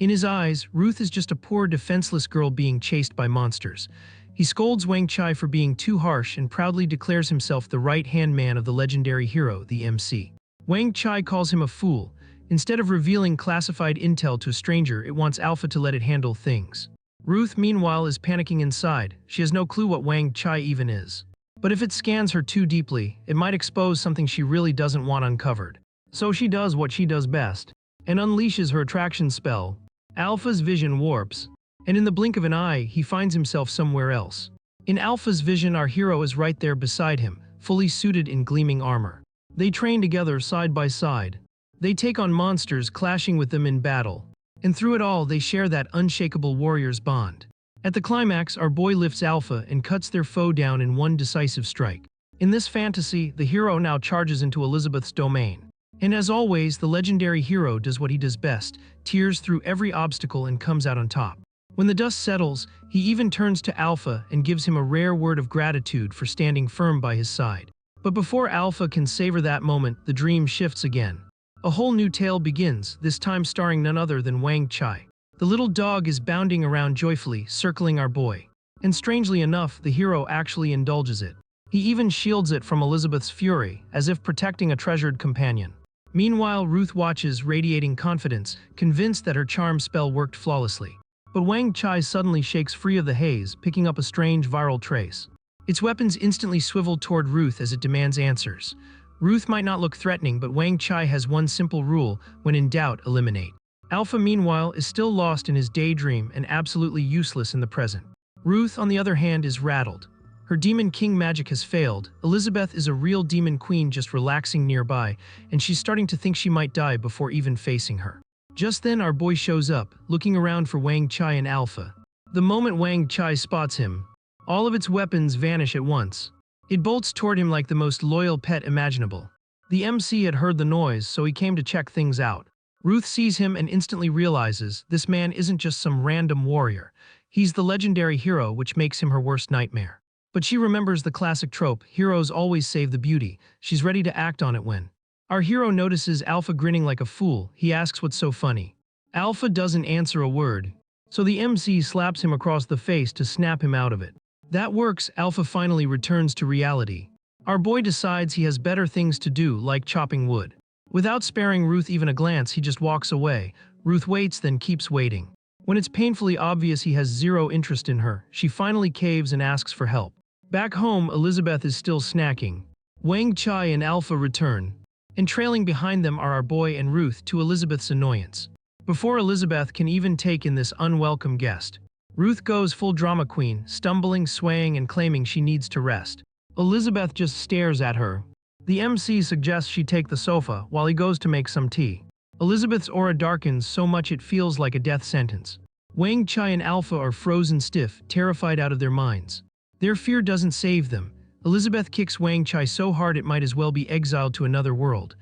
In his eyes, Ruth is just a poor, defenseless girl being chased by monsters. He scolds Wang Chai for being too harsh and proudly declares himself the right-hand man of the legendary hero, the MC. Wang Chai calls him a fool. Instead of revealing classified intel to a stranger, it wants Alpha to let it handle things. Ruth, meanwhile, is panicking inside. She has no clue what Wang Chai even is. But if it scans her too deeply, it might expose something she really doesn't want uncovered. So she does what she does best and unleashes her attraction spell. Alpha's vision warps, and in the blink of an eye, he finds himself somewhere else. In Alpha's vision, our hero is right there beside him, fully suited in gleaming armor. They train together side by side. They take on monsters, clashing with them in battle. And through it all, they share that unshakable warrior's bond. At the climax, our boy lifts Alpha and cuts their foe down in one decisive strike. In this fantasy, the hero now charges into Elizabeth's domain. And as always, the legendary hero does what he does best, tears through every obstacle and comes out on top. When the dust settles, he even turns to Alpha and gives him a rare word of gratitude for standing firm by his side. But before Alpha can savor that moment, the dream shifts again. A whole new tale begins, this time starring none other than Wang Chai. The little dog is bounding around joyfully, circling our boy. And strangely enough, the hero actually indulges it. He even shields it from Elizabeth's fury, as if protecting a treasured companion. Meanwhile, Ruth watches, radiating confidence, convinced that her charm spell worked flawlessly. But Wang Chai suddenly shakes free of the haze, picking up a strange viral trace. Its weapons instantly swivel toward Ruth as it demands answers. Ruth might not look threatening, but Wang Chai has one simple rule: when in doubt, eliminate. Alpha, meanwhile, is still lost in his daydream and absolutely useless in the present. Ruth, on the other hand, is rattled. Her Demon King magic has failed. Elizabeth is a real Demon Queen just relaxing nearby, and she's starting to think she might die before even facing her. Just then, our boy shows up, looking around for Wang Chai and Alpha. The moment Wang Chai spots him, all of its weapons vanish at once. It bolts toward him like the most loyal pet imaginable. The MC had heard the noise, so he came to check things out. Ruth sees him and instantly realizes this man isn't just some random warrior. He's the legendary hero, which makes him her worst nightmare. But she remembers the classic trope: heroes always save the beauty. She's ready to act on it when our hero notices Alpha grinning like a fool. He asks what's so funny. Alpha doesn't answer a word, so the MC slaps him across the face to snap him out of it. That works. Alpha finally returns to reality. Our boy decides he has better things to do, like chopping wood. Without sparing Ruth even a glance, he just walks away. Ruth waits, then keeps waiting. When it's painfully obvious he has zero interest in her, she finally caves and asks for help. Back home, Elizabeth is still snacking. Wang Chai and Alpha return, and trailing behind them are our boy and Ruth, to Elizabeth's annoyance. Before Elizabeth can even take in this unwelcome guest, Ruth goes full drama queen, stumbling, swaying, and claiming she needs to rest. Elizabeth just stares at her. The MC suggests she take the sofa while he goes to make some tea. Elizabeth's aura darkens so much it feels like a death sentence. Wang Chai and Alpha are frozen stiff, terrified out of their minds. Their fear doesn't save them. Elizabeth kicks Wang Chai so hard it might as well be exiled to another world.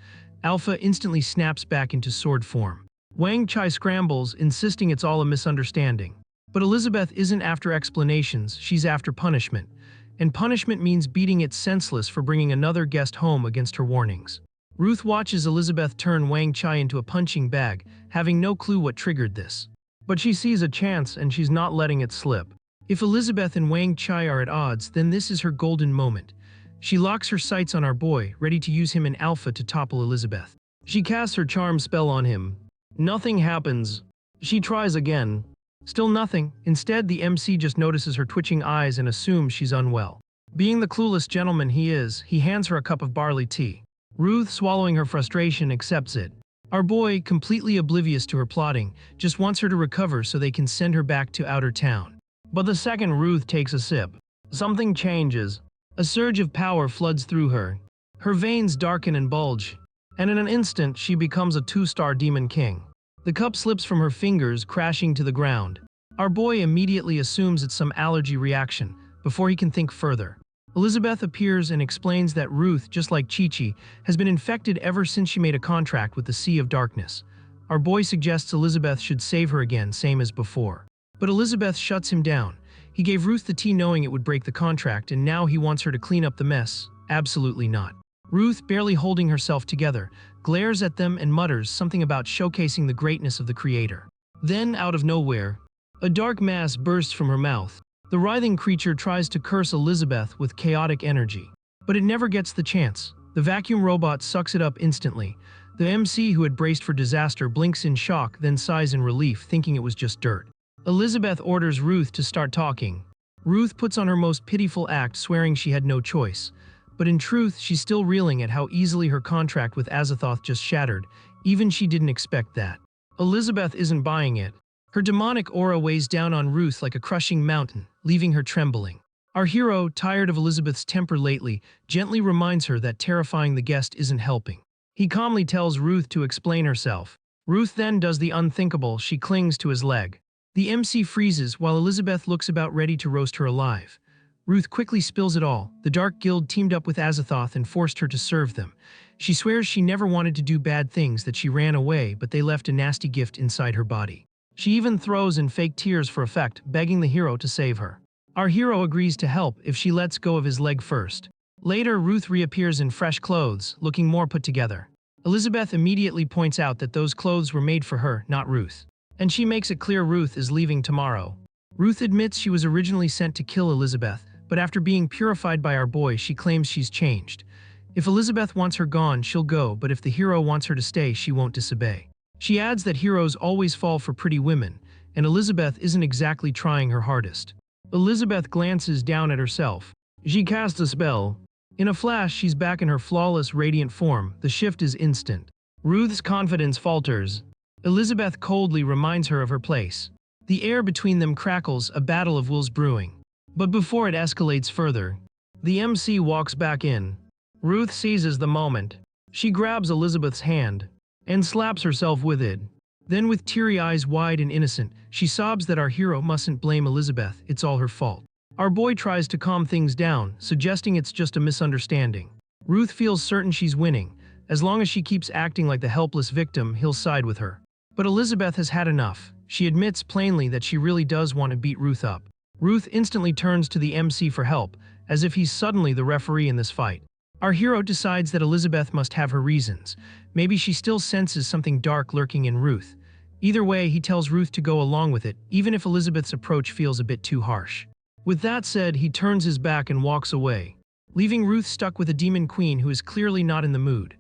Alpha instantly snaps back into sword form. Wang Chai scrambles, insisting it's all a misunderstanding. But Elizabeth isn't after explanations, she's after punishment. And punishment means beating it senseless for bringing another guest home against her warnings. Ruth watches Elizabeth turn Wang Chai into a punching bag, having no clue what triggered this. But she sees a chance and she's not letting it slip. If Elizabeth and Wang Chai are at odds, then this is her golden moment. She locks her sights on our boy, ready to use him in alpha to topple Elizabeth. She casts her charm spell on him. Nothing happens. She tries again. Still nothing. Instead, the MC just notices her twitching eyes and assumes she's unwell. Being the clueless gentleman he is, he hands her a cup of barley tea. Ruth, swallowing her frustration, accepts it. Our boy, completely oblivious to her plotting, just wants her to recover so they can send her back to outer town. But the second Ruth takes a sip, something changes. A surge of power floods through her. Her veins darken and bulge, and in an instant she becomes a 2-star demon king. The cup slips from her fingers, crashing to the ground. Our boy immediately assumes it's some allergy reaction, before he can think further. Elizabeth appears and explains that Ruth, just like Chi-Chi, has been infected ever since she made a contract with the Sea of Darkness. Our boy suggests Elizabeth should save her again, same as before. But Elizabeth shuts him down. He gave Ruth the tea knowing it would break the contract, and now he wants her to clean up the mess. Absolutely not. Ruth, barely holding herself together, glares at them and mutters something about showcasing the greatness of the Creator. Then, out of nowhere, a dark mass bursts from her mouth. The writhing creature tries to curse Elizabeth with chaotic energy, but it never gets the chance. The vacuum robot sucks it up instantly. The MC, who had braced for disaster, blinks in shock, then sighs in relief, thinking it was just dirt. Elizabeth orders Ruth to start talking. Ruth puts on her most pitiful act, swearing she had no choice. But in truth, she's still reeling at how easily her contract with Azathoth just shattered. Even she didn't expect that. Elizabeth isn't buying it. Her demonic aura weighs down on Ruth like a crushing mountain, leaving her trembling. Our hero, tired of Elizabeth's temper lately, gently reminds her that terrifying the guest isn't helping. He calmly tells Ruth to explain herself. Ruth then does the unthinkable. She clings to his leg. The MC freezes while Elizabeth looks about ready to roast her alive. Ruth quickly spills it all. The Dark Guild teamed up with Azathoth and forced her to serve them. She swears she never wanted to do bad things, that she ran away, but they left a nasty gift inside her body. She even throws in fake tears for effect, begging the hero to save her. Our hero agrees to help if she lets go of his leg first. Later, Ruth reappears in fresh clothes, looking more put together. Elizabeth immediately points out that those clothes were made for her, not Ruth. And she makes it clear Ruth is leaving tomorrow. Ruth admits she was originally sent to kill Elizabeth, but after being purified by our boy, she claims she's changed. If Elizabeth wants her gone, she'll go, but if the hero wants her to stay, she won't disobey. She adds that heroes always fall for pretty women, and Elizabeth isn't exactly trying her hardest. Elizabeth glances down at herself. She casts a spell. In a flash, she's back in her flawless, radiant form. The shift is instant. Ruth's confidence falters. Elizabeth coldly reminds her of her place. The air between them crackles, a battle of wills brewing. But before it escalates further, the MC walks back in. Ruth seizes the moment. She grabs Elizabeth's hand and slaps herself with it. Then, with teary eyes wide and innocent, she sobs that our hero mustn't blame Elizabeth, it's all her fault. Our boy tries to calm things down, suggesting it's just a misunderstanding. Ruth feels certain she's winning. As long as she keeps acting like the helpless victim, he'll side with her. But Elizabeth has had enough. She admits plainly that she really does want to beat Ruth up. Ruth instantly turns to the MC for help, as if he's suddenly the referee in this fight. Our hero decides that Elizabeth must have her reasons. Maybe she still senses something dark lurking in Ruth. Either way, he tells Ruth to go along with it, even if Elizabeth's approach feels a bit too harsh. With that said, he turns his back and walks away, leaving Ruth stuck with a demon queen who is clearly not in the mood.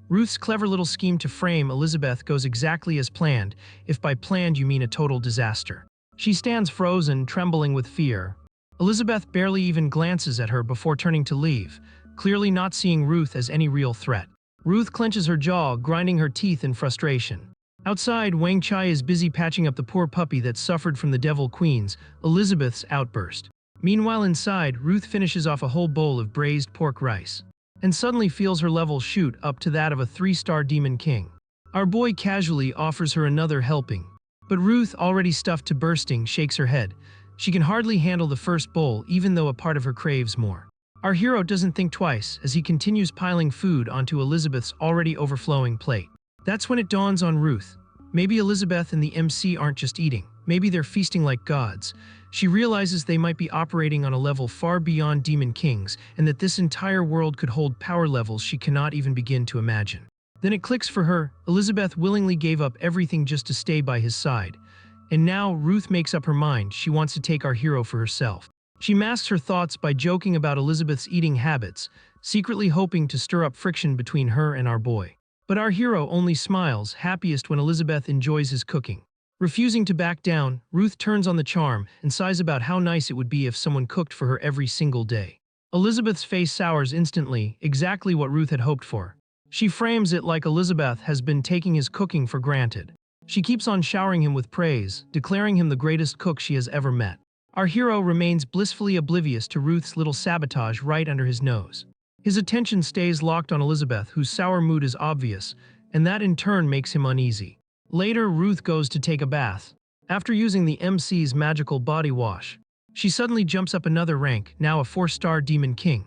Ruth's clever little scheme to frame Elizabeth goes exactly as planned, if by planned you mean a total disaster. She stands frozen, trembling with fear. Elizabeth barely even glances at her before turning to leave, clearly not seeing Ruth as any real threat. Ruth clenches her jaw, grinding her teeth in frustration. Outside, Wang Chai is busy patching up the poor puppy that suffered from the Devil Queen's, Elizabeth's, outburst. Meanwhile inside, Ruth finishes off a whole bowl of braised pork rice, and suddenly feels her level shoot up to that of a 3-star demon king. Our boy casually offers her another helping, but Ruth, already stuffed to bursting, shakes her head. She can hardly handle the first bowl, even though a part of her craves more. Our hero doesn't think twice as he continues piling food onto Elizabeth's already overflowing plate. That's when it dawns on Ruth. Maybe Elizabeth and the MC aren't just eating. Maybe they're feasting like gods. She realizes they might be operating on a level far beyond demon kings, and that this entire world could hold power levels she cannot even begin to imagine. Then it clicks for her. Elizabeth willingly gave up everything just to stay by his side. And now Ruth makes up her mind. She wants to take our hero for herself. She masks her thoughts by joking about Elizabeth's eating habits, secretly hoping to stir up friction between her and our boy. But our hero only smiles, happiest when Elizabeth enjoys his cooking. Refusing to back down, Ruth turns on the charm and sighs about how nice it would be if someone cooked for her every single day. Elizabeth's face sours instantly, exactly what Ruth had hoped for. She frames it like Elizabeth has been taking his cooking for granted. She keeps on showering him with praise, declaring him the greatest cook she has ever met. Our hero remains blissfully oblivious to Ruth's little sabotage right under his nose. His attention stays locked on Elizabeth, whose sour mood is obvious, and that in turn makes him uneasy. Later, Ruth goes to take a bath. After using the MC's magical body wash, she suddenly jumps up another rank, now a 4-star demon king.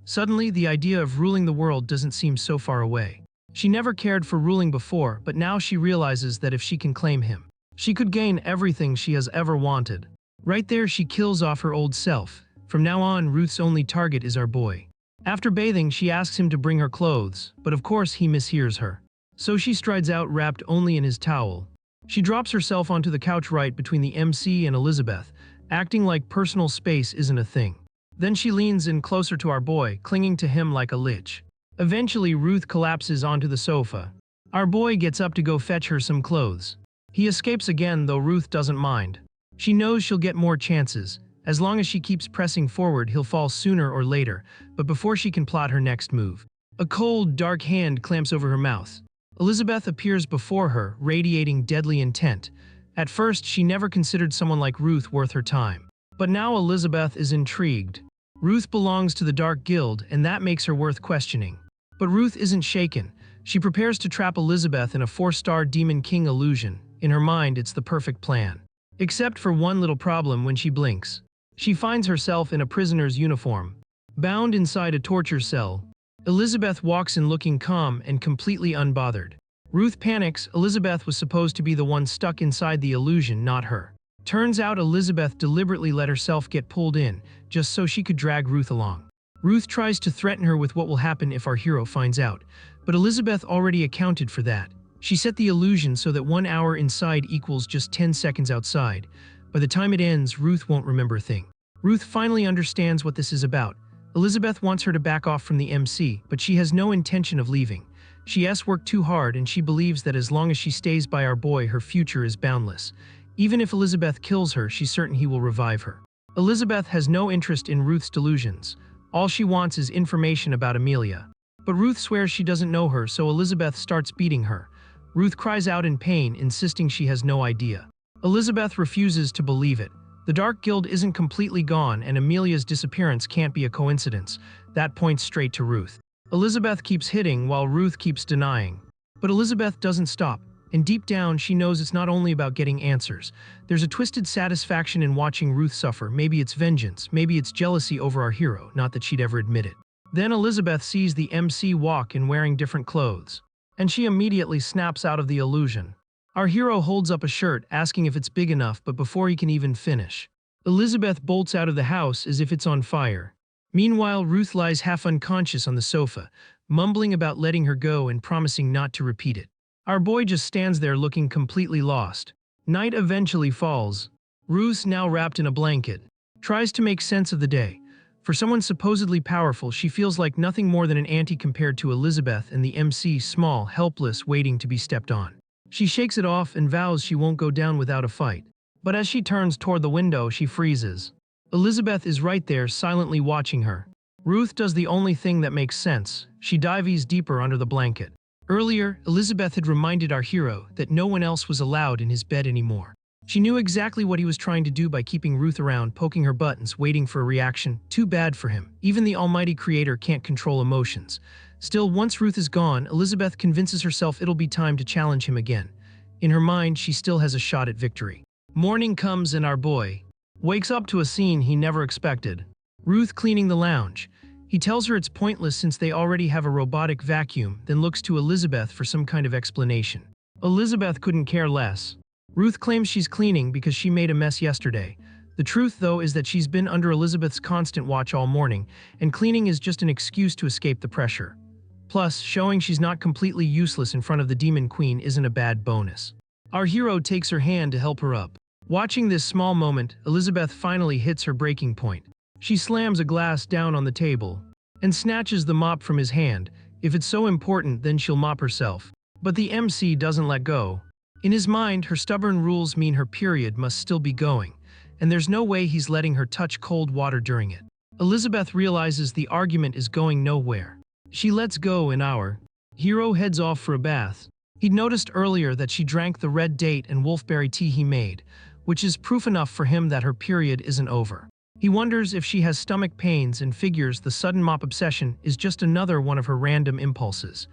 Suddenly, the idea of ruling the world doesn't seem so far away. She never cared for ruling before, but now she realizes that if she can claim him, she could gain everything she has ever wanted. Right there, she kills off her old self. From now on, Ruth's only target is our boy. After bathing, she asks him to bring her clothes, but of course he mishears her. So she strides out wrapped only in his towel. She drops herself onto the couch right between the MC and Elizabeth, acting like personal space isn't a thing. Then she leans in closer to our boy, clinging to him like a lich. Eventually, Ruth collapses onto the sofa. Our boy gets up to go fetch her some clothes. He escapes again, though Ruth doesn't mind. She knows she'll get more chances. As long as she keeps pressing forward, he'll fall sooner or later, but before she can plot her next move, a cold, dark hand clamps over her mouth. Elizabeth appears before her, radiating deadly intent. At first, she never considered someone like Ruth worth her time. But now Elizabeth is intrigued. Ruth belongs to the Dark Guild, and that makes her worth questioning. But Ruth isn't shaken. She prepares to trap Elizabeth in a 4-star demon king illusion. In her mind, it's the perfect plan. Except for one little problem: when she blinks, she finds herself in a prisoner's uniform, bound inside a torture cell. Elizabeth walks in looking calm and completely unbothered. Ruth panics. Elizabeth was supposed to be the one stuck inside the illusion, not her. Turns out Elizabeth deliberately let herself get pulled in, just so she could drag Ruth along. Ruth tries to threaten her with what will happen if our hero finds out, but Elizabeth already accounted for that. She set the illusion so that 1 hour inside equals just 10 seconds outside. By the time it ends, Ruth won't remember a thing. Ruth finally understands what this is about. Elizabeth wants her to back off from the MC, but she has no intention of leaving. She has worked too hard, and she believes that as long as she stays by our boy, her future is boundless. Even if Elizabeth kills her, she's certain he will revive her. Elizabeth has no interest in Ruth's delusions. All she wants is information about Amelia. But Ruth swears she doesn't know her, so Elizabeth starts beating her. Ruth cries out in pain, insisting she has no idea. Elizabeth refuses to believe it. The Dark Guild isn't completely gone, and Amelia's disappearance can't be a coincidence. That points straight to Ruth. Elizabeth keeps hitting while Ruth keeps denying. But Elizabeth doesn't stop, and deep down she knows it's not only about getting answers. There's a twisted satisfaction in watching Ruth suffer. Maybe it's vengeance, maybe it's jealousy over our hero, not that she'd ever admit it. Then Elizabeth sees the MC walk in wearing different clothes, and she immediately snaps out of the illusion. Our hero holds up a shirt, asking if it's big enough, but before he can even finish, Elizabeth bolts out of the house as if it's on fire. Meanwhile, Ruth lies half unconscious on the sofa, mumbling about letting her go and promising not to repeat it. Our boy just stands there looking completely lost. Night eventually falls. Ruth, now wrapped in a blanket, tries to make sense of the day. For someone supposedly powerful, she feels like nothing more than an auntie compared to Elizabeth and the MC, small, helpless, waiting to be stepped on. She shakes it off and vows she won't go down without a fight. But as she turns toward the window, she freezes. Elizabeth is right there, silently watching her. Ruth does the only thing that makes sense. She dives deeper under the blanket. Earlier, Elizabeth had reminded our hero that no one else was allowed in his bed anymore. She knew exactly what he was trying to do by keeping Ruth around, poking her buttons, waiting for a reaction. Too bad for him. Even the almighty creator can't control emotions. Still, once Ruth is gone, Elizabeth convinces herself it'll be time to challenge him again. In her mind, she still has a shot at victory. Morning comes and our boy wakes up to a scene he never expected. Ruth cleaning the lounge. He tells her it's pointless since they already have a robotic vacuum, then looks to Elizabeth for some kind of explanation. Elizabeth couldn't care less. Ruth claims she's cleaning because she made a mess yesterday. The truth, though, is that she's been under Elizabeth's constant watch all morning, and cleaning is just an excuse to escape the pressure. Plus, showing she's not completely useless in front of the Demon Queen isn't a bad bonus. Our hero takes her hand to help her up. Watching this small moment, Elizabeth finally hits her breaking point. She slams a glass down on the table and snatches the mop from his hand. If it's so important, then she'll mop herself. But the MC doesn't let go. In his mind, her stubborn rules mean her period must still be going, and there's no way he's letting her touch cold water during it. Elizabeth realizes the argument is going nowhere. She lets go and our hero heads off for a bath. He'd noticed earlier that she drank the red date and wolfberry tea he made, which is proof enough for him that her period isn't over. He wonders if she has stomach pains and figures the sudden mop obsession is just another one of her random impulses.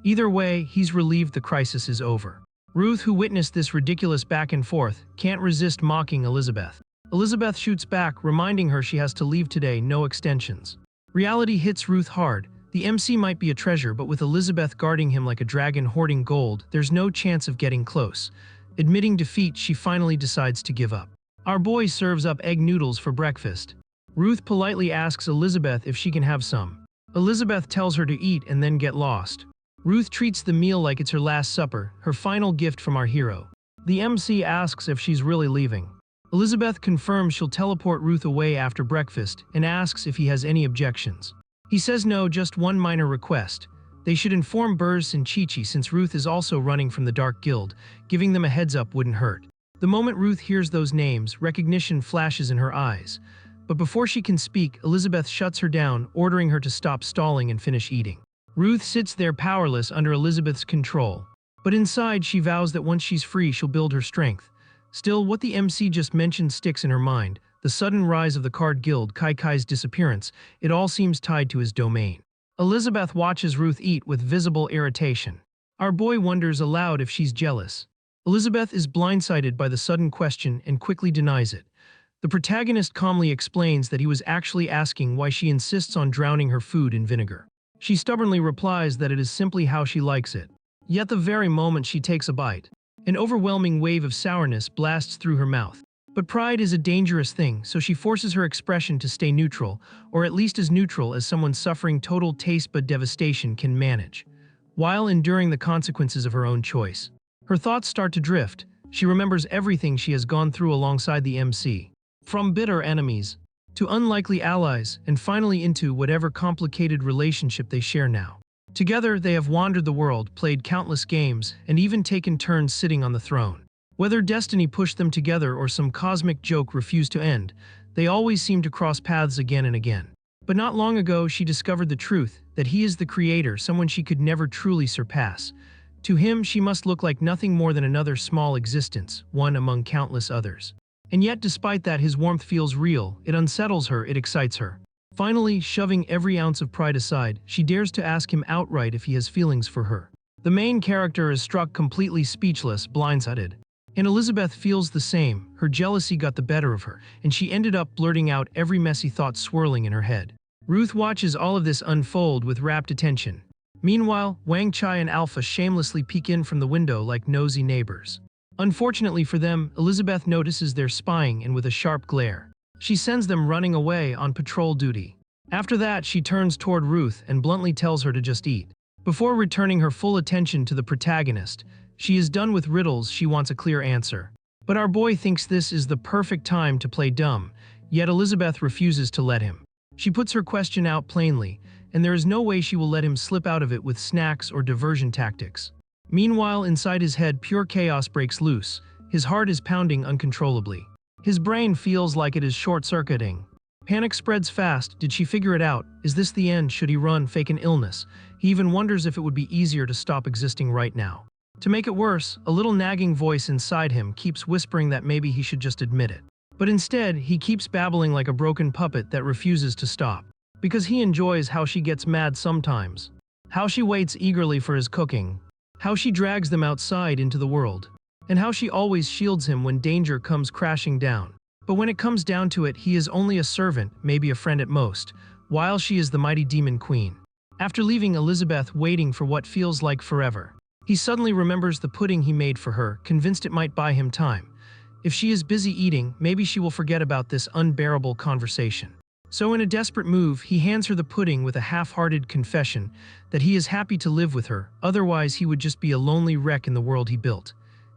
Either way, he's relieved the crisis is over. Ruth, who witnessed this ridiculous back and forth, can't resist mocking Elizabeth. Elizabeth shoots back, reminding her she has to leave today, no extensions. Reality hits Ruth hard. The MC might be a treasure, but with Elizabeth guarding him like a dragon hoarding gold, there's no chance of getting close. Admitting defeat, she finally decides to give up. Our boy serves up egg noodles for breakfast. Ruth politely asks Elizabeth if she can have some. Elizabeth tells her to eat and then get lost. Ruth treats the meal like it's her last supper, her final gift from our hero. The MC asks if she's really leaving. Elizabeth confirms she'll teleport Ruth away after breakfast and asks if he has any objections. He says no, just one minor request. They should inform Burrs and Chi-Chi since Ruth is also running from the Dark Guild. Giving them a heads up wouldn't hurt. The moment Ruth hears those names, recognition flashes in her eyes. But before she can speak, Elizabeth shuts her down, ordering her to stop stalling and finish eating. Ruth sits there powerless under Elizabeth's control. But inside, she vows that once she's free, she'll build her strength. Still, what the MC just mentioned sticks in her mind. The sudden rise of the Card Guild, Kai Kai's disappearance, it all seems tied to his domain. Elizabeth watches Ruth eat with visible irritation. Our boy wonders aloud if she's jealous. Elizabeth is blindsided by the sudden question and quickly denies it. The protagonist calmly explains that he was actually asking why she insists on drowning her food in vinegar. She stubbornly replies that it is simply how she likes it. Yet the very moment she takes a bite, an overwhelming wave of sourness blasts through her mouth. But pride is a dangerous thing, so she forces her expression to stay neutral, or at least as neutral as someone suffering total taste bud devastation can manage, while enduring the consequences of her own choice. Her thoughts start to drift. She remembers everything she has gone through alongside the MC. From bitter enemies, to unlikely allies, and finally into whatever complicated relationship they share now. Together, they have wandered the world, played countless games, and even taken turns sitting on the throne. Whether destiny pushed them together or some cosmic joke refused to end, they always seem to cross paths again and again. But not long ago, she discovered the truth, that he is the creator, someone she could never truly surpass. To him, she must look like nothing more than another small existence, one among countless others. And yet, despite that, his warmth feels real. It unsettles her, it excites her. Finally, shoving every ounce of pride aside, she dares to ask him outright if he has feelings for her. The main character is struck completely speechless, blindsided. And Elizabeth feels the same. Her jealousy got the better of her, and she ended up blurting out every messy thought swirling in her head. Ruth watches all of this unfold with rapt attention. Meanwhile, Wang Chai and Alpha shamelessly peek in from the window like nosy neighbors. Unfortunately for them, Elizabeth notices their spying and with a sharp glare, she sends them running away on patrol duty. After that, she turns toward Ruth and bluntly tells her to just eat. Before returning her full attention to the protagonist, she is done with riddles, she wants a clear answer. But our boy thinks this is the perfect time to play dumb, yet Elizabeth refuses to let him. She puts her question out plainly, and there is no way she will let him slip out of it with snacks or diversion tactics. Meanwhile, inside his head, pure chaos breaks loose. His heart is pounding uncontrollably. His brain feels like it is short-circuiting. Panic spreads fast. Did she figure it out? Is this the end? Should he run, fake an illness? He even wonders if it would be easier to stop existing right now. To make it worse, a little nagging voice inside him keeps whispering that maybe he should just admit it. But instead, he keeps babbling like a broken puppet that refuses to stop. Because he enjoys how she gets mad sometimes. How she waits eagerly for his cooking. How she drags them outside into the world. And how she always shields him when danger comes crashing down. But when it comes down to it, he is only a servant, maybe a friend at most, while she is the mighty demon queen. After leaving Elizabeth waiting for what feels like forever, He suddenly remembers the pudding he made for her, convinced it might buy him time. If she is busy eating, maybe she will forget about this unbearable conversation. So in a desperate move, he hands her the pudding with a half-hearted confession that he is happy to live with her, otherwise he would just be a lonely wreck in the world he built.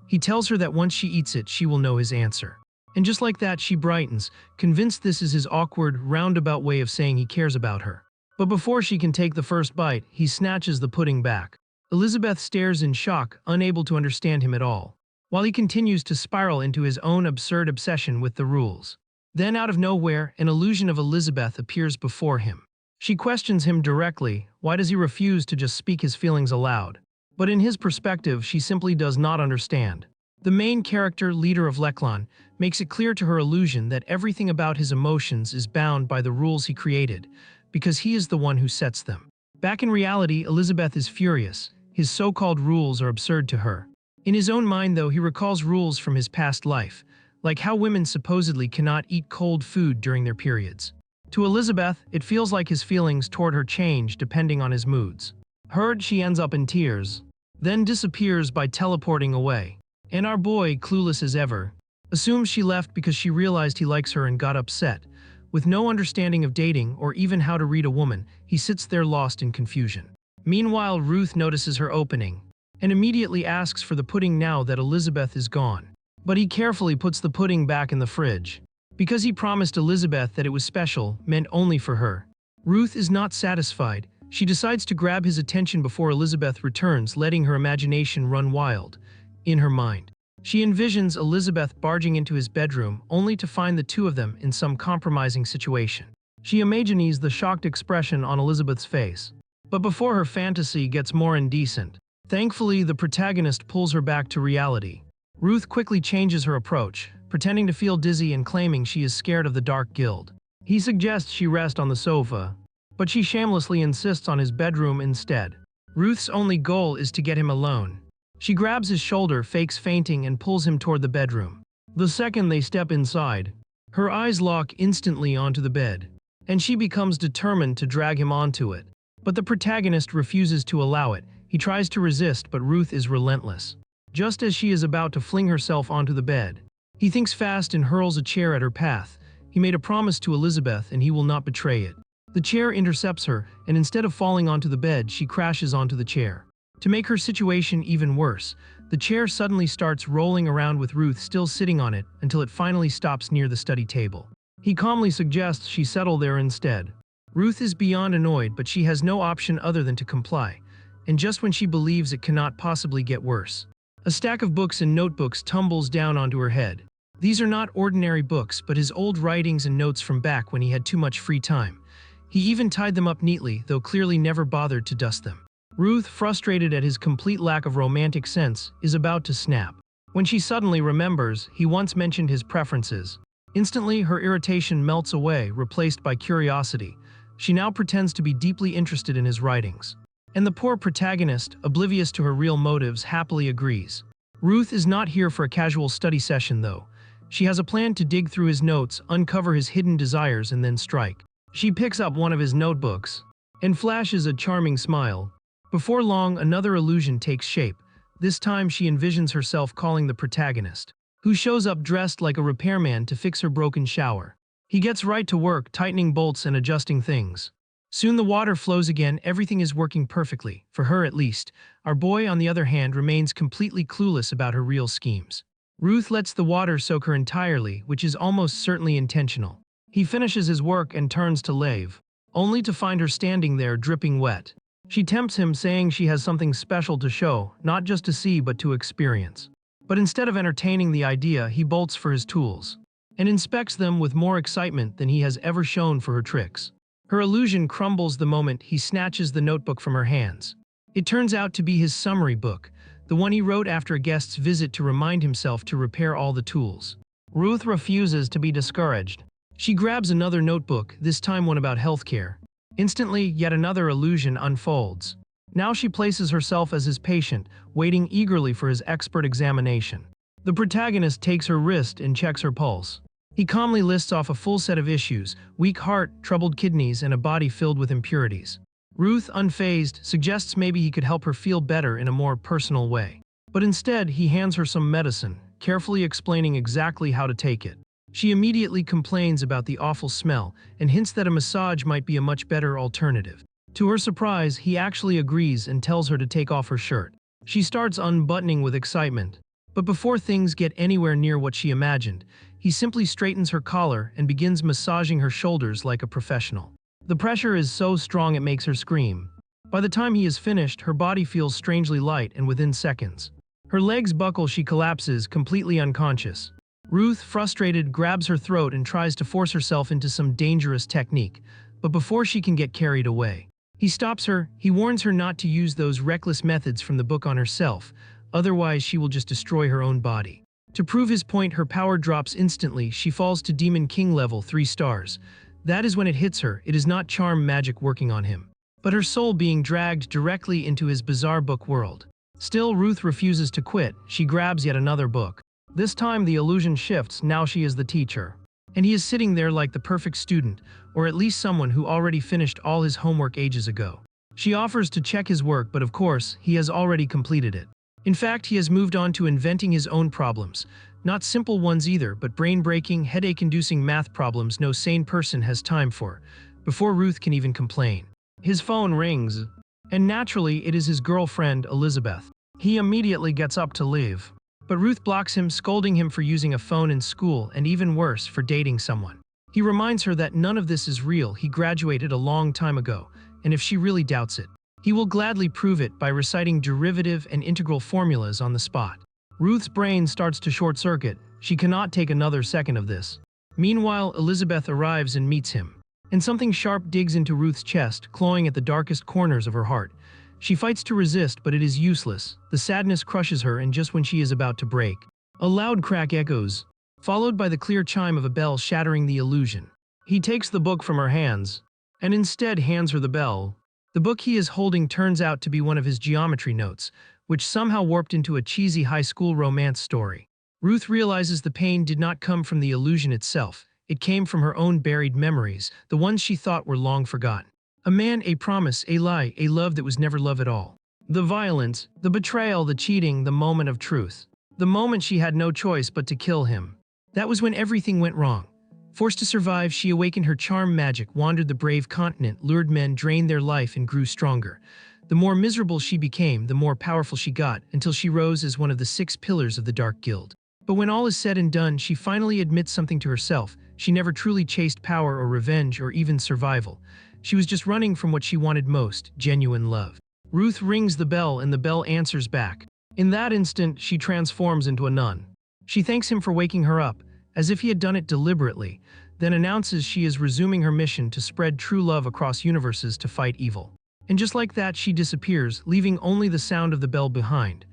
He tells her that once she eats it, she will know his answer. And just like that, she brightens, convinced this is his awkward, roundabout way of saying he cares about her. But before she can take the first bite, he snatches the pudding back. Elizabeth stares in shock, unable to understand him at all, while he continues to spiral into his own absurd obsession with the rules. Then out of nowhere, an illusion of Elizabeth appears before him. She questions him directly, why does he refuse to just speak his feelings aloud? But in his perspective, she simply does not understand. The main character, leader of Leklan, makes it clear to her illusion that everything about his emotions is bound by the rules he created, because he is the one who sets them. Back in reality, Elizabeth is furious. His so-called rules are absurd to her. In his own mind, though, he recalls rules from his past life, like how women supposedly cannot eat cold food during their periods. To Elizabeth, it feels like his feelings toward her change depending on his moods. Hurt, she ends up in tears, then disappears by teleporting away. And our boy, clueless as ever, assumes she left because she realized he likes her and got upset. With no understanding of dating or even how to read a woman, he sits there lost in confusion. Meanwhile, Ruth notices her opening and immediately asks for the pudding now that Elizabeth is gone. But he carefully puts the pudding back in the fridge, because he promised Elizabeth that it was special, meant only for her. Ruth is not satisfied. She decides to grab his attention before Elizabeth returns, letting her imagination run wild. In her mind, she envisions Elizabeth barging into his bedroom, only to find the two of them in some compromising situation. She imagines the shocked expression on Elizabeth's face. But before her fantasy gets more indecent, thankfully the protagonist pulls her back to reality. Ruth quickly changes her approach, pretending to feel dizzy and claiming she is scared of the dark guild. He suggests she rest on the sofa, but she shamelessly insists on his bedroom instead. Ruth's only goal is to get him alone. She grabs his shoulder, fakes fainting, and pulls him toward the bedroom. The second they step inside, her eyes lock instantly onto the bed, and she becomes determined to drag him onto it. But the protagonist refuses to allow it. He tries to resist, but Ruth is relentless. Just as she is about to fling herself onto the bed, he thinks fast and hurls a chair at her path. He made a promise to Elizabeth and he will not betray it. The chair intercepts her, and instead of falling onto the bed, she crashes onto the chair. To make her situation even worse, the chair suddenly starts rolling around with Ruth still sitting on it until it finally stops near the study table. He calmly suggests she settle there instead. Ruth is beyond annoyed, but she has no option other than to comply. And just when she believes it cannot possibly get worse, a stack of books and notebooks tumbles down onto her head. These are not ordinary books, but his old writings and notes from back when he had too much free time. He even tied them up neatly, though clearly never bothered to dust them. Ruth, frustrated at his complete lack of romantic sense, is about to snap, when she suddenly remembers he once mentioned his preferences. Instantly, her irritation melts away, replaced by curiosity. She now pretends to be deeply interested in his writings. And the poor protagonist, oblivious to her real motives, happily agrees. Ruth is not here for a casual study session, though. She has a plan to dig through his notes, uncover his hidden desires, and then strike. She picks up one of his notebooks and flashes a charming smile. Before long, another illusion takes shape. This time she envisions herself calling the protagonist, who shows up dressed like a repairman to fix her broken shower. He gets right to work, tightening bolts and adjusting things. Soon the water flows again, everything is working perfectly, for her at least. Our boy, on the other hand, remains completely clueless about her real schemes. Ruth lets the water soak her entirely, which is almost certainly intentional. He finishes his work and turns to leave, only to find her standing there dripping wet. She tempts him, saying she has something special to show, not just to see but to experience. But instead of entertaining the idea, he bolts for his tools and inspects them with more excitement than he has ever shown for her tricks. Her illusion crumbles the moment he snatches the notebook from her hands. It turns out to be his summary book, the one he wrote after a guest's visit to remind himself to repair all the tools. Ruth refuses to be discouraged. She grabs another notebook, this time one about healthcare. Instantly, yet another illusion unfolds. Now she places herself as his patient, waiting eagerly for his expert examination. The protagonist takes her wrist and checks her pulse. He calmly lists off a full set of issues: weak heart, troubled kidneys, and a body filled with impurities. Ruth, unfazed, suggests maybe he could help her feel better in a more personal way. But instead, he hands her some medicine, carefully explaining exactly how to take it. She immediately complains about the awful smell and hints that a massage might be a much better alternative. To her surprise, he actually agrees and tells her to take off her shirt. She starts unbuttoning with excitement. But before things get anywhere near what she imagined, he simply straightens her collar and begins massaging her shoulders like a professional. The pressure is so strong it makes her scream. By the time he is finished, her body feels strangely light, and within seconds, her legs buckle, she collapses, completely unconscious. Ruth, frustrated, grabs her throat and tries to force herself into some dangerous technique, but before she can get carried away, he stops her. He warns her not to use those reckless methods from the book on herself, otherwise she will just destroy her own body. To prove his point, her power drops instantly. She falls to Demon King level 3 stars. That is when it hits her. It is not charm magic working on him, but her soul being dragged directly into his bizarre book world. Still, Ruth refuses to quit. She grabs yet another book. This time the illusion shifts. Now she is the teacher. And he is sitting there like the perfect student, or at least someone who already finished all his homework ages ago. She offers to check his work, but of course, he has already completed it. In fact, he has moved on to inventing his own problems. Not simple ones either, but brain-breaking, headache-inducing math problems no sane person has time for, before Ruth can even complain. His phone rings, and naturally it is his girlfriend, Elizabeth. He immediately gets up to leave, but Ruth blocks him, scolding him for using a phone in school and even worse, for dating someone. He reminds her that none of this is real. He graduated a long time ago, and if she really doubts it, he will gladly prove it by reciting derivative and integral formulas on the spot. Ruth's brain starts to short-circuit. She cannot take another second of this. Meanwhile, Elizabeth arrives and meets him, and something sharp digs into Ruth's chest, clawing at the darkest corners of her heart. She fights to resist, but it is useless. The sadness crushes her, and just when she is about to break, a loud crack echoes, followed by the clear chime of a bell shattering the illusion. He takes the book from her hands, and instead hands her the bell. The book he is holding turns out to be one of his geometry notes, which somehow warped into a cheesy high school romance story. Ruth realizes the pain did not come from the illusion itself. It came from her own buried memories, the ones she thought were long forgotten. A man, a promise, a lie, a love that was never love at all. The violence, the betrayal, the cheating, the moment of truth. The moment she had no choice but to kill him. That was when everything went wrong. Forced to survive, she awakened her charm magic, wandered the brave continent, lured men, drained their life, and grew stronger. The more miserable she became, the more powerful she got, until she rose as one of the 6 pillars of the Dark Guild. But when all is said and done, she finally admits something to herself. She never truly chased power or revenge or even survival. She was just running from what she wanted most, genuine love. Ruth rings the bell, and the bell answers back. In that instant, she transforms into a nun. She thanks him for waking her up, as if he had done it deliberately, then announces she is resuming her mission to spread true love across universes to fight evil. And just like that, she disappears, leaving only the sound of the bell behind.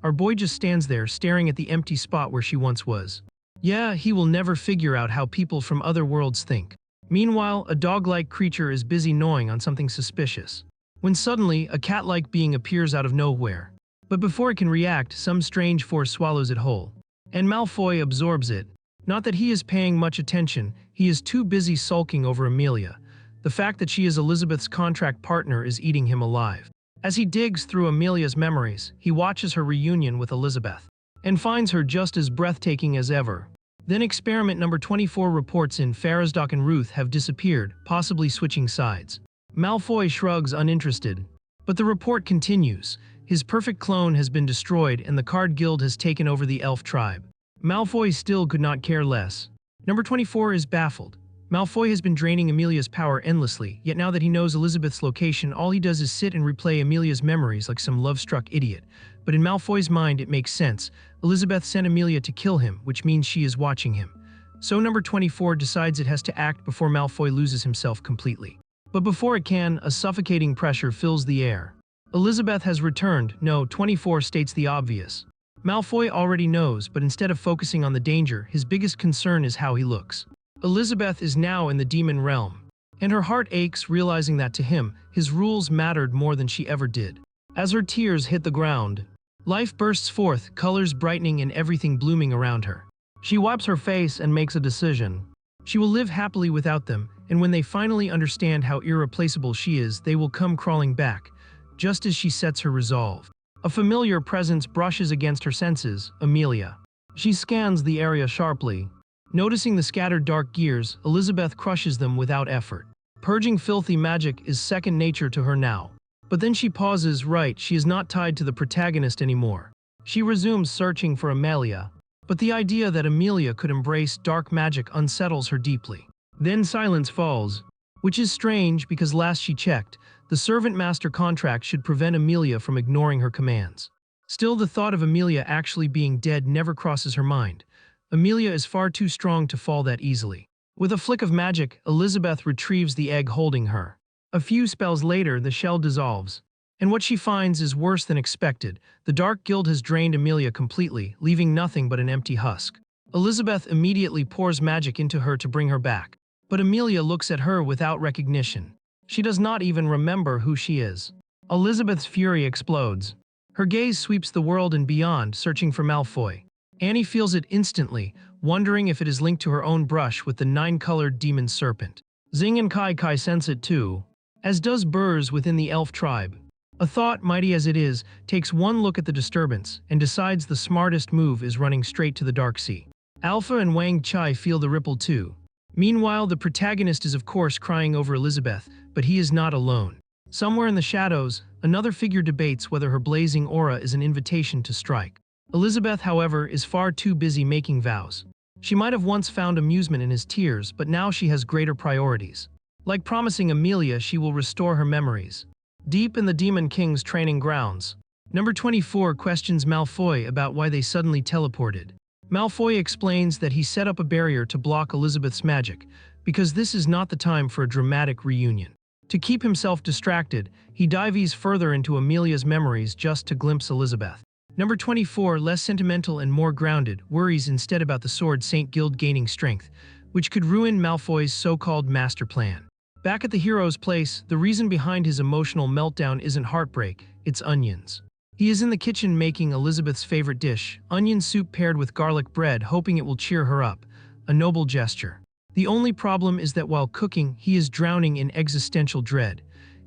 Our boy just stands there, staring at the empty spot where she once was. Yeah, he will never figure out how people from other worlds think. Meanwhile, a dog-like creature is busy gnawing on something suspicious, when suddenly a cat-like being appears out of nowhere. But before it can react, some strange force swallows it whole, and Malfoy absorbs it. Not that he is paying much attention, he is too busy sulking over Amelia. The fact that she is Elizabeth's contract partner is eating him alive. As he digs through Amelia's memories, he watches her reunion with Elizabeth, and finds her just as breathtaking as ever. Then experiment number 24 reports in. Farazdak and Ruth have disappeared, possibly switching sides. Malfoy shrugs, uninterested. But the report continues. His perfect clone has been destroyed, and the Card Guild has taken over the elf tribe. Malfoy still could not care less. Number 24 is baffled. Malfoy has been draining Amelia's power endlessly, yet now that he knows Elizabeth's location, all he does is sit and replay Amelia's memories like some love-struck idiot. But in Malfoy's mind, it makes sense. Elizabeth sent Amelia to kill him, which means she is watching him. So number 24 decides it has to act before Malfoy loses himself completely. But before it can, a suffocating pressure fills the air. Elizabeth has returned. No, 24 states the obvious. Malfoy already knows, but instead of focusing on the danger, his biggest concern is how he looks. Elizabeth is now in the demon realm, and her heart aches, realizing that to him, his rules mattered more than she ever did. As her tears hit the ground, life bursts forth, colors brightening and everything blooming around her. She wipes her face and makes a decision. She will live happily without them, and when they finally understand how irreplaceable she is, they will come crawling back, just as she sets her resolve. A familiar presence brushes against her senses, Amelia. She scans the area sharply. Noticing the scattered dark gears, Elizabeth crushes them without effort. Purging filthy magic is second nature to her now. But then she pauses. Right, she is not tied to the protagonist anymore. She resumes searching for Amelia, but the idea that Amelia could embrace dark magic unsettles her deeply. Then silence falls, which is strange because last she checked, the servant master contract should prevent Amelia from ignoring her commands. Still, the thought of Amelia actually being dead never crosses her mind. Amelia is far too strong to fall that easily. With a flick of magic, Elizabeth retrieves the egg holding her. A few spells later, the shell dissolves. And what she finds is worse than expected. The Dark Guild has drained Amelia completely, leaving nothing but an empty husk. Elizabeth immediately pours magic into her to bring her back. But Amelia looks at her without recognition. She does not even remember who she is. Elizabeth's fury explodes. Her gaze sweeps the world and beyond, searching for Malfoy. Annie feels it instantly, wondering if it is linked to her own brush with the nine-colored demon serpent. Xing and Kai sense it too, as does Burrs within the elf tribe. A thought, mighty as it is, takes one look at the disturbance and decides the smartest move is running straight to the Dark Sea. Alpha and Wang Chai feel the ripple too. Meanwhile, the protagonist is of course crying over Elizabeth, but he is not alone. Somewhere in the shadows, another figure debates whether her blazing aura is an invitation to strike. Elizabeth, however, is far too busy making vows. She might have once found amusement in his tears, but now she has greater priorities. Like promising Amelia she will restore her memories. Deep in the Demon King's training grounds, Number 24 questions Malfoy about why they suddenly teleported. Malfoy explains that he set up a barrier to block Elizabeth's magic, because this is not the time for a dramatic reunion. To keep himself distracted, he dives further into Amelia's memories just to glimpse Elizabeth. Number 24, less sentimental and more grounded, worries instead about the Sword Saint Guild gaining strength, which could ruin Malfoy's so-called master plan. Back at the hero's place, the reason behind his emotional meltdown isn't heartbreak, it's onions. He is in the kitchen making Elizabeth's favorite dish, onion soup paired with garlic bread, hoping it will cheer her up. A noble gesture. The only problem is that while cooking, he is drowning in existential dread.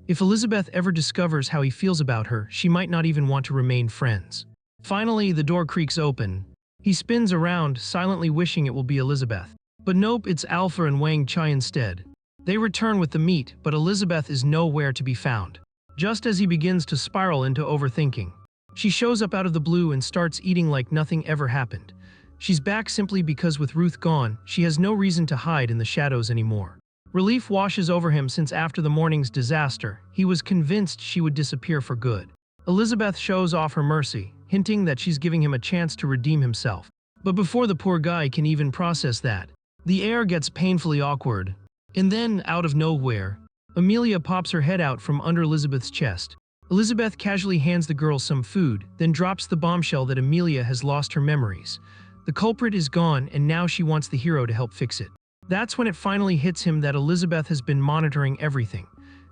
If Elizabeth ever discovers how he feels about her, she might not even want to remain friends. Finally, the door creaks open. He spins around, silently wishing it will be Elizabeth. But nope, it's Alpha and Wang Chai instead. They return with the meat, but Elizabeth is nowhere to be found. Just as he begins to spiral into overthinking, she shows up out of the blue and starts eating like nothing ever happened. She's back simply because with Ruth gone, she has no reason to hide in the shadows anymore. Relief washes over him since after the morning's disaster, he was convinced she would disappear for good. Elizabeth shows off her mercy, hinting that she's giving him a chance to redeem himself. But before the poor guy can even process that, the air gets painfully awkward. And then, out of nowhere, Amelia pops her head out from under Elizabeth's chest. Elizabeth casually hands the girl some food, then drops the bombshell that Amelia has lost her memories. The culprit is gone, and now she wants the hero to help fix it. That's when it finally hits him that Elizabeth has been monitoring everything.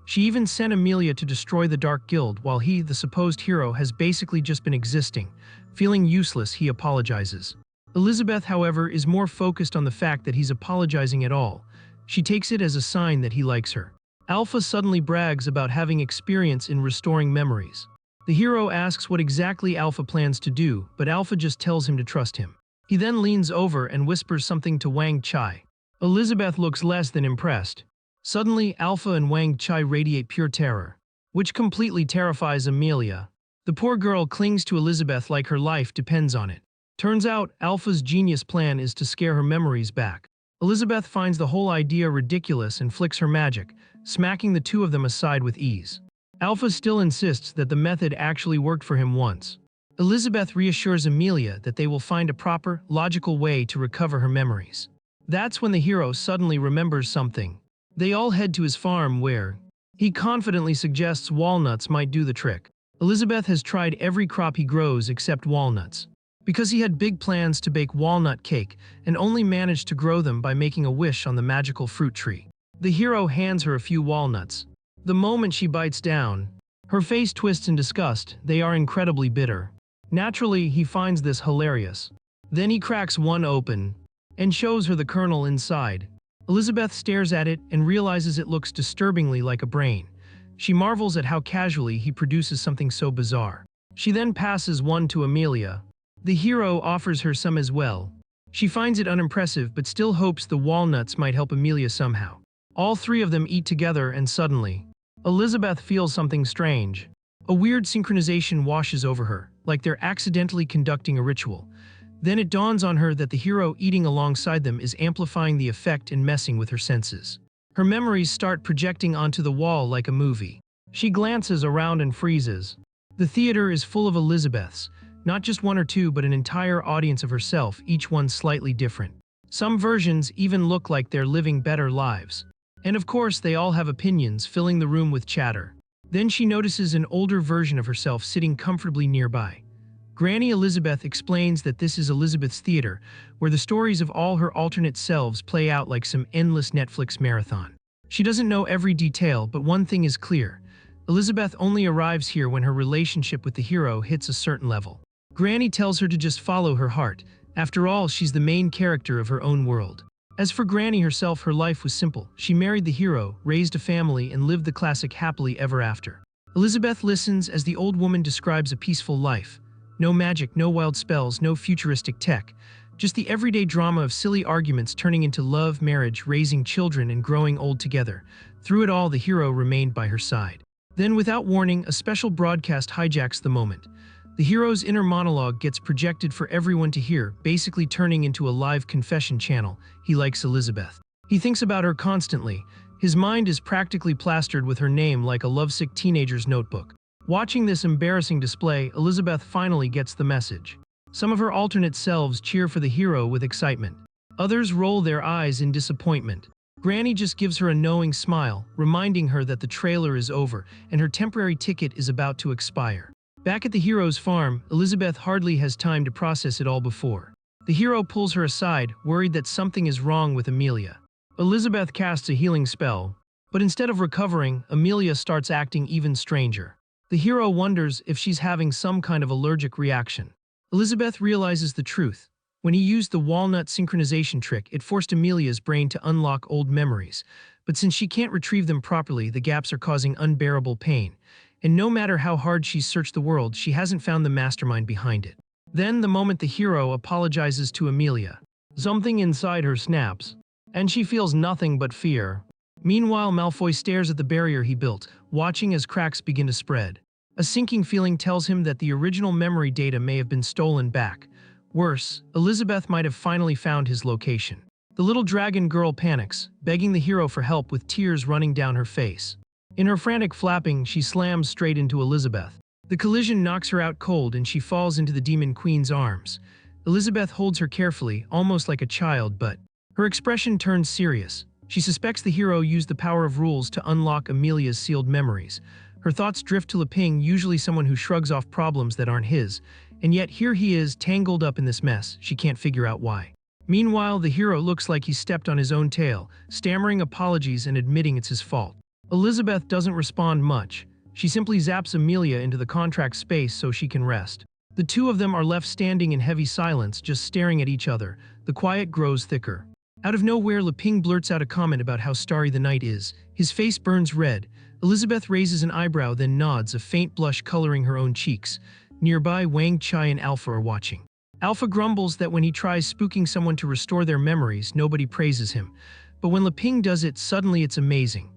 She even sent Amelia to destroy the Dark Guild, while he, the supposed hero, has basically just been existing. Feeling useless, he apologizes. Elizabeth, however, is more focused on the fact that he's apologizing at all. She takes it as a sign that he likes her. Alpha suddenly brags about having experience in restoring memories. The hero asks what exactly Alpha plans to do, but Alpha just tells him to trust him. He then leans over and whispers something to Wang Chai. Elizabeth looks less than impressed. Suddenly, Alpha and Wang Chai radiate pure terror, which completely terrifies Amelia. The poor girl clings to Elizabeth like her life depends on it. Turns out, Alpha's genius plan is to scare her memories back. Elizabeth finds the whole idea ridiculous and flicks her magic, smacking the two of them aside with ease. Alpha still insists that the method actually worked for him once. Elizabeth reassures Amelia that they will find a proper, logical way to recover her memories. That's when the hero suddenly remembers something. They all head to his farm where he confidently suggests walnuts might do the trick. Elizabeth has tried every crop he grows except walnuts, because he had big plans to bake walnut cake and only managed to grow them by making a wish on the magical fruit tree. The hero hands her a few walnuts. The moment she bites down, her face twists in disgust. They are incredibly bitter. Naturally, he finds this hilarious. Then he cracks one open and shows her the kernel inside. Elizabeth stares at it and realizes it looks disturbingly like a brain. She marvels at how casually he produces something so bizarre. She then passes one to Amelia. The hero offers her some as well. She finds it unimpressive but still hopes the walnuts might help Amelia somehow. All three of them eat together and suddenly, Elizabeth feels something strange. A weird synchronization washes over her, like they're accidentally conducting a ritual. Then it dawns on her that the hero eating alongside them is amplifying the effect and messing with her senses. Her memories start projecting onto the wall like a movie. She glances around and freezes. The theater is full of Elizabeths, not just one or two but an entire audience of herself, each one slightly different. Some versions even look like they're living better lives. And of course they all have opinions, filling the room with chatter. Then she notices an older version of herself sitting comfortably nearby. Granny Elizabeth explains that this is Elizabeth's theater, where the stories of all her alternate selves play out like some endless Netflix marathon. She doesn't know every detail, but one thing is clear. Elizabeth only arrives here when her relationship with the hero hits a certain level. Granny tells her to just follow her heart. After all, she's the main character of her own world. As for Granny herself, her life was simple. She married the hero, raised a family, and lived the classic happily ever after. Elizabeth listens as the old woman describes a peaceful life. No magic, no wild spells, no futuristic tech. Just the everyday drama of silly arguments turning into love, marriage, raising children, and growing old together. Through it all, the hero remained by her side. Then, without warning, a special broadcast hijacks the moment. The hero's inner monologue gets projected for everyone to hear, basically turning into a live confession channel. He likes Elizabeth. He thinks about her constantly. His mind is practically plastered with her name like a lovesick teenager's notebook. Watching this embarrassing display, Elizabeth finally gets the message. Some of her alternate selves cheer for the hero with excitement. Others roll their eyes in disappointment. Granny just gives her a knowing smile, reminding her that the trailer is over and her temporary ticket is about to expire. Back at the hero's farm, Elizabeth hardly has time to process it all before the hero pulls her aside, worried that something is wrong with Amelia. Elizabeth casts a healing spell, but instead of recovering, Amelia starts acting even stranger. The hero wonders if she's having some kind of allergic reaction. Elizabeth realizes the truth. When he used the walnut synchronization trick, it forced Amelia's brain to unlock old memories. But since she can't retrieve them properly, the gaps are causing unbearable pain. And no matter how hard she's searched the world, she hasn't found the mastermind behind it. Then, the moment the hero apologizes to Amelia, something inside her snaps, and she feels nothing but fear. Meanwhile, Malfoy stares at the barrier he built, watching as cracks begin to spread. A sinking feeling tells him that the original memory data may have been stolen back. Worse, Elizabeth might have finally found his location. The little dragon girl panics, begging the hero for help with tears running down her face. In her frantic flapping, she slams straight into Elizabeth. The collision knocks her out cold and she falls into the demon queen's arms. Elizabeth holds her carefully, almost like a child, but her expression turns serious. She suspects the hero used the power of rules to unlock Amelia's sealed memories. Her thoughts drift to Leping, usually someone who shrugs off problems that aren't his. And yet here he is, tangled up in this mess. She can't figure out why. Meanwhile, the hero looks like he stepped on his own tail, stammering apologies and admitting it's his fault. Elizabeth doesn't respond much. She simply zaps Amelia into the contract space so she can rest. The two of them are left standing in heavy silence, just staring at each other. The quiet grows thicker. Out of nowhere, Leping blurts out a comment about how starry the night is. His face burns red. Elizabeth raises an eyebrow, then nods, a faint blush coloring her own cheeks. Nearby, Wang Chai and Alpha are watching. Alpha grumbles that when he tries spooking someone to restore their memories, nobody praises him. But when Leping does it, suddenly it's amazing.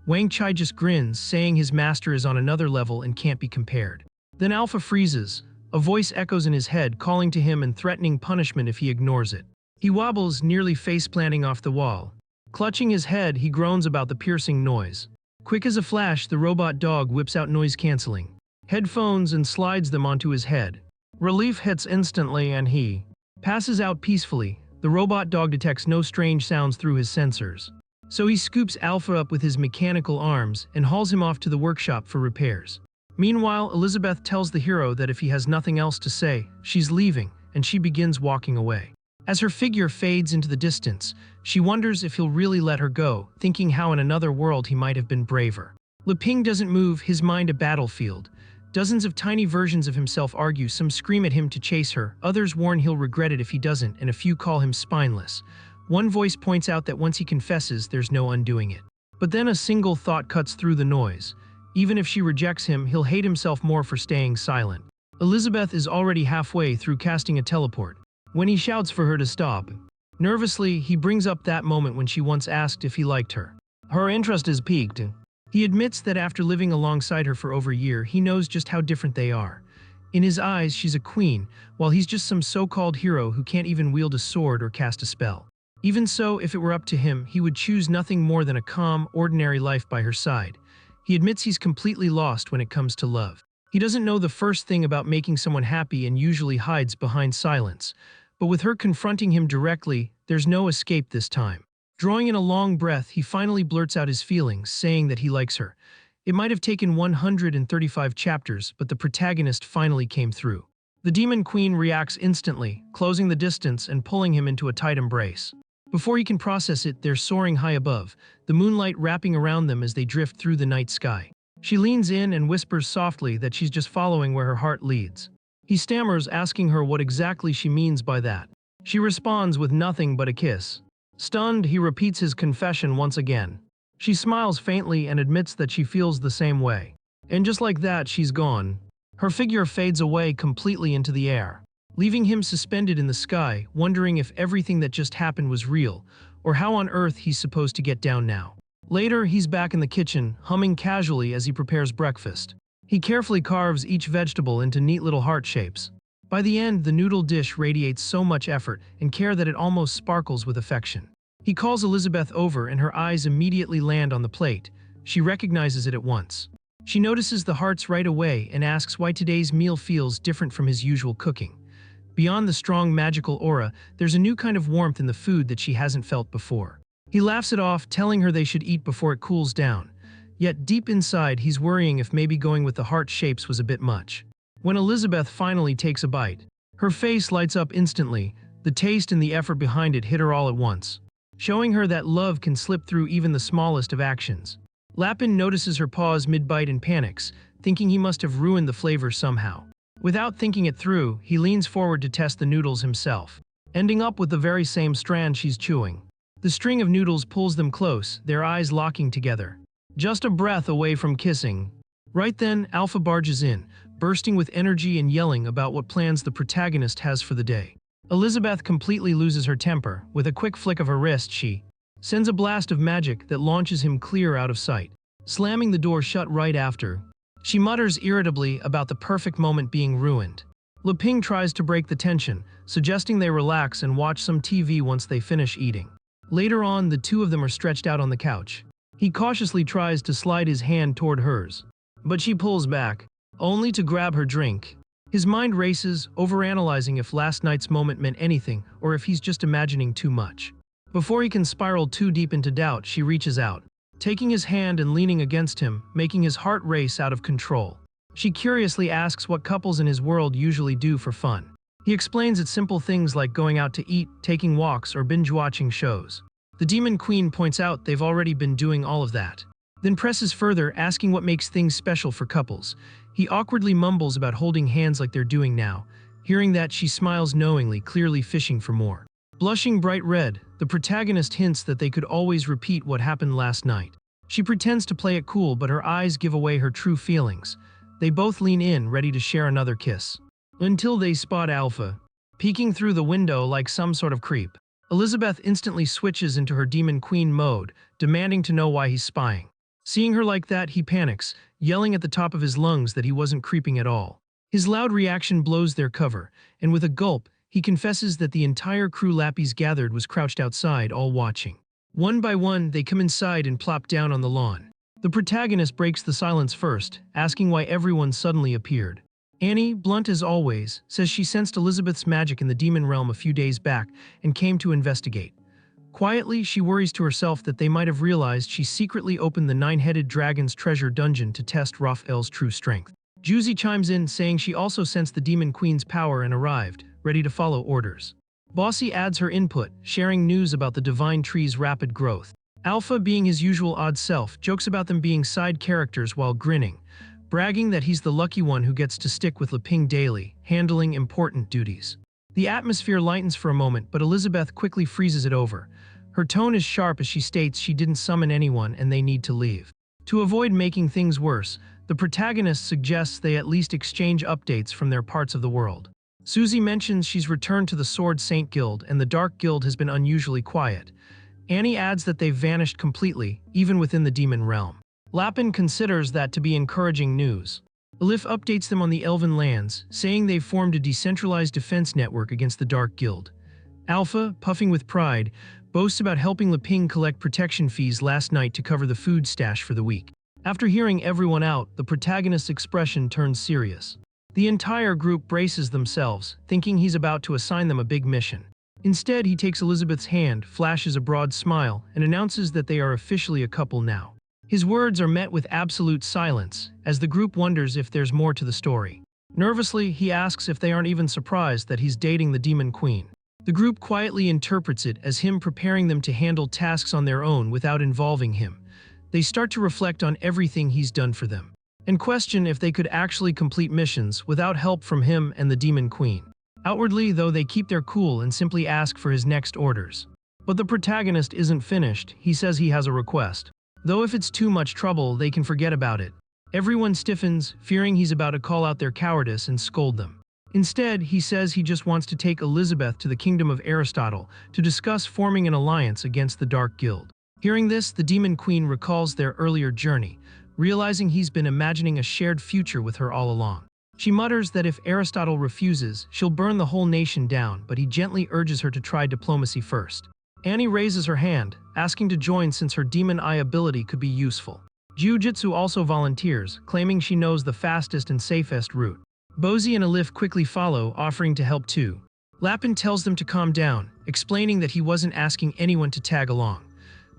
Wang Chai just grins, saying his master is on another level and can't be compared. Then Alpha freezes. A voice echoes in his head, calling to him and threatening punishment if he ignores it. He wobbles, nearly face-planting off the wall. Clutching his head, he groans about the piercing noise. Quick as a flash, the robot dog whips out noise-canceling headphones and slides them onto his head. Relief hits instantly and he passes out peacefully. The robot dog detects no strange sounds through his sensors. So he scoops Alpha up with his mechanical arms and hauls him off to the workshop for repairs. Meanwhile, Elizabeth tells the hero that if he has nothing else to say, she's leaving, and she begins walking away. As her figure fades into the distance, she wonders if he'll really let her go, thinking how in another world he might have been braver. Leping doesn't move, his mind a battlefield. Dozens of tiny versions of himself argue, some scream at him to chase her, others warn he'll regret it if he doesn't, and a few call him spineless. One voice points out that once he confesses, there's no undoing it. But then a single thought cuts through the noise. Even if she rejects him, he'll hate himself more for staying silent. Elizabeth is already halfway through casting a teleport when he shouts for her to stop. Nervously, he brings up that moment when she once asked if he liked her. Her interest is piqued. He admits that after living alongside her for over a year, he knows just how different they are. In his eyes, she's a queen, while he's just some so-called hero who can't even wield a sword or cast a spell. Even so, if it were up to him, he would choose nothing more than a calm, ordinary life by her side. He admits he's completely lost when it comes to love. He doesn't know the first thing about making someone happy and usually hides behind silence. But with her confronting him directly, there's no escape this time. Drawing in a long breath, he finally blurts out his feelings, saying that he likes her. It might have taken 135 chapters, but the protagonist finally came through. The Demon Queen reacts instantly, closing the distance and pulling him into a tight embrace. Before he can process it, they're soaring high above, the moonlight wrapping around them as they drift through the night sky. She leans in and whispers softly that she's just following where her heart leads. He stammers, asking her what exactly she means by that. She responds with nothing but a kiss. Stunned, he repeats his confession once again. She smiles faintly and admits that she feels the same way. And just like that, she's gone. Her figure fades away completely into the air, leaving him suspended in the sky, wondering if everything that just happened was real, or how on earth he's supposed to get down now. Later, he's back in the kitchen, humming casually as he prepares breakfast. He carefully carves each vegetable into neat little heart shapes. By the end, the noodle dish radiates so much effort and care that it almost sparkles with affection. He calls Elizabeth over and her eyes immediately land on the plate. She recognizes it at once. She notices the hearts right away and asks why today's meal feels different from his usual cooking. Beyond the strong magical aura, there's a new kind of warmth in the food that she hasn't felt before. He laughs it off, telling her they should eat before it cools down. Yet deep inside, he's worrying if maybe going with the heart shapes was a bit much. When Elizabeth finally takes a bite, her face lights up instantly. The taste and the effort behind it hit her all at once, showing her that love can slip through even the smallest of actions. Lapin notices her pause mid-bite and panics, thinking he must have ruined the flavor somehow. Without thinking it through, he leans forward to test the noodles himself, ending up with the very same strand she's chewing. The string of noodles pulls them close, their eyes locking together. Just a breath away from kissing. Right then, Alpha barges in, bursting with energy and yelling about what plans the protagonist has for the day. Elizabeth completely loses her temper. With a quick flick of her wrist, she sends a blast of magic that launches him clear out of sight, slamming the door shut right after. She mutters irritably about the perfect moment being ruined. Leping tries to break the tension, suggesting they relax and watch some TV once they finish eating. Later on, the two of them are stretched out on the couch. He cautiously tries to slide his hand toward hers, but she pulls back, only to grab her drink. His mind races, overanalyzing if last night's moment meant anything or if he's just imagining too much. Before he can spiral too deep into doubt, she reaches out, taking his hand and leaning against him, making his heart race out of control. She curiously asks what couples in his world usually do for fun. He explains it's simple things like going out to eat, taking walks, or binge-watching shows. The Demon Queen points out they've already been doing all of that, then presses further, asking what makes things special for couples. He awkwardly mumbles about holding hands like they're doing now. Hearing that, she smiles knowingly, clearly fishing for more. Blushing bright red, the protagonist hints that they could always repeat what happened last night. She pretends to play it cool, but her eyes give away her true feelings. They both lean in, ready to share another kiss. Until they spot Alpha, peeking through the window like some sort of creep. Elizabeth instantly switches into her Demon Queen mode, demanding to know why he's spying. Seeing her like that, he panics, yelling at the top of his lungs that he wasn't creeping at all. His loud reaction blows their cover, and with a gulp, he confesses that the entire crew Lappies gathered was crouched outside, all watching. One by one, they come inside and plop down on the lawn. The protagonist breaks the silence first, asking why everyone suddenly appeared. Annie, blunt as always, says she sensed Elizabeth's magic in the demon realm a few days back and came to investigate. Quietly, she worries to herself that they might have realized she secretly opened the nine-headed dragon's treasure dungeon to test Raphael's true strength. Juicy chimes in, saying she also sensed the Demon Queen's power and arrived, ready to follow orders. Bossy adds her input, sharing news about the Divine Tree's rapid growth. Alpha, being his usual odd self, jokes about them being side characters while grinning, bragging that he's the lucky one who gets to stick with Leping daily, handling important duties. The atmosphere lightens for a moment, but Elizabeth quickly freezes it over. Her tone is sharp as she states she didn't summon anyone and they need to leave. To avoid making things worse, the protagonist suggests they at least exchange updates from their parts of the world. Susie mentions she's returned to the Sword Saint Guild and the Dark Guild has been unusually quiet. Annie adds that they've vanished completely, even within the demon realm. Lapin considers that to be encouraging news. Elif updates them on the Elven lands, saying they've formed a decentralized defense network against the Dark Guild. Alpha, puffing with pride, boasts about helping Leping collect protection fees last night to cover the food stash for the week. After hearing everyone out, the protagonist's expression turns serious. The entire group braces themselves, thinking he's about to assign them a big mission. Instead, he takes Elizabeth's hand, flashes a broad smile, and announces that they are officially a couple now. His words are met with absolute silence, as the group wonders if there's more to the story. Nervously, he asks if they aren't even surprised that he's dating the Demon Queen. The group quietly interprets it as him preparing them to handle tasks on their own without involving him. They start to reflect on everything he's done for them, and question if they could actually complete missions without help from him and the Demon Queen. Outwardly, though, they keep their cool and simply ask for his next orders. But the protagonist isn't finished. He says he has a request. Though if it's too much trouble, they can forget about it. Everyone stiffens, fearing he's about to call out their cowardice and scold them. Instead, he says he just wants to take Elizabeth to the kingdom of Aristotle to discuss forming an alliance against the Dark Guild. Hearing this, the Demon Queen recalls their earlier journey, realizing he's been imagining a shared future with her all along. She mutters that if Aristotle refuses, she'll burn the whole nation down, but he gently urges her to try diplomacy first. Annie raises her hand, asking to join since her demon eye ability could be useful. Jiu-Jitsu also volunteers, claiming she knows the fastest and safest route. Bosie and Elif quickly follow, offering to help too. Lapin tells them to calm down, explaining that he wasn't asking anyone to tag along.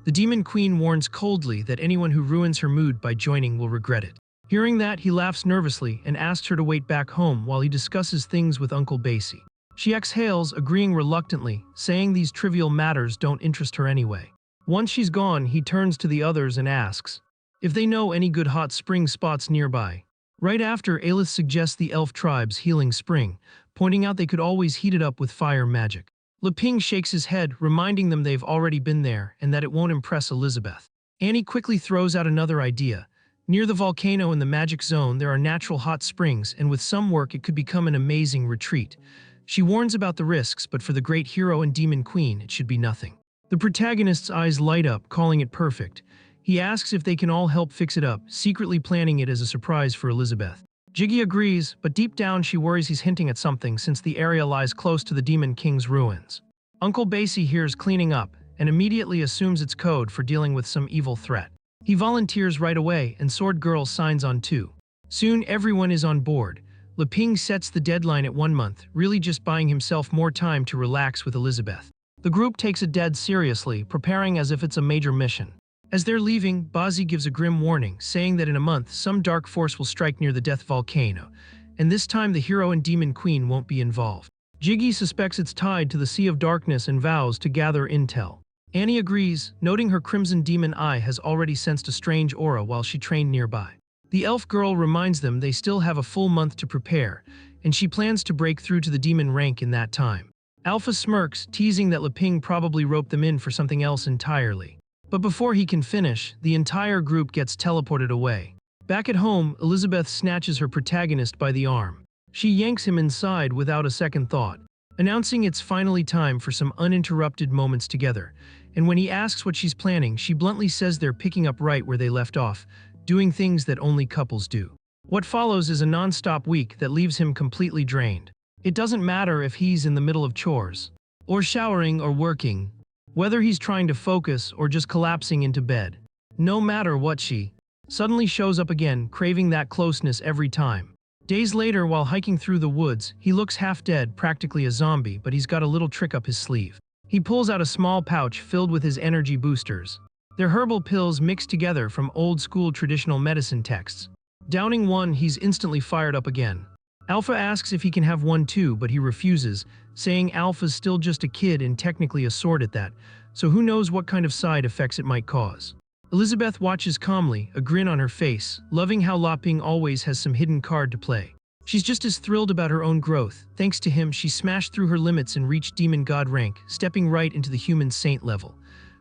The Demon Queen warns coldly that anyone who ruins her mood by joining will regret it. Hearing that, he laughs nervously and asks her to wait back home while he discusses things with Uncle Basie. She exhales, agreeing reluctantly, saying these trivial matters don't interest her anyway. Once she's gone, he turns to the others and asks if they know any good hot spring spots nearby. Right after, Aelith suggests the elf tribe's healing spring, pointing out they could always heat it up with fire magic. Leping shakes his head, reminding them they've already been there and that it won't impress Elizabeth. Annie quickly throws out another idea. Near the volcano in the magic zone, there are natural hot springs, and with some work it could become an amazing retreat. She warns about the risks, but for the great hero and Demon Queen, it should be nothing. The protagonist's eyes light up, calling it perfect. He asks if they can all help fix it up, secretly planning it as a surprise for Elizabeth. Jiggy agrees, but deep down she worries he's hinting at something since the area lies close to the Demon King's ruins. Uncle Basie hears cleaning up and immediately assumes it's code for dealing with some evil threat. He volunteers right away, and Sword Girl signs on too. Soon everyone is on board. Leping sets the deadline at 1 month, really just buying himself more time to relax with Elizabeth. The group takes it dead seriously, preparing as if it's a major mission. As they're leaving, Basie gives a grim warning, saying that in a month some dark force will strike near the Death Volcano, and this time the hero and Demon Queen won't be involved. Jiggy suspects it's tied to the Sea of Darkness and vows to gather intel. Annie agrees, noting her crimson demon eye has already sensed a strange aura while she trained nearby. The elf girl reminds them they still have a full month to prepare, and she plans to break through to the demon rank in that time. Alpha smirks, teasing that Leping probably roped them in for something else entirely. But before he can finish, the entire group gets teleported away. Back at home, Elizabeth snatches her protagonist by the arm. She yanks him inside without a second thought, announcing it's finally time for some uninterrupted moments together. And when he asks what she's planning, she bluntly says they're picking up right where they left off, doing things that only couples do. What follows is a non-stop week that leaves him completely drained. It doesn't matter if he's in the middle of chores, or showering or working, whether he's trying to focus or just collapsing into bed. No matter what, she suddenly shows up again, craving that closeness every time. Days later, while hiking through the woods, he looks half dead, practically a zombie, but he's got a little trick up his sleeve. He pulls out a small pouch filled with his energy boosters. They're herbal pills mixed together from old-school traditional medicine texts. Downing one, he's instantly fired up again. Alpha asks if he can have one too, but he refuses, saying Alpha's still just a kid and technically a sword at that, so who knows what kind of side effects it might cause. Elizabeth watches calmly, a grin on her face, loving how Laping always has some hidden card to play. She's just as thrilled about her own growth. Thanks to him, she smashed through her limits and reached demon god rank, stepping right into the human saint level.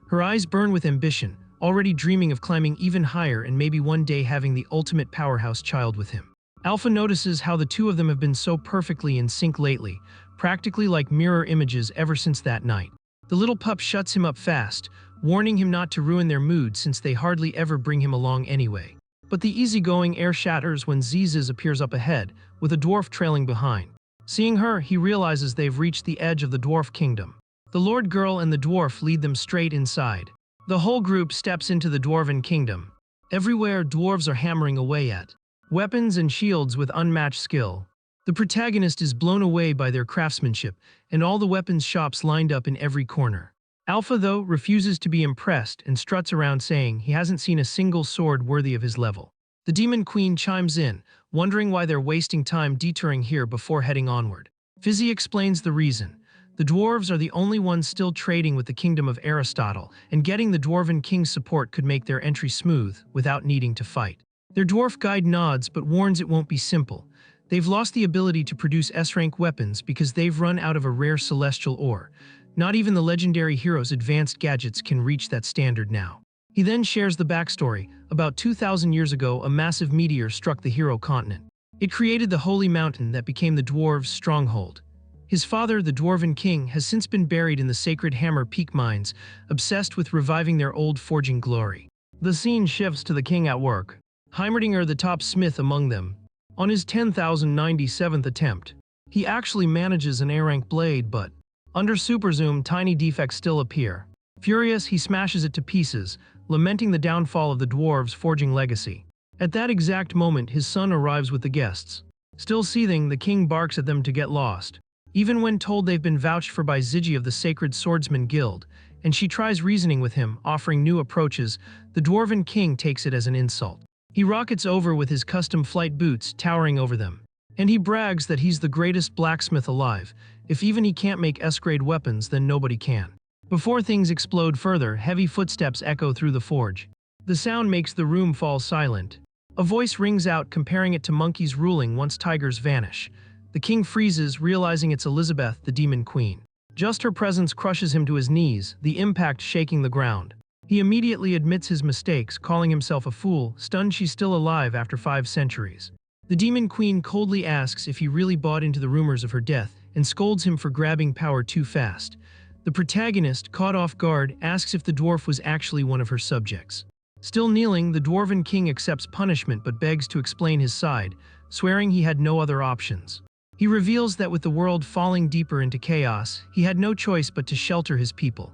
Her eyes burn with ambition, already dreaming of climbing even higher and maybe one day having the ultimate powerhouse child with him. Alpha notices how the two of them have been so perfectly in sync lately, practically like mirror images ever since that night. The little pup shuts him up fast, warning him not to ruin their mood since they hardly ever bring him along anyway. But the easygoing air shatters when Ziziz appears up ahead, with a dwarf trailing behind. Seeing her, he realizes they've reached the edge of the dwarf kingdom. The Lord Girl and the dwarf lead them straight inside. The whole group steps into the dwarven kingdom. Everywhere, dwarves are hammering away at weapons and shields with unmatched skill. The protagonist is blown away by their craftsmanship, and all the weapons shops lined up in every corner. Alpha, though, refuses to be impressed and struts around saying he hasn't seen a single sword worthy of his level. The Demon Queen chimes in, wondering why they're wasting time detouring here before heading onward. Fizzy explains the reason. The dwarves are the only ones still trading with the kingdom of Aristotle, and getting the Dwarven King's support could make their entry smooth, without needing to fight. Their dwarf guide nods but warns it won't be simple. They've lost the ability to produce S-rank weapons because they've run out of a rare celestial ore. Not even the legendary hero's advanced gadgets can reach that standard now. He then shares the backstory. About 2,000 years ago, a massive meteor struck the hero continent. It created the holy mountain that became the dwarves' stronghold. His father, the Dwarven King, has since been buried in the Sacred Hammer Peak mines, obsessed with reviving their old forging glory. The scene shifts to the king at work. Heimerdinger, the top smith among them, on his 10,097th attempt. He actually manages an A-rank blade, but under super zoom, tiny defects still appear. Furious, he smashes it to pieces, lamenting the downfall of the dwarves' forging legacy. At that exact moment, his son arrives with the guests. Still seething, the king barks at them to get lost. Even when told they've been vouched for by Ziggy of the Sacred Swordsman Guild, and she tries reasoning with him, offering new approaches, the Dwarven King takes it as an insult. He rockets over with his custom flight boots towering over them. And he brags that he's the greatest blacksmith alive. If even he can't make S-grade weapons, then nobody can. Before things explode further, heavy footsteps echo through the forge. The sound makes the room fall silent. A voice rings out comparing it to monkeys ruling once tigers vanish. The king freezes, realizing it's Elizabeth, the Demon Queen. Just her presence crushes him to his knees, the impact shaking the ground. He immediately admits his mistakes, calling himself a fool, stunned she's still alive after 5 centuries. The Demon Queen coldly asks if he really bought into the rumors of her death, and scolds him for grabbing power too fast. The protagonist, caught off guard, asks if the dwarf was actually one of her subjects. Still kneeling, the Dwarven King accepts punishment but begs to explain his side, swearing he had no other options. He reveals that with the world falling deeper into chaos, he had no choice but to shelter his people.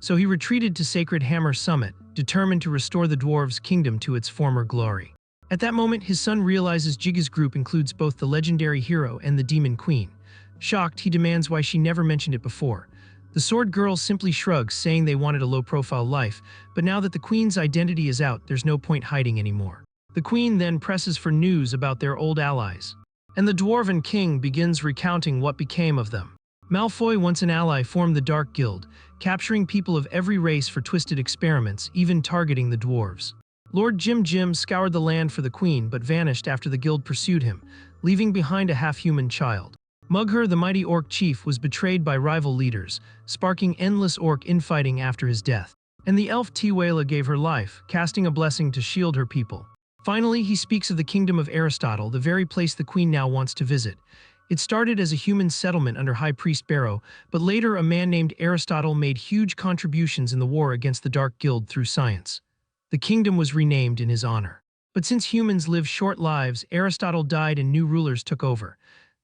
So he retreated to Sacred Hammer Summit, determined to restore the dwarves' kingdom to its former glory. At that moment, his son realizes Jigga's group includes both the legendary hero and the Demon Queen. Shocked, he demands why she never mentioned it before. The Sword Girl simply shrugs, saying they wanted a low-profile life, but now that the Queen's identity is out, there's no point hiding anymore. The Queen then presses for news about their old allies. And the Dwarven King begins recounting what became of them. Malfoy, once an ally, formed the Dark Guild, capturing people of every race for twisted experiments, even targeting the dwarves. Lord Jim scoured the land for the Queen but vanished after the guild pursued him, leaving behind a half-human child. Mugher, the mighty orc chief, was betrayed by rival leaders, sparking endless orc infighting after his death. And the elf Tiwela gave her life, casting a blessing to shield her people. Finally, he speaks of the kingdom of Aristotle, the very place the Queen now wants to visit. It started as a human settlement under High Priest Barrow, but later a man named Aristotle made huge contributions in the war against the Dark Guild through science. The kingdom was renamed in his honor. But since humans live short lives, Aristotle died and new rulers took over.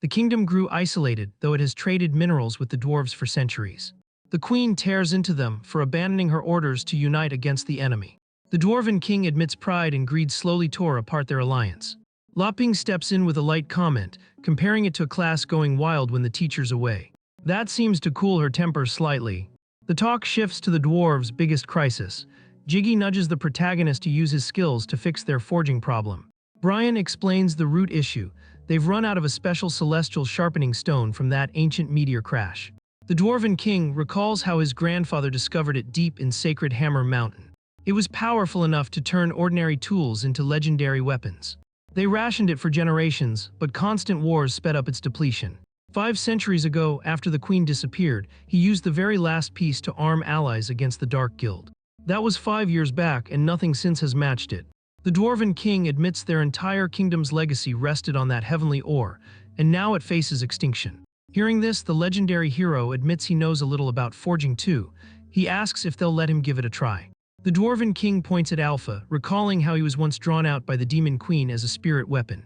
The kingdom grew isolated, though it has traded minerals with the dwarves for centuries. The Queen tears into them for abandoning her orders to unite against the enemy. The Dwarven King admits pride and greed slowly tore apart their alliance. Lopping steps in with a light comment, comparing it to a class going wild when the teacher's away. That seems to cool her temper slightly. The talk shifts to the dwarves' biggest crisis. Jiggy nudges the protagonist to use his skills to fix their forging problem. Brian explains the root issue. They've run out of a special celestial sharpening stone from that ancient meteor crash. The Dwarven King recalls how his grandfather discovered it deep in Sacred Hammer Mountain. It was powerful enough to turn ordinary tools into legendary weapons. They rationed it for generations, but constant wars sped up its depletion. 5 centuries ago, after the queen disappeared, he used the very last piece to arm allies against the Dark Guild. That was 5 years back, and nothing since has matched it. The Dwarven King admits their entire kingdom's legacy rested on that heavenly ore, and now it faces extinction. Hearing this, the legendary hero admits he knows a little about forging too. He asks if they'll let him give it a try. The Dwarven King points at Alpha, recalling how he was once drawn out by the Demon Queen as a spirit weapon.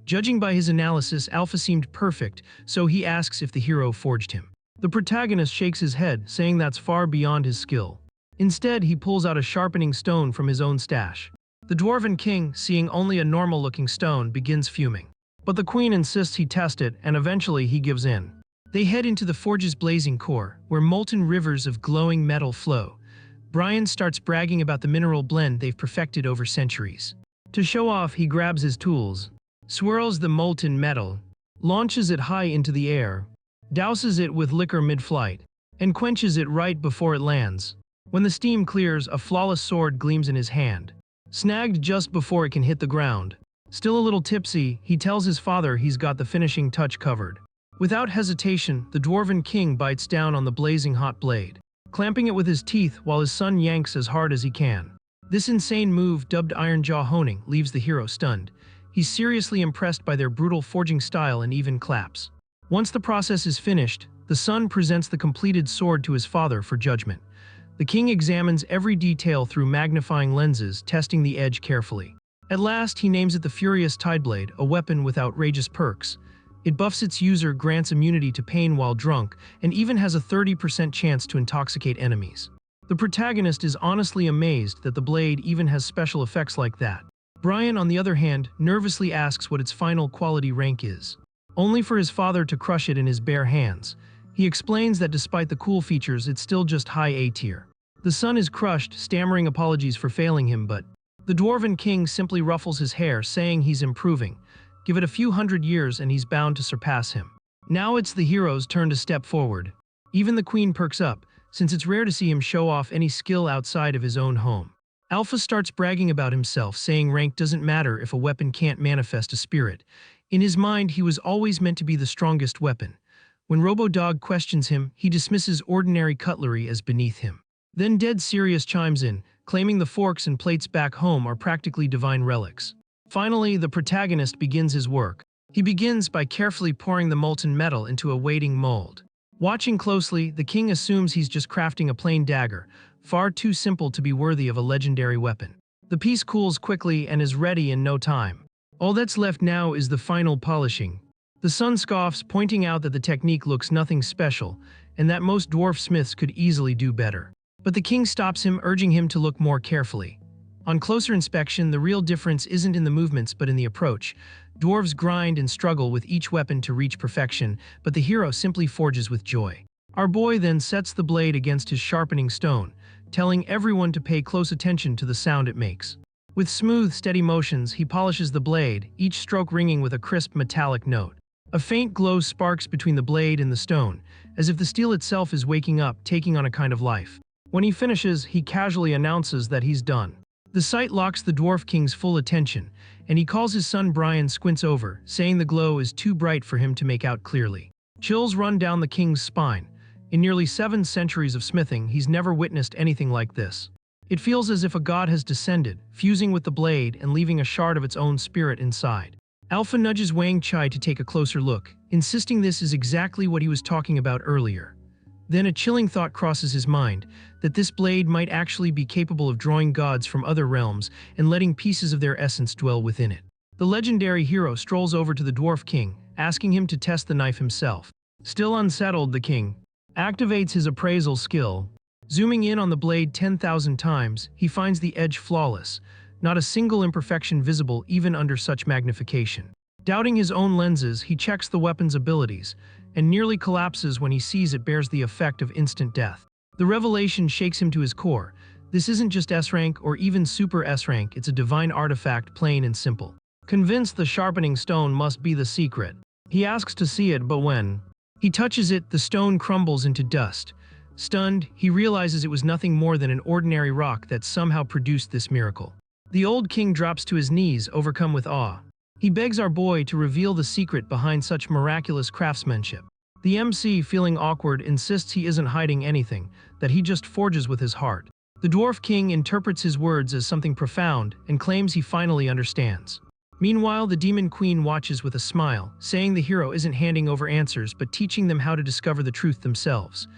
Judging by his analysis, Alpha seemed perfect, so he asks if the hero forged him. The protagonist shakes his head, saying that's far beyond his skill. Instead, he pulls out a sharpening stone from his own stash. The Dwarven King, seeing only a normal-looking stone, begins fuming. But the queen insists he test it, and eventually he gives in. They head into the forge's blazing core, where molten rivers of glowing metal flow. Brian starts bragging about the mineral blend they've perfected over centuries. To show off, he grabs his tools, swirls the molten metal, launches it high into the air, douses it with liquor mid-flight, and quenches it right before it lands. When the steam clears, a flawless sword gleams in his hand, snagged just before it can hit the ground. Still a little tipsy, he tells his father he's got the finishing touch covered. Without hesitation, the Dwarven King bites down on the blazing hot blade, clamping it with his teeth while his son yanks as hard as he can. This insane move, dubbed Iron Jaw Honing, leaves the hero stunned. He's seriously impressed by their brutal forging style and even claps. Once the process is finished, the son presents the completed sword to his father for judgment. The king examines every detail through magnifying lenses, testing the edge carefully. At last, he names it the Furious Tideblade, a weapon with outrageous perks. It buffs its user, grants immunity to pain while drunk, and even has a 30% chance to intoxicate enemies. The protagonist is honestly amazed that the blade even has special effects like that. Brian, on the other hand, nervously asks what its final quality rank is, only for his father to crush it in his bare hands. He explains that despite the cool features, it's still just high A tier. The son is crushed, stammering apologies for failing him, but the Dwarven King simply ruffles his hair, saying he's improving. Give it a few hundred years and he's bound to surpass him. Now it's the hero's turn to step forward. Even the queen perks up, since it's rare to see him show off any skill outside of his own home. Alpha starts bragging about himself, saying rank doesn't matter if a weapon can't manifest a spirit. In his mind, he was always meant to be the strongest weapon. When Robo-Dog questions him, he dismisses ordinary cutlery as beneath him. Then Dead Serious chimes in, claiming the forks and plates back home are practically divine relics. Finally, the protagonist begins his work. He begins by carefully pouring the molten metal into a waiting mold. Watching closely, the king assumes he's just crafting a plain dagger, far too simple to be worthy of a legendary weapon. The piece cools quickly and is ready in no time. All that's left now is the final polishing. The son scoffs, pointing out that the technique looks nothing special, and that most dwarf smiths could easily do better. But the king stops him, urging him to look more carefully. On closer inspection, the real difference isn't in the movements but in the approach. Dwarves grind and struggle with each weapon to reach perfection, but the hero simply forges with joy. Our boy then sets the blade against his sharpening stone, telling everyone to pay close attention to the sound it makes. With smooth, steady motions, he polishes the blade, each stroke ringing with a crisp metallic note. A faint glow sparks between the blade and the stone, as if the steel itself is waking up, taking on a kind of life. When he finishes, he casually announces that he's done. The sight locks the Dwarf King's full attention, and he calls his son Brian squints over, saying the glow is too bright for him to make out clearly. Chills run down the king's spine. In nearly 7 centuries of smithing, he's never witnessed anything like this. It feels as if a god has descended, fusing with the blade and leaving a shard of its own spirit inside. Alpha nudges Wang Chai to take a closer look, insisting this is exactly what he was talking about earlier. Then a chilling thought crosses his mind, that this blade might actually be capable of drawing gods from other realms and letting pieces of their essence dwell within it. The legendary hero strolls over to the Dwarf King, asking him to test the knife himself. Still unsettled, the king activates his appraisal skill. Zooming in on the blade 10,000 times, he finds the edge flawless, not a single imperfection visible even under such magnification. Doubting his own lenses, he checks the weapon's abilities, and nearly collapses when he sees it bears the effect of instant death. The revelation shakes him to his core. This isn't just S-rank or even super S-rank, it's a divine artifact, plain and simple. Convinced the sharpening stone must be the secret, he asks to see it, but when he touches it, the stone crumbles into dust. Stunned, he realizes it was nothing more than an ordinary rock that somehow produced this miracle. The old king drops to his knees, overcome with awe. He begs our boy to reveal the secret behind such miraculous craftsmanship. The MC, feeling awkward, insists he isn't hiding anything, that he just forges with his heart. The Dwarf King interprets his words as something profound and claims he finally understands. Meanwhile, the Demon Queen watches with a smile, saying the hero isn't handing over answers but teaching them how to discover the truth themselves.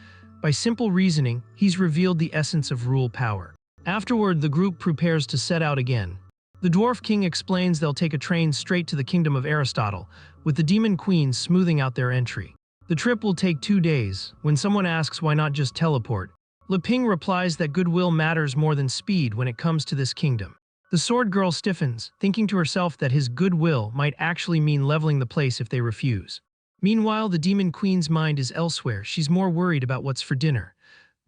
By simple reasoning, he's revealed the essence of rule power. Afterward, the group prepares to set out again. The Dwarf King explains they'll take a train straight to the kingdom of Aristotle, with the Demon Queen smoothing out their entry. The trip will take 2 days. When someone asks why not just teleport, Leping replies that goodwill matters more than speed when it comes to this kingdom. The sword girl stiffens, thinking to herself that his goodwill might actually mean leveling the place if they refuse. Meanwhile, the Demon Queen's mind is elsewhere. She's more worried about what's for dinner.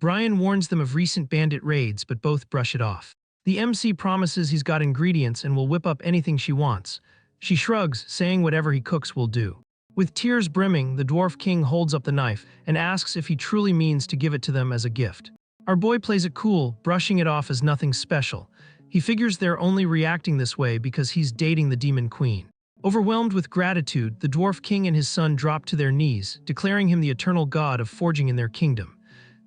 Brian warns them of recent bandit raids, but both brush it off. The MC promises he's got ingredients and will whip up anything she wants. She shrugs, saying whatever he cooks will do. With tears brimming, the Dwarf King holds up the knife and asks if he truly means to give it to them as a gift. Our boy plays it cool, brushing it off as nothing special. He figures they're only reacting this way because he's dating the Demon Queen. Overwhelmed with gratitude, the Dwarf King and his son drop to their knees, declaring him the eternal god of forging in their kingdom.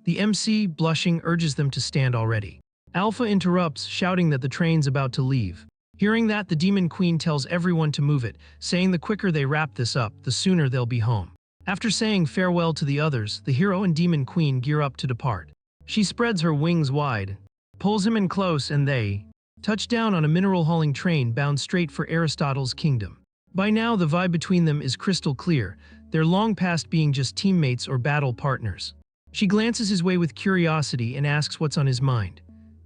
The MC, blushing, urges them to stand already. Alpha interrupts, shouting that the train's about to leave. Hearing that, the Demon Queen tells everyone to move it, saying the quicker they wrap this up, the sooner they'll be home. After saying farewell to the others, the hero and Demon Queen gear up to depart. She spreads her wings wide, pulls him in close, and they touch down on a mineral-hauling train bound straight for Aristotle's kingdom. By now, the vibe between them is crystal clear. They're long past being just teammates or battle partners. She glances his way with curiosity and asks what's on his mind.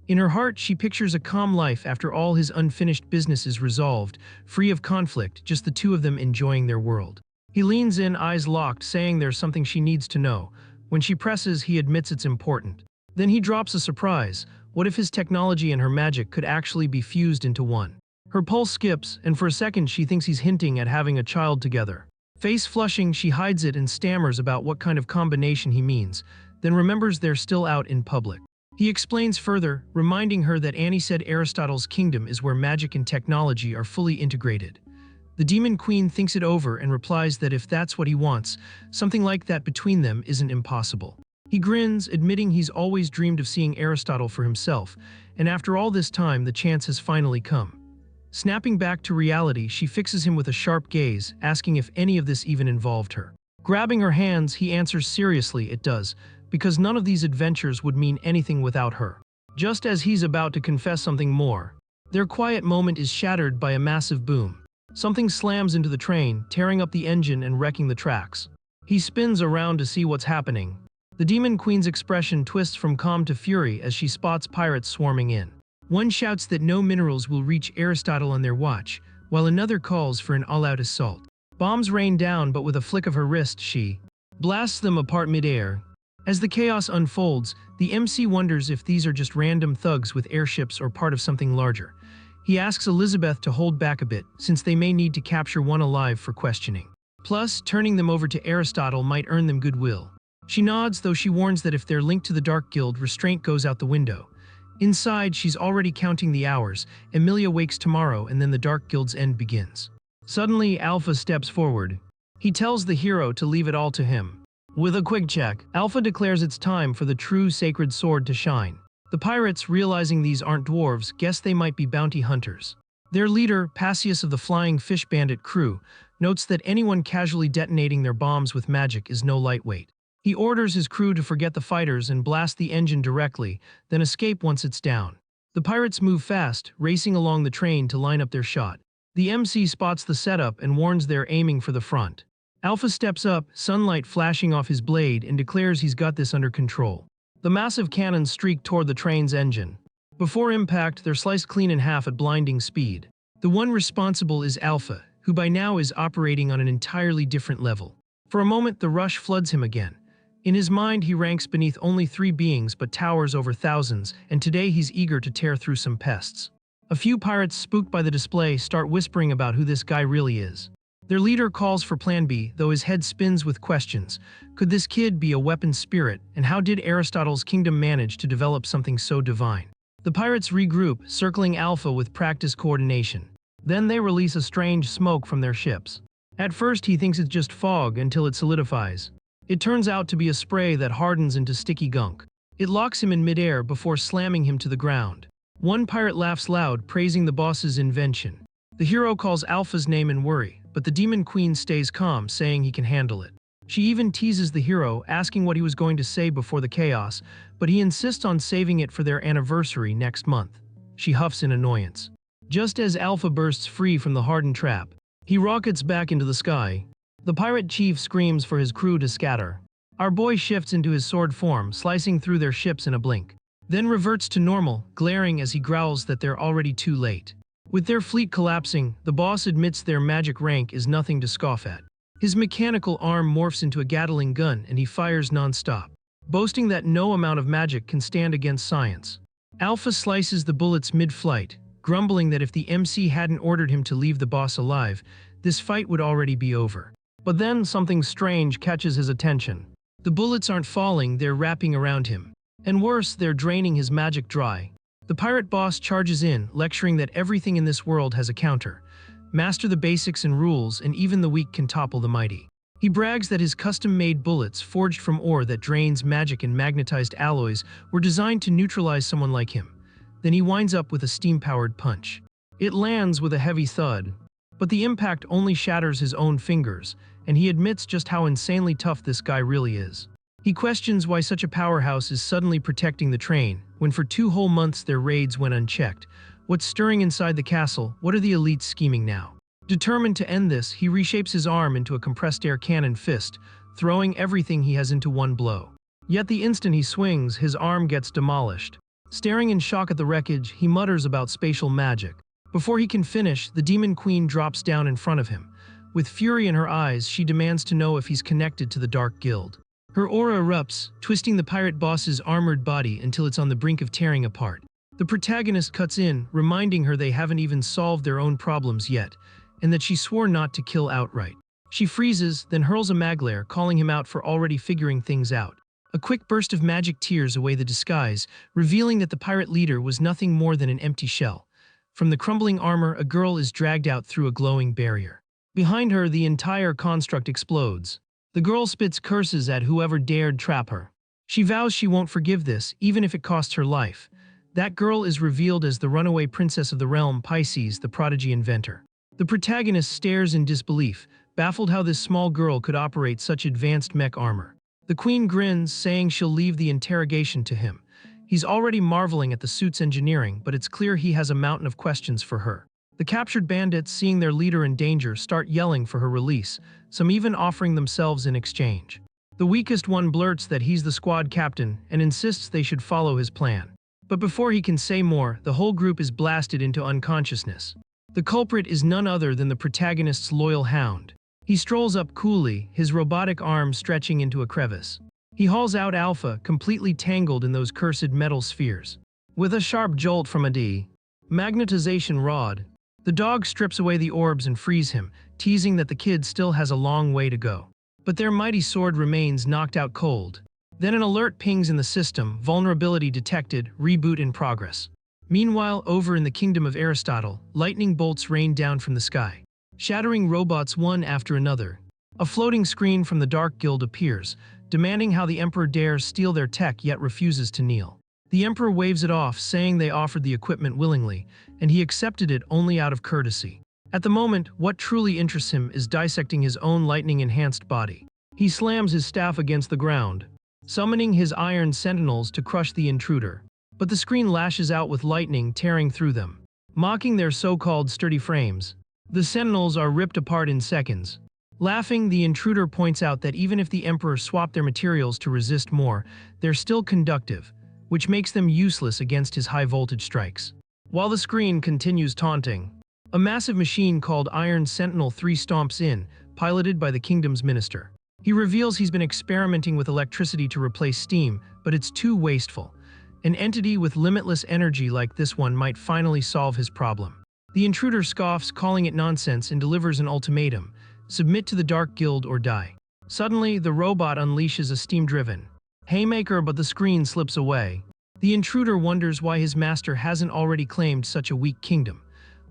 In her heart, she pictures a calm life after all his unfinished business is resolved, free of conflict, just the two of them enjoying their world. He leans in, eyes locked, saying there's something she needs to know. When she presses, he admits it's important. Then he drops a surprise. What if his technology and her magic could actually be fused into one? Her pulse skips, and for a second she thinks he's hinting at having a child together. Face flushing, she hides it and stammers about what kind of combination he means, then remembers they're still out in public. He explains further, reminding her that Annie said Aristotle's kingdom is where magic and technology are fully integrated. The Demon Queen thinks it over and replies that if that's what he wants, something like that between them isn't impossible. He grins, admitting he's always dreamed of seeing Aristotle for himself, and after all this time, the chance has finally come. Snapping back to reality, she fixes him with a sharp gaze, asking if any of this even involved her. Grabbing her hands, he answers seriously it does, because none of these adventures would mean anything without her. Just as he's about to confess something more, their quiet moment is shattered by a massive boom. Something slams into the train, tearing up the engine and wrecking the tracks. He spins around to see what's happening. The Demon Queen's expression twists from calm to fury as she spots pirates swarming in. One shouts that no minerals will reach Aristotle on their watch, while another calls for an all-out assault. Bombs rain down, but with a flick of her wrist, she blasts them apart mid-air. As the chaos unfolds, the MC wonders if these are just random thugs with airships or part of something larger. He asks Elizabeth to hold back a bit, since they may need to capture one alive for questioning. Plus, turning them over to Aristotle might earn them goodwill. She nods, though she warns that if they're linked to the Dark Guild, restraint goes out the window. Inside, she's already counting the hours. Amelia wakes tomorrow, and then the Dark Guild's end begins. Suddenly, Alpha steps forward. He tells the hero to leave it all to him. With a quick check, Alpha declares it's time for the true sacred sword to shine. The pirates, realizing these aren't dwarves, guess they might be bounty hunters. Their leader, Passius of the Flying Fish Bandit crew, notes that anyone casually detonating their bombs with magic is no lightweight. He orders his crew to forget the fighters and blast the engine directly, then escape once it's down. The pirates move fast, racing along the train to line up their shot. The MC spots the setup and warns they're aiming for the front. Alpha steps up, sunlight flashing off his blade, and declares he's got this under control. The massive cannons streak toward the train's engine. Before impact, they're sliced clean in half at blinding speed. The one responsible is Alpha, who by now is operating on an entirely different level. For a moment, the rush floods him again. In his mind, he ranks beneath only 3 beings but towers over thousands, and today he's eager to tear through some pests. A few pirates, spooked by the display, start whispering about who this guy really is. Their leader calls for Plan B, though his head spins with questions. Could this kid be a weapon spirit, and how did Aristotle's kingdom manage to develop something so divine? The pirates regroup, circling Alpha with practiced coordination. Then they release a strange smoke from their ships. At first he thinks it's just fog until it solidifies. It turns out to be a spray that hardens into sticky gunk. It locks him in midair before slamming him to the ground. One pirate laughs loud, praising the boss's invention. The hero calls Alpha's name in worry, but the Demon Queen stays calm, saying he can handle it. She even teases the hero, asking what he was going to say before the chaos, but he insists on saving it for their anniversary next month. She huffs in annoyance. Just as Alpha bursts free from the hardened trap, he rockets back into the sky. The pirate chief screams for his crew to scatter. Our boy shifts into his sword form, slicing through their ships in a blink. Then reverts to normal, glaring as he growls that they're already too late. With their fleet collapsing, the boss admits their magic rank is nothing to scoff at. His mechanical arm morphs into a Gatling gun and he fires non-stop, boasting that no amount of magic can stand against science. Alpha slices the bullets mid-flight, grumbling that if the MC hadn't ordered him to leave the boss alive, this fight would already be over. But then something strange catches his attention. The bullets aren't falling, they're wrapping around him. And worse, they're draining his magic dry. The pirate boss charges in, lecturing that everything in this world has a counter. Master the basics and rules, and even the weak can topple the mighty. He brags that his custom-made bullets, forged from ore that drains magic and magnetized alloys, were designed to neutralize someone like him. Then he winds up with a steam-powered punch. It lands with a heavy thud, but the impact only shatters his own fingers, and he admits just how insanely tough this guy really is. He questions why such a powerhouse is suddenly protecting the train, when for 2 whole months their raids went unchecked. What's stirring inside the castle? What are the elites scheming now? Determined to end this, he reshapes his arm into a compressed air cannon fist, throwing everything he has into one blow. Yet the instant he swings, his arm gets demolished. Staring in shock at the wreckage, he mutters about spatial magic. Before he can finish, the Demon Queen drops down in front of him. With fury in her eyes, she demands to know if he's connected to the Dark Guild. Her aura erupts, twisting the pirate boss's armored body until it's on the brink of tearing apart. The protagonist cuts in, reminding her they haven't even solved their own problems yet, and that she swore not to kill outright. She freezes, then hurls a maglaire, calling him out for already figuring things out. A quick burst of magic tears away the disguise, revealing that the pirate leader was nothing more than an empty shell. From the crumbling armor, a girl is dragged out through a glowing barrier. Behind her, the entire construct explodes. The girl spits curses at whoever dared trap her. She vows she won't forgive this, even if it costs her life. That girl is revealed as the runaway princess of the realm, Pisces, the prodigy inventor. The protagonist stares in disbelief, baffled how this small girl could operate such advanced mech armor. The queen grins, saying she'll leave the interrogation to him. He's already marveling at the suit's engineering, but it's clear he has a mountain of questions for her. The captured bandits, seeing their leader in danger, start yelling for her release, some even offering themselves in exchange. The weakest one blurts that he's the squad captain and insists they should follow his plan. But before he can say more, the whole group is blasted into unconsciousness. The culprit is none other than the protagonist's loyal hound. He strolls up coolly, his robotic arm stretching into a crevice. He hauls out Alpha, completely tangled in those cursed metal spheres. With a sharp jolt from a magnetization rod, the dog strips away the orbs and frees him, teasing that the kid still has a long way to go. But their mighty sword remains knocked out cold. Then an alert pings in the system, vulnerability detected, reboot in progress. Meanwhile, over in the kingdom of Aristotle, lightning bolts rain down from the sky, shattering robots one after another. A floating screen from the Dark Guild appears, demanding how the Emperor dares steal their tech yet refuses to kneel. The Emperor waves it off, saying they offered the equipment willingly, and he accepted it only out of courtesy. At the moment, what truly interests him is dissecting his own lightning-enhanced body. He slams his staff against the ground, summoning his iron sentinels to crush the intruder. But the screen lashes out with lightning tearing through them, mocking their so-called sturdy frames. The sentinels are ripped apart in seconds. Laughing, the intruder points out that even if the Emperor swapped their materials to resist more, they're still conductive, which makes them useless against his high-voltage strikes. While the screen continues taunting, a massive machine called Iron Sentinel 3 stomps in, piloted by the kingdom's minister. He reveals he's been experimenting with electricity to replace steam, but it's too wasteful. An entity with limitless energy like this one might finally solve his problem. The intruder scoffs, calling it nonsense, and delivers an ultimatum: submit to the Dark Guild or die. Suddenly, the robot unleashes a steam-driven haymaker, but the screen slips away. The intruder wonders why his master hasn't already claimed such a weak kingdom.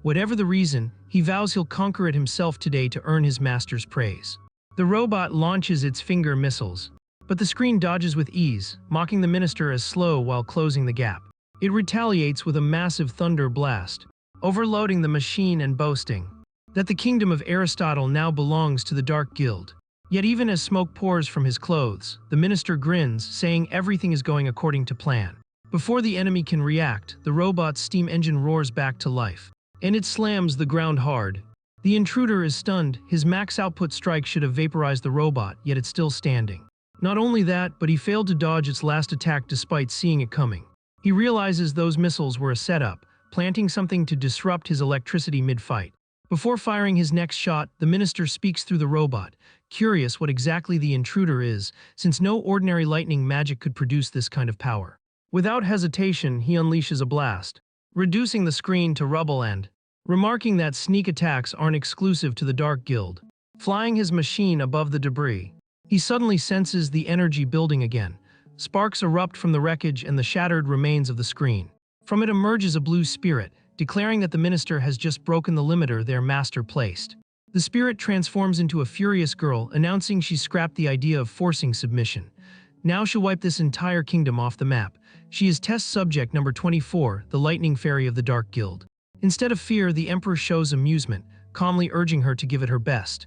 Whatever the reason, he vows he'll conquer it himself today to earn his master's praise. The robot launches its finger missiles, but the screen dodges with ease, mocking the minister as slow while closing the gap. It retaliates with a massive thunder blast, overloading the machine and boasting that the kingdom of Aristotle now belongs to the Dark Guild. Yet even as smoke pours from his clothes, the minister grins, saying everything is going according to plan. Before the enemy can react, the robot's steam engine roars back to life, and it slams the ground hard. The intruder is stunned. His max output strike should have vaporized the robot, yet it's still standing. Not only that, but he failed to dodge its last attack despite seeing it coming. He realizes those missiles were a setup, planting something to disrupt his electricity mid-fight. Before firing his next shot, the minister speaks through the robot, curious what exactly the intruder is, since no ordinary lightning magic could produce this kind of power. Without hesitation, he unleashes a blast, reducing the screen to rubble and remarking that sneak attacks aren't exclusive to the Dark Guild. Flying his machine above the debris, he suddenly senses the energy building again. Sparks erupt from the wreckage and the shattered remains of the screen. From it emerges a blue spirit, declaring that the minister has just broken the limiter their master placed. The spirit transforms into a furious girl, announcing she's scrapped the idea of forcing submission. Now she'll wipe this entire kingdom off the map. She is test subject number 24, the lightning fairy of the Dark Guild. Instead of fear, the emperor shows amusement, calmly urging her to give it her best.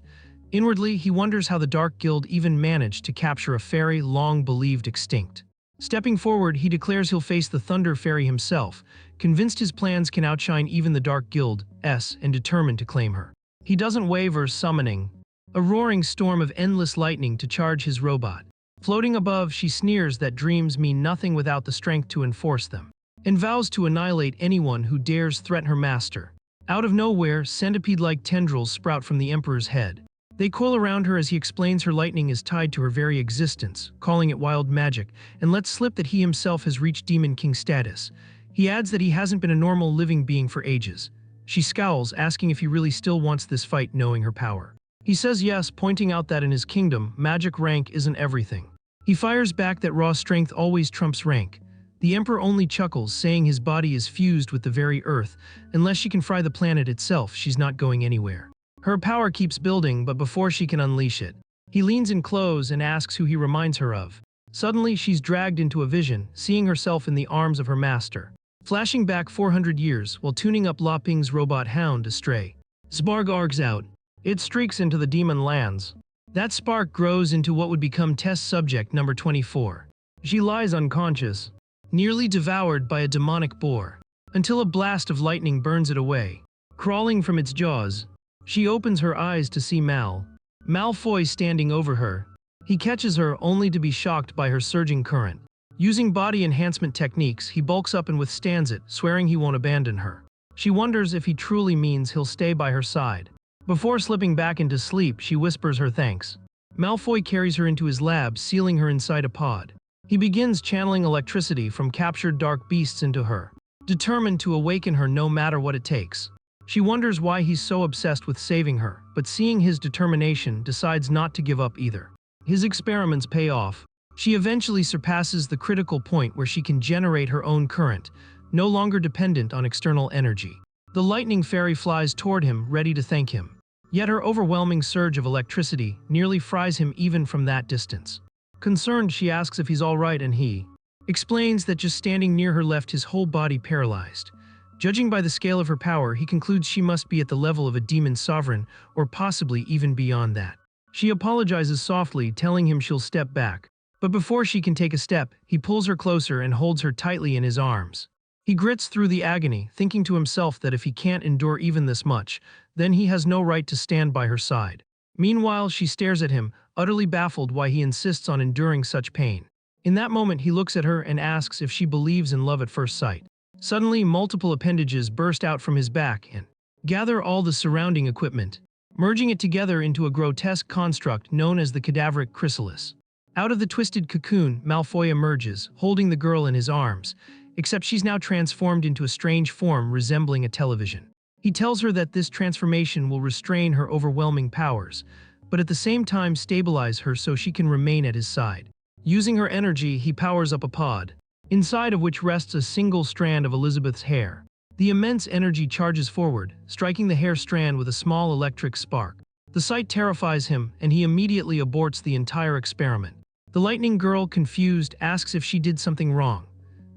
Inwardly, he wonders how the Dark Guild even managed to capture a fairy long believed extinct. Stepping forward, he declares he'll face the Thunder Fairy himself, convinced his plans can outshine even the Dark Guild's, and determined to claim her. He doesn't waver, summoning a roaring storm of endless lightning to charge his robot. Floating above, she sneers that dreams mean nothing without the strength to enforce them, and vows to annihilate anyone who dares threaten her master. Out of nowhere, centipede-like tendrils sprout from the Emperor's head. They coil around her as he explains her lightning is tied to her very existence, calling it wild magic, and lets slip that he himself has reached Demon King status. He adds that he hasn't been a normal living being for ages. She scowls, asking if he really still wants this fight, knowing her power. He says yes, pointing out that in his kingdom, magic rank isn't everything. He fires back that raw strength always trumps rank. The Emperor only chuckles, saying his body is fused with the very earth. Unless she can fry the planet itself, she's not going anywhere. Her power keeps building, but before she can unleash it, he leans in close and asks who he reminds her of. Suddenly, she's dragged into a vision, seeing herself in the arms of her master. Flashing back 400 years while tuning up La Ping's robot hound Astray. Spark arcs out. It streaks into the demon lands. That spark grows into what would become test subject number 24. She lies unconscious, nearly devoured by a demonic boar, until a blast of lightning burns it away. Crawling from its jaws, she opens her eyes to see Malfoy standing over her. He catches her only to be shocked by her surging current. Using body enhancement techniques, he bulks up and withstands it, swearing he won't abandon her. She wonders if he truly means he'll stay by her side. Before slipping back into sleep, she whispers her thanks. Malfoy carries her into his lab, sealing her inside a pod. He begins channeling electricity from captured dark beasts into her, determined to awaken her no matter what it takes. She wonders why he's so obsessed with saving her, but seeing his determination, decides not to give up either. His experiments pay off. She eventually surpasses the critical point where she can generate her own current, no longer dependent on external energy. The lightning fairy flies toward him, ready to thank him. Yet her overwhelming surge of electricity nearly fries him even from that distance. Concerned, she asks if he's all right, and he explains that just standing near her left his whole body paralyzed. Judging by the scale of her power, he concludes she must be at the level of a demon sovereign, or possibly even beyond that. She apologizes softly, telling him she'll step back. But before she can take a step, he pulls her closer and holds her tightly in his arms. He grits through the agony, thinking to himself that if he can't endure even this much, then he has no right to stand by her side. Meanwhile, she stares at him, utterly baffled why he insists on enduring such pain. In that moment, he looks at her and asks if she believes in love at first sight. Suddenly, multiple appendages burst out from his back and gather all the surrounding equipment, merging it together into a grotesque construct known as the cadaveric chrysalis. Out of the twisted cocoon, Malfoy emerges, holding the girl in his arms, except she's now transformed into a strange form resembling a television. He tells her that this transformation will restrain her overwhelming powers, but at the same time stabilize her so she can remain at his side. Using her energy, he powers up a pod, inside of which rests a single strand of Elizabeth's hair. The immense energy charges forward, striking the hair strand with a small electric spark. The sight terrifies him, and he immediately aborts the entire experiment. The lightning girl, confused, asks if she did something wrong.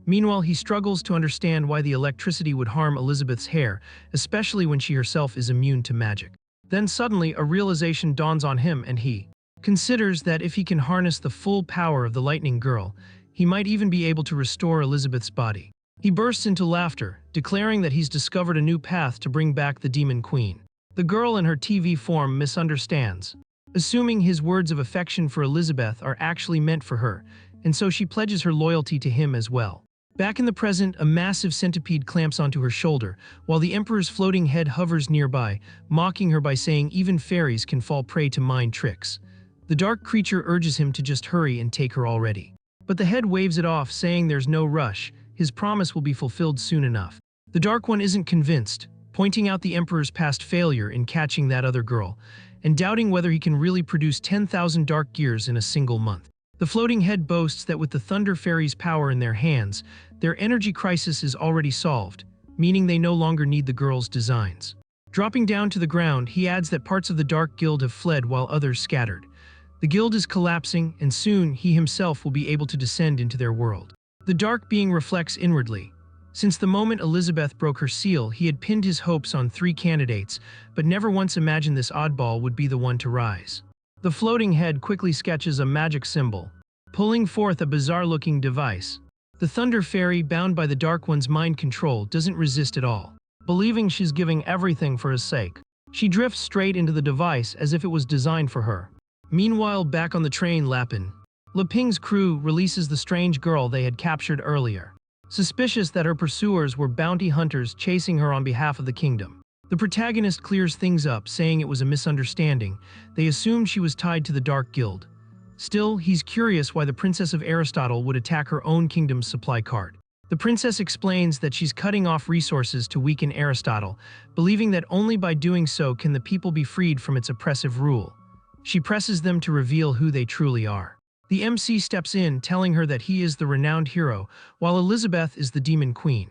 Meanwhile, he struggles to understand why the electricity would harm Elizabeth's hair, especially when she herself is immune to magic. Then suddenly, a realization dawns on him, and he considers that if he can harness the full power of the lightning girl, he might even be able to restore Elizabeth's body. He bursts into laughter, declaring that he's discovered a new path to bring back the Demon Queen. The girl in her TV form misunderstands, assuming his words of affection for Elizabeth are actually meant for her, and so she pledges her loyalty to him as well. Back in the present, a massive centipede clamps onto her shoulder, while the Emperor's floating head hovers nearby, mocking her by saying even fairies can fall prey to mind tricks. The dark creature urges him to just hurry and take her already. But the head waves it off, saying there's no rush, his promise will be fulfilled soon enough. The Dark One isn't convinced, pointing out the Emperor's past failure in catching that other girl, and doubting whether he can really produce 10,000 dark gears in a single month. The floating head boasts that with the Thunder Fairy's power in their hands, their energy crisis is already solved, meaning they no longer need the girl's designs. Dropping down to the ground, he adds that parts of the Dark Guild have fled while others scattered. The guild is collapsing, and soon he himself will be able to descend into their world. The dark being reflects inwardly. Since the moment Elizabeth broke her seal, he had pinned his hopes on 3 candidates, but never once imagined this oddball would be the one to rise. The floating head quickly sketches a magic symbol, pulling forth a bizarre-looking device. The Thunder Fairy, bound by the Dark One's mind control, doesn't resist at all. Believing she's giving everything for his sake, she drifts straight into the device as if it was designed for her. Meanwhile, back on the train, Laping's crew releases the strange girl they had captured earlier, suspicious that her pursuers were bounty hunters chasing her on behalf of the kingdom. The protagonist clears things up, saying it was a misunderstanding. They assumed she was tied to the Dark Guild. Still, he's curious why the Princess of Aristotle would attack her own kingdom's supply cart. The princess explains that she's cutting off resources to weaken Aristotle, believing that only by doing so can the people be freed from its oppressive rule. She presses them to reveal who they truly are. The MC steps in, telling her that he is the renowned hero, while Elizabeth is the Demon Queen.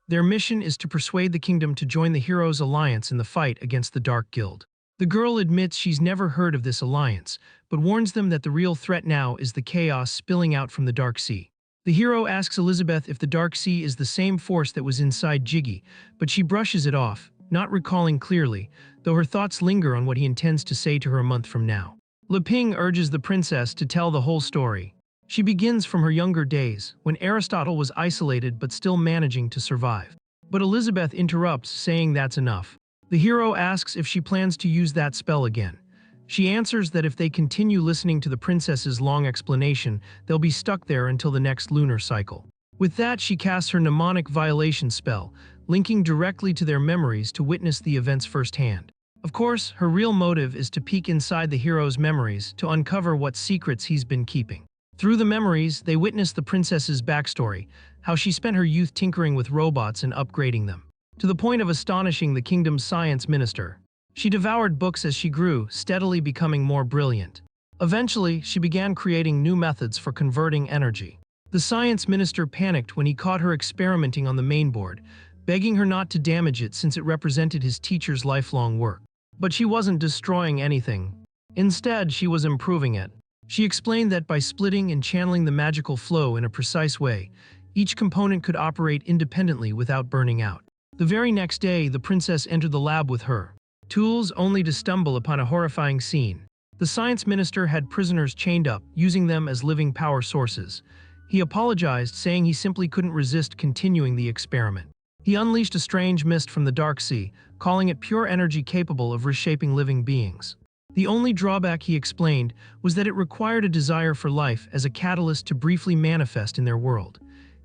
Their mission is to persuade the kingdom to join the heroes' alliance in the fight against the Dark Guild. The girl admits she's never heard of this alliance, but warns them that the real threat now is the chaos spilling out from the Dark Sea. The hero asks Elizabeth if the Dark Sea is the same force that was inside Jiggy, but she brushes it off, not recalling clearly, though her thoughts linger on what he intends to say to her a month from now. Laping urges the princess to tell the whole story. She begins from her younger days, when Aristotle was isolated but still managing to survive. But Elizabeth interrupts, saying that's enough. The hero asks if she plans to use that spell again. She answers that if they continue listening to the princess's long explanation, they'll be stuck there until the next lunar cycle. With that, she casts her mnemonic violation spell, linking directly to their memories to witness the events firsthand. Of course, her real motive is to peek inside the hero's memories to uncover what secrets he's been keeping. Through the memories, they witness the princess's backstory, how she spent her youth tinkering with robots and upgrading them, to the point of astonishing the kingdom's science minister. She devoured books as she grew, steadily becoming more brilliant. Eventually, she began creating new methods for converting energy. The science minister panicked when he caught her experimenting on the main board, begging her not to damage it since it represented his teacher's lifelong work. But she wasn't destroying anything. Instead, she was improving it. She explained that by splitting and channeling the magical flow in a precise way, each component could operate independently without burning out. The very next day, the princess entered the lab with her tools, only to stumble upon a horrifying scene. The science minister had prisoners chained up, using them as living power sources. He apologized, saying he simply couldn't resist continuing the experiment. He unleashed a strange mist from the Dark Sea, calling it pure energy capable of reshaping living beings. The only drawback, he explained, was that it required a desire for life as a catalyst to briefly manifest in their world.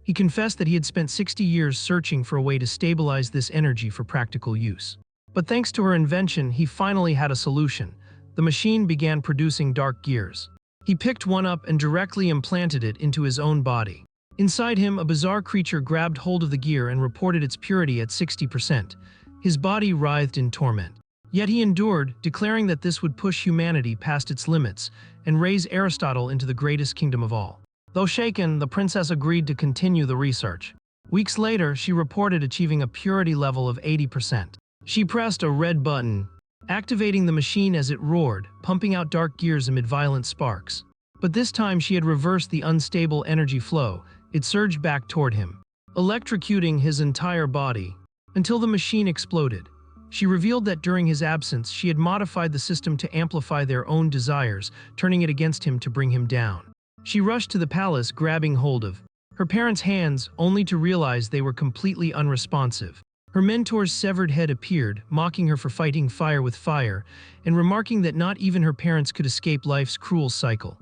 He confessed that he had spent 60 years searching for a way to stabilize this energy for practical use. But thanks to her invention, he finally had a solution. The machine began producing dark gears. He picked one up and directly implanted it into his own body. Inside him, a bizarre creature grabbed hold of the gear and reported its purity at 60%. His body writhed in torment. Yet he endured, declaring that this would push humanity past its limits and raise Aristotle into the greatest kingdom of all. Though shaken, the princess agreed to continue the research. Weeks later, she reported achieving a purity level of 80%. She pressed a red button, activating the machine as it roared, pumping out dark gears amid violent sparks. But this time she had reversed the unstable energy flow. It surged back toward him, electrocuting his entire body, until the machine exploded. She revealed that during his absence, she had modified the system to amplify their own desires, turning it against him to bring him down. She rushed to the palace, grabbing hold of her parents' hands, only to realize they were completely unresponsive. Her mentor's severed head appeared, mocking her for fighting fire with fire, and remarking that not even her parents could escape life's cruel cycle.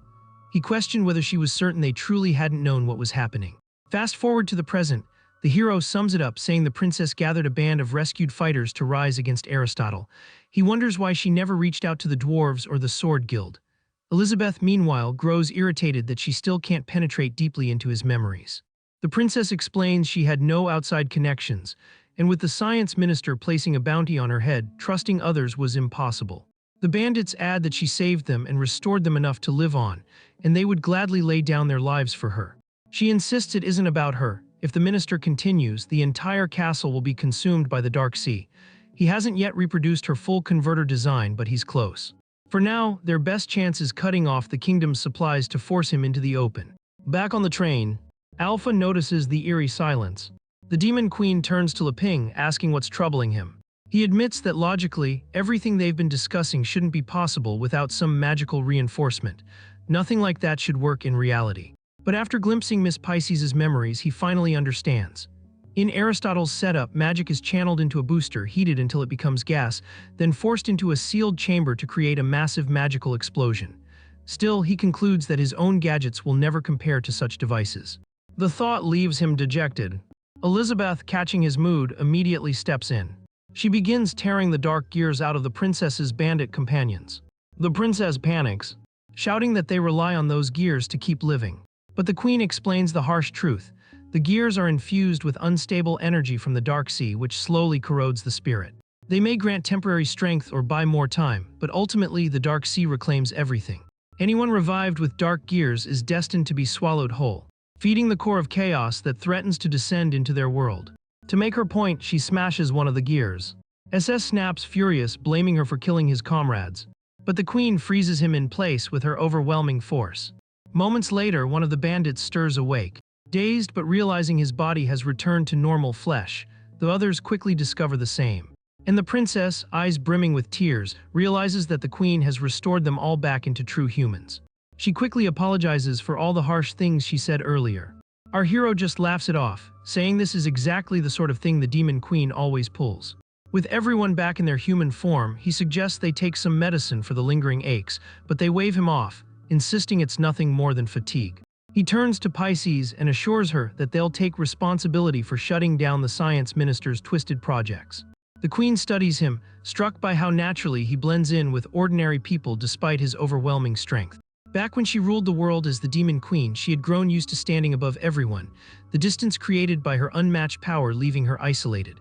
He questioned whether she was certain they truly hadn't known what was happening. Fast forward to the present, the hero sums it up, saying the princess gathered a band of rescued fighters to rise against Aristotle. He wonders why she never reached out to the dwarves or the sword guild. Elizabeth, meanwhile, grows irritated that she still can't penetrate deeply into his memories. The princess explains she had no outside connections, and with the science minister placing a bounty on her head, trusting others was impossible. The bandits add that she saved them and restored them enough to live on, and they would gladly lay down their lives for her. She insists it isn't about her. If the minister continues, the entire castle will be consumed by the Dark Sea. He hasn't yet reproduced her full converter design, but he's close. For now, their best chance is cutting off the kingdom's supplies to force him into the open. Back on the train, Alpha notices the eerie silence. The Demon Queen turns to Leping, asking what's troubling him. He admits that logically, everything they've been discussing shouldn't be possible without some magical reinforcement. Nothing like that should work in reality. But after glimpsing Miss Pisces' memories, he finally understands. In Aristotle's setup, magic is channeled into a booster, heated until it becomes gas, then forced into a sealed chamber to create a massive magical explosion. Still, he concludes that his own gadgets will never compare to such devices. The thought leaves him dejected. Elizabeth, catching his mood, immediately steps in. She begins tearing the dark gears out of the princess's bandit companions. The princess panics, shouting that they rely on those gears to keep living. But the queen explains the harsh truth. The gears are infused with unstable energy from the Dark Sea, which slowly corrodes the spirit. They may grant temporary strength or buy more time, but ultimately the Dark Sea reclaims everything. Anyone revived with dark gears is destined to be swallowed whole, feeding the core of chaos that threatens to descend into their world. To make her point, she smashes one of the gears. SS snaps, furious, blaming her for killing his comrades. But the queen freezes him in place with her overwhelming force. Moments later, one of the bandits stirs awake. Dazed but realizing his body has returned to normal flesh, the others quickly discover the same. And the princess, eyes brimming with tears, realizes that the queen has restored them all back into true humans. She quickly apologizes for all the harsh things she said earlier. Our hero just laughs it off, saying this is exactly the sort of thing the Demon Queen always pulls. With everyone back in their human form, he suggests they take some medicine for the lingering aches, but they wave him off, insisting it's nothing more than fatigue. He turns to Pisces and assures her that they'll take responsibility for shutting down the science minister's twisted projects. The queen studies him, struck by how naturally he blends in with ordinary people despite his overwhelming strength. Back when she ruled the world as the Demon Queen, she had grown used to standing above everyone, the distance created by her unmatched power leaving her isolated.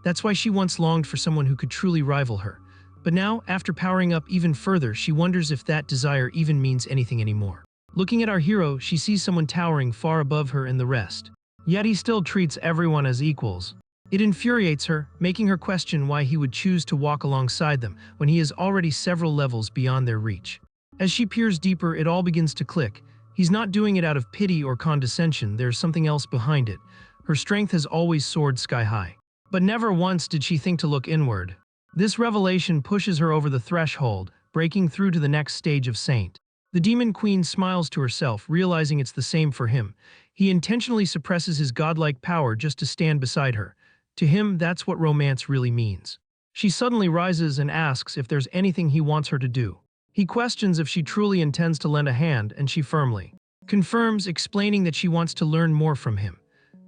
That's why she once longed for someone who could truly rival her. But now, after powering up even further, she wonders if that desire even means anything anymore. Looking at our hero, she sees someone towering far above her and the rest. Yet he still treats everyone as equals. It infuriates her, making her question why he would choose to walk alongside them when he is already several levels beyond their reach. As she peers deeper, it all begins to click. He's not doing it out of pity or condescension, there's something else behind it. Her strength has always soared sky high. But never once did she think to look inward. This revelation pushes her over the threshold, breaking through to the next stage of Saint. The Demon Queen smiles to herself, realizing it's the same for him. He intentionally suppresses his godlike power just to stand beside her. To him, that's what romance really means. She suddenly rises and asks if there's anything he wants her to do. He questions if she truly intends to lend a hand, and she firmly confirms, explaining that she wants to learn more from him.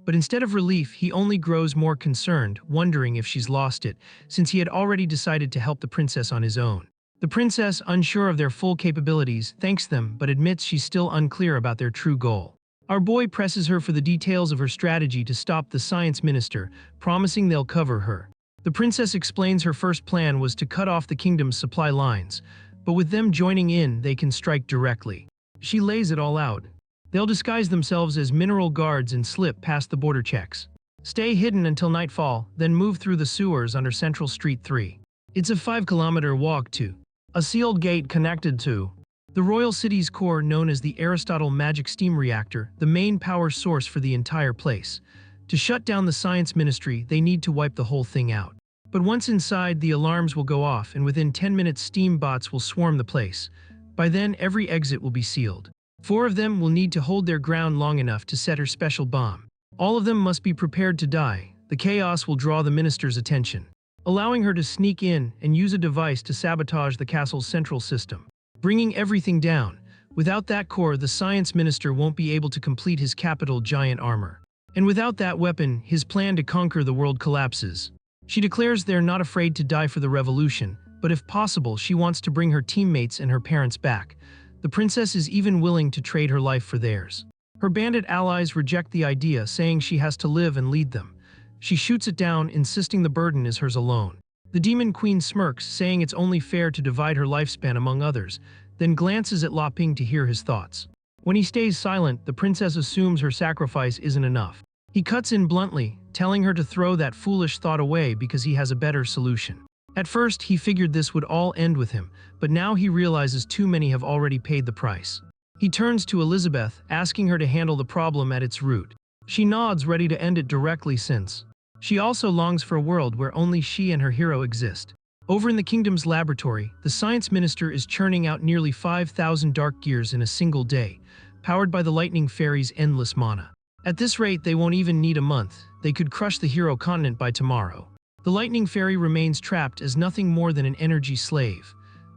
But instead of relief, he only grows more concerned, wondering if she's lost it, since he had already decided to help the princess on his own. The princess, unsure of their full capabilities, thanks them but admits she's still unclear about their true goal. Our boy presses her for the details of her strategy to stop the science minister, promising they'll cover her. The princess explains her first plan was to cut off the kingdom's supply lines, but with them joining in, they can strike directly. She lays it all out. They'll disguise themselves as mineral guards and slip past the border checks. Stay hidden until nightfall, then move through the sewers under Central Street 3. It's a 5-kilometer walk to a sealed gate connected to the royal city's core known as the Aristotle magic steam reactor, the main power source for the entire place. To shut down the science ministry, they need to wipe the whole thing out. But once inside, the alarms will go off and within 10 minutes steam bots will swarm the place. By then, every exit will be sealed. 4 of them will need to hold their ground long enough to set her special bomb. All of them must be prepared to die. The chaos will draw the minister's attention, allowing her to sneak in and use a device to sabotage the castle's central system, bringing everything down. Without that core, the science minister won't be able to complete his capital giant armor. And without that weapon, his plan to conquer the world collapses. She declares they're not afraid to die for the revolution, but if possible, she wants to bring her teammates and her parents back. The princess is even willing to trade her life for theirs. Her bandit allies reject the idea, saying she has to live and lead them. She shoots it down, insisting the burden is hers alone. The demon queen smirks, saying it's only fair to divide her lifespan among others, then glances at La Ping to hear his thoughts. When he stays silent, the princess assumes her sacrifice isn't enough. He cuts in bluntly, telling her to throw that foolish thought away because he has a better solution. At first, he figured this would all end with him, but now he realizes too many have already paid the price. He turns to Elizabeth, asking her to handle the problem at its root. She nods, ready to end it directly since she also longs for a world where only she and her hero exist. Over in the kingdom's laboratory, the science minister is churning out nearly 5,000 dark gears in a single day, powered by the lightning fairy's endless mana. At this rate, they won't even need a month. They could crush the hero continent by tomorrow. The lightning fairy remains trapped as nothing more than an energy slave.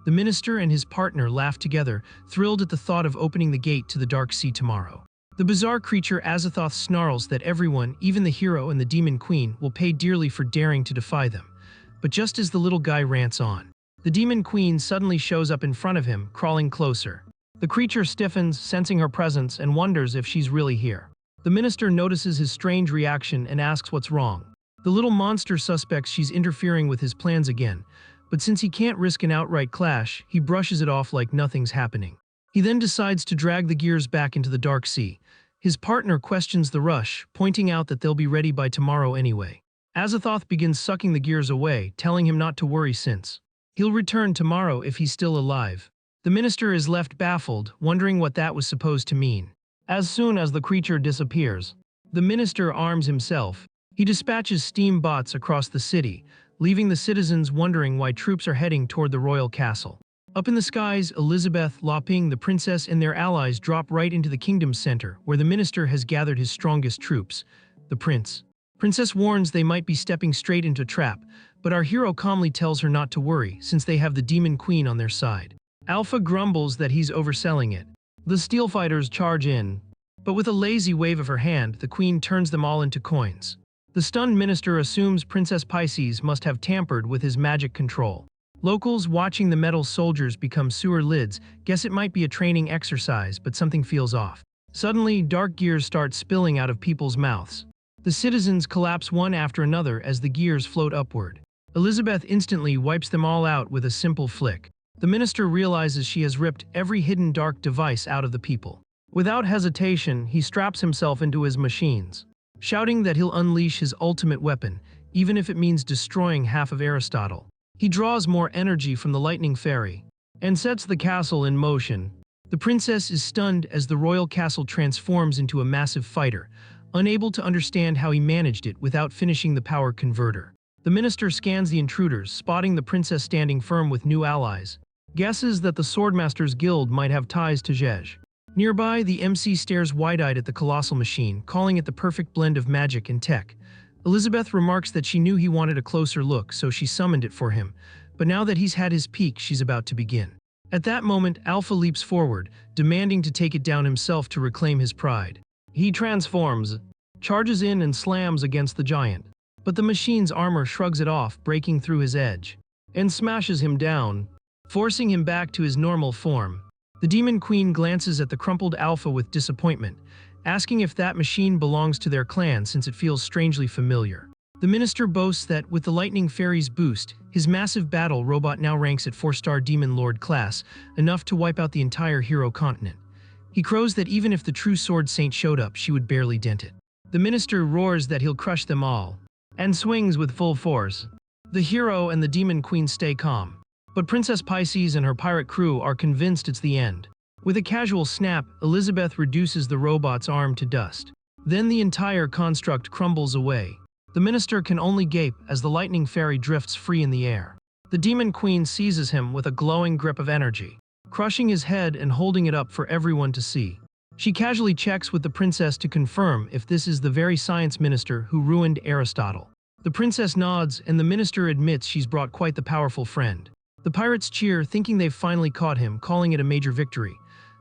The minister and his partner laugh together, thrilled at the thought of opening the gate to the dark sea tomorrow. The bizarre creature Azathoth snarls that everyone, even the hero and the demon queen, will pay dearly for daring to defy them. But just as the little guy rants on, the demon queen suddenly shows up in front of him, crawling closer. The creature stiffens, sensing her presence, and wonders if she's really here. The minister notices his strange reaction and asks what's wrong. The little monster suspects she's interfering with his plans again, but since he can't risk an outright clash, he brushes it off like nothing's happening. He then decides to drag the gears back into the dark sea. His partner questions the rush, pointing out that they'll be ready by tomorrow anyway. Azathoth begins sucking the gears away, telling him not to worry since he'll return tomorrow if he's still alive. The minister is left baffled, wondering what that was supposed to mean. As soon as the creature disappears, the minister arms himself. He dispatches steam bots across the city, leaving the citizens wondering why troops are heading toward the royal castle. Up in the skies, Elizabeth, La Ping, the princess, and their allies drop right into the kingdom's center, where the minister has gathered his strongest troops. The princess warns they might be stepping straight into a trap, but our hero calmly tells her not to worry, since they have the demon queen on their side. Alpha grumbles that he's overselling it. The steel fighters charge in, but with a lazy wave of her hand, the queen turns them all into coins. The stunned minister assumes Princess Pisces must have tampered with his magic control. Locals watching the metal soldiers become sewer lids guess it might be a training exercise, but something feels off. Suddenly, dark gears start spilling out of people's mouths. The citizens collapse one after another as the gears float upward. Elizabeth instantly wipes them all out with a simple flick. The minister realizes she has ripped every hidden dark device out of the people. Without hesitation, he straps himself into his machines, shouting that he'll unleash his ultimate weapon, even if it means destroying half of Aristotle. He draws more energy from the lightning fairy and sets the castle in motion. The princess is stunned as the royal castle transforms into a massive fighter, unable to understand how he managed it without finishing the power converter. The minister scans the intruders, spotting the princess standing firm with new allies. Guesses that the Swordmasters Guild might have ties to Zhezh. Nearby, the MC stares wide-eyed at the colossal machine, calling it the perfect blend of magic and tech. Elizabeth remarks that she knew he wanted a closer look, so she summoned it for him. But now that he's had his peek, she's about to begin. At that moment, Alpha leaps forward, demanding to take it down himself to reclaim his pride. He transforms, charges in and slams against the giant. But the machine's armor shrugs it off, breaking through his edge, and smashes him down, forcing him back to his normal form. The demon queen glances at the crumpled Alpha with disappointment, asking if that machine belongs to their clan since it feels strangely familiar. The minister boasts that, with the lightning fairy's boost, his massive battle robot now ranks at 4-star demon lord class, enough to wipe out the entire hero continent. He crows that even if the true sword saint showed up, she would barely dent it. The minister roars that he'll crush them all, and swings with full force. The hero and the demon queen stay calm, but Princess Pisces and her pirate crew are convinced it's the end. With a casual snap, Elizabeth reduces the robot's arm to dust. Then the entire construct crumbles away. The minister can only gape as the lightning fairy drifts free in the air. The demon queen seizes him with a glowing grip of energy, crushing his head and holding it up for everyone to see. She casually checks with the princess to confirm if this is the very science minister who ruined Aristotle. The princess nods, and the minister admits she's brought quite the powerful friend. The pirates cheer, thinking they've finally caught him, calling it a major victory.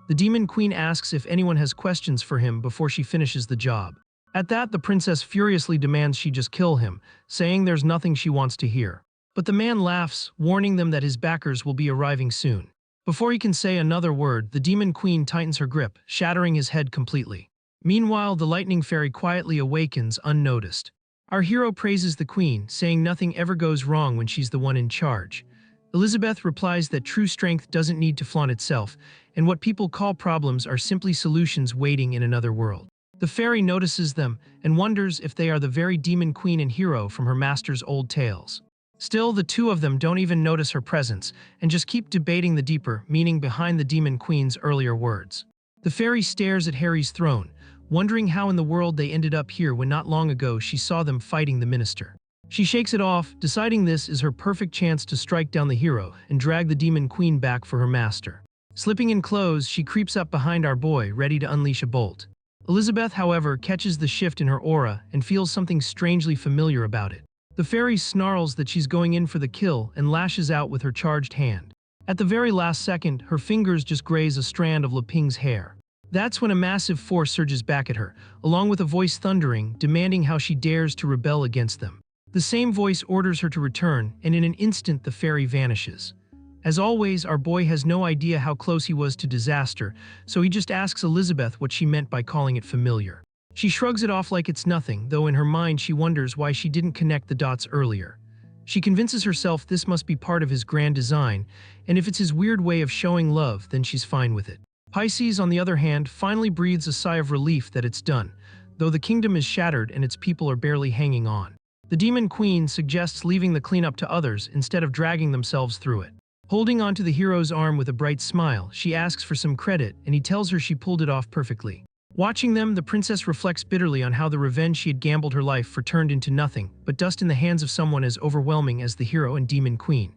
The demon queen asks if anyone has questions for him before she finishes the job. At that, the princess furiously demands she just kill him, saying there's nothing she wants to hear. But the man laughs, warning them that his backers will be arriving soon. Before he can say another word, the demon queen tightens her grip, shattering his head completely. Meanwhile, the lightning fairy quietly awakens unnoticed. Our hero praises the queen, saying nothing ever goes wrong when she's the one in charge. Elizabeth replies that true strength doesn't need to flaunt itself, and what people call problems are simply solutions waiting in another world. The fairy notices them and wonders if they are the very demon queen and hero from her master's old tales. Still, the two of them don't even notice her presence and just keep debating the deeper meaning behind the demon queen's earlier words. The fairy stares at Harry's throne, wondering how in the world they ended up here when not long ago she saw them fighting the minister. She shakes it off, deciding this is her perfect chance to strike down the hero and drag the demon queen back for her master. Slipping in clothes, she creeps up behind our boy, ready to unleash a bolt. Elizabeth, however, catches the shift in her aura and feels something strangely familiar about it. The fairy snarls that she's going in for the kill and lashes out with her charged hand. At the very last second, her fingers just graze a strand of Leping's hair. That's when a massive force surges back at her, along with a voice thundering, demanding how she dares to rebel against them. The same voice orders her to return, and in an instant the fairy vanishes. As always, our boy has no idea how close he was to disaster, so he just asks Elizabeth what she meant by calling it familiar. She shrugs it off like it's nothing, though in her mind she wonders why she didn't connect the dots earlier. She convinces herself this must be part of his grand design, and if it's his weird way of showing love, then she's fine with it. Pisces, on the other hand, finally breathes a sigh of relief that it's done, though the kingdom is shattered and its people are barely hanging on. The demon queen suggests leaving the cleanup to others instead of dragging themselves through it. Holding onto the hero's arm with a bright smile, she asks for some credit, and he tells her she pulled it off perfectly. Watching them, the princess reflects bitterly on how the revenge she had gambled her life for turned into nothing but dust in the hands of someone as overwhelming as the hero and demon queen.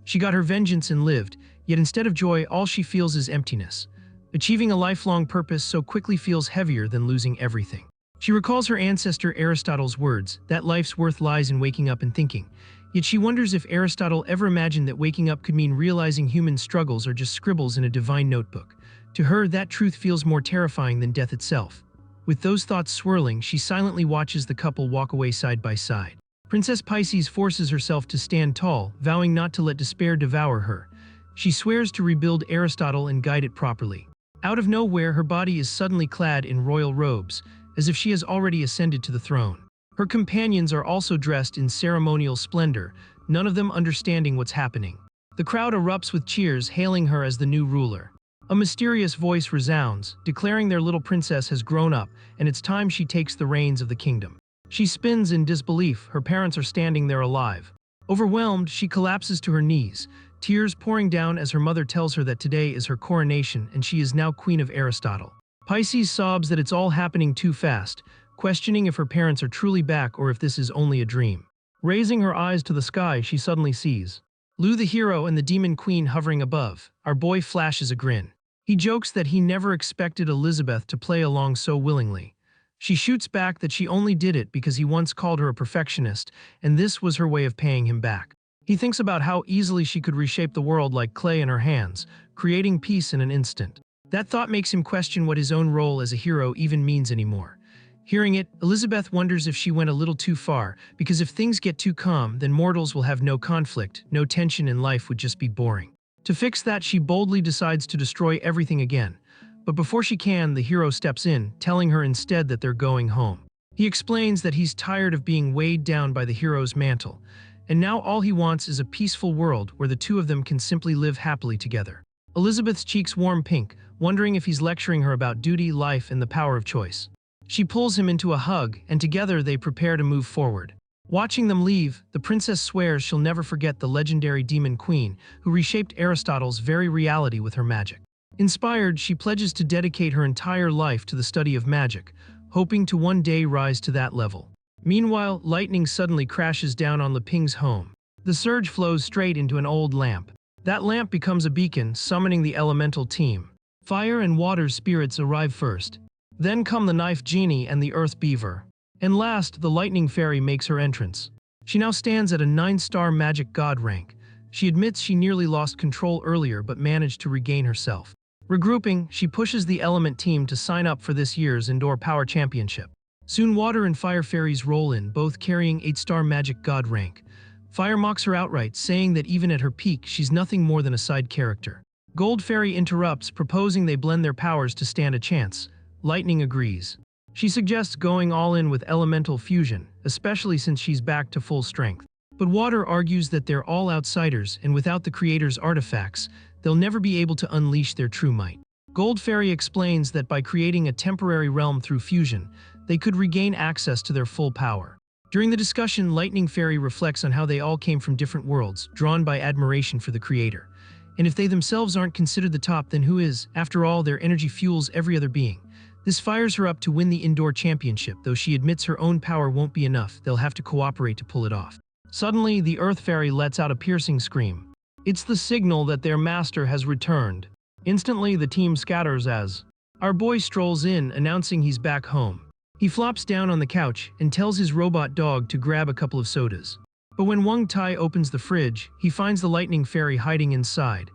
She got her vengeance and lived, yet instead of joy, all she feels is emptiness. Achieving a lifelong purpose so quickly feels heavier than losing everything. She recalls her ancestor Aristotle's words, that life's worth lies in waking up and thinking. Yet she wonders if Aristotle ever imagined that waking up could mean realizing human struggles are just scribbles in a divine notebook. To her, that truth feels more terrifying than death itself. With those thoughts swirling, she silently watches the couple walk away side by side. Princess Pisces forces herself to stand tall, vowing not to let despair devour her. She swears to rebuild Aristotle and guide it properly. Out of nowhere, her body is suddenly clad in royal robes, as if she has already ascended to the throne. Her companions are also dressed in ceremonial splendor, none of them understanding what's happening. The crowd erupts with cheers, hailing her as the new ruler. A mysterious voice resounds, declaring their little princess has grown up, and it's time she takes the reins of the kingdom. She spins in disbelief, her parents are standing there alive. Overwhelmed, she collapses to her knees, tears pouring down as her mother tells her that today is her coronation and she is now queen of Aristotle. Pisces sobs that it's all happening too fast, questioning if her parents are truly back or if this is only a dream. Raising her eyes to the sky, she suddenly sees Lou the hero and the demon queen hovering above. Our boy flashes a grin. He jokes that he never expected Elizabeth to play along so willingly. She shoots back that she only did it because he once called her a perfectionist, and this was her way of paying him back. He thinks about how easily she could reshape the world like clay in her hands, creating peace in an instant. That thought makes him question what his own role as a hero even means anymore. Hearing it, Elizabeth wonders if she went a little too far, because if things get too calm, then mortals will have no conflict, no tension, and life would just be boring. To fix that, she boldly decides to destroy everything again. But before she can, the hero steps in, telling her instead that they're going home. He explains that he's tired of being weighed down by the hero's mantle, and now all he wants is a peaceful world where the two of them can simply live happily together. Elizabeth's cheeks warm pink, wondering if he's lecturing her about duty, life, and the power of choice. She pulls him into a hug, and together they prepare to move forward. Watching them leave, the princess swears she'll never forget the legendary demon queen who reshaped Aristotle's very reality with her magic. Inspired, she pledges to dedicate her entire life to the study of magic, hoping to one day rise to that level. Meanwhile, lightning suddenly crashes down on Leping's home. The surge flows straight into an old lamp. That lamp becomes a beacon, summoning the elemental team. Fire and water spirits arrive first. Then come the knife genie and the earth beaver. And last, the lightning fairy makes her entrance. She now stands at a 9-star magic god rank. She admits she nearly lost control earlier but managed to regain herself. Regrouping, she pushes the element team to sign up for this year's indoor power championship. Soon water and fire fairies roll in, both carrying 8-star magic god rank. Fire mocks her outright, saying that even at her peak, she's nothing more than a side character. Gold fairy interrupts, proposing they blend their powers to stand a chance. Lightning agrees. She suggests going all in with elemental fusion, especially since she's back to full strength. But Water argues that they're all outsiders, and without the creator's artifacts, they'll never be able to unleash their true might. Gold Fairy explains that by creating a temporary realm through fusion, they could regain access to their full power. During the discussion, Lightning Fairy reflects on how they all came from different worlds, drawn by admiration for the creator. And if they themselves aren't considered the top, then who is? After all, their energy fuels every other being. This fires her up to win the indoor championship, though she admits her own power won't be enough. They'll have to cooperate to pull it off. Suddenly, the Earth Fairy lets out a piercing scream. It's the signal that their master has returned. Instantly, the team scatters as our boy strolls in, announcing he's back home. He flops down on the couch and tells his robot dog to grab a couple of sodas. But when Wang Chai opens the fridge, he finds the Lightning Fairy hiding inside.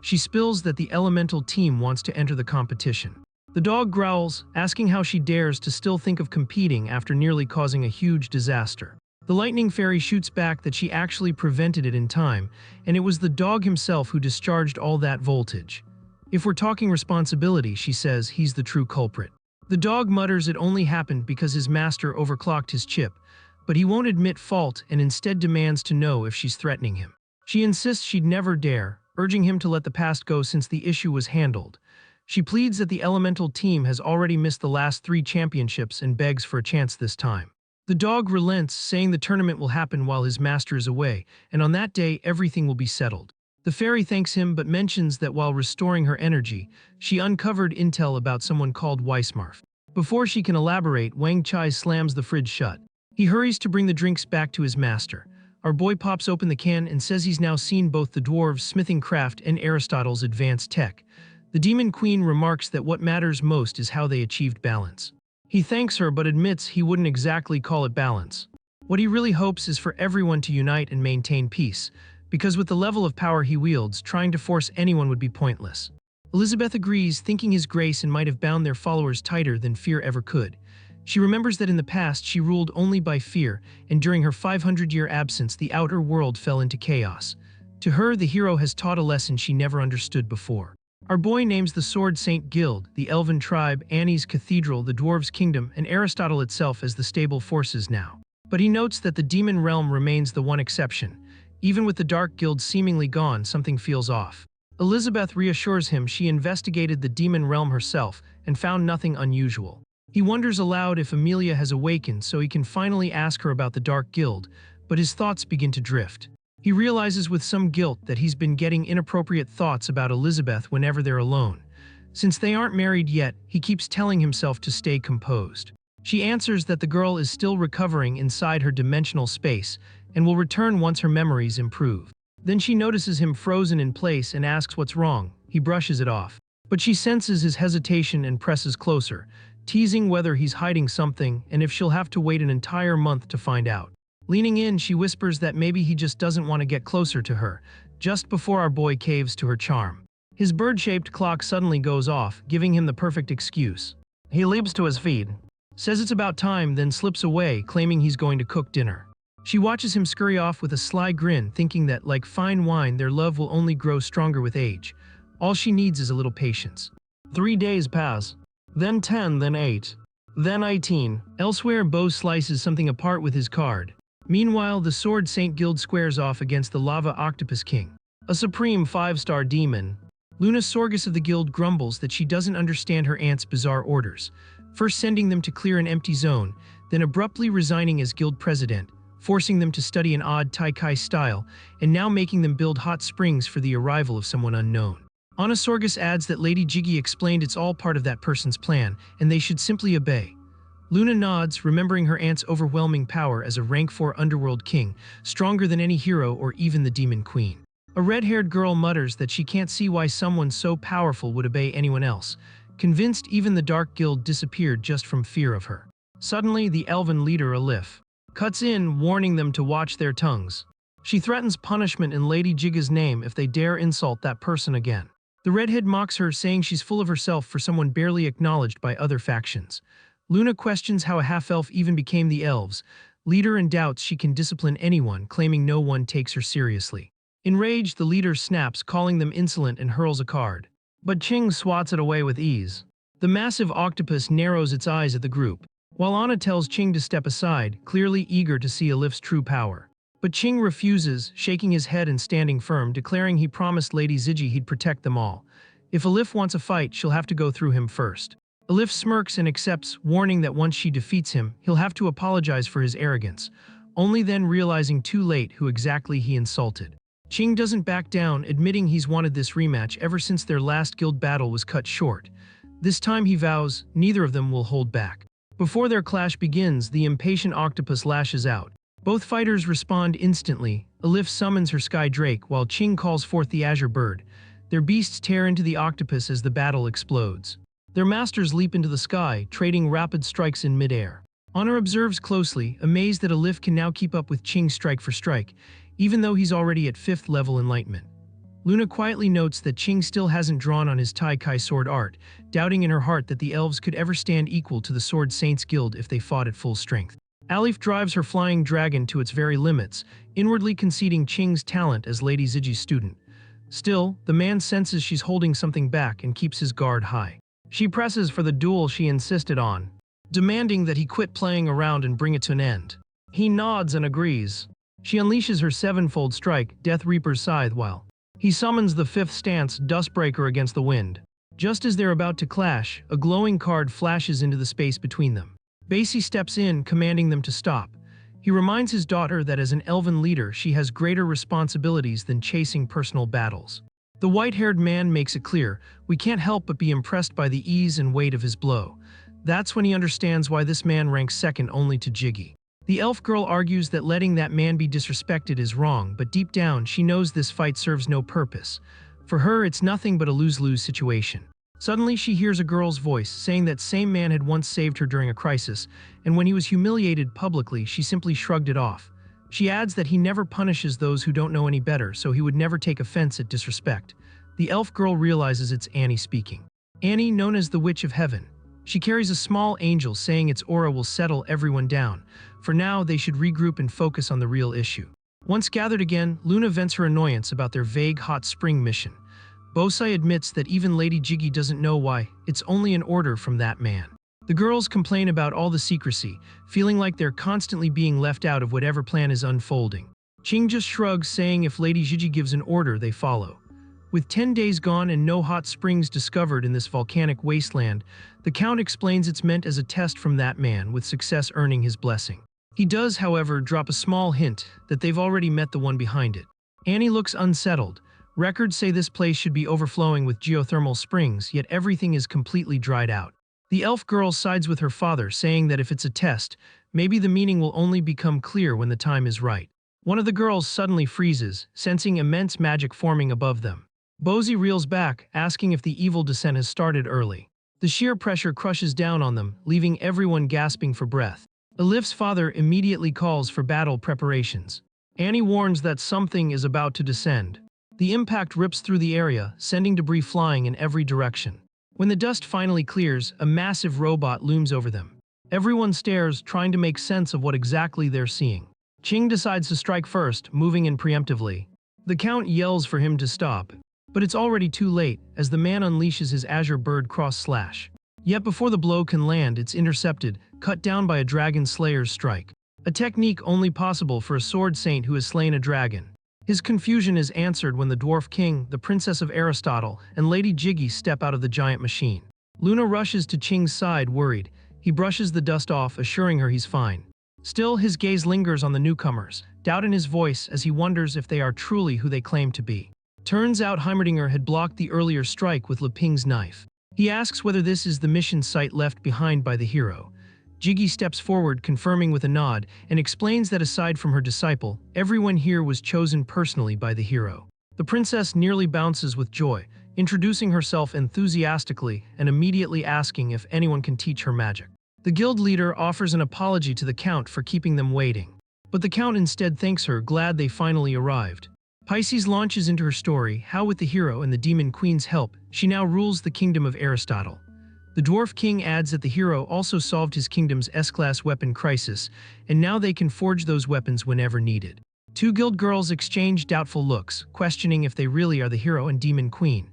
She spills that the elemental team wants to enter the competition. The dog growls, asking how she dares to still think of competing after nearly causing a huge disaster. The Lightning Fairy shoots back that she actually prevented it in time, and it was the dog himself who discharged all that voltage. If we're talking responsibility, she says, he's the true culprit. The dog mutters it only happened because his master overclocked his chip, but he won't admit fault and instead demands to know if she's threatening him. She insists she'd never dare, urging him to let the past go since the issue was handled. She pleads that the elemental team has already missed the last 3 championships and begs for a chance this time. The dog relents, saying the tournament will happen while his master is away, and on that day everything will be settled. The fairy thanks him but mentions that while restoring her energy, she uncovered intel about someone called Weissmarf. Before she can elaborate, Wang Chai slams the fridge shut. He hurries to bring the drinks back to his master. Our boy pops open the can and says he's now seen both the dwarves' smithing craft and Aristotle's advanced tech. The Demon Queen remarks that what matters most is how they achieved balance. He thanks her but admits he wouldn't exactly call it balance. What he really hopes is for everyone to unite and maintain peace, because with the level of power he wields, trying to force anyone would be pointless. Elizabeth agrees, thinking his grace and might have bound their followers tighter than fear ever could. She remembers that in the past she ruled only by fear, and during her 500-year absence the outer world fell into chaos. To her, the hero has taught a lesson she never understood before. Our boy names the Sword Saint Guild, the Elven tribe, Annie's Cathedral, the Dwarves' Kingdom, and Aristotle itself as the stable forces now. But he notes that the demon realm remains the one exception. Even with the Dark Guild seemingly gone, something feels off. Elizabeth reassures him she investigated the demon realm herself and found nothing unusual. He wonders aloud if Amelia has awakened so he can finally ask her about the Dark Guild, but his thoughts begin to drift. He realizes with some guilt that he's been getting inappropriate thoughts about Elizabeth whenever they're alone. Since they aren't married yet, he keeps telling himself to stay composed. She answers that the girl is still recovering inside her dimensional space and will return once her memories improve. Then she notices him frozen in place and asks what's wrong. He brushes it off. But she senses his hesitation and presses closer, teasing whether he's hiding something and if she'll have to wait an entire month to find out. Leaning in, she whispers that maybe he just doesn't want to get closer to her, just before our boy caves to her charm. His bird-shaped clock suddenly goes off, giving him the perfect excuse. He leaps to his feet, says it's about time, then slips away, claiming he's going to cook dinner. She watches him scurry off with a sly grin, thinking that, like fine wine, their love will only grow stronger with age. All she needs is a little patience. 3 days pass. Then 10, then 8. Then 18. Elsewhere, Bo slices something apart with his card. Meanwhile, the Sword Saint Guild squares off against the Lava Octopus King, a supreme 5-star demon. Luna Sorgus of the guild grumbles that she doesn't understand her aunt's bizarre orders, first sending them to clear an empty zone, then abruptly resigning as guild president, forcing them to study an odd Taikai style, and now making them build hot springs for the arrival of someone unknown. Anasorgus adds that Lady Jiggy explained it's all part of that person's plan, and they should simply obey. Luna nods, remembering her aunt's overwhelming power as a rank 4 underworld king, stronger than any hero or even the demon queen. A red-haired girl mutters that she can't see why someone so powerful would obey anyone else, convinced even the Dark Guild disappeared just from fear of her. Suddenly, the elven leader, Alif, cuts in, warning them to watch their tongues. She threatens punishment in Lady Jigga's name if they dare insult that person again. The redhead mocks her, saying she's full of herself for someone barely acknowledged by other factions. Luna questions how a half-elf even became the elves' leader and doubts she can discipline anyone, claiming no one takes her seriously. Enraged, the leader snaps, calling them insolent, and hurls a card. But Ching swats it away with ease. The massive octopus narrows its eyes at the group, while Anna tells Ching to step aside, clearly eager to see Alif's true power. But Ching refuses, shaking his head and standing firm, declaring he promised Lady Ziggy he'd protect them all. If Alif wants a fight, she'll have to go through him first. Alif smirks and accepts, warning that once she defeats him, he'll have to apologize for his arrogance, only then realizing too late who exactly he insulted. Ching doesn't back down, admitting he's wanted this rematch ever since their last guild battle was cut short. This time he vows neither of them will hold back. Before their clash begins, the impatient octopus lashes out. Both fighters respond instantly. Alif summons her Sky Drake while Ching calls forth the Azure Bird. Their beasts tear into the octopus as the battle explodes. Their masters leap into the sky, trading rapid strikes in midair. Honor observes closely, amazed that Alif can now keep up with Ching strike for strike, even though he's already at 5th level enlightenment. Luna quietly notes that Ching still hasn't drawn on his Tai Kai sword art, doubting in her heart that the elves could ever stand equal to the Sword Saints Guild if they fought at full strength. Alif drives her flying dragon to its very limits, inwardly conceding Ching's talent as Lady Ziggy's student. Still, the man senses she's holding something back and keeps his guard high. She presses for the duel she insisted on, demanding that he quit playing around and bring it to an end. He nods and agrees. She unleashes her sevenfold strike, Death Reaper's Scythe, while he summons the 5th stance, Dustbreaker, against the wind. Just as they're about to clash, a glowing card flashes into the space between them. Basie steps in, commanding them to stop. He reminds his daughter that as an elven leader, she has greater responsibilities than chasing personal battles. The white-haired man makes it clear, we can't help but be impressed by the ease and weight of his blow. That's when he understands why this man ranks second only to Jiggy. The elf girl argues that letting that man be disrespected is wrong, but deep down she knows this fight serves no purpose. For her, it's nothing but a lose-lose situation. Suddenly she hears a girl's voice saying that same man had once saved her during a crisis, and when he was humiliated publicly, she simply shrugged it off. She adds that he never punishes those who don't know any better, so he would never take offense at disrespect. The elf girl realizes it's Annie speaking. Annie, known as the Witch of Heaven. She carries a small angel, saying its aura will settle everyone down. For now, they should regroup and focus on the real issue. Once gathered again, Luna vents her annoyance about their vague hot spring mission. Bosai admits that even Lady Jiggy doesn't know why, it's only an order from that man. The girls complain about all the secrecy, feeling like they're constantly being left out of whatever plan is unfolding. Ching just shrugs, saying if Lady Jiggy gives an order, they follow. With 10 days gone and no hot springs discovered in this volcanic wasteland, the Count explains it's meant as a test from that man, with success earning his blessing. He does, however, drop a small hint that they've already met the one behind it. Annie looks unsettled. Records say this place should be overflowing with geothermal springs, yet everything is completely dried out. The elf girl sides with her father, saying that if it's a test, maybe the meaning will only become clear when the time is right. One of the girls suddenly freezes, sensing immense magic forming above them. Bosie reels back, asking if the evil descent has started early. The sheer pressure crushes down on them, leaving everyone gasping for breath. Alif's father immediately calls for battle preparations. Annie warns that something is about to descend. The impact rips through the area, sending debris flying in every direction. When the dust finally clears, a massive robot looms over them. Everyone stares, trying to make sense of what exactly they're seeing. Ching decides to strike first, moving in preemptively. The Count yells for him to stop. But it's already too late, as the man unleashes his Azure Bird cross slash. Yet before the blow can land, it's intercepted, cut down by a Dragon Slayer's strike. A technique only possible for a sword saint who has slain a dragon. His confusion is answered when the Dwarf King, the Princess of Aristotle, and Lady Jiggy step out of the giant machine. Luna rushes to Ching's side, worried, He brushes the dust off, assuring her he's fine. Still, his gaze lingers on the newcomers, doubt in his voice as he wonders if they are truly who they claim to be. Turns out Heimerdinger had blocked the earlier strike with Leping's knife. He asks whether this is the mission site left behind by the hero. Jiggy steps forward, confirming with a nod, and explains that aside from her disciple, everyone here was chosen personally by the hero. The princess nearly bounces with joy, introducing herself enthusiastically and immediately asking if anyone can teach her magic. The guild leader offers an apology to the count for keeping them waiting, but the count instead thanks her, glad they finally arrived. Pisces launches into her story how with the hero and the demon queen's help, she now rules the kingdom of Aristotle. The dwarf king adds that the hero also solved his kingdom's S-class weapon crisis, and now they can forge those weapons whenever needed. Two guild girls exchange doubtful looks, questioning if they really are the hero and demon queen.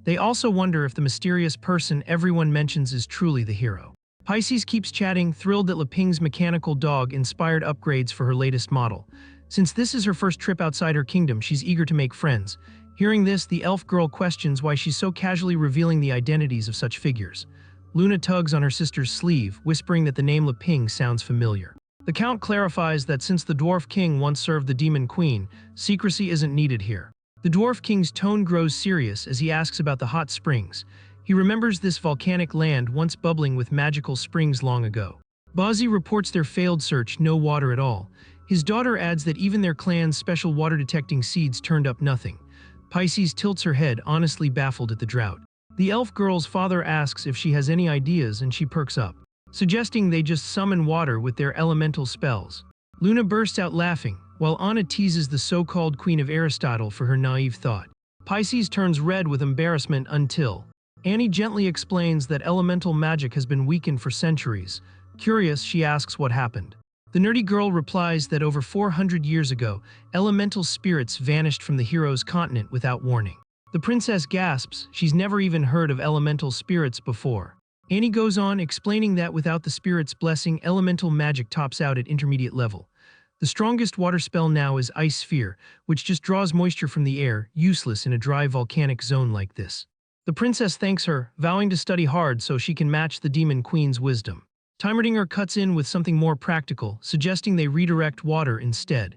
They also wonder if the mysterious person everyone mentions is truly the hero. Pisces keeps chatting, thrilled that Leping's mechanical dog inspired upgrades for her latest model. Since this is her first trip outside her kingdom, she's eager to make friends. Hearing this, the elf girl questions why she's so casually revealing the identities of such figures. Luna tugs on her sister's sleeve, whispering that the name Leping sounds familiar. The count clarifies that since the dwarf king once served the demon queen, secrecy isn't needed here. The dwarf king's tone grows serious as he asks about the hot springs. He remembers this volcanic land once bubbling with magical springs long ago. Bozzy reports their failed search, no water at all. His daughter adds that even their clan's special water-detecting seeds turned up nothing. Pisces tilts her head, honestly baffled at the drought. The elf girl's father asks if she has any ideas and she perks up, suggesting they just summon water with their elemental spells. Luna bursts out laughing, while Anna teases the so-called Queen of Aristotle for her naive thought. Pisces turns red with embarrassment until Annie gently explains that elemental magic has been weakened for centuries. Curious, she asks what happened. The nerdy girl replies that over 400 years ago, elemental spirits vanished from the hero's continent without warning. The princess gasps, she's never even heard of elemental spirits before. Annie goes on, explaining that without the spirit's blessing, elemental magic tops out at intermediate level. The strongest water spell now is Ice Sphere, which just draws moisture from the air, useless in a dry volcanic zone like this. The princess thanks her, vowing to study hard so she can match the demon queen's wisdom. Heimerdinger cuts in with something more practical, suggesting they redirect water instead.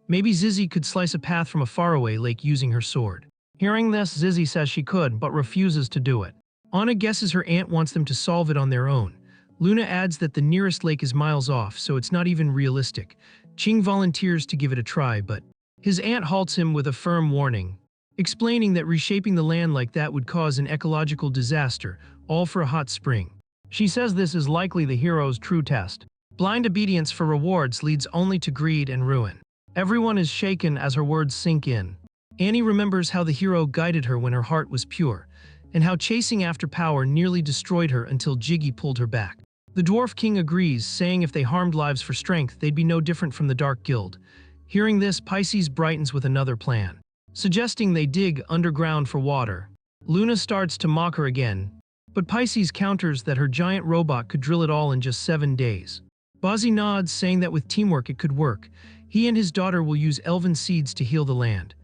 Maybe Zizzy could slice a path from a faraway lake using her sword. Hearing this, Zizzy says she could, but refuses to do it. Anna guesses her aunt wants them to solve it on their own. Luna adds that the nearest lake is miles off, so it's not even realistic. Ching volunteers to give it a try, but his aunt halts him with a firm warning, explaining that reshaping the land like that would cause an ecological disaster, all for a hot spring. She says this is likely the hero's true test. Blind obedience for rewards leads only to greed and ruin. Everyone is shaken as her words sink in. Annie remembers how the hero guided her when her heart was pure, and how chasing after power nearly destroyed her until Jiggy pulled her back. The dwarf king agrees, saying if they harmed lives for strength, they'd be no different from the Dark Guild. Hearing this, Pisces brightens with another plan, suggesting they dig underground for water. Luna starts to mock her again, but Pisces counters that her giant robot could drill it all in just 7 days. Bozzy nods, saying that with teamwork it could work. He and his daughter will use elven seeds to heal the land.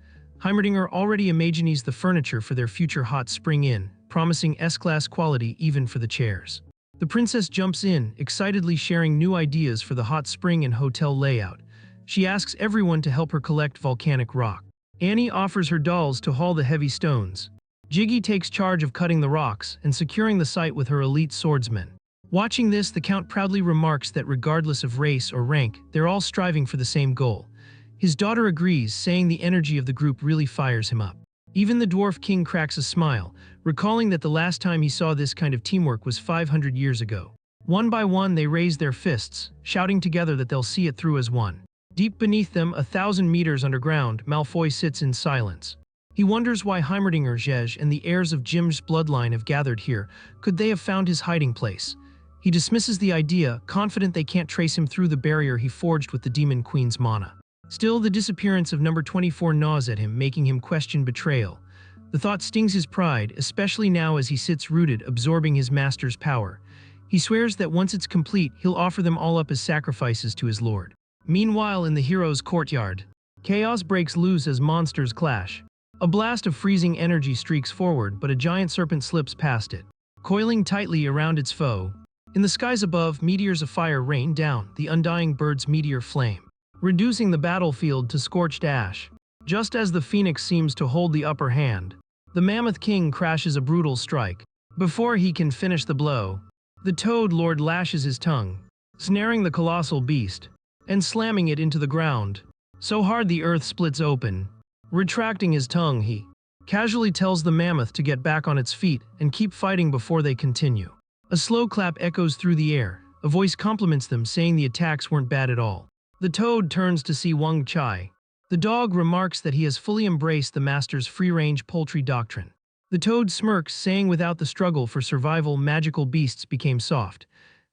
Heimerdinger already imagines the furniture for their future hot spring inn, promising S-class quality even for the chairs. The princess jumps in, excitedly sharing new ideas for the hot spring and hotel layout. She asks everyone to help her collect volcanic rock. Annie offers her dolls to haul the heavy stones. Jiggy takes charge of cutting the rocks and securing the site with her elite swordsmen. Watching this, the count proudly remarks that regardless of race or rank, they're all striving for the same goal. His daughter agrees, saying the energy of the group really fires him up. Even the dwarf king cracks a smile, recalling that the last time he saw this kind of teamwork was 500 years ago. One by one they raise their fists, shouting together that they'll see it through as one. Deep beneath them, 1,000 meters underground, Malfoy sits in silence. He wonders why Heimerdinger, Zhej, and the heirs of Jim's bloodline have gathered here. Could they have found his hiding place? He dismisses the idea, confident they can't trace him through the barrier he forged with the demon queen's mana. Still, the disappearance of number 24 gnaws at him, making him question betrayal. The thought stings his pride, especially now as he sits rooted, absorbing his master's power. He swears that once it's complete, he'll offer them all up as sacrifices to his lord. Meanwhile, in the hero's courtyard, chaos breaks loose as monsters clash. A blast of freezing energy streaks forward, but a giant serpent slips past it. Coiling tightly around its foe, In the skies above, meteors of fire rain down, the undying bird's meteor flame, reducing the battlefield to scorched ash. Just as the phoenix seems to hold the upper hand, the mammoth king crashes a brutal strike. Before he can finish the blow, the toad lord lashes his tongue, snaring the colossal beast, and slamming it into the ground, so hard the earth splits open. Retracting his tongue, he casually tells the mammoth to get back on its feet and keep fighting before they continue. A slow clap echoes through the air. A voice compliments them, saying the attacks weren't bad at all. The toad turns to see Wang Chai. The dog remarks that he has fully embraced the master's free-range poultry doctrine. The toad smirks, saying without the struggle for survival, magical beasts became soft.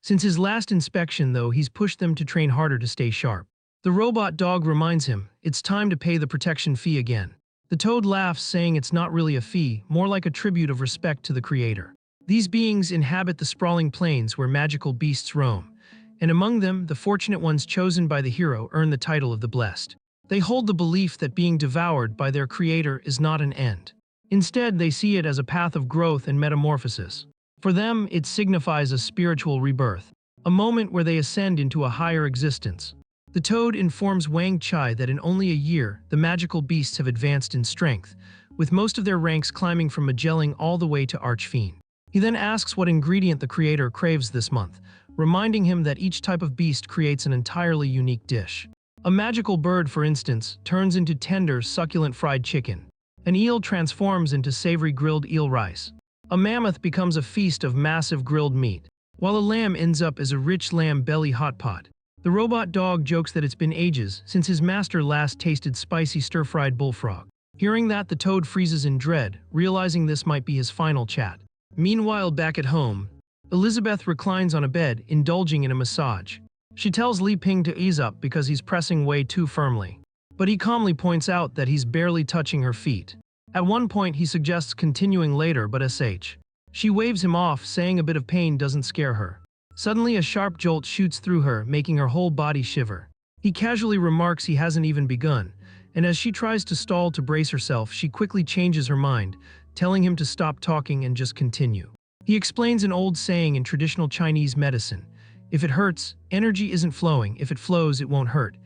Since his last inspection, though, he's pushed them to train harder to stay sharp. The robot dog reminds him, it's time to pay the protection fee again. The toad laughs, saying it's not really a fee, more like a tribute of respect to the creator. These beings inhabit the sprawling plains where magical beasts roam, and among them, the fortunate ones chosen by the hero earn the title of the blessed. They hold the belief that being devoured by their creator is not an end. Instead, they see it as a path of growth and metamorphosis. For them, it signifies a spiritual rebirth, a moment where they ascend into a higher existence. The toad informs Wang Chai that in only a year, the magical beasts have advanced in strength, with most of their ranks climbing from Magellan all the way to Archfiend. He then asks what ingredient the creator craves this month, reminding him that each type of beast creates an entirely unique dish. A magical bird, for instance, turns into tender, succulent fried chicken. An eel transforms into savory grilled eel rice. A mammoth becomes a feast of massive grilled meat, while a lamb ends up as a rich lamb belly hot pot. The robot dog jokes that it's been ages since his master last tasted spicy stir-fried bullfrog. Hearing that, the toad freezes in dread, realizing this might be his final chat. Meanwhile, back at home, Elizabeth reclines on a bed, indulging in a massage. She tells Li Ping to ease up because he's pressing way too firmly, but he calmly points out that he's barely touching her feet. At one point, he suggests continuing later, but she waves him off, saying a bit of pain doesn't scare her. Suddenly, a sharp jolt shoots through her, making her whole body shiver. He casually remarks he hasn't even begun, and as she tries to stall to brace herself, she quickly changes her mind, telling him to stop talking and just continue. He explains an old saying in traditional Chinese medicine: if it hurts, energy isn't flowing; if it flows, it won't hurt.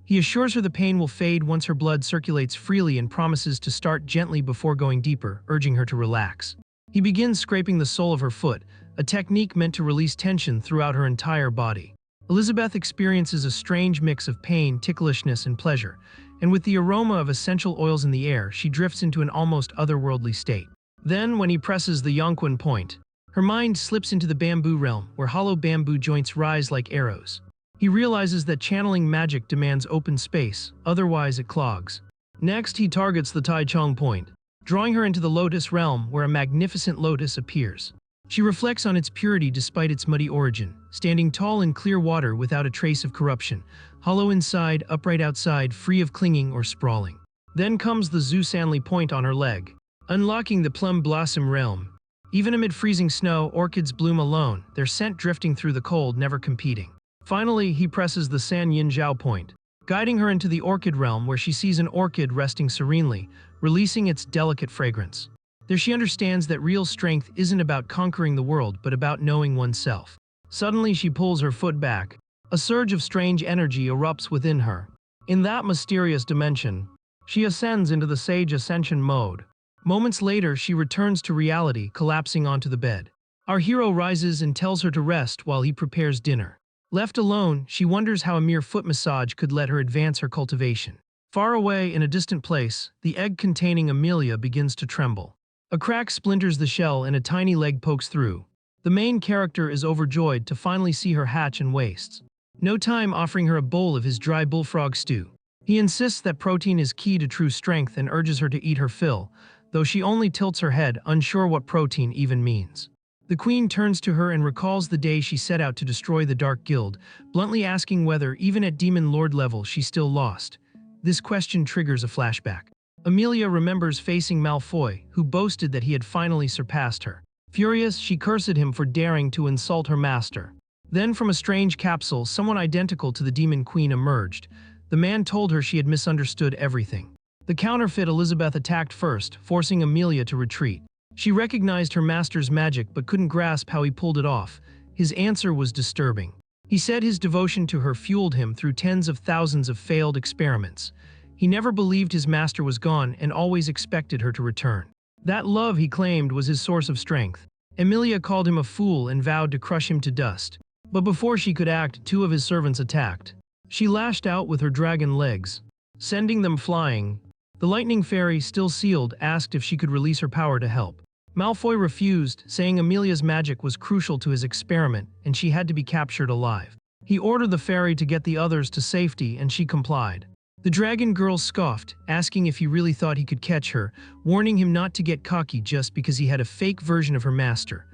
He assures her the pain will fade once her blood circulates freely and promises to start gently before going deeper, urging her to relax. He begins scraping the sole of her foot, a technique meant to release tension throughout her entire body. Elizabeth experiences a strange mix of pain, ticklishness, and pleasure, and with the aroma of essential oils in the air, she drifts into an almost otherworldly state. Then, when he presses the Yongquan point, her mind slips into the bamboo realm, where hollow bamboo joints rise like arrows. He realizes that channeling magic demands open space, otherwise it clogs. Next, he targets the Tai Chong point, drawing her into the lotus realm, where a magnificent lotus appears. She reflects on its purity despite its muddy origin, standing tall in clear water without a trace of corruption, hollow inside, upright outside, free of clinging or sprawling. Then comes the Zhu Sanli point on her leg, unlocking the plum blossom realm. Even amid freezing snow, orchids bloom alone, their scent drifting through the cold, never competing. Finally, he presses the San Yin Zhao point, guiding her into the orchid realm, where she sees an orchid resting serenely, releasing its delicate fragrance. There she understands that real strength isn't about conquering the world, but about knowing oneself. Suddenly, she pulls her foot back. A surge of strange energy erupts within her. In that mysterious dimension, she ascends into the Sage Ascension mode. Moments later, she returns to reality, collapsing onto the bed. Our hero rises and tells her to rest while he prepares dinner. Left alone, she wonders how a mere foot massage could let her advance her cultivation. Far away, in a distant place, the egg containing Amelia begins to tremble. A crack splinters the shell and a tiny leg pokes through. The main character is overjoyed to finally see her hatch and wastes no time offering her a bowl of his dry bullfrog stew. He insists that protein is key to true strength and urges her to eat her fill, though she only tilts her head, unsure what protein even means. The queen turns to her and recalls the day she set out to destroy the Dark Guild, bluntly asking whether, even at Demon Lord level, she still lost. This question triggers a flashback. Amelia remembers facing Malfoy, who boasted that he had finally surpassed her. Furious, she cursed him for daring to insult her master. Then, from a strange capsule, someone identical to the Demon Queen emerged. The man told her she had misunderstood everything. The counterfeit Elizabeth attacked first, forcing Amelia to retreat. She recognized her master's magic but couldn't grasp how he pulled it off, His answer was disturbing. He said his devotion to her fueled him through tens of thousands of failed experiments. He never believed his master was gone and always expected her to return. That love, he claimed, was his source of strength. Amelia called him a fool and vowed to crush him to dust. But before she could act, two of his servants attacked. She lashed out with her dragon legs, sending them flying. The lightning fairy, still sealed, asked if she could release her power to help. Malfoy refused, saying Amelia's magic was crucial to his experiment and she had to be captured alive. He ordered the fairy to get the others to safety and she complied. The dragon girl scoffed, asking if he really thought he could catch her, warning him not to get cocky just because he had a fake version of her master,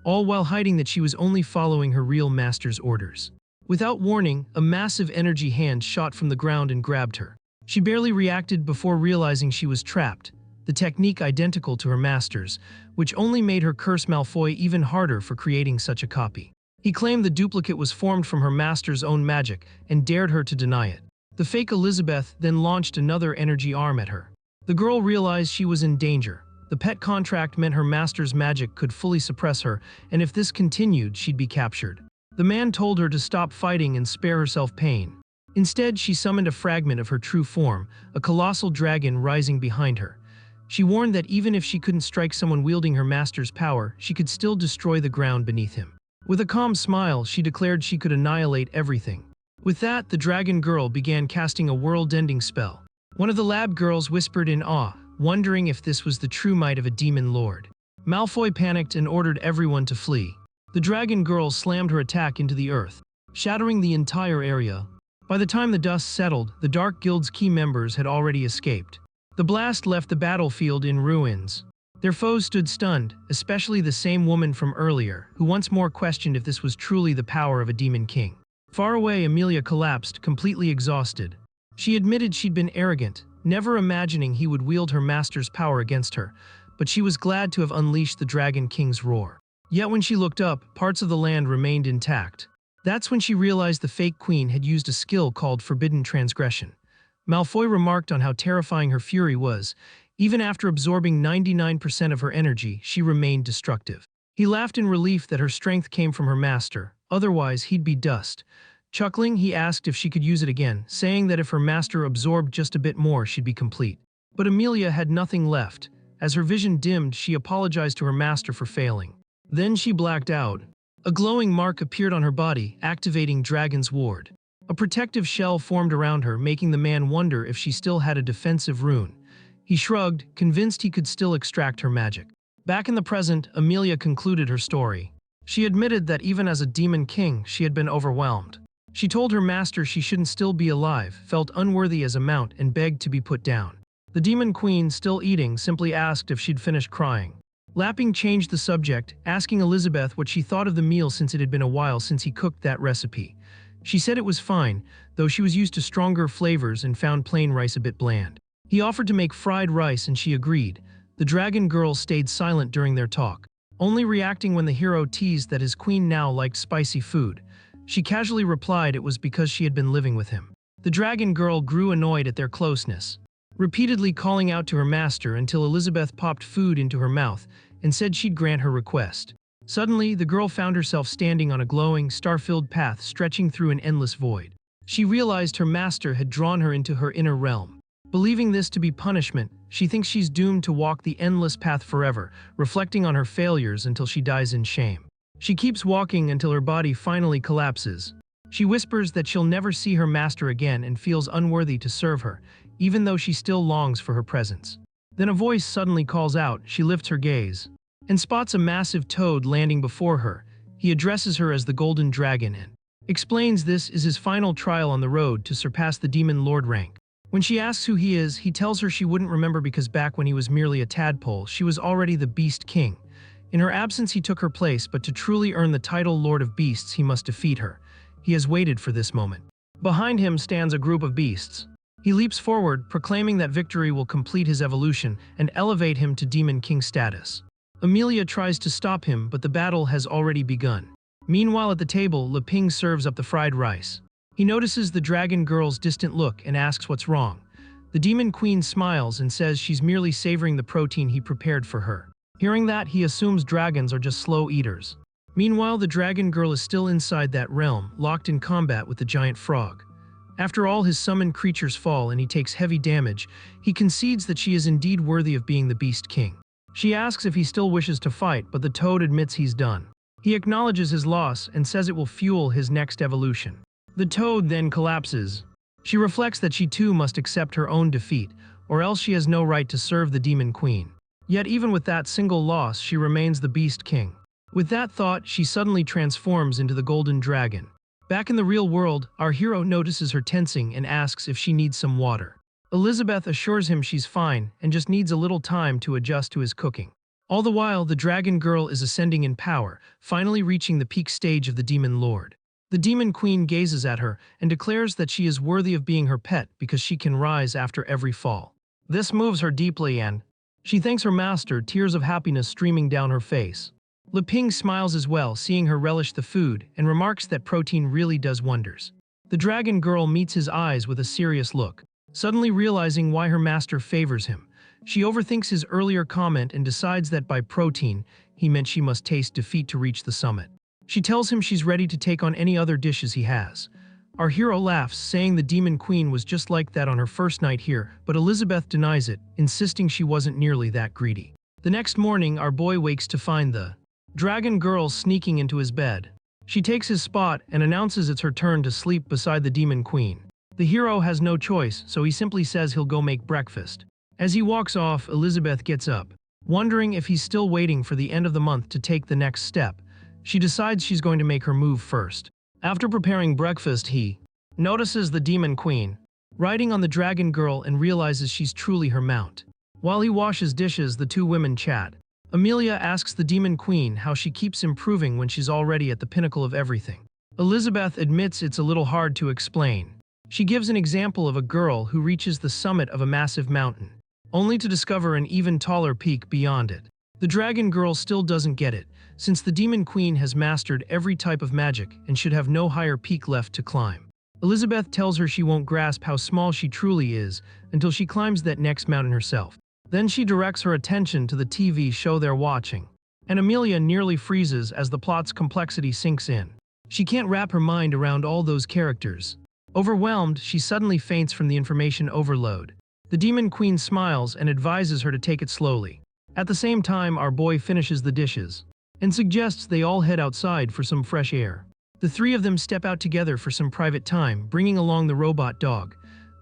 all while hiding that she was only following her real master's orders. Without warning, a massive energy hand shot from the ground and grabbed her. She barely reacted before realizing she was trapped, the technique identical to her master's, which only made her curse Malfoy even harder for creating such a copy. He claimed the duplicate was formed from her master's own magic and dared her to deny it. The fake Elizabeth then launched another energy arm at her. The girl realized she was in danger. The pet contract meant her master's magic could fully suppress her, and if this continued, she'd be captured. The man told her to stop fighting and spare herself pain. Instead, she summoned a fragment of her true form, a colossal dragon rising behind her. She warned that even if she couldn't strike someone wielding her master's power, she could still destroy the ground beneath him. With a calm smile, she declared she could annihilate everything. With that, the dragon girl began casting a world-ending spell. One of the lab girls whispered in awe, wondering if this was the true might of a demon lord. Malfoy panicked and ordered everyone to flee. The dragon girl slammed her attack into the earth, shattering the entire area. By the time the dust settled, the Dark Guild's key members had already escaped. The blast left the battlefield in ruins. Their foes stood stunned, especially the same woman from earlier, who once more questioned if this was truly the power of a demon king. Far away, Amelia collapsed, completely exhausted. She admitted she'd been arrogant, never imagining he would wield her master's power against her, but she was glad to have unleashed the Dragon King's roar. Yet when she looked up, parts of the land remained intact. That's when she realized the fake queen had used a skill called Forbidden Transgression. Malfoy remarked on how terrifying her fury was. Even after absorbing 99% of her energy, she remained destructive. He laughed in relief that her strength came from her master, otherwise he'd be dust. Chuckling, he asked if she could use it again, saying that if her master absorbed just a bit more, she'd be complete. But Amelia had nothing left. As her vision dimmed, she apologized to her master for failing. Then she blacked out. A glowing mark appeared on her body, activating Dragon's Ward. A protective shell formed around her, making the man wonder if she still had a defensive rune. He shrugged, convinced he could still extract her magic. Back in the present, Amelia concluded her story. She admitted that even as a demon king, she had been overwhelmed. She told her master she shouldn't still be alive, felt unworthy as a mount, and begged to be put down. The demon queen, still eating, simply asked if she'd finished crying. Lapping changed the subject, asking Elizabeth what she thought of the meal since it had been a while since he cooked that recipe. She said it was fine, though she was used to stronger flavors and found plain rice a bit bland. He offered to make fried rice and she agreed. The dragon girl stayed silent during their talk, only reacting when the hero teased that his queen now liked spicy food. She casually replied it was because she had been living with him. The dragon girl grew annoyed at their closeness, repeatedly calling out to her master until Elizabeth popped food into her mouth and said she'd grant her request. Suddenly, the girl found herself standing on a glowing, star-filled path stretching through an endless void. She realized her master had drawn her into her inner realm. Believing this to be punishment, she thinks she's doomed to walk the endless path forever, reflecting on her failures until she dies in shame. She keeps walking until her body finally collapses. She whispers that she'll never see her master again and feels unworthy to serve her, even though she still longs for her presence. Then a voice suddenly calls out. She lifts her gaze and spots a massive toad landing before her. He addresses her as the Golden Dragon and explains this is his final trial on the road to surpass the Demon Lord rank. When she asks who he is, he tells her she wouldn't remember because back when he was merely a tadpole, she was already the Beast King. In her absence, he took her place, but to truly earn the title Lord of Beasts, he must defeat her. He has waited for this moment. Behind him stands a group of beasts. He leaps forward, proclaiming that victory will complete his evolution and elevate him to Demon King status. Amelia tries to stop him, but the battle has already begun. Meanwhile, at the table, Leping serves up the fried rice. He notices the dragon girl's distant look and asks what's wrong. The demon queen smiles and says she's merely savoring the protein he prepared for her. Hearing that, he assumes dragons are just slow eaters. Meanwhile, the dragon girl is still inside that realm, locked in combat with the giant frog. After all his summoned creatures fall and he takes heavy damage, he concedes that she is indeed worthy of being the Beast King. She asks if he still wishes to fight, but the toad admits he's done. He acknowledges his loss and says it will fuel his next evolution. The toad then collapses. She reflects that she too must accept her own defeat, or else she has no right to serve the Demon Queen. Yet even with that single loss, she remains the Beast King. With that thought, she suddenly transforms into the Golden Dragon. Back in the real world, our hero notices her tensing and asks if she needs some water. Elizabeth assures him she's fine and just needs a little time to adjust to his cooking. All the while, the dragon girl is ascending in power, finally reaching the peak stage of the Demon Lord. The Demon Queen gazes at her and declares that she is worthy of being her pet because she can rise after every fall. This moves her deeply and she thanks her master, tears of happiness streaming down her face. Le Ping smiles as well, seeing her relish the food, and remarks that protein really does wonders. The dragon girl meets his eyes with a serious look. Suddenly realizing why her master favors him, she overthinks his earlier comment and decides that by protein, he meant she must taste defeat to reach the summit. She tells him she's ready to take on any other dishes he has. Our hero laughs, saying the Demon Queen was just like that on her first night here, but Elizabeth denies it, insisting she wasn't nearly that greedy. The next morning, our boy wakes to find the dragon girl sneaking into his bed. She takes his spot and announces it's her turn to sleep beside the Demon Queen. The hero has no choice, so he simply says he'll go make breakfast. As he walks off, Elizabeth gets up. Wondering if he's still waiting for the end of the month to take the next step, she decides she's going to make her move first. After preparing breakfast, he notices the Demon Queen riding on the dragon girl and realizes she's truly her mount. While he washes dishes, the two women chat. Amelia asks the Demon Queen how she keeps improving when she's already at the pinnacle of everything. Elizabeth admits it's a little hard to explain. She gives an example of a girl who reaches the summit of a massive mountain, only to discover an even taller peak beyond it. The dragon girl still doesn't get it, since the Demon Queen has mastered every type of magic and should have no higher peak left to climb. Elizabeth tells her she won't grasp how small she truly is until she climbs that next mountain herself. Then she directs her attention to the TV show they're watching, and Amelia nearly freezes as the plot's complexity sinks in. She can't wrap her mind around all those characters. Overwhelmed, she suddenly faints from the information overload. The Demon Queen smiles and advises her to take it slowly. At the same time, our boy finishes the dishes and suggests they all head outside for some fresh air. The three of them step out together for some private time, bringing along the robot dog.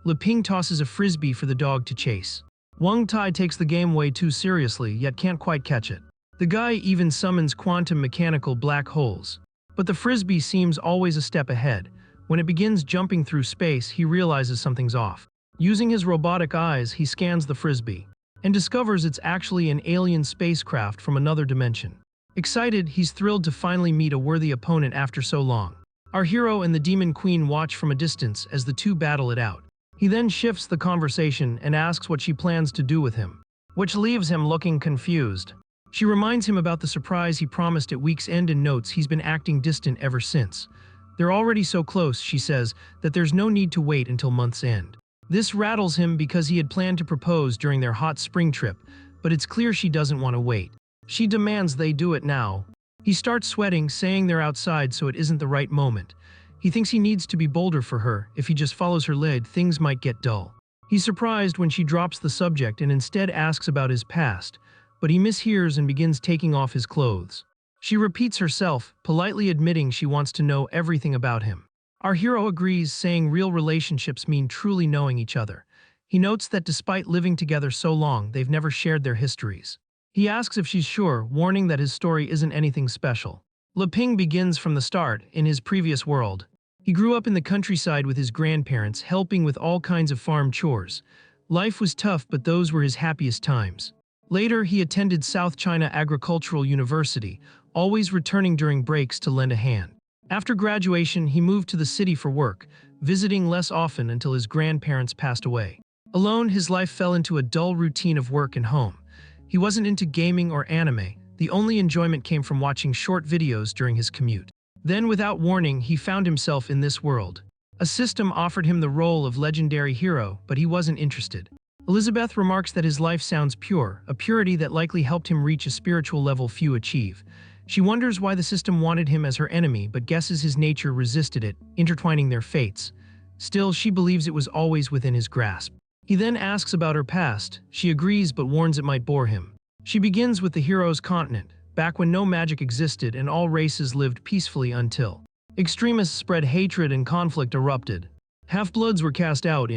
Le Ping tosses a frisbee for the dog to chase. Wang Chai takes the game way too seriously, yet can't quite catch it. The guy even summons quantum mechanical black holes. But the frisbee seems always a step ahead. When it begins jumping through space, he realizes something's off. Using his robotic eyes, he scans the frisbee and discovers it's actually an alien spacecraft from another dimension. Excited, he's thrilled to finally meet a worthy opponent after so long. Our hero and the Demon Queen watch from a distance as the two battle it out. He then shifts the conversation and asks what she plans to do with him, which leaves him looking confused. She reminds him about the surprise he promised at week's end and notes he's been acting distant ever since. They're already so close, she says, that there's no need to wait until month's end. This rattles him because he had planned to propose during their hot spring trip, but it's clear she doesn't want to wait. She demands they do it now. He starts sweating, saying they're outside so it isn't the right moment. He thinks he needs to be bolder for her. If he just follows her lead, things might get dull. He's surprised when she drops the subject and instead asks about his past, but he mishears and begins taking off his clothes. She repeats herself, politely admitting she wants to know everything about him. Our hero agrees, saying real relationships mean truly knowing each other. He notes that despite living together so long, they've never shared their histories. He asks if she's sure, warning that his story isn't anything special. Le Ping begins from the start, in his previous world. He grew up in the countryside with his grandparents, helping with all kinds of farm chores. Life was tough, but those were his happiest times. Later, he attended South China Agricultural University, always returning during breaks to lend a hand. After graduation, he moved to the city for work, visiting less often until his grandparents passed away. Alone, his life fell into a dull routine of work and home. He wasn't into gaming or anime. The only enjoyment came from watching short videos during his commute. Then, without warning, he found himself in this world. A system offered him the role of legendary hero, but he wasn't interested. Elizabeth remarks that his life sounds pure, a purity that likely helped him reach a spiritual level few achieve. She wonders why the system wanted him as her enemy but guesses his nature resisted it, intertwining their fates. Still, she believes it was always within his grasp. He then asks about her past. She agrees but warns it might bore him. She begins with the hero's continent, back when no magic existed and all races lived peacefully until extremists spread hatred and conflict erupted. Half-bloods were cast out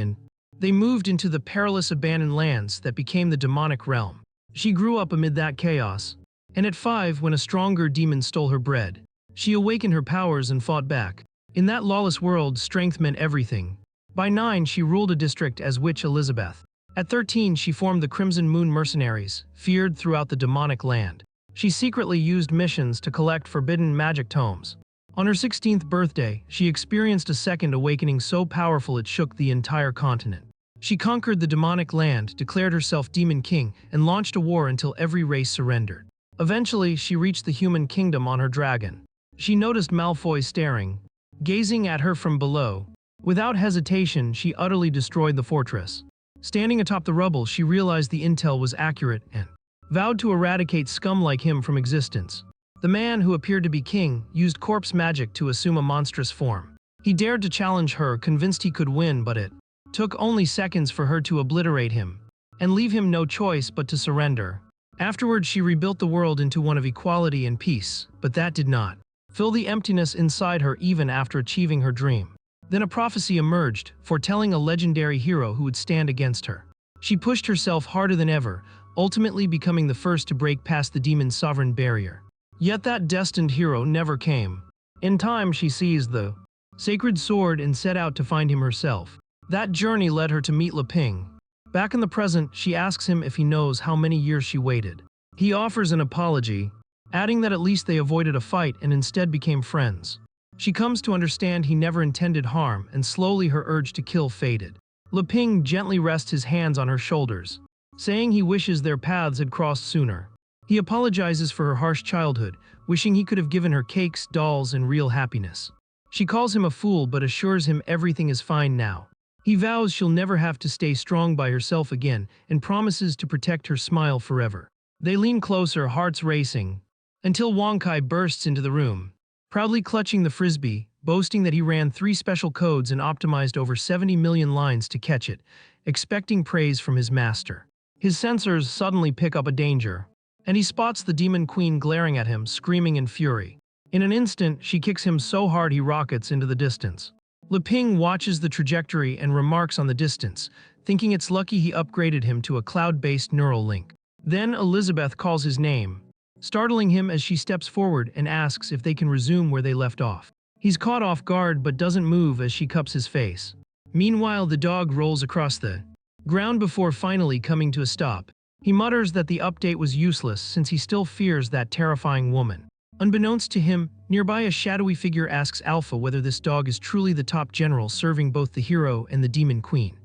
they moved into the perilous abandoned lands that became the demonic realm. She grew up amid that chaos. And at 5, when a stronger demon stole her bread, she awakened her powers and fought back. In that lawless world, strength meant everything. By 9, she ruled a district as Witch Elizabeth. At 13, she formed the Crimson Moon Mercenaries, feared throughout the demonic land. She secretly used missions to collect forbidden magic tomes. On her 16th birthday, she experienced a second awakening so powerful it shook the entire continent. She conquered the demonic land, declared herself Demon King, and launched a war until every race surrendered. Eventually, she reached the human kingdom on her dragon. She noticed Malfoy staring, gazing at her from below. Without hesitation, she utterly destroyed the fortress. Standing atop the rubble, she realized the intel was accurate and vowed to eradicate scum like him from existence. The man, who appeared to be king, used corpse magic to assume a monstrous form. He dared to challenge her, convinced he could win, but it took only seconds for her to obliterate him and leave him no choice but to surrender. Afterward, she rebuilt the world into one of equality and peace, but that did not fill the emptiness inside her even after achieving her dream. Then a prophecy emerged, foretelling a legendary hero who would stand against her. She pushed herself harder than ever, ultimately becoming the first to break past the demon's sovereign barrier. Yet that destined hero never came. In time, she seized the sacred sword and set out to find him herself. That journey led her to meet Leping. Back in the present, she asks him if he knows how many years she waited. He offers an apology, adding that at least they avoided a fight and instead became friends. She comes to understand he never intended harm, and slowly her urge to kill faded. Leping gently rests his hands on her shoulders, saying he wishes their paths had crossed sooner. He apologizes for her harsh childhood, wishing he could have given her cakes, dolls, and real happiness. She calls him a fool but assures him everything is fine now. He vows she'll never have to stay strong by herself again and promises to protect her smile forever. They lean closer, hearts racing, until Wang Chai bursts into the room, proudly clutching the frisbee, boasting that he ran 3 special codes and optimized over 70 million lines to catch it, expecting praise from his master. His sensors suddenly pick up a danger, and he spots the Demon Queen glaring at him, screaming in fury. In an instant, she kicks him so hard he rockets into the distance. Leping watches the trajectory and remarks on the distance, thinking it's lucky he upgraded him to a cloud-based neural link. Then Elizabeth calls his name, startling him as she steps forward and asks if they can resume where they left off. He's caught off guard but doesn't move as she cups his face. Meanwhile, the dog rolls across the ground before finally coming to a stop. He mutters that the update was useless since he still fears that terrifying woman. Unbeknownst to him, nearby a shadowy figure asks Alpha whether this dog is truly the top general serving both the hero and the Demon Queen.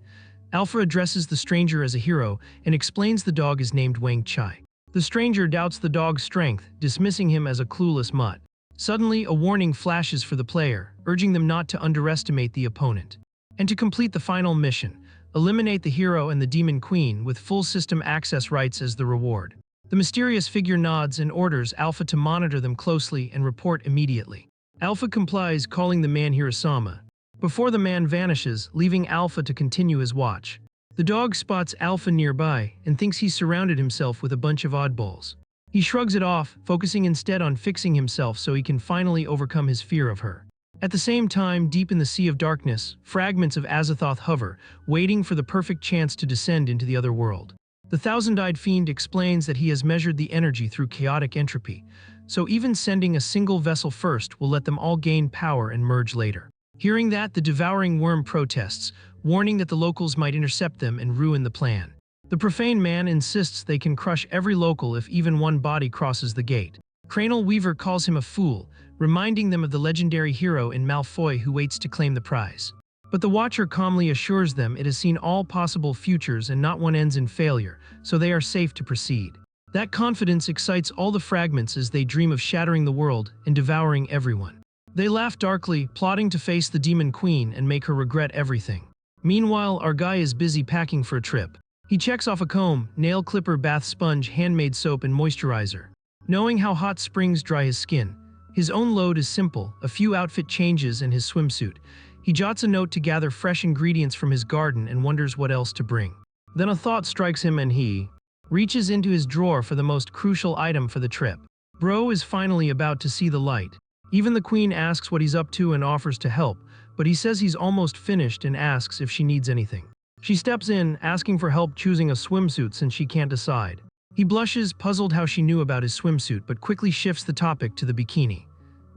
Alpha addresses the stranger as a hero and explains the dog is named Wang Chai. The stranger doubts the dog's strength, dismissing him as a clueless mutt. Suddenly, a warning flashes for the player, urging them not to underestimate the opponent. And to complete the final mission, eliminate the hero and the Demon Queen with full system access rights as the reward. The mysterious figure nods and orders Alpha to monitor them closely and report immediately. Alpha complies, calling the man Hirosama, before the man vanishes, leaving Alpha to continue his watch. The dog spots Alpha nearby and thinks he's surrounded himself with a bunch of oddballs. He shrugs it off, focusing instead on fixing himself so he can finally overcome his fear of her. At the same time, deep in the sea of darkness, fragments of Azathoth hover, waiting for the perfect chance to descend into the other world. The thousand-eyed fiend explains that he has measured the energy through chaotic entropy, so even sending a single vessel first will let them all gain power and merge later. Hearing that, the devouring worm protests, warning that the locals might intercept them and ruin the plan. The profane man insists they can crush every local if even one body crosses the gate. Cranal Weaver calls him a fool, reminding them of the legendary hero in Malfoy who waits to claim the prize. But the Watcher calmly assures them it has seen all possible futures and not one ends in failure, so they are safe to proceed. That confidence excites all the fragments as they dream of shattering the world and devouring everyone. They laugh darkly, plotting to face the Demon Queen and make her regret everything. Meanwhile, our guy is busy packing for a trip. He checks off a comb, nail clipper, bath sponge, handmade soap, and moisturizer. Knowing how hot springs dry his skin, his own load is simple, a few outfit changes and his swimsuit. He jots a note to gather fresh ingredients from his garden and wonders what else to bring. Then a thought strikes him and he reaches into his drawer for the most crucial item for the trip. Bro is finally about to see the light. Even the queen asks what he's up to and offers to help, but he says he's almost finished and asks if she needs anything. She steps in, asking for help choosing a swimsuit since she can't decide. He blushes, puzzled how she knew about his swimsuit, but quickly shifts the topic to the bikini.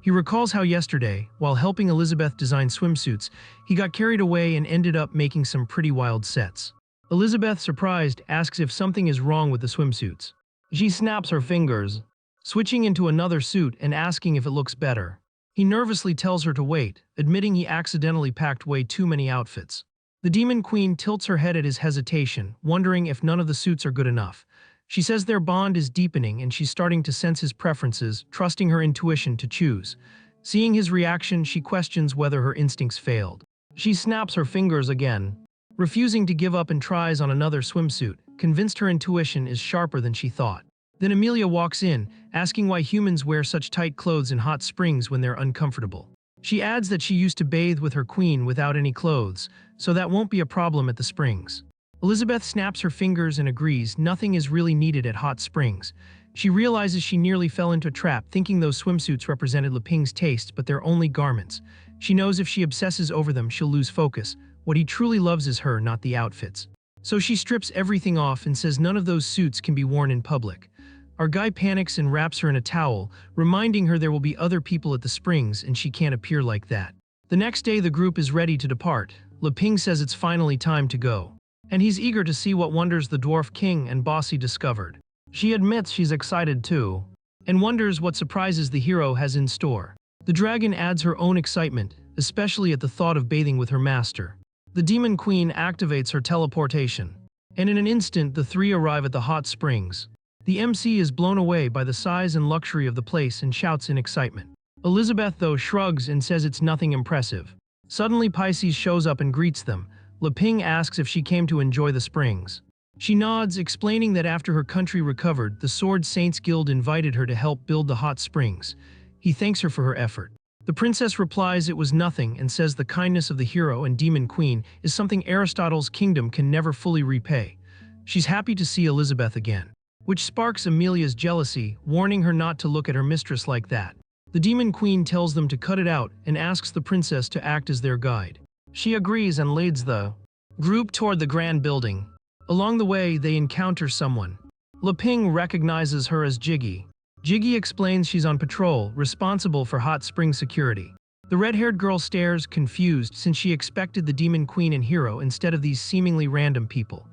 He recalls how yesterday, while helping Elizabeth design swimsuits, he got carried away and ended up making some pretty wild sets. Elizabeth, surprised, asks if something is wrong with the swimsuits. She snaps her fingers, switching into another suit and asking if it looks better. He nervously tells her to wait, admitting he accidentally packed way too many outfits. The Demon Queen tilts her head at his hesitation, wondering if none of the suits are good enough. She says their bond is deepening and she's starting to sense his preferences, trusting her intuition to choose. Seeing his reaction, she questions whether her instincts failed. She snaps her fingers again, refusing to give up and tries on another swimsuit, convinced her intuition is sharper than she thought. Then Amelia walks in, asking why humans wear such tight clothes in hot springs when they're uncomfortable. She adds that she used to bathe with her queen without any clothes, so that won't be a problem at the springs. Elizabeth snaps her fingers and agrees nothing is really needed at hot springs. She realizes she nearly fell into a trap thinking those swimsuits represented Leping's taste, but they're only garments. She knows if she obsesses over them, she'll lose focus. What he truly loves is her, not the outfits. So she strips everything off and says none of those suits can be worn in public. Our guy panics and wraps her in a towel, reminding her there will be other people at the springs and she can't appear like that. The next day the group is ready to depart. Leping says it's finally time to go, and he's eager to see what wonders the Dwarf King and Bossy discovered. She admits she's excited too, and wonders what surprises the hero has in store. The dragon adds her own excitement, especially at the thought of bathing with her master. The Demon Queen activates her teleportation, and in an instant the three arrive at the hot springs. The MC is blown away by the size and luxury of the place and shouts in excitement. Elizabeth, though, shrugs and says it's nothing impressive. Suddenly Pisces shows up and greets them. Leping asks if she came to enjoy the springs. She nods, explaining that after her country recovered, the Sword Saints Guild invited her to help build the hot springs. He thanks her for her effort. The princess replies it was nothing and says the kindness of the hero and Demon Queen is something Aristotle's kingdom can never fully repay. She's happy to see Elizabeth again, which sparks Amelia's jealousy, warning her not to look at her mistress like that. The Demon Queen tells them to cut it out and asks the princess to act as their guide. She agrees and leads the group toward the grand building. Along the way, they encounter someone. Leping recognizes her as Jiggy. Jiggy explains she's on patrol, responsible for hot spring security. The red-haired girl stares, confused, since she expected the Demon Queen and hero instead of these seemingly random people.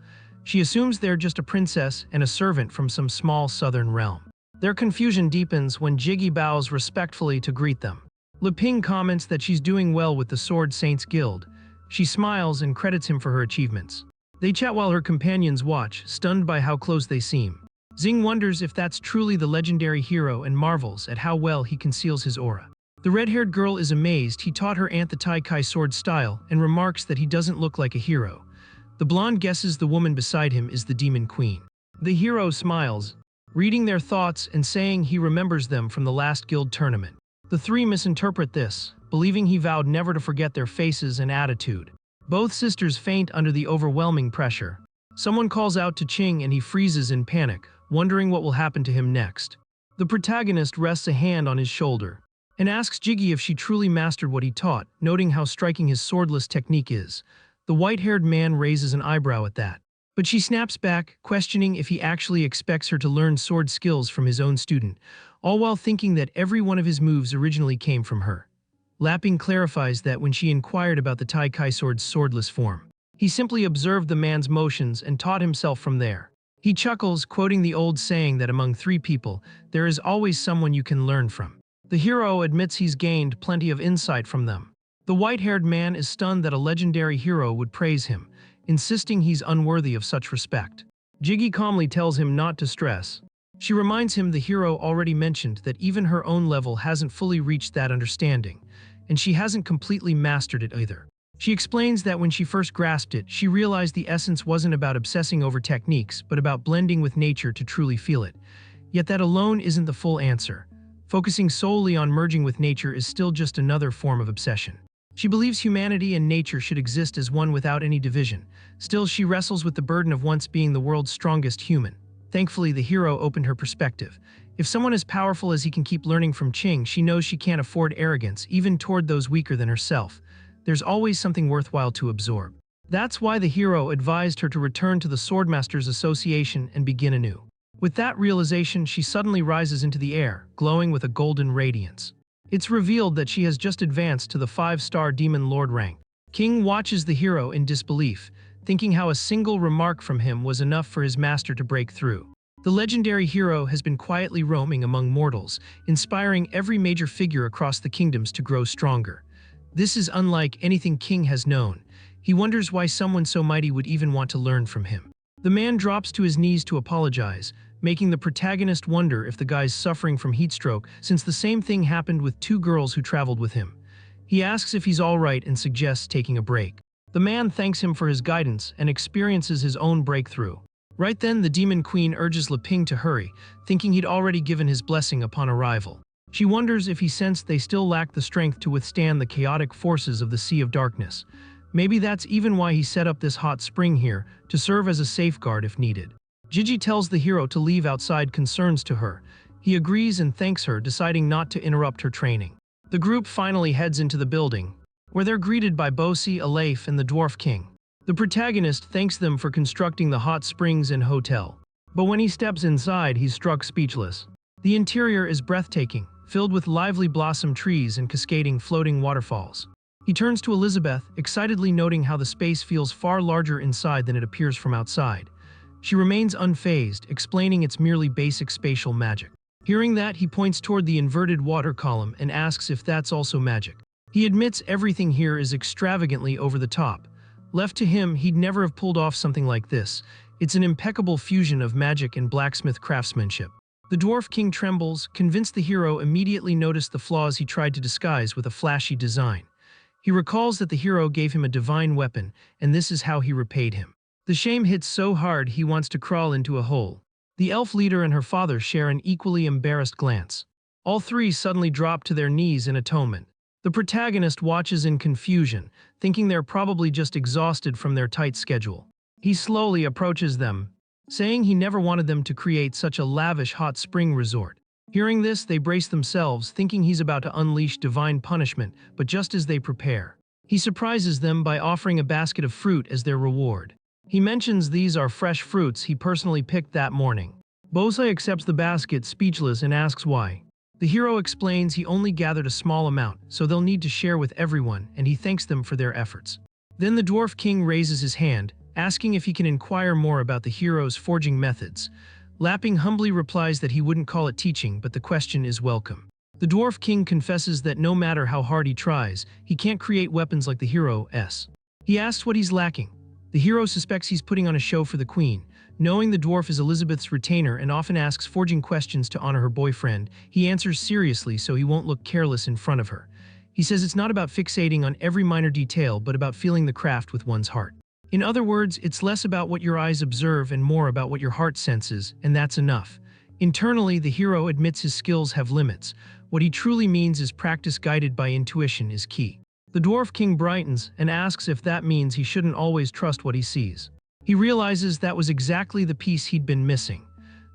She assumes they're just a princess and a servant from some small southern realm. Their confusion deepens when Jiggy bows respectfully to greet them. Leping comments that she's doing well with the Sword Saints Guild. She smiles and credits him for her achievements. They chat while her companions watch, stunned by how close they seem. Xing wonders if that's truly the legendary hero and marvels at how well he conceals his aura. The red-haired girl is amazed he taught her Aunt the Tai Kai sword style and remarks that he doesn't look like a hero. The blonde guesses the woman beside him is the Demon Queen. The hero smiles, reading their thoughts and saying he remembers them from the last guild tournament. The three misinterpret this, believing he vowed never to forget their faces and attitude. Both sisters faint under the overwhelming pressure. Someone calls out to Ching and he freezes in panic, wondering what will happen to him next. The protagonist rests a hand on his shoulder and asks Jiggy if she truly mastered what he taught, noting how striking his swordless technique is. The white-haired man raises an eyebrow at that, but she snaps back, questioning if he actually expects her to learn sword skills from his own student, all while thinking that every one of his moves originally came from her. Lapping clarifies that when she inquired about the Tai Kai sword's swordless form, he simply observed the man's motions and taught himself from there. He chuckles, quoting the old saying that among three people, there is always someone you can learn from. The hero admits he's gained plenty of insight from them. The white-haired man is stunned that a legendary hero would praise him, insisting he's unworthy of such respect. Jiggy calmly tells him not to stress. She reminds him the hero already mentioned that even her own level hasn't fully reached that understanding, and she hasn't completely mastered it either. She explains that when she first grasped it, she realized the essence wasn't about obsessing over techniques, but about blending with nature to truly feel it. Yet that alone isn't the full answer. Focusing solely on merging with nature is still just another form of obsession. She believes humanity and nature should exist as one without any division. Still, she wrestles with the burden of once being the world's strongest human. Thankfully, the hero opened her perspective. If someone as powerful as he can keep learning from Ching, she knows she can't afford arrogance, even toward those weaker than herself. There's always something worthwhile to absorb. That's why the hero advised her to return to the Swordmasters Association and begin anew. With that realization, she suddenly rises into the air, glowing with a golden radiance. It's revealed that she has just advanced to the 5-star Demon Lord rank. King watches the hero in disbelief, thinking how a single remark from him was enough for his master to break through. The legendary hero has been quietly roaming among mortals, inspiring every major figure across the kingdoms to grow stronger. This is unlike anything King has known. He wonders why someone so mighty would even want to learn from him. The man drops to his knees to apologize, making the protagonist wonder if the guy's suffering from heatstroke, since the same thing happened with 2 girls who traveled with him. He asks if he's all right and suggests taking a break. The man thanks him for his guidance and experiences his own breakthrough. Right then, the Demon Queen urges Leping to hurry, thinking he'd already given his blessing upon arrival. She wonders if he sensed they still lack the strength to withstand the chaotic forces of the Sea of Darkness. Maybe that's even why he set up this hot spring here, to serve as a safeguard if needed. Gigi tells the hero to leave outside concerns to her. He agrees and thanks her, deciding not to interrupt her training. The group finally heads into the building, where they're greeted by Bosi, Alaif, and the Dwarf King. The protagonist thanks them for constructing the hot springs and hotel. But when he steps inside, he's struck speechless. The interior is breathtaking, filled with lively blossom trees and cascading floating waterfalls. He turns to Elizabeth, excitedly noting how the space feels far larger inside than it appears from outside. She remains unfazed, explaining it's merely basic spatial magic. Hearing that, he points toward the inverted water column and asks if that's also magic. He admits everything here is extravagantly over the top. Left to him, he'd never have pulled off something like this. It's an impeccable fusion of magic and blacksmith craftsmanship. The Dwarf King trembles, convinced the hero immediately noticed the flaws he tried to disguise with a flashy design. He recalls that the hero gave him a divine weapon, and this is how he repaid him. The shame hits so hard he wants to crawl into a hole. The elf leader and her father share an equally embarrassed glance. All 3 suddenly drop to their knees in atonement. The protagonist watches in confusion, thinking they're probably just exhausted from their tight schedule. He slowly approaches them, saying he never wanted them to create such a lavish hot spring resort. Hearing this, they brace themselves, thinking he's about to unleash divine punishment, but just as they prepare, he surprises them by offering a basket of fruit as their reward. He mentions these are fresh fruits he personally picked that morning. Bose accepts the basket, speechless, and asks why. The hero explains he only gathered a small amount, so they'll need to share with everyone, and he thanks them for their efforts. Then the Dwarf King raises his hand, asking if he can inquire more about the hero's forging methods. Lapping humbly replies that he wouldn't call it teaching, but the question is welcome. The Dwarf King confesses that no matter how hard he tries, he can't create weapons like the hero's. He asks what he's lacking. The hero suspects he's putting on a show for the queen. Knowing the dwarf is Elizabeth's retainer and often asks forging questions to honor her boyfriend, he answers seriously so he won't look careless in front of her. He says it's not about fixating on every minor detail, but about feeling the craft with one's heart. In other words, it's less about what your eyes observe and more about what your heart senses, and that's enough. Internally, the hero admits his skills have limits. What he truly means is practice guided by intuition is key. The Dwarf King brightens and asks if that means he shouldn't always trust what he sees. He realizes that was exactly the piece he'd been missing.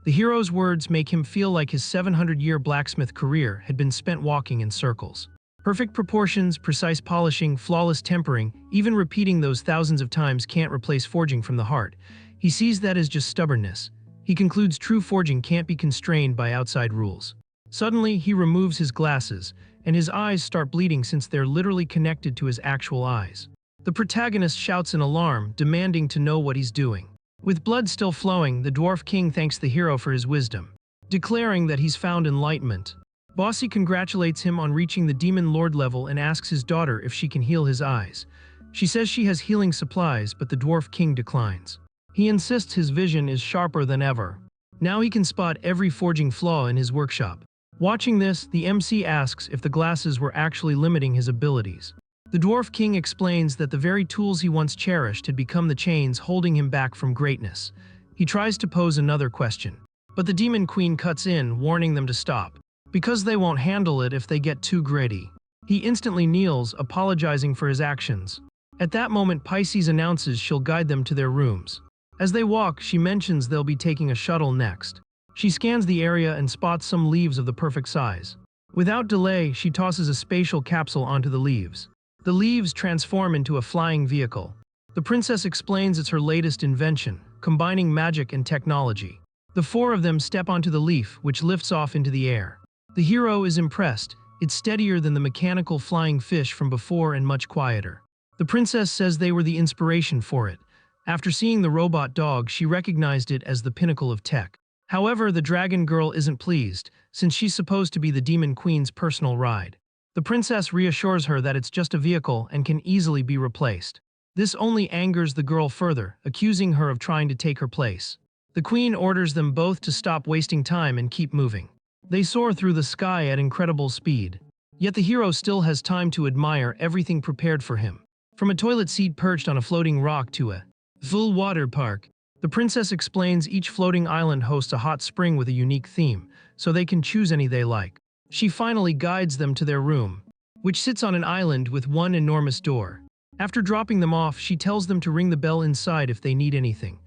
The hero's words make him feel like his 700-year blacksmith career had been spent walking in circles. Perfect proportions, precise polishing, flawless tempering, even repeating those thousands of times can't replace forging from the heart. He sees that as just stubbornness. He concludes true forging can't be constrained by outside rules. Suddenly, he removes his glasses, and his eyes start bleeding since they're literally connected to his actual eyes. The protagonist shouts in alarm, demanding to know what he's doing. With blood still flowing, the Dwarf King thanks the hero for his wisdom, declaring that he's found enlightenment. Bossy congratulates him on reaching the Demon Lord level and asks his daughter if she can heal his eyes. She says she has healing supplies, but the Dwarf King declines. He insists his vision is sharper than ever. Now he can spot every forging flaw in his workshop. Watching this, the MC asks if the glasses were actually limiting his abilities. The Dwarf King explains that the very tools he once cherished had become the chains holding him back from greatness. He tries to pose another question. but the Demon Queen cuts in, warning them to stop, because they won't handle it if they get too gritty. He instantly kneels, apologizing for his actions. At that moment, Pisces announces she'll guide them to their rooms. As they walk, she mentions they'll be taking a shuttle next. She scans the area and spots some leaves of the perfect size. Without delay, she tosses a spatial capsule onto the leaves. The leaves transform into a flying vehicle. The princess explains it's her latest invention, combining magic and technology. The four of them step onto the leaf, which lifts off into the air. The hero is impressed. It's steadier than the mechanical flying fish from before and much quieter. The princess says they were the inspiration for it. After seeing the robot dog, she recognized it as the pinnacle of tech. However, the dragon girl isn't pleased, since she's supposed to be the Demon Queen's personal ride. The princess reassures her that it's just a vehicle and can easily be replaced. This only angers the girl further, accusing her of trying to take her place. The queen orders them both to stop wasting time and keep moving. They soar through the sky at incredible speed. Yet the hero still has time to admire everything prepared for him. From a toilet seat perched on a floating rock to a full water park, the princess explains each floating island hosts a hot spring with a unique theme, so they can choose any they like. She finally guides them to their room, which sits on an island with one enormous door. After dropping them off, she tells them to ring the bell inside if they need anything.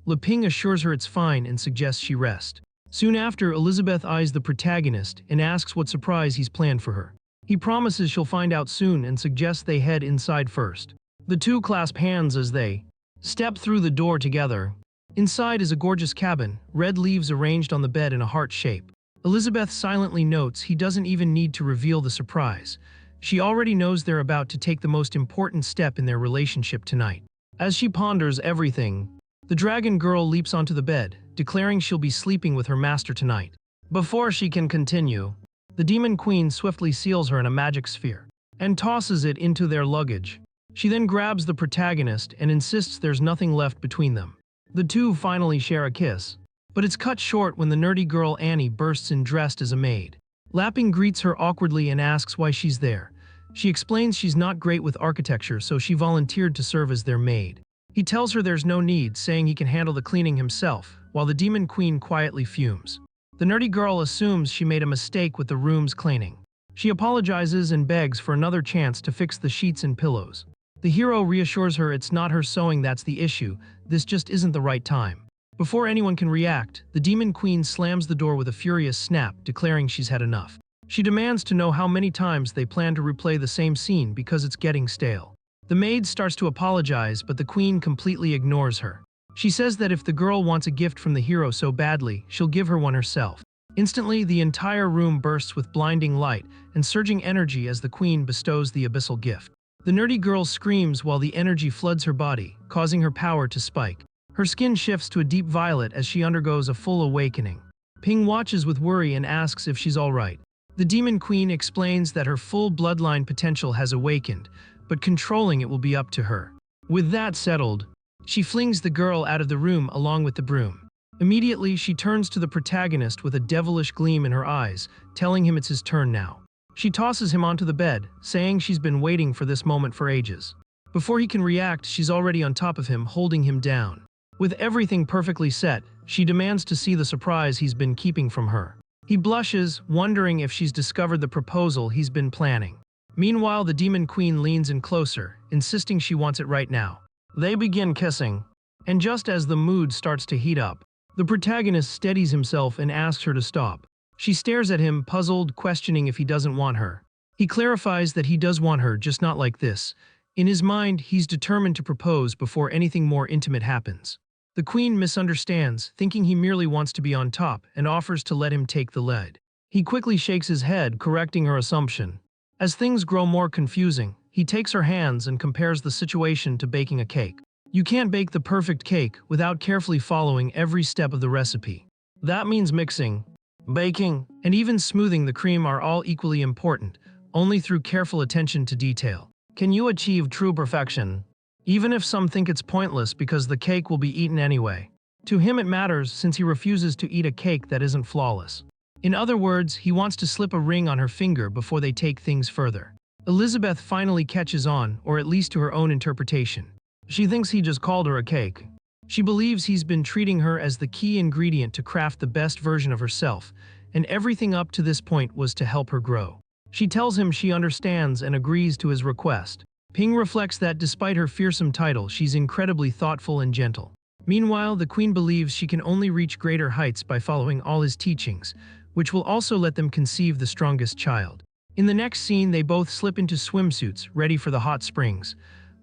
Leping assures her it's fine and suggests she rest. Soon after, Elizabeth eyes the protagonist and asks what surprise he's planned for her. He promises she'll find out soon and suggests they head inside first. The two clasp hands as they step through the door together. Inside is a gorgeous cabin, red leaves arranged on the bed in a heart shape. Elizabeth silently notes he doesn't even need to reveal the surprise. She already knows they're about to take the most important step in their relationship tonight. As she ponders everything, the dragon girl leaps onto the bed, declaring she'll be sleeping with her master tonight. Before she can continue, the Demon Queen swiftly seals her in a magic sphere and tosses it into their luggage. She then grabs the protagonist and insists there's nothing left between them. The two finally share a kiss, but it's cut short when the nerdy girl Annie bursts in dressed as a maid. Lapping greets her awkwardly and asks why she's there. She explains she's not great with architecture, so she volunteered to serve as their maid. He tells her there's no need, saying he can handle the cleaning himself, while the Demon Queen quietly fumes. The nerdy girl assumes she made a mistake with the room's cleaning. She apologizes and begs for another chance to fix the sheets and pillows. The hero reassures her it's not her sewing that's the issue, this just isn't the right time. Before anyone can react, the Demon Queen slams the door with a furious snap, declaring she's had enough. She demands to know how many times they plan to replay the same scene because it's getting stale. The maid starts to apologize, but the queen completely ignores her. She says that if the girl wants a gift from the hero so badly, she'll give her one herself. Instantly, the entire room bursts with blinding light and surging energy as the queen bestows the abyssal gift. The nerdy girl screams while the energy floods her body, causing her power to spike. Her skin shifts to a deep violet as she undergoes a full awakening. Ping watches with worry and asks if she's alright. The Demon Queen explains that her full bloodline potential has awakened, but controlling it will be up to her. With that settled, she flings the girl out of the room along with the broom. Immediately, she turns to the protagonist with a devilish gleam in her eyes, telling him it's his turn now. She tosses him onto the bed, saying she's been waiting for this moment for ages. Before he can react, she's already on top of him, holding him down. With everything perfectly set, she demands to see the surprise he's been keeping from her. He blushes, wondering if she's discovered the proposal he's been planning. Meanwhile, the Demon Queen leans in closer, insisting she wants it right now. They begin kissing, and just as the mood starts to heat up, the protagonist steadies himself and asks her to stop. She stares at him, puzzled, questioning if he doesn't want her. He clarifies that he does want her, just not like this. In his mind, he's determined to propose before anything more intimate happens. The queen misunderstands, thinking he merely wants to be on top, and offers to let him take the lead. He quickly shakes his head, correcting her assumption. As things grow more confusing, he takes her hands and compares the situation to baking a cake. You can't bake the perfect cake without carefully following every step of the recipe. That means mixing, baking, and even smoothing the cream are all equally important, only through careful attention to detail can you achieve true perfection. Even if some think it's pointless because the cake will be eaten anyway. To him it matters, since he refuses to eat a cake that isn't flawless. In other words, he wants to slip a ring on her finger before they take things further. Elizabeth finally catches on, or at least to her own interpretation. She thinks he just called her a cake. She believes he's been treating her as the key ingredient to craft the best version of herself, and everything up to this point was to help her grow. She tells him she understands and agrees to his request. Ping reflects that despite her fearsome title, she's incredibly thoughtful and gentle. Meanwhile, the queen believes she can only reach greater heights by following all his teachings, which will also let them conceive the strongest child. In the next scene, they both slip into swimsuits, ready for the hot springs.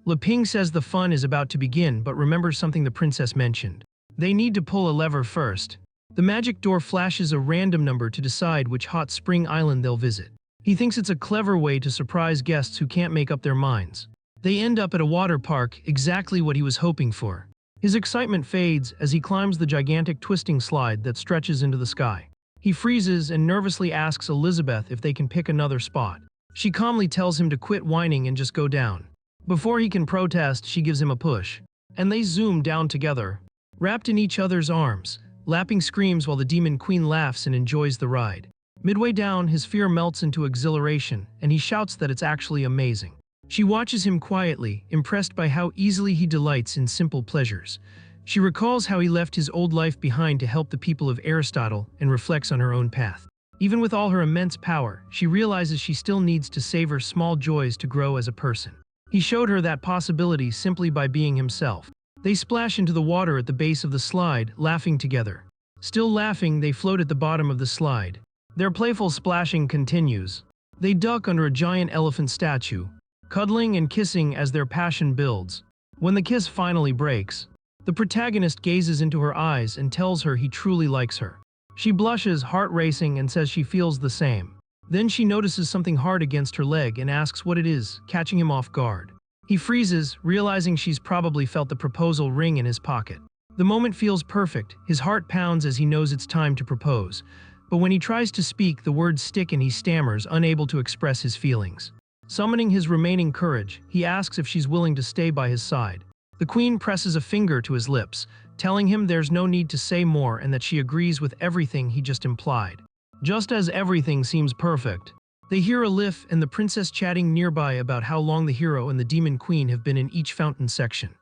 Le Ping says the fun is about to begin, but remembers something the princess mentioned. They need to pull a lever first. The magic door flashes a random number to decide which hot spring island they'll visit. He thinks it's a clever way to surprise guests who can't make up their minds. They end up at a water park, exactly what he was hoping for. His excitement fades as he climbs the gigantic twisting slide that stretches into the sky. He freezes and nervously asks Elizabeth if they can pick another spot. She calmly tells him to quit whining and just go down. Before he can protest, she gives him a push, and they zoom down together, wrapped in each other's arms, lapping screams while the demon queen laughs and enjoys the ride. Midway down, his fear melts into exhilaration, and he shouts that it's actually amazing. She watches him quietly, impressed by how easily he delights in simple pleasures. She recalls how he left his old life behind to help the people of Aristotle and reflects on her own path. Even with all her immense power, she realizes she still needs to savor small joys to grow as a person. He showed her that possibility simply by being himself. They splash into the water at the base of the slide, laughing together. Still laughing, they float at the bottom of the slide. Their playful splashing continues. They duck under a giant elephant statue, cuddling and kissing as their passion builds. When the kiss finally breaks, the protagonist gazes into her eyes and tells her he truly likes her. She blushes, heart racing, and says she feels the same. Then she notices something hard against her leg and asks what it is, catching him off guard. He freezes, realizing she's probably felt the proposal ring in his pocket. The moment feels perfect. His heart pounds as he knows it's time to propose. But when he tries to speak, the words stick and he stammers, unable to express his feelings. Summoning his remaining courage, he asks if she's willing to stay by his side. The queen presses a finger to his lips, telling him there's no need to say more and that she agrees with everything he just implied. Just as everything seems perfect, they hear a lift and the princess chatting nearby about how long the hero and the demon queen have been in each fountain section.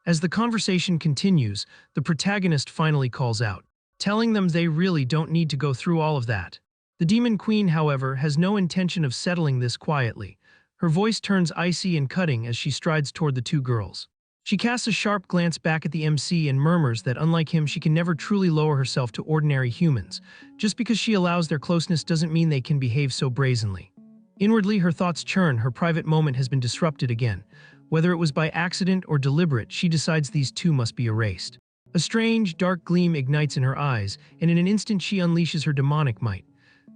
As the conversation continues, the protagonist finally calls out, telling them they really don't need to go through all of that. The demon queen, however, has no intention of settling this quietly. Her voice turns icy and cutting as she strides toward the two girls. She casts a sharp glance back at the MC and murmurs that unlike him, she can never truly lower herself to ordinary humans. Just because she allows their closeness doesn't mean they can behave so brazenly. Inwardly, her thoughts churn. Her private moment has been disrupted again. Whether it was by accident or deliberate, she decides these two must be erased. A strange, dark gleam ignites in her eyes, and in an instant she unleashes her demonic might.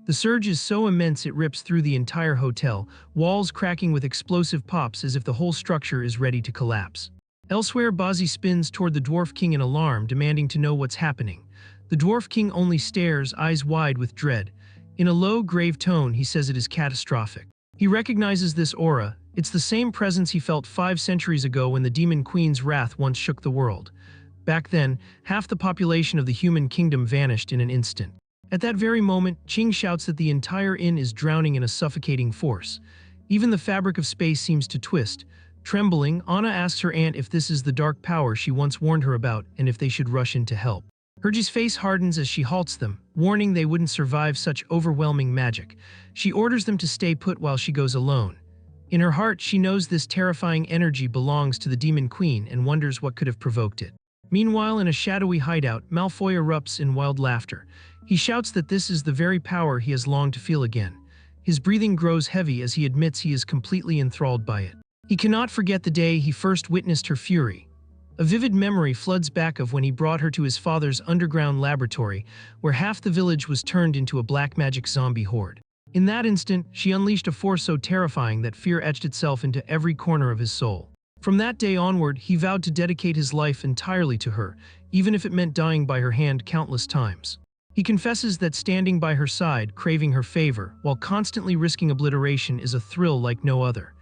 The surge is so immense it rips through the entire hotel, walls cracking with explosive pops as if the whole structure is ready to collapse. Elsewhere, Bazi spins toward the Dwarf King in alarm, demanding to know what's happening. The Dwarf King only stares, eyes wide with dread. In a low, grave tone, he says it is catastrophic. He recognizes this aura. It's the same presence he felt 5 centuries ago when the Demon Queen's wrath once shook the world. Back then, half the population of the human kingdom vanished in an instant. At that very moment, Qing shouts that the entire inn is drowning in a suffocating force. Even the fabric of space seems to twist. Trembling, Anna asks her aunt if this is the dark power she once warned her about and if they should rush in to help. Hergé's face hardens as she halts them, warning they wouldn't survive such overwhelming magic. She orders them to stay put while she goes alone. In her heart, she knows this terrifying energy belongs to the Demon Queen and wonders what could have provoked it. Meanwhile, in a shadowy hideout, Malfoy erupts in wild laughter. He shouts that this is the very power he has longed to feel again. His breathing grows heavy as he admits he is completely enthralled by it. He cannot forget the day he first witnessed her fury. A vivid memory floods back of when he brought her to his father's underground laboratory, where half the village was turned into a black magic zombie horde. In that instant, she unleashed a force so terrifying that fear etched itself into every corner of his soul. From that day onward, he vowed to dedicate his life entirely to her, even if it meant dying by her hand countless times. He confesses that standing by her side, craving her favor, while constantly risking obliteration is a thrill like no other.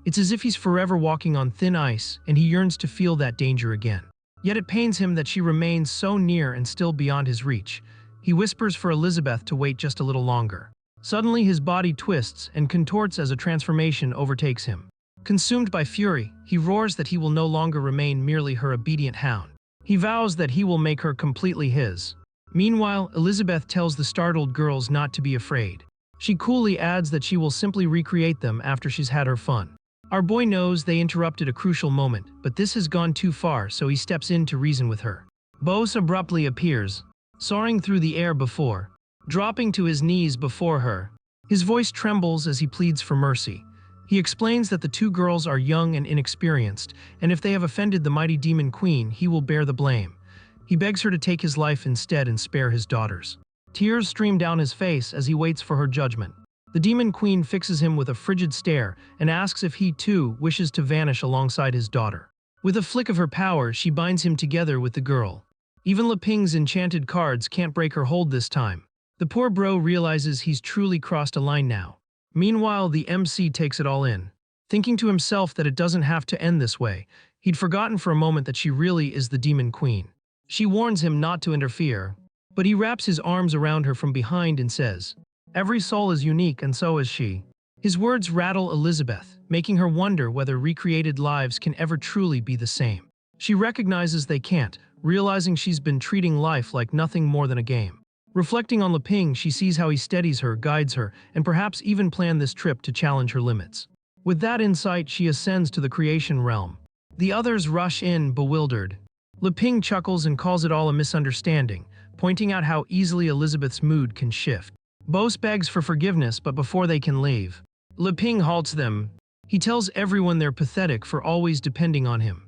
It's as if he's forever walking on thin ice, and he yearns to feel that danger again. Yet it pains him that she remains so near and still beyond his reach. He whispers for Elizabeth to wait just a little longer. Suddenly his body twists and contorts as a transformation overtakes him. Consumed by fury, he roars that he will no longer remain merely her obedient hound. He vows that he will make her completely his. Meanwhile, Elizabeth tells the startled girls not to be afraid. She coolly adds that she will simply recreate them after she's had her fun. Our boy knows they interrupted a crucial moment, but this has gone too far, so he steps in to reason with her. Bose abruptly appears, soaring through the air before, dropping to his knees before her. His voice trembles as he pleads for mercy. He explains that the two girls are young and inexperienced, and if they have offended the mighty demon queen, he will bear the blame. He begs her to take his life instead and spare his daughters. Tears stream down his face as he waits for her judgment. The demon queen fixes him with a frigid stare and asks if he too wishes to vanish alongside his daughter. With a flick of her power, she binds him together with the girl. Even Leping's enchanted cards can't break her hold this time. The poor bro realizes he's truly crossed a line now. Meanwhile, the MC takes it all in, thinking to himself that it doesn't have to end this way. He'd forgotten for a moment that she really is the demon queen. She warns him not to interfere, but he wraps his arms around her from behind and says, "Every soul is unique and so is she." His words rattle Elizabeth, making her wonder whether recreated lives can ever truly be the same. She recognizes they can't, realizing she's been treating life like nothing more than a game. Reflecting on Leping, she sees how he steadies her, guides her, and perhaps even planned this trip to challenge her limits. With that insight, she ascends to the creation realm. The others rush in, bewildered. Leping chuckles and calls it all a misunderstanding, pointing out how easily Elizabeth's mood can shift. Bose begs for forgiveness, but before they can leave, Leping halts them. He tells everyone they're pathetic for always depending on him.